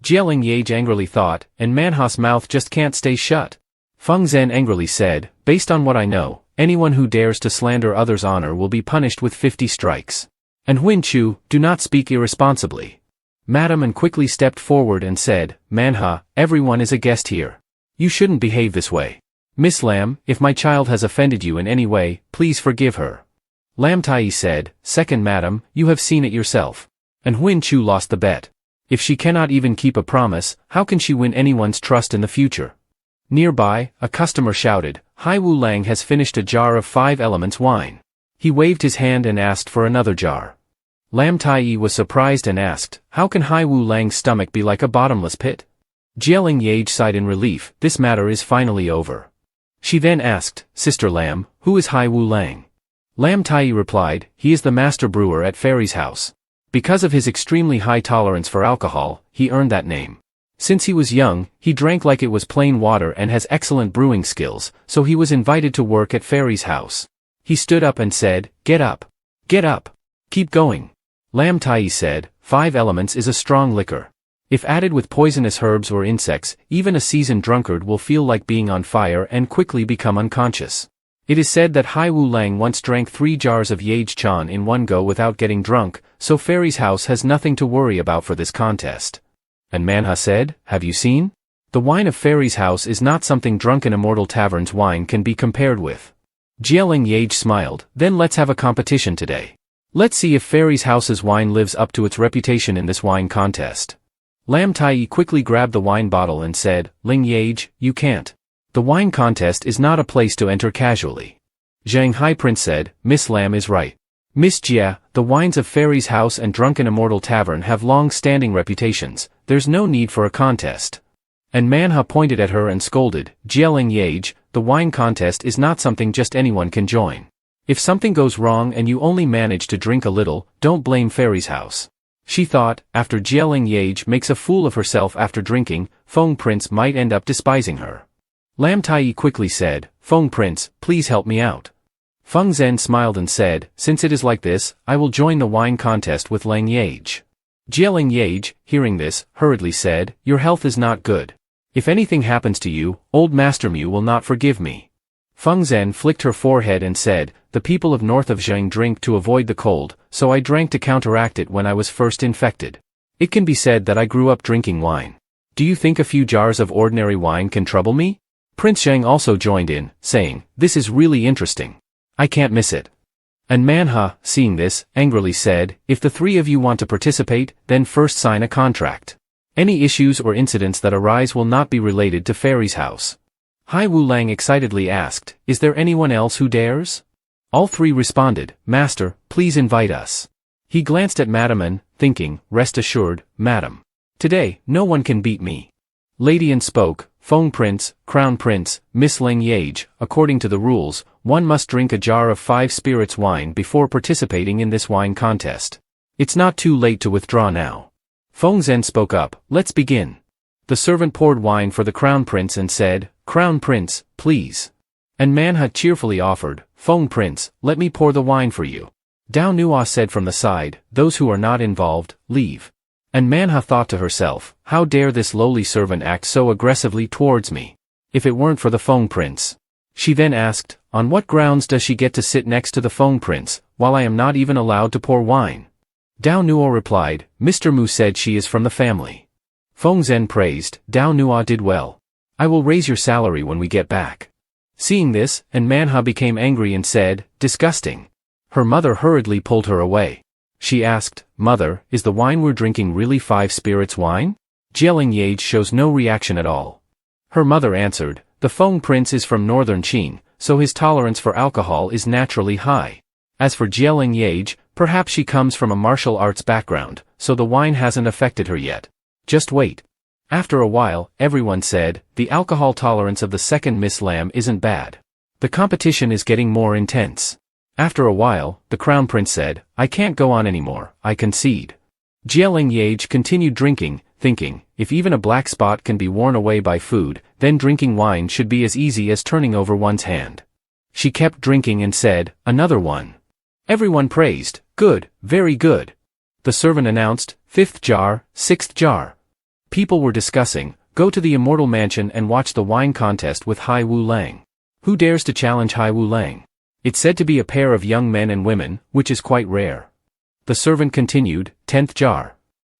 Leng Yeaj angrily thought, and Manhua's mouth just can't stay shut. Feng Zhen angrily said, based on what I know, anyone who dares to slander others' honor will be punished with 50 strikes. And Huin Chu, do not speak irresponsibly. Madaman quickly stepped forward and said, Manhua, everyone is a guest here. You shouldn't behave this way. Miss Lam, if my child has offended you in any way, please forgive her. Lam Tai said, second madam, you have seen it yourself. And Huin Chu lost the bet. If she cannot even keep a promise, how can she win anyone's trust in the future? Nearby, a customer shouted, Hai Wu Lang has finished a jar of 5 elements wine. He waved his hand and asked for another jar. Lam Tai was surprised and asked, how can Hai Wu Lang's stomach be like a bottomless pit? Leng Yeaj sighed in relief, this matter is finally over. She then asked, Sister Lam, who is Hai Wu Lang? Lam Tai replied, he is the master brewer at Fairy's house. Because of his extremely high tolerance for alcohol, he earned that name. Since he was young, he drank like it was plain water and has excellent brewing skills, so he was invited to work at Fairy's house. He stood up and said, get up. Get up. Keep going. Lam Tai said, 5 elements is a strong liquor. If added with poisonous herbs or insects, even a seasoned drunkard will feel like being on fire and quickly become unconscious. It is said that Hai Wu Lang once drank 3 jars of Yeaj Chan in one go without getting drunk, so Fairy's house has nothing to worry about for this contest. And Manhua said, have you seen? The wine of Fairy's house is not something drunken immortal tavern's wine can be compared with. Leng Yeaj smiled, then let's have a competition today. Let's see if Fairy's house's wine lives up to its reputation in this wine contest. Lam Tai quickly grabbed the wine bottle and said, Leng Yeaj, you can't. The wine contest is not a place to enter casually. Zhang Hai Prince said, Miss Lam is right. Miss Jia, the wines of Fairy's house and Drunken Immortal Tavern have long-standing reputations, there's no need for a contest. And Manhua pointed at her and scolded, Leng Yeaj, the wine contest is not something just anyone can join. If something goes wrong and you only manage to drink a little, don't blame Fairy's house. She thought, after Leng Yeaj makes a fool of herself after drinking, Feng Prince might end up despising her. Lam Tai quickly said, Feng Prince, please help me out. Feng Zhen smiled and said, since it is like this, I will join the wine contest with Leng Yeaj. Leng Yeaj, hearing this, hurriedly said, your health is not good. If anything happens to you, old Master Mu will not forgive me. Feng Zhen flicked her forehead and said, the people of north of Zheng drink to avoid the cold, so I drank to counteract it when I was first infected. It can be said that I grew up drinking wine. Do you think a few jars of ordinary wine can trouble me? Prince Zheng also joined in, saying, this is really interesting. I can't miss it. And Manhua, seeing this, angrily said, if the 3 of you want to participate, then first sign a contract. Any issues or incidents that arise will not be related to Fairy's house. Hai Wu Lang excitedly asked, is there anyone else who dares? All 3 responded, Master, please invite us. He glanced at Madaman, thinking, rest assured, Madam. Today, no one can beat me. Ladian spoke, Feng Prince, Crown Prince, Miss Leng Yeaj, according to the rules, one must drink a jar of 5 spirits wine before participating in this wine contest. It's not too late to withdraw now. Feng Zhen spoke up, let's begin. The servant poured wine for the Crown Prince and said, Crown Prince, please. And Manhua cheerfully offered, Feng Prince, let me pour the wine for you. Dao Nua said from the side, those who are not involved, leave. And Manhua thought to herself, how dare this lowly servant act so aggressively towards me? If it weren't for the Feng Prince. She then asked, on what grounds does she get to sit next to the Feng Prince, while I am not even allowed to pour wine? Dao Nua replied, Mr. Mu said she is from the family. Feng Zhen praised, Dao Nua did well. I will raise your salary when we get back. Seeing this, and Manhua became angry and said, disgusting. Her mother hurriedly pulled her away. She asked, Mother, is the wine we're drinking really 5 spirits wine? Leng Yeaj shows no reaction at all. Her mother answered, the Feng Prince is from northern Qing, so his tolerance for alcohol is naturally high. As for Leng Yeaj, perhaps she comes from a martial arts background, so the wine hasn't affected her yet. Just wait. After a while, everyone said, the alcohol tolerance of the second Miss Lam isn't bad. The competition is getting more intense. After a while, the Crown Prince said, I can't go on anymore, I concede. Leng Yeaj continued drinking, thinking, if even a black spot can be worn away by food, then drinking wine should be as easy as turning over one's hand. She kept drinking and said, another one. Everyone praised, good, very good. The servant announced, 5th jar, 6th jar. People were discussing, go to the immortal mansion and watch the wine contest with Hai Wu Lang. Who dares to challenge Hai Wu Lang? It's said to be a pair of young men and women, which is quite rare. The servant continued, 10th jar.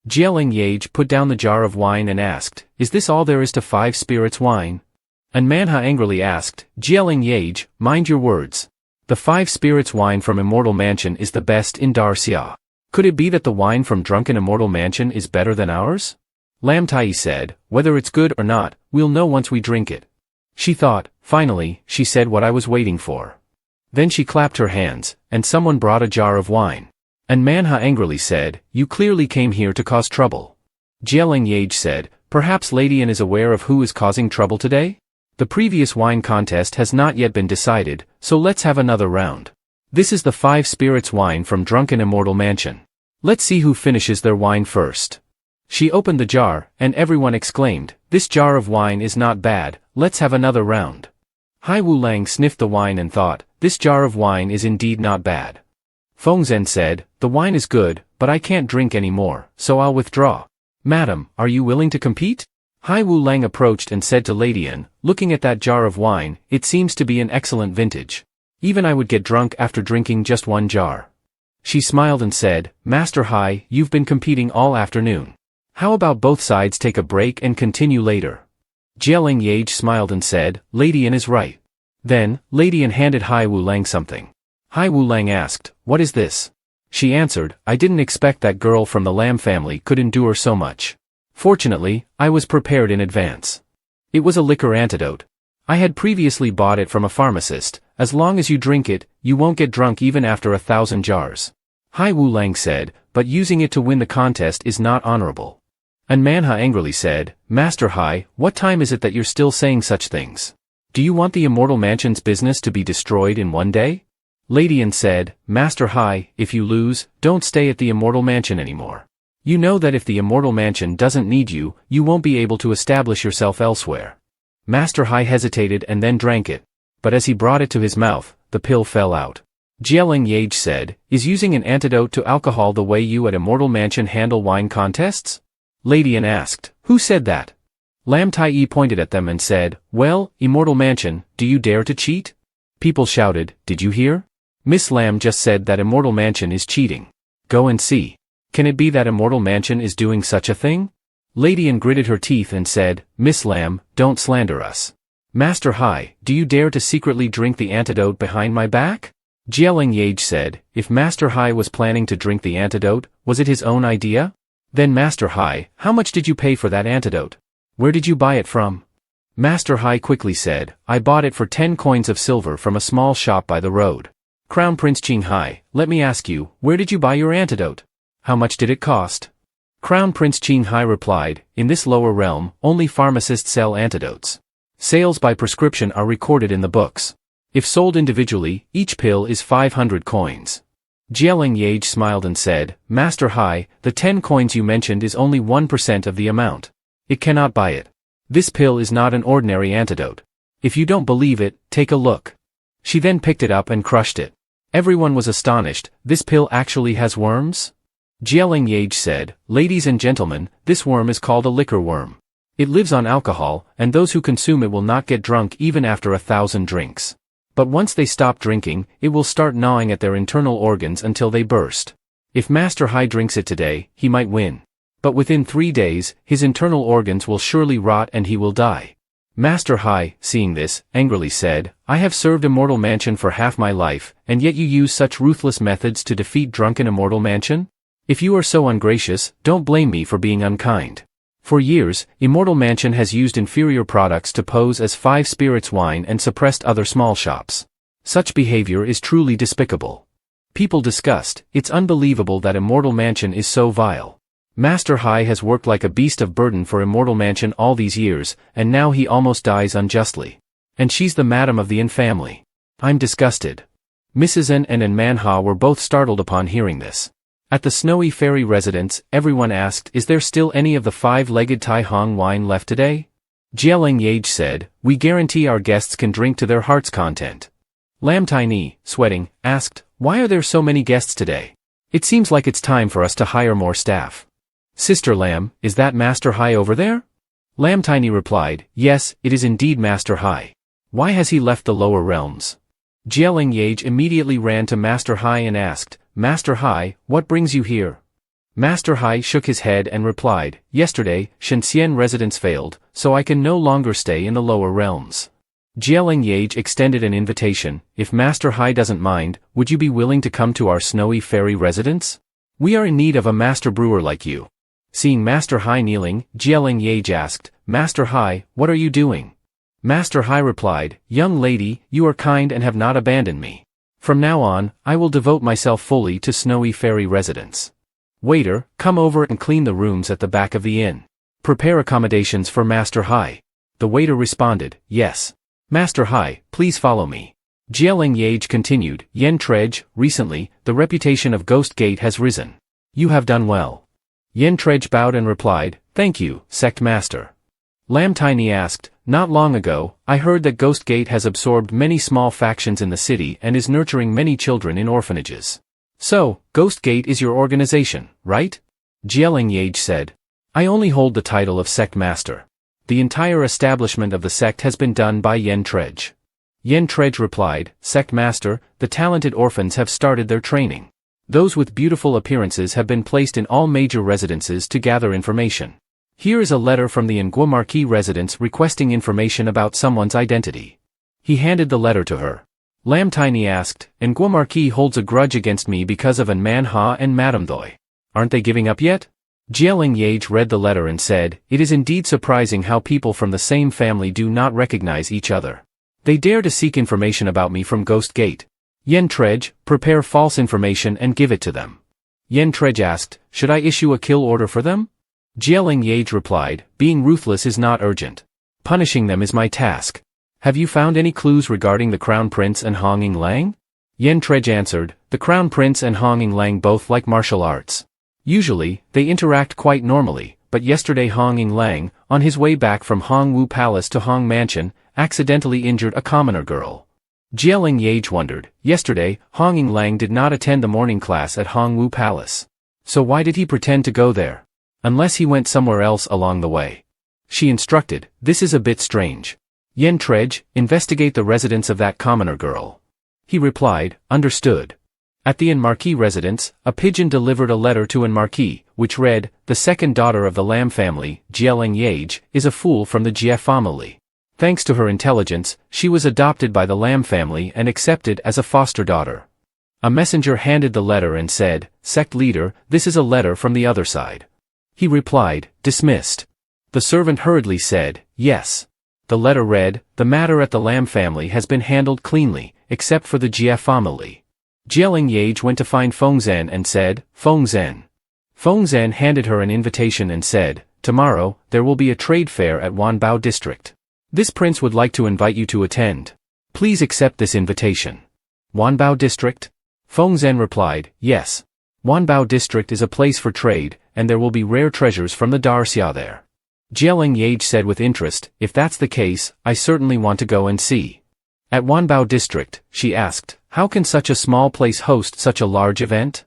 Leng Yeaj put down the jar of wine and asked, is this all there is to 5 spirits wine? And Manhua angrily asked, Leng Yeaj, mind your words. The 5 spirits wine from Immortal Mansion is the best in Darcia. Could it be that the wine from Drunken Immortal Mansion is better than ours? Lam Tai said, whether it's good or not, we'll know once we drink it. She thought, finally, she said what I was waiting for. Then she clapped her hands, and someone brought a jar of wine. And Manhua angrily said, you clearly came here to cause trouble. Leng Yeaj said, perhaps Lady An is aware of who is causing trouble today? The previous wine contest has not yet been decided, so let's have another round. This is the 5 spirits wine from Drunken Immortal Mansion. Let's see who finishes their wine first. She opened the jar, and everyone exclaimed, this jar of wine is not bad, let's have another round. Hai Wu Lang sniffed the wine and thought, this jar of wine is indeed not bad. Feng Zhen said, the wine is good, but I can't drink any more, so I'll withdraw. Madam, are you willing to compete? Hai Wu Lang approached and said to Lady An, looking at that jar of wine, it seems to be an excellent vintage. Even I would get drunk after drinking just one jar. She smiled and said, Master Hai, you've been competing all afternoon. How about both sides take a break and continue later? Leng Yeaj smiled and said, Lady An is right. Then, Lady An handed Hai Wu Lang something. Hai Wu Lang asked, what is this? She answered, I didn't expect that girl from the Lam family could endure so much. Fortunately, I was prepared in advance. It was a liquor antidote. I had previously bought it from a pharmacist. As long as you drink it, you won't get drunk even after 1,000 jars. Hai Wu Lang said, but using it to win the contest is not honorable. And Manhua angrily said, Master Hai, what time is it that you're still saying such things? Do you want the Immortal Mansion's business to be destroyed in one day? Lady An said, Master Hai, if you lose, don't stay at the Immortal Mansion anymore. You know that if the Immortal Mansion doesn't need you, you won't be able to establish yourself elsewhere. Master Hai hesitated and then drank it. But as he brought it to his mouth, the pill fell out. Leng Yeaj said, is using an antidote to alcohol the way you at Immortal Mansion handle wine contests? Lady An asked, who said that? Lam Tai pointed at them and said, well, Immortal Mansion, do you dare to cheat? People shouted, did you hear? Miss Lam just said that Immortal Mansion is cheating. Go and see. Can it be that Immortal Mansion is doing such a thing? Lady An gritted her teeth and said, Miss Lam, don't slander us. Master Hai, do you dare to secretly drink the antidote behind my back? Leng Yeaj said, if Master Hai was planning to drink the antidote, was it his own idea? Then Master Hai, how much did you pay for that antidote? Where did you buy it from? Master Hai quickly said, I bought it for 10 coins of silver from a small shop by the road. Crown Prince Qing Hai, let me ask you, where did you buy your antidote? How much did it cost? Crown Prince Qing Hai replied, in this lower realm, only pharmacists sell antidotes. Sales by prescription are recorded in the books. If sold individually, each pill is 500 coins. Leng Yeaj smiled and said, Master Hai, the 10 coins you mentioned is only 1% of the amount. It cannot buy it. This pill is not an ordinary antidote. If you don't believe it, take a look. She then picked it up and crushed it. Everyone was astonished, this pill actually has worms? Leng Yeaj said, ladies and gentlemen, this worm is called a liquor worm. It lives on alcohol, and those who consume it will not get drunk even after 1,000 drinks. But once they stop drinking, it will start gnawing at their internal organs until they burst. If Master Hai drinks it today, he might win. But within 3 days, his internal organs will surely rot and he will die. Master Hai, seeing this, angrily said, I have served Immortal Mansion for half my life, and yet you use such ruthless methods to defeat Drunken Immortal Mansion? If you are so ungracious, don't blame me for being unkind. For years, Immortal Mansion has used inferior products to pose as 5 spirits wine and suppressed other small shops. Such behavior is truly despicable. People discussed, it's unbelievable that Immortal Mansion is so vile. Master Hai has worked like a beast of burden for Immortal Mansion all these years, and now he almost dies unjustly. And she's the madam of the An family. I'm disgusted. Mrs. An and Manhua were both startled upon hearing this. At the snowy fairy residence, everyone asked, is there still any of the 5-legged Tai Hong wine left today? Leng Yeaj said, we guarantee our guests can drink to their heart's content. Lam Tiny, sweating, asked, why are there so many guests today? It seems like it's time for us to hire more staff. Sister Lam, is that Master Hai over there? Lam Tiny replied, yes, it is indeed Master Hai. Why has he left the lower realms? Leng Yeaj immediately ran to Master Hai and asked, Master Hai, what brings you here? Master Hai shook his head and replied, yesterday, Shenxian residence failed, so I can no longer stay in the lower realms. Leng Yeaj extended an invitation, if Master Hai doesn't mind, would you be willing to come to our snowy fairy residence? We are in need of a master brewer like you. Seeing Master Hai kneeling, Leng Yeaj asked, Master Hai, what are you doing? Master Hai replied, young lady, you are kind and have not abandoned me. From now on, I will devote myself fully to snowy fairy residence. Waiter, come over and clean the rooms at the back of the inn. Prepare accommodations for Master Hai. The waiter responded, yes. Master Hai, please follow me. Leng Yeaj continued, Yen Trej, recently, the reputation of Ghost Gate has risen. You have done well. Yen Trej bowed and replied, thank you, Sect Master. Lam Tiny asked, not long ago, I heard that Ghost Gate has absorbed many small factions in the city and is nurturing many children in orphanages. So, Ghost Gate is your organization, right? Leng Yeaj said. I only hold the title of Sect Master. The entire establishment of the sect has been done by Yen Trej. Yen Trej replied, Sect Master, the talented orphans have started their training. Those with beautiful appearances have been placed in all major residences to gather information. Here is a letter from the Nguo Marquis residence requesting information about someone's identity. He handed the letter to her. Lam Tiny asked, Nguo Marquis holds a grudge against me because of Manhua and Madame Doi. Aren't they giving up yet? Leng Yeaj read the letter and said, it is indeed surprising how people from the same family do not recognize each other. They dare to seek information about me from Ghost Gate. Yen Trej, prepare false information and give it to them. Yen Trej asked, should I issue a kill order for them? Leng Yeaj replied, being ruthless is not urgent. Punishing them is my task. Have you found any clues regarding the Crown Prince and Honging Lang? Yen Trej answered, the Crown Prince and Honging Lang both like martial arts. Usually, they interact quite normally, but yesterday Honging Lang, on his way back from Hongwu Palace to Hong Mansion, accidentally injured a commoner girl. Leng Yeaj wondered, yesterday, Honging Lang did not attend the morning class at Hongwu Palace. So why did he pretend to go there? Unless he went somewhere else along the way. She instructed, this is a bit strange. Yen Trej, investigate the residence of that commoner girl. He replied, understood. At the Marquis residence, a pigeon delivered a letter to Marquis, which read, the second daughter of the Lam family, Leng Yeaj, is a fool from the Jie family. Thanks to her intelligence, she was adopted by the Lam family and accepted as a foster daughter. A messenger handed the letter and said, Sect leader, this is a letter from the other side. He replied, dismissed. The servant hurriedly said, yes. The letter read, the matter at the Lam family has been handled cleanly, except for the Jie family. Leng Yeaj went to find Feng Zhen and said, Feng Zhen. Feng Zhen handed her an invitation and said, tomorrow, there will be a trade fair at Wanbao district. This prince would like to invite you to attend. Please accept this invitation. Wanbao district? Feng Zhen replied, yes. Wanbao district is a place for trade, and there will be rare treasures from the Darxia there. Leng Yeaj said with interest, if that's the case, I certainly want to go and see. At Wanbao district, she asked, how can such a small place host such a large event?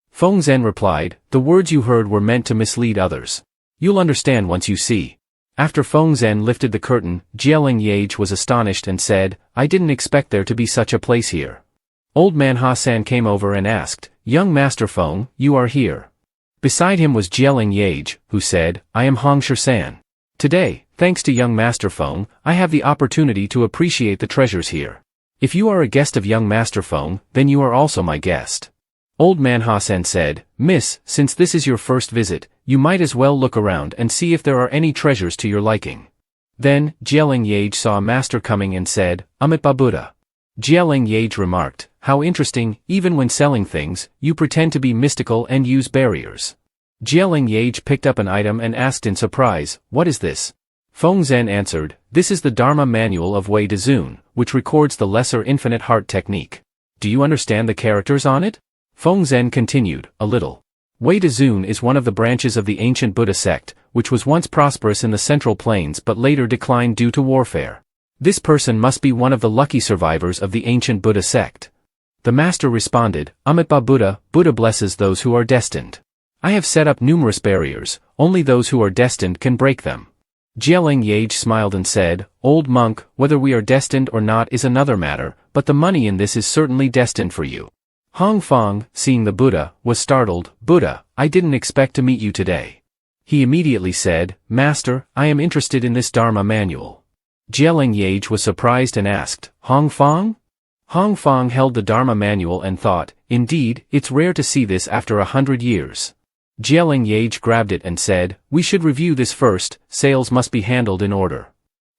Feng Zhen replied, the words you heard were meant to mislead others. You'll understand once you see. After Feng Zhen lifted the curtain, Leng Yeaj was astonished and said, I didn't expect there to be such a place here. Old man Ha-san came over and asked, young Master Feng, you are here. Beside him was Leng Yeaj, who said, I am Hong Shi-san. Today, thanks to young Master Feng, I have the opportunity to appreciate the treasures here. If you are a guest of young Master Feng, then you are also my guest. Old man Ha-san said, Miss, since this is your first visit, you might as well look around and see if there are any treasures to your liking. Then, Leng Yeaj saw a master coming and said, Amitabha Buddha. Leng Yeaj remarked, how interesting, even when selling things, you pretend to be mystical and use barriers. Leng Yeaj picked up an item and asked in surprise, what is this? Feng Zhen answered, this is the Dharma Manual of Wei Dezun, which records the lesser infinite heart technique. Do you understand the characters on it? Feng Zhen continued, a little. Wei Dezun is one of the branches of the ancient Buddha sect, which was once prosperous in the Central Plains but later declined due to warfare. This person must be one of the lucky survivors of the ancient Buddha sect. The master responded, Amitabha Buddha, Buddha blesses those who are destined. I have set up numerous barriers, only those who are destined can break them. Leng Yeaj smiled and said, Old monk, whether we are destined or not is another matter, but the money in this is certainly destined for you. Hong Fong, seeing the Buddha, was startled. Buddha, I didn't expect to meet you today. He immediately said, Master, I am interested in this Dharma manual. Leng Yeaj was surprised and asked, Hong Fong? Hong Fong held the Dharma manual and thought, indeed, it's rare to see this after 100 years. Leng Yeaj grabbed it and said, we should review this first, sales must be handled in order.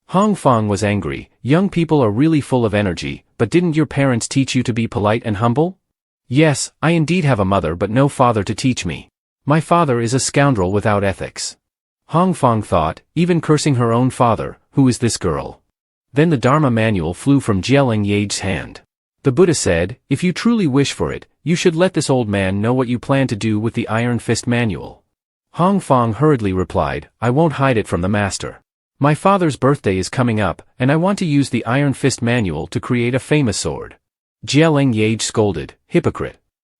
Hong Fong was angry, young people are really full of energy, but didn't your parents teach you to be polite and humble? Yes, I indeed have a mother but no father to teach me. My father is a scoundrel without ethics. Hong Fong thought, even cursing her own father, who is this girl? Then the Dharma manual flew from Leng Yeaj's hand. The Buddha said, if you truly wish for it, you should let this old man know what you plan to do with the Iron Fist manual. Hong Fong hurriedly replied, I won't hide it from the master. My father's birthday is coming up, and I want to use the Iron Fist manual to create a famous sword. Leng Yeaj scolded, hypocrite.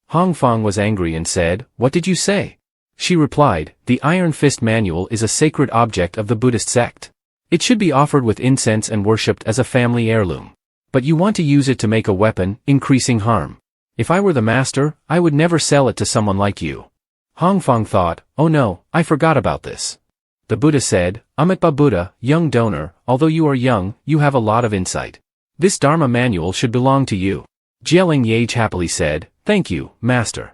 Hong Fong was angry and said, what did you say? She replied, the Iron Fist manual is a sacred object of the Buddhist sect. It should be offered with incense and worshipped as a family heirloom. But you want to use it to make a weapon, increasing harm. If I were the master, I would never sell it to someone like you. Hong Fong thought, oh no, I forgot about this. The Buddha said, Amitabha Buddha, young donor, although you are young, you have a lot of insight. This Dharma manual should belong to you. Leng Yeaj happily said, thank you, master.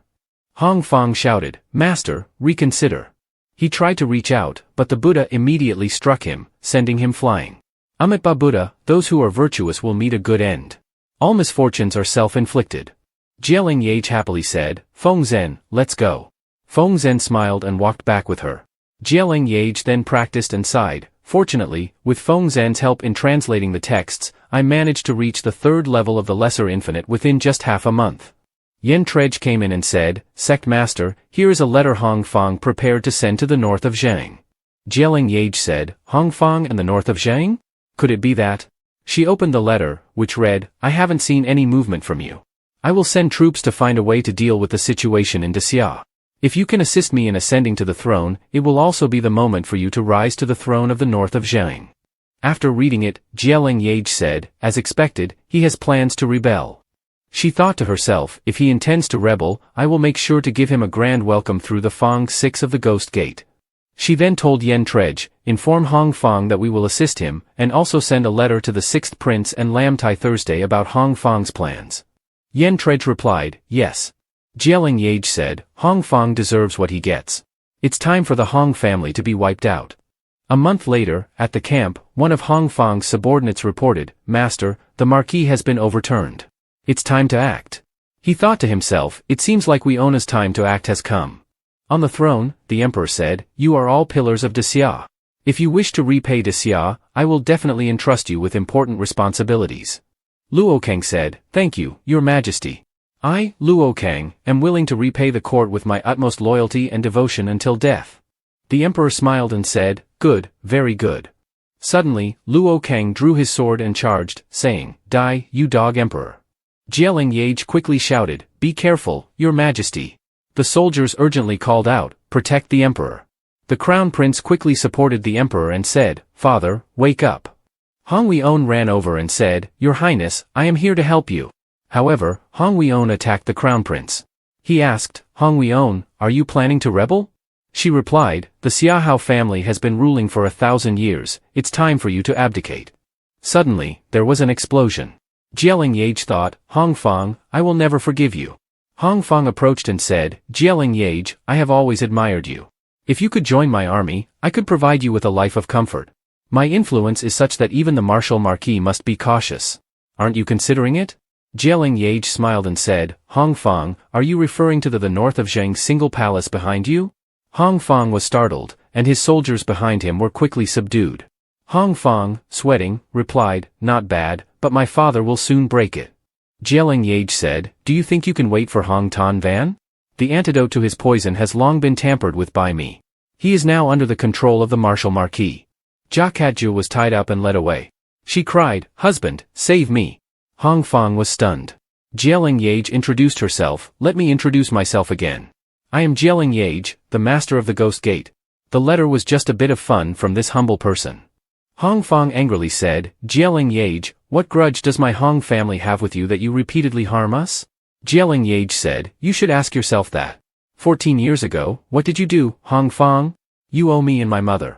Hong Fong shouted, Master, reconsider. He tried to reach out, but the Buddha immediately struck him, sending him flying. Amitabha Buddha, those who are virtuous will meet a good end. All misfortunes are self-inflicted. Leng Yeaj happily said, Feng Zhen, let's go. Feng Zhen smiled and walked back with her. Leng Yeaj then practiced and sighed. Fortunately, with Feng Zhen's help in translating the texts, I managed to reach the third level of the Lesser Infinite within just half a month. Yen Trej came in and said, Sect Master, here is a letter Hong Fong prepared to send to the north of Zhang. Leng Yeaj said, Hong Fong and the north of Zhang? Could it be that? She opened the letter, which read, I haven't seen any movement from you. I will send troops to find a way to deal with the situation in Xia. If you can assist me in ascending to the throne, it will also be the moment for you to rise to the throne of the north of Zhang. After reading it, Leng Yeaj said, as expected, he has plans to rebel. She thought to herself, if he intends to rebel, I will make sure to give him a grand welcome through the Fong 6 of the Ghost Gate. She then told Yen Trej, inform Hong Fong that we will assist him, and also send a letter to the 6th Prince and Lam Tai Thursday about Hong Fong's plans. Yen Trej replied, yes. Leng Yeaj said, Hong Fong deserves what he gets. It's time for the Hong family to be wiped out. A month later, at the camp, one of Hong Fong's subordinates reported, Master, the Marquis has been overturned. It's time to act. He thought to himself, it seems like Wiona's time to act has come. On the throne, the Emperor said, you are all pillars of Xia. If you wish to repay Xia, I will definitely entrust you with important responsibilities. Luo Kang said, thank you, Your Majesty. I, Luo Kang, am willing to repay the court with my utmost loyalty and devotion until death. The Emperor smiled and said, good, very good. Suddenly, Luo Kang drew his sword and charged, saying, die, you dog Emperor. Leng Yeaj quickly shouted, be careful, Your Majesty. The soldiers urgently called out, protect the Emperor. The Crown Prince quickly supported the Emperor and said, Father, wake up. Hong Weon ran over and said, Your Highness, I am here to help you. However, Hong Weon attacked the Crown Prince. He asked, Hong Weon, are you planning to rebel? She replied, the Xiahao family has been ruling for 1,000 years, it's time for you to abdicate. Suddenly, there was an explosion. Leng Yeaj thought, Hong Fong, I will never forgive you. Hong Fong approached and said, Leng Yeaj, I have always admired you. If you could join my army, I could provide you with a life of comfort. My influence is such that even the Martial Marquis must be cautious. Aren't you considering it? Leng Yeaj smiled and said, Hong Fong, are you referring to the north of Zhang's single palace behind you? Hong Fong was startled, and his soldiers behind him were quickly subdued. Hong Fong, sweating, replied, not bad, but my father will soon break it. Leng Yeaj said, do you think you can wait for Hong Tan Van? The antidote to his poison has long been tampered with by me. He is now under the control of the martial marquis. Jia Catju was tied up and led away. She cried, "Husband, save me." Hong Fong was stunned. Leng Yeaj introduced herself. "Let me introduce myself again. I am Leng Yeaj, the master of the Ghost Gate." The letter was just a bit of fun from this humble person. Hong Fong angrily said, "Leng Yeaj, what grudge does my Hong family have with you that you repeatedly harm us?" Leng Yeaj said, "You should ask yourself that. 14 years ago, what did you do, Hong Fong? You owe me and my mother."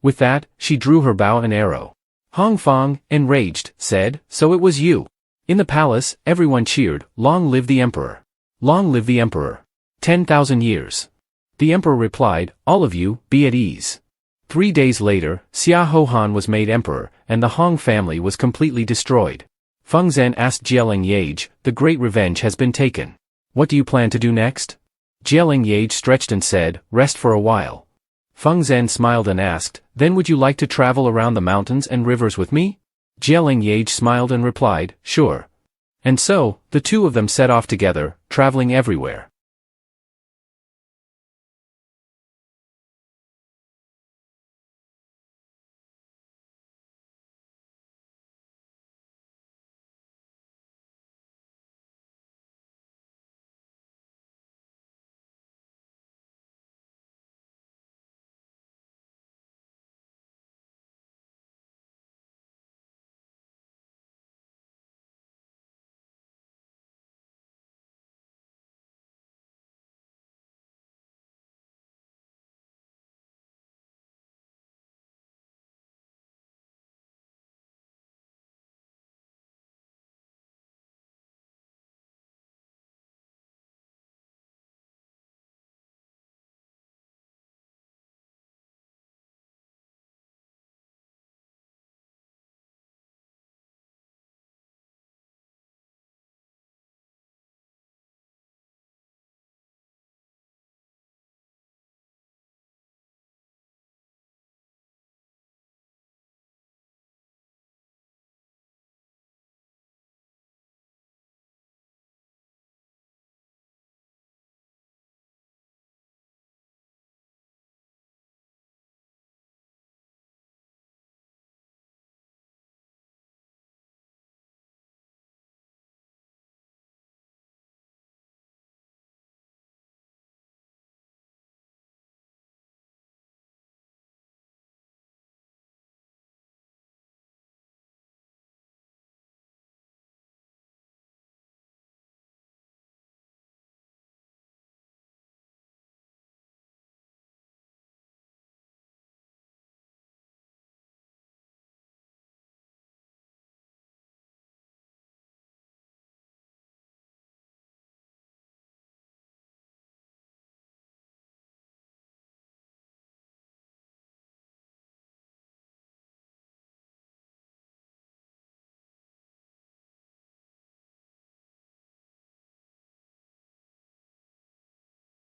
With that, she drew her bow and arrow. Hong Fong, enraged, said, "So it was you." In the palace, everyone cheered, "Long live the emperor! Long live the emperor! 10,000 years." The emperor replied, "All of you, be at ease." 3 days later, Xia Hohan was made emperor, and the Hong family was completely destroyed. Feng Zhen asked Leng Yeaj, "The great revenge has been taken. What do you plan to do next?" Leng Yeaj stretched and said, "Rest for a while." Feng Zhen smiled and asked, "Then would you like to travel around the mountains and rivers with me?" Leng Yeaj smiled and replied, "Sure." And so, the two of them set off together, traveling everywhere.